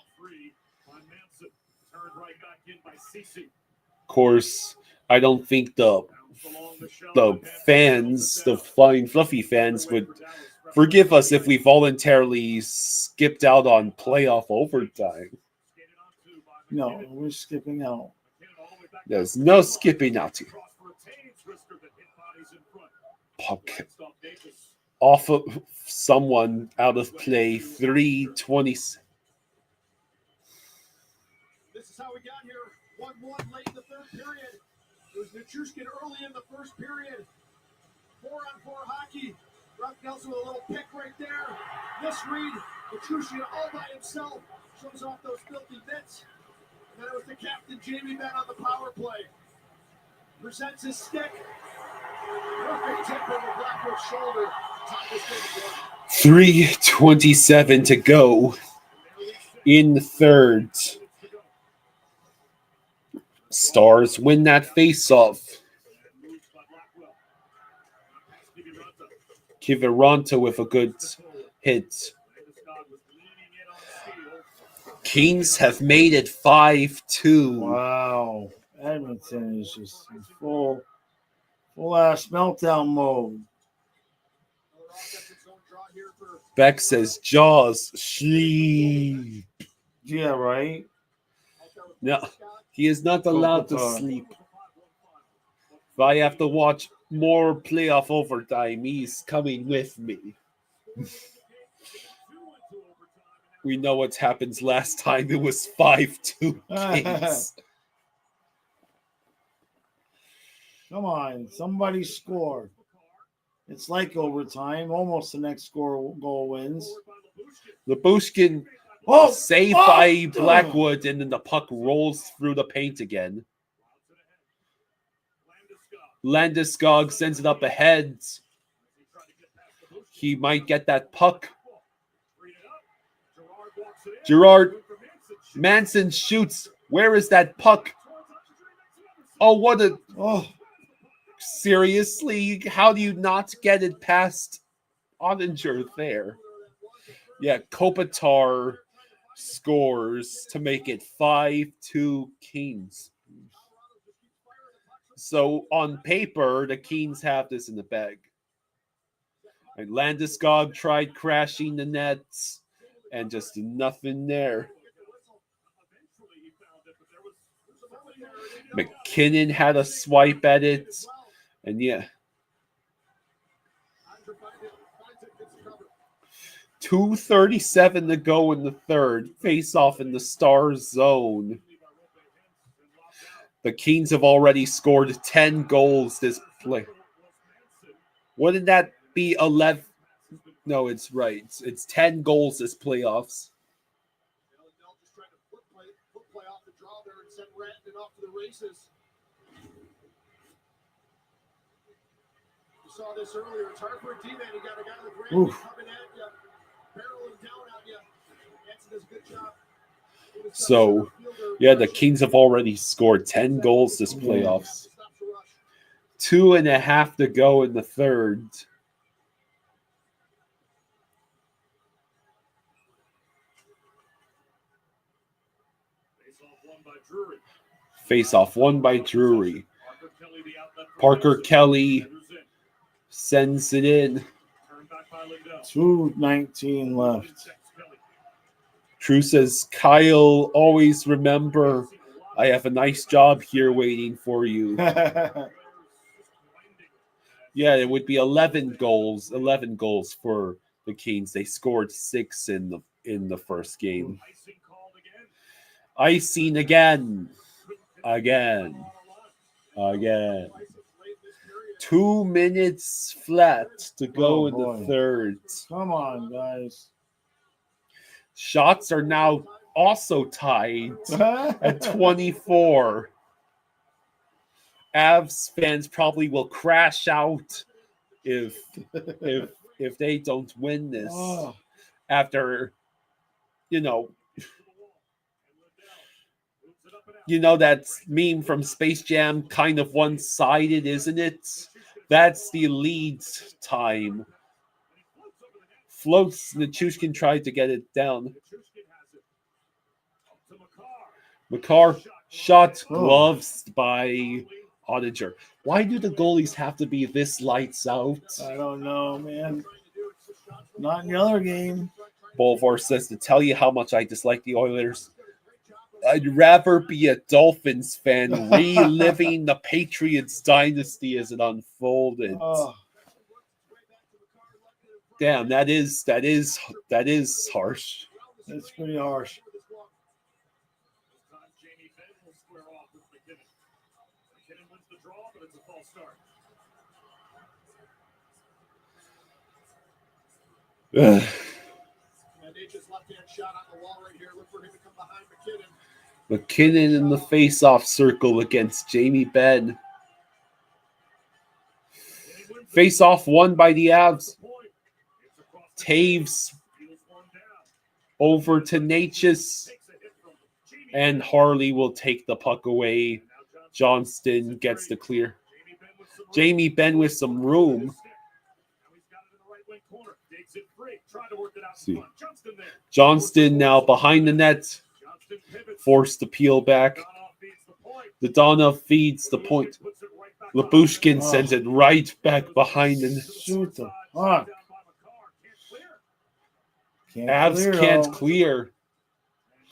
course, I don't think the fans, the flying fluffy fans, would forgive us if we voluntarily skipped out on playoff overtime. No, we're skipping out. There's no skipping out here. Puck off of someone out of play. 3:20. This is how we got here. 1-1 late in the third period. It was Nichushkin early in the first period. 4-on-4 hockey. Brock Nelson with a little pick right there. Misread. Nichushkin all by himself. Shows off those filthy bits. And then it was the captain, Jamie Benn, on the power play. Presents his stick. Perfect tip over Blackwood's shoulder. 3:27 to go in the third. Stars win that face-off. Kiviranta with a good hit. Kings have made it 5-2. Wow. Edmonton is just in full ass meltdown mode. Beck says Jaws sleep. Yeah, right. No, he is not allowed to sleep. If I have to watch more playoff overtime, he's coming with me. We know what happens last time. It was 5-2 Kings. Come on, somebody score. It's like overtime. Almost the next goal wins. Labushkin saved by Blackwood, and then the puck rolls through the paint again. Landeskog sends it up ahead. He might get that puck. Gerard Manson shoots. Where is that puck? Oh, what a... Oh, seriously? How do you not get it past Ottinger there? Yeah, Kopitar scores to make it 5-2 Kings. So on paper, the Kings have this in the bag. And Landeskog tried crashing the nets, and just nothing there. McKinnon had a swipe at it, and yeah. 2:37 to go in the third. Face off in the Stars zone. The Kings have already scored 10 goals this play. Wouldn't that be 11? No, it's right. It's 10 goals this playoffs. You saw this earlier. It's hard for a D-man. You got a guy like Randy coming at you, barreling down on you. Anson does a good job. So, yeah, the Kings have already scored 10 goals this playoffs. 2.5 to go in the third. Face-off won by Drury. Parker Kelly sends it in. 2:19 left. True says, Kyle, always remember, I have a nice job here waiting for you. Yeah, it would be 11 goals for the Kings. They scored 6 in the first game. Icing again. 2 minutes flat to go in the third. Come on, guys. Shots are now also tied at 24. Avs fans probably will crash out if they don't win this. After, you know that meme from Space Jam, kind of one-sided, isn't it? That's the lead time. Floats, Nichushkin tried to get it down. Makar shot gloves by Ottinger. Why do the goalies have to be this lights out? I don't know, man. Not in the other game. Bolvar says, to tell you how much I dislike the Oilers, I'd rather be a Dolphins fan reliving the Patriots dynasty as it unfolded. Damn, that is harsh. That's pretty harsh. McKinnon in the face-off circle against Jamie Benn. Face-off won by the Avs. Taves over to Natchez. And Harley will take the puck away. Johnston gets the clear. Jamie Benn with some room. See. Johnston now behind the net. Forced to peel back. Dodonov feeds the point. Labushkin sends it right back behind the net. Shoot the fuck. Avs can't clear.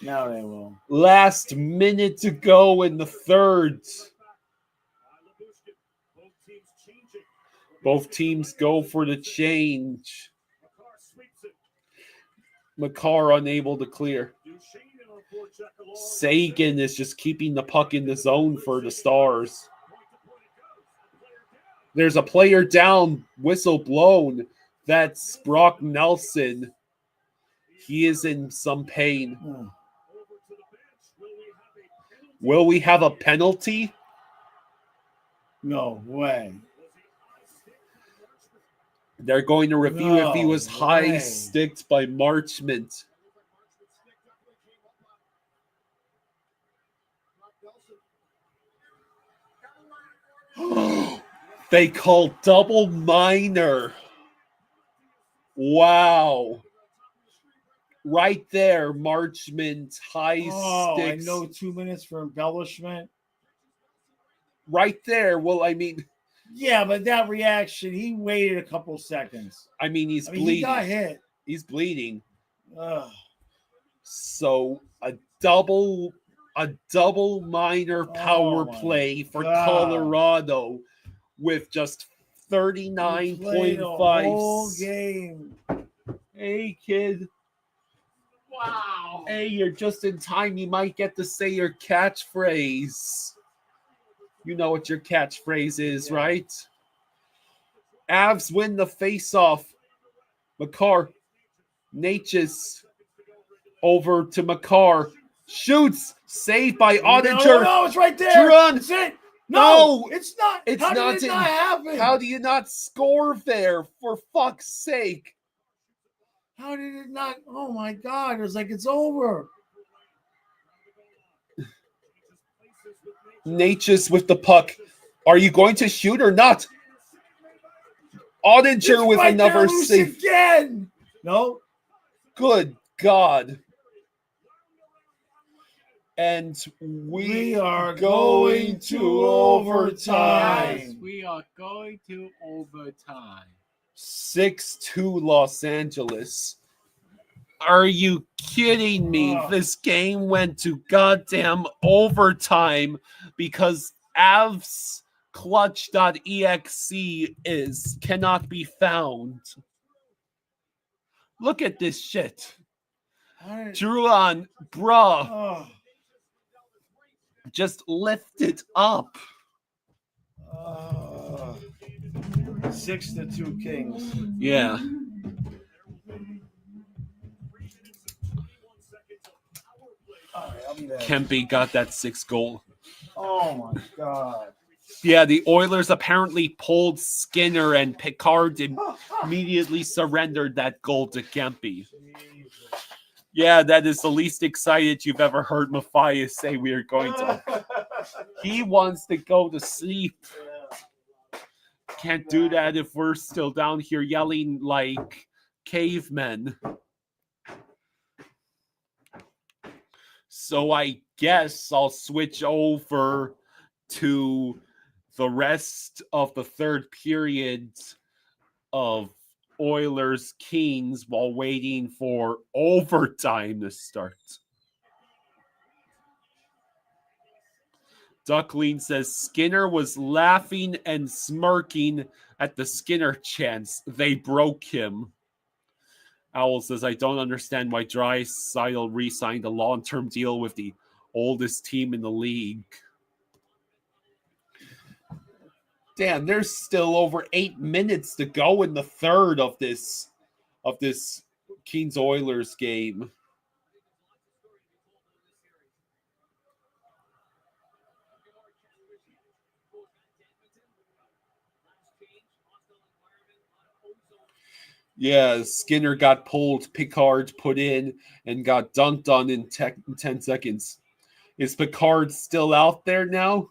Now they will. Last minute to go in the third. Both teams go for the change. Makar unable to clear. Sagan is just keeping the puck in the zone for the Stars. There's a player down, whistle blown. That's Brock Nelson. He is in some pain. Will we have a penalty? No way. They're going to review if he was high-sticked by Marchment. They call double minor. Wow. Right there, Marchment, high sticks. I know 2 minutes for embellishment. Right there. Well, I mean, Yeah, but that reaction, he waited a couple seconds. I mean, he's bleeding. He got hit. He's bleeding. Ugh. So a double minor power play for Colorado with just 39.5 whole game. Hey, kid. Wow. Hey, you're just in time. You might get to say your catchphrase. You know what your catchphrase is, right? Avs win the face-off. Makar, Natchez over to Makar. Shoots. Saved by Ottinger. No, it's right there. It's it. No, it's not. It's How not. did it not happen? How do you not score there? For fuck's sake! How did it not? Oh my God! It was like it's over. Natchez with the puck. Are you going to shoot or not? Ottinger with right another there, save. Again. No. Good God. And we are going to overtime. Yes, we are going to overtime. 6-2 Los Angeles. Are you kidding me? This game went to goddamn overtime because Avs clutch.exe cannot be found. Look at this shit. Druan, bruh. Just lift it up. 6-2 Kings. Yeah. Kempe got that 6th goal. Oh my God. Yeah, the Oilers apparently pulled Skinner and Picard immediately surrendered that goal to Kempe. Yeah, that is the least excited you've ever heard Matthias say we are going to. He wants to go to sleep. Can't do that if we're still down here yelling like cavemen. So I guess I'll switch over to the rest of the third period of Oilers Kings while waiting for overtime to start. Duckling says Skinner was laughing and smirking at the Skinner chants. They broke him. Owl says, I don't understand why Draisaitl re-signed a long-term deal with the oldest team in the league. Damn, there's still over 8 minutes to go in the third of this Kings Oilers game. Yeah, Skinner got pulled, Picard put in, and got dunked on in 10 seconds. Is Picard still out there now?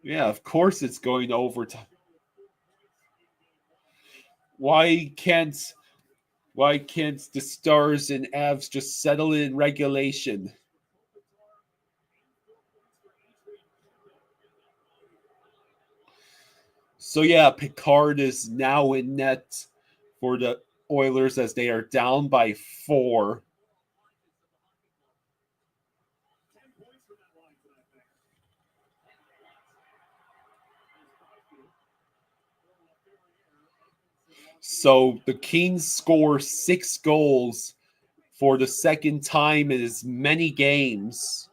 Yeah, of course it's going to overtime. Why can't the Stars and Avs just settle in regulation? So yeah, Picard is now in net for the Oilers as they are down by 4. So the Kings score 6 goals for the second time in as many games.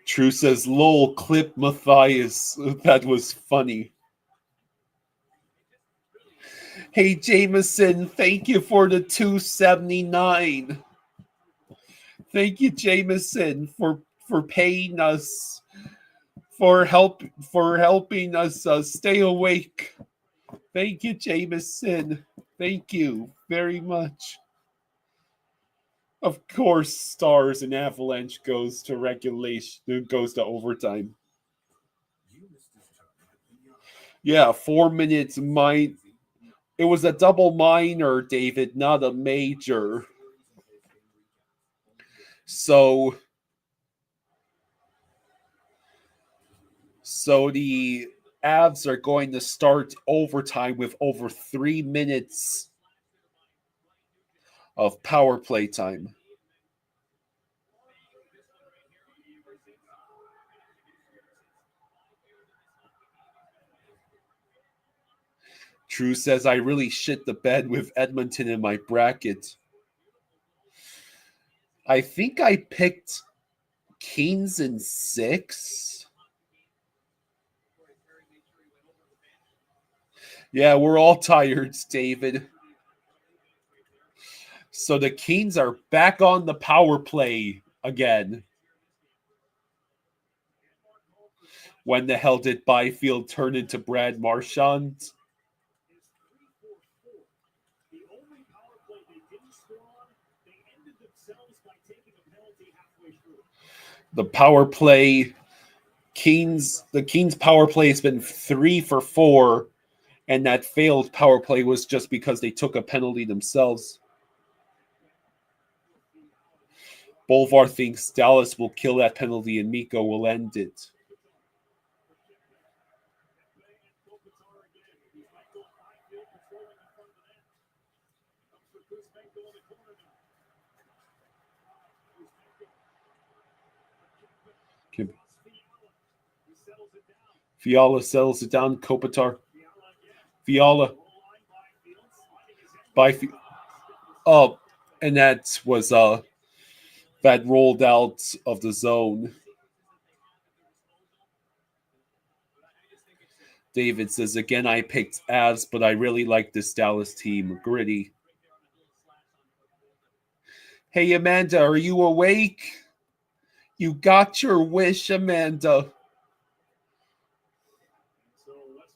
True says, lol, clip Matthias. That was funny. Hey, Jameson, thank you for the $2.79. Thank you, Jameson, for paying us, for helping us stay awake. Thank you, Jameson. Thank you very much. Of course, Stars and Avalanche goes to overtime. Yeah, 4 minutes it was a double minor, David, not a major. So the Avs are going to start overtime with over 3 minutes of power play time. True says, I really shit the bed with Edmonton in my bracket. I think I picked Kings in 6. Yeah, we're all tired, David. So the Kings are back on the power play again. When the hell did Byfield turn into Brad Marchand? The power play, the Kings power play has been 3 for 4, and that failed power play was just because they took a penalty themselves. Bolvar thinks Dallas will kill that penalty and Mikko will end it. Fiala settles it down. Kopitar. Fiala. Byfield. Oh, and that was that rolled out of the zone. David says, again, I picked Avs, but I really like this Dallas team. Gritty. Hey, Amanda, are you awake? You got your wish, Amanda.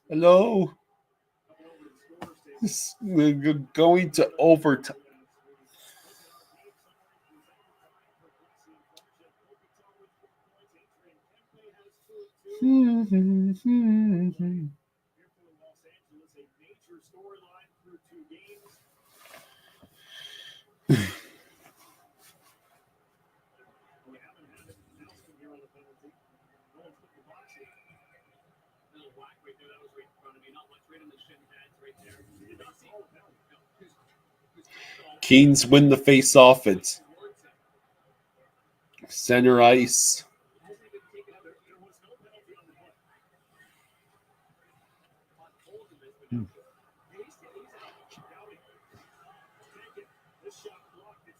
Hello? We're going to overtime. Kings win the face-off at center ice.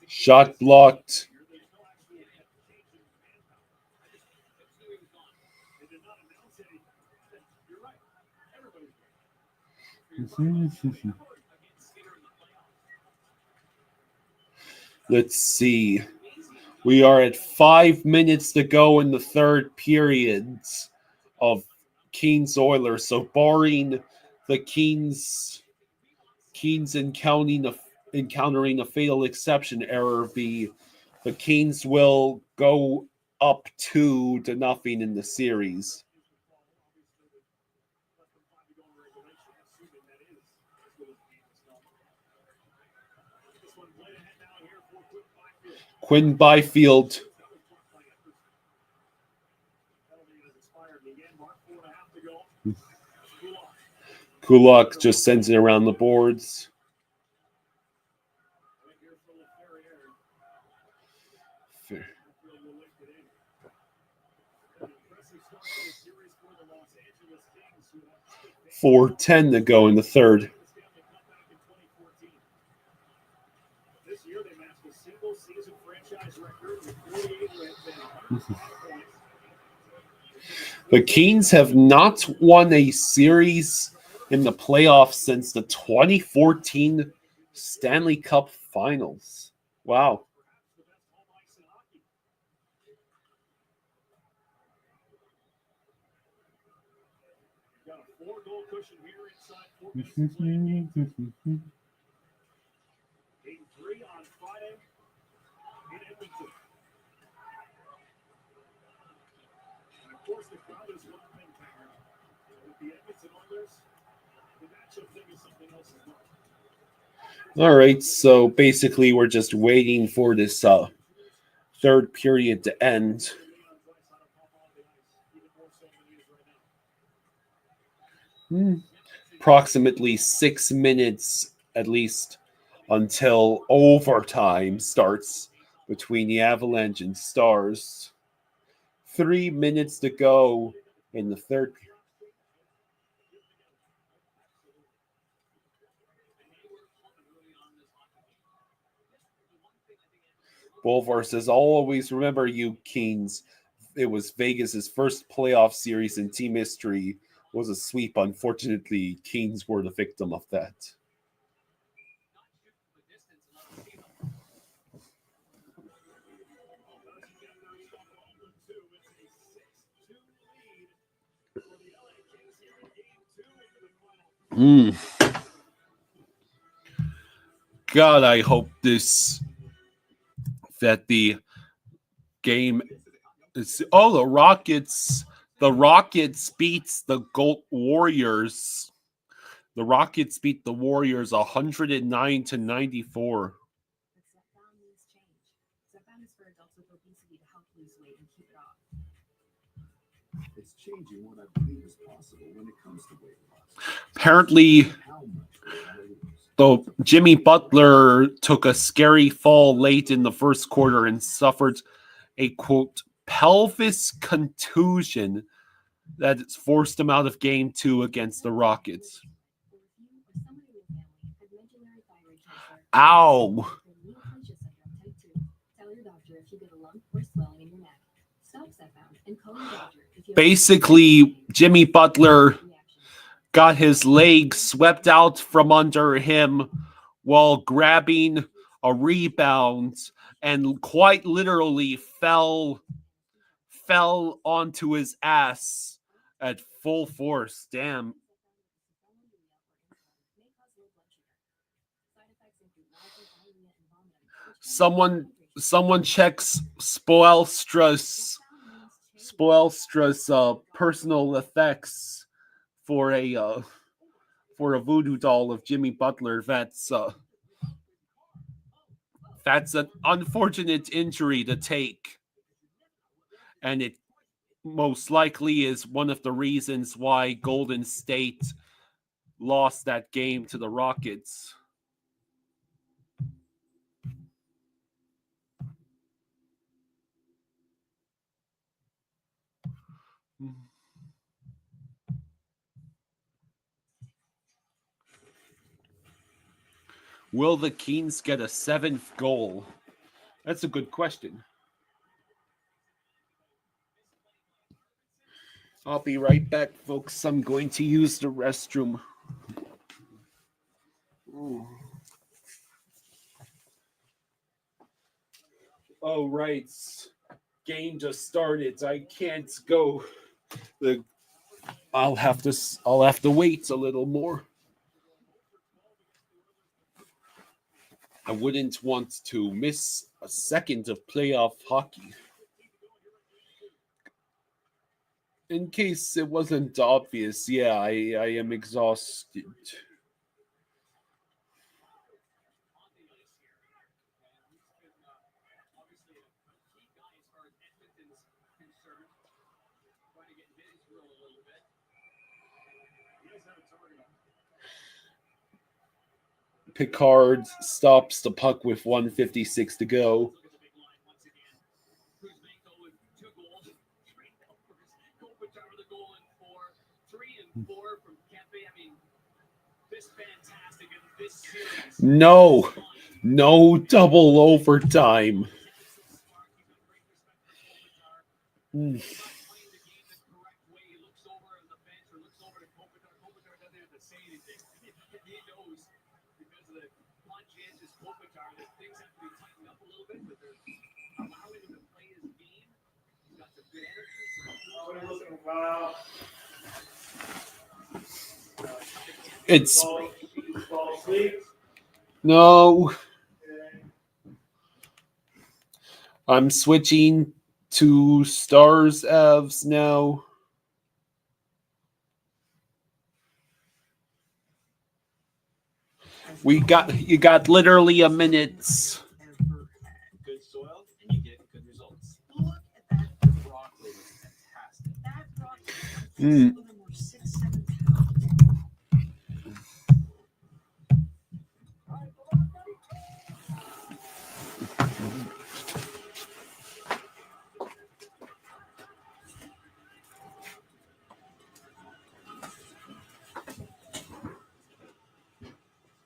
Shot blocked. Let's see. We are at 5 minutes to go in the third period of Kings Oilers. So barring the Kings encountering a fatal exception error, the Kings will go up 2-0 in the series. Quinn Byfield. Kulak just sends it around the boards. Fair. 4:10 to go in the third. The Kings have not won a series in the playoffs since the 2014 Stanley Cup Finals. Wow. All right, so basically we're just waiting for this third period to end. Approximately 6 minutes at least until overtime starts between the Avalanche and Stars. 3 minutes to go in the third. Bolvar says, always remember you, Kings. It was Vegas's first playoff series in team history. It was a sweep. Unfortunately, Kings were the victim of that. God, I hope that the game is. The Rockets. The Rockets beats the Warriors. The Rockets beat the Warriors 109-94. It's changing what I believe is possible when it comes to weight loss. Apparently, though, Jimmy Butler took a scary fall late in the first quarter and suffered a, quote, pelvis contusion that forced him out of Game 2 against the Rockets. Ow! Basically, Jimmy Butler got his leg swept out from under him while grabbing a rebound and quite literally fell onto his ass at full force. Damn. Someone checks Spoelstra's personal effects for a voodoo doll of Jimmy Butler. That's an unfortunate injury to take, and it most likely is one of the reasons why Golden State lost that game to the Rockets. Will the Kings get a 7th goal? That's a good question. I'll be right back, folks. I'm going to use the restroom. Oh, right. Game just started. I can't go. I'll have to wait a little more. I wouldn't want to miss a second of playoff hockey. In case it wasn't obvious, yeah, I am exhausted. Picard stops the puck with 1:56 to go. No double overtime. It's no. I'm switching to Stars Avs now. You got literally a minute. Good soil, and you get good results. Look at that broccoli. It's fantastic. That broccoli. Mm. Some of them were 6-7 pounds.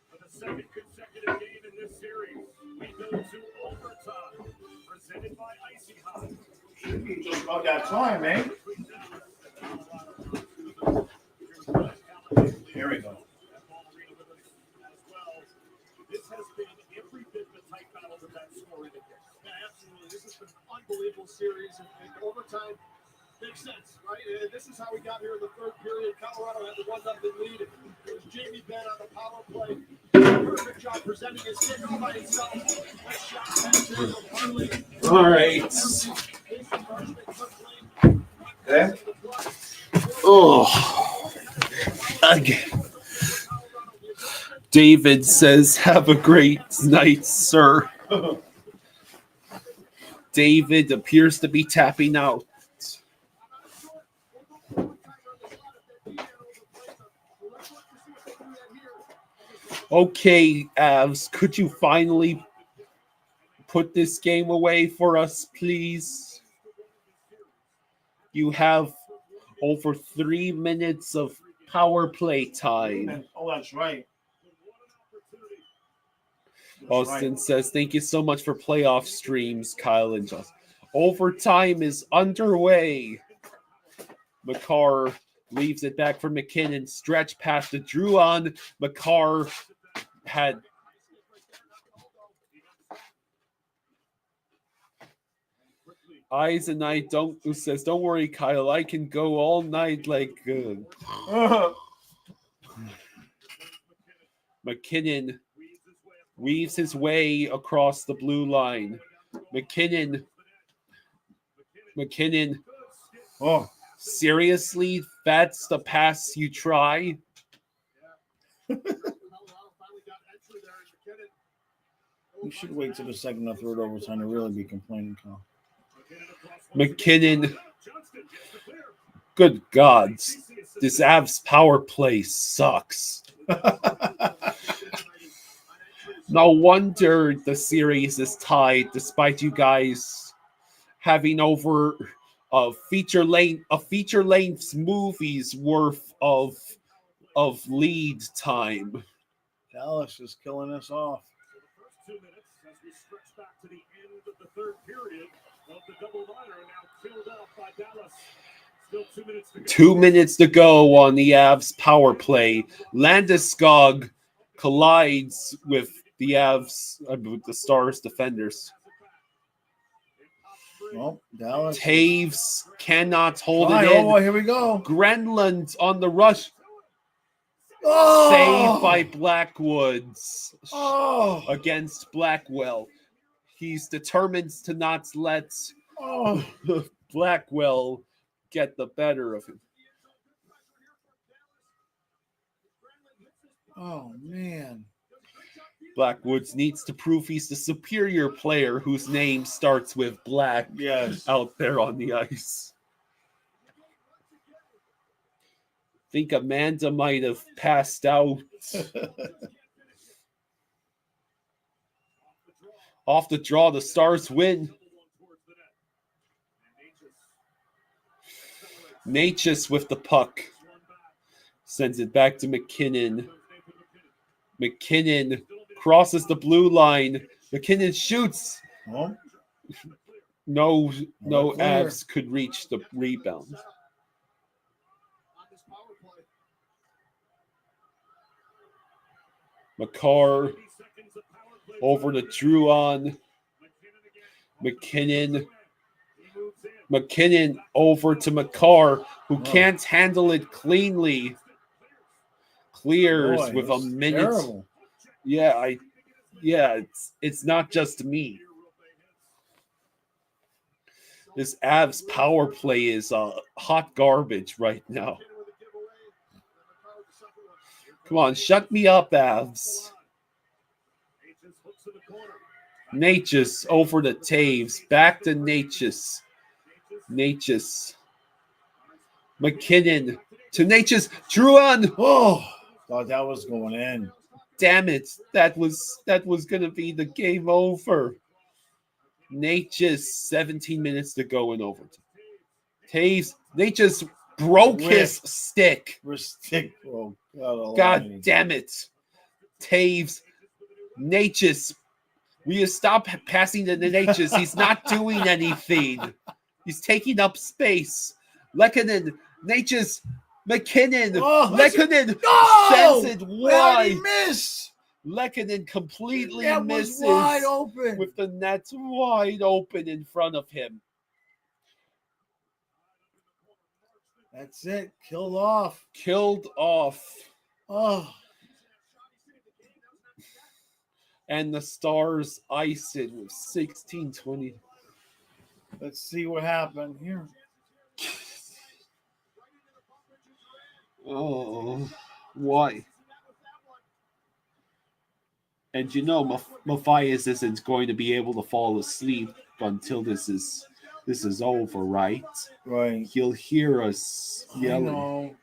For the second consecutive game in this series, we go to overtime. Presented by Icy Hot. Just about that time, eh? Here we go. This has been every bit the tight battle of that score indicates. Yeah, absolutely. This has been an unbelievable series, and overtime makes sense, right? And this is how we got here in the third period. Colorado had the 1-0 lead. It was Jamie Benn on the power play. Perfect job presenting his stick all by himself. Nice shot back there from Harley. All right. Okay. Oh. Again. David says, "Have a great night, sir." David appears to be tapping out. Okay, Avs, could you finally put this game away for us, please? You have over 3 minutes of power play time. Oh, that's right. Austin says, "Thank you so much for playoff streams, Kyle and Justin." Overtime is underway. McCarr leaves it back for McKinnon. Stretch pass to Druon. McCarr had eyes and I don't. Who says, "Don't worry, Kyle. I can go all night like." McKinnon weaves his way across the blue line. McKinnon. Oh, seriously? That's the pass you try? you should wait till the second or third overtime to really be complaining, Kyle. McKinnon. Good God. This Avs power play sucks. No wonder the series is tied, despite you guys having over a feature-length movie's worth of lead time. Dallas is killing us off. 2 minutes as we stretch back to the end of the third period of the double liner, now killed off by Dallas. Still 2 minutes to go. 2 minutes to go on the Avs power play. Landeskog collides with the Avs, with the Stars defenders. Well, Dallas. Taves cannot hold it in. Oh, here we go. Grenland on the rush. Oh! Saved by Blackwoods against Blackwell. He's determined to not let Blackwell get the better of him. Oh, man. Blackwoods needs to prove he's the superior player whose name starts with Black out there on the ice. Think Amanda might have passed out. Off the draw, the Stars win. Natchez with the puck. Sends it back to McKinnon. McKinnon crosses the blue line. McKinnon shoots. Oh. No Avs could reach the rebound. McCarr over to Druon. McKinnon over to McCarr, who can't handle it cleanly. Clears with a minute. Terrible. It's not just me. This Avs power play is hot garbage right now. Come on, shut me up, Avs. Natchez over to Taves. Back to Natchez. Natchez. McKinnon to Natchez. Drouin. Oh, thought that was going in. Damn it. That was going to be the game over. Natchez, 17 minutes to go in overtime. Taves. Natchez broke his stick. Stick broke. God damn it. Taves. Natchez. We have stopped passing to the Natchez. He's not doing anything. He's taking up space. Lehkonen, Natchez, McKinnon. Lehkonen sends it wide. He miss? Lehkonen completely That misses was wide open. with the net wide open in front of him. That's it. Killed off. Killed off. Oh. And the Stars ice it with 16-20. Let's see what happened here. Oh, why? And you know, Matthias isn't going to be able to fall asleep until this is over, right? Right. He'll hear us yelling. I know.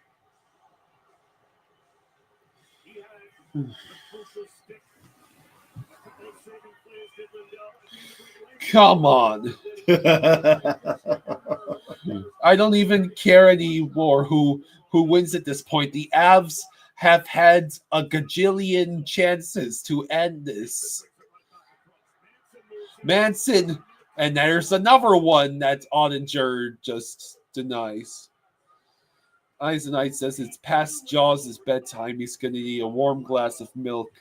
Come on. I don't even care anymore who wins at this point. The Avs have had a gajillion chances to end this. Manson, and there's another one that Ottinger just denies. Eisenite says it's past Jaws' bedtime. He's going to need a warm glass of milk.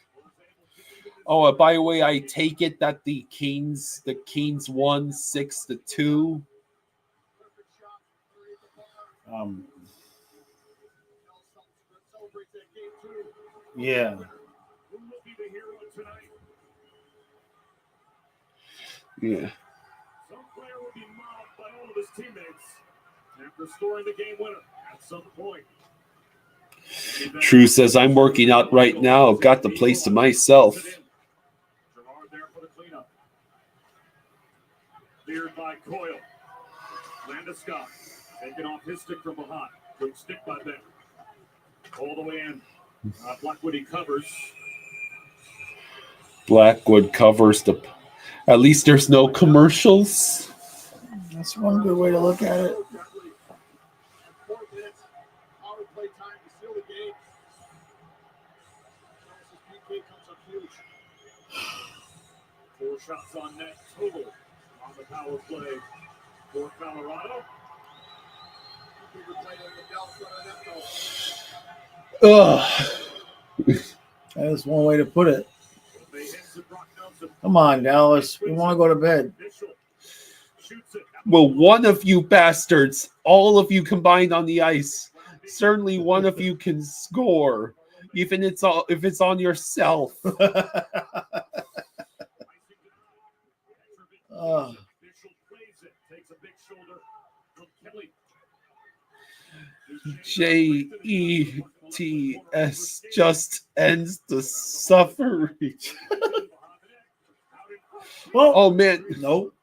Oh, by the way, I take it that the Kings won 6-2. Yeah. Yeah. Some player will be mobbed by all of his teammates after scoring the game winner at some point. True says, I'm working out right now. Got the place to myself. Gerard there for the cleanup. Cleared by Coyle. Landeskog taking off his stick from behind. Quick stick by Ben. All the way in. Blackwood, he covers. Blackwood covers the... At least there's no commercials. That's one good way to look at it. 4 minutes. Power play time to seal the game. PK comes up huge. 4 shots on net total on the power play for Colorado. Ugh. That is one way to put it. Come on, Dallas. We want to go to bed. Well, one of you bastards, all of you combined on the ice, certainly one of you can score, even if it's on yourself. JETS just ends the suffering. Well, oh man, nope.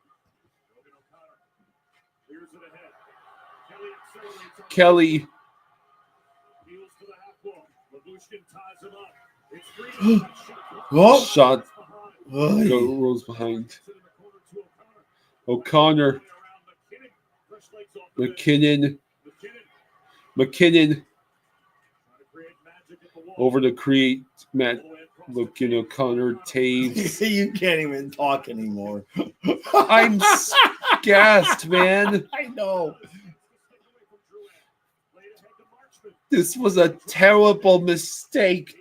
Kelly. Oh. Shot. Rolls behind. O'Connor. McKinnon. Over to create Matt. Looking O'Connor, Taves. You can't even talk anymore. I'm gassed, man. I know. This was a terrible mistake.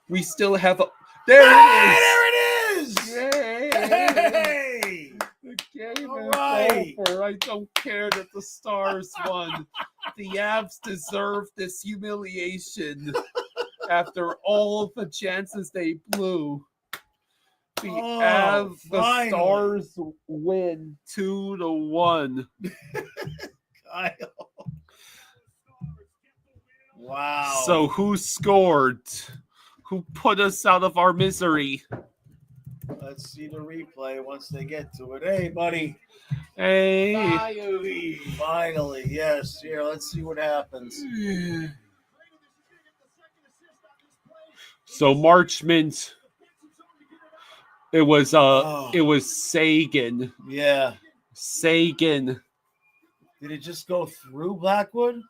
We still have a... There it is! Yay! Hey! The game All is right. over. I don't care that the Stars won. The Avs deserve this humiliation after all of the chances they blew. The Stars win 2-1. Kyle. Wow. So who scored? Who put us out of our misery? Let's see the replay once they get to it. Hey, buddy. Hey. Finally, yes. Here, let's see what happens. So Marchment, it was Sagan. Yeah. Sagan. Did it just go through Blackwood?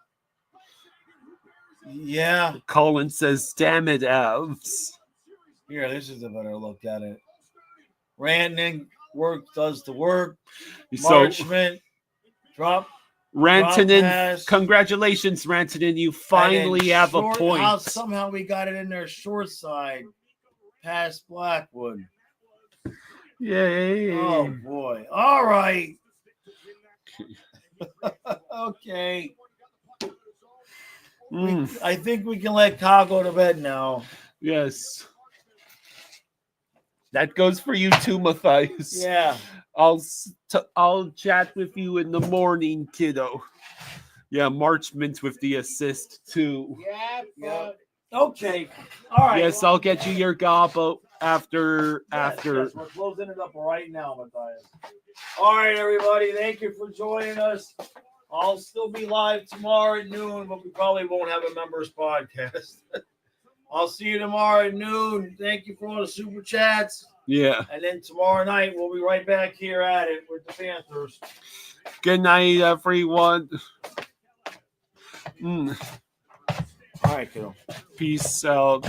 Yeah. Colin says, damn it, Avs. Here, this is a better look at it. Rantanen does the work. Marchment drop. Rantanen, congratulations, Rantanen. You finally have a point. Somehow we got it in their short side past Blackwood. Yay. Oh, boy. All right. Okay. I think we can let Kyle go to bed now. Yes. That goes for you too, Matthias. Yeah. I'll chat with you in the morning, kiddo. Yeah, Marchment with the assist too. Yeah. Okay. All right. Yes, I'll get you your gobbo after. Yes, we're closing it up right now, Matthias. All right, everybody. Thank you for joining us. I'll still be live tomorrow at noon, but we probably won't have a members podcast. I'll see you tomorrow at noon. Thank you for all the super chats. Yeah. And then tomorrow night, we'll be right back here at it with the Panthers. Good night, everyone. All right, kiddo. Peace out.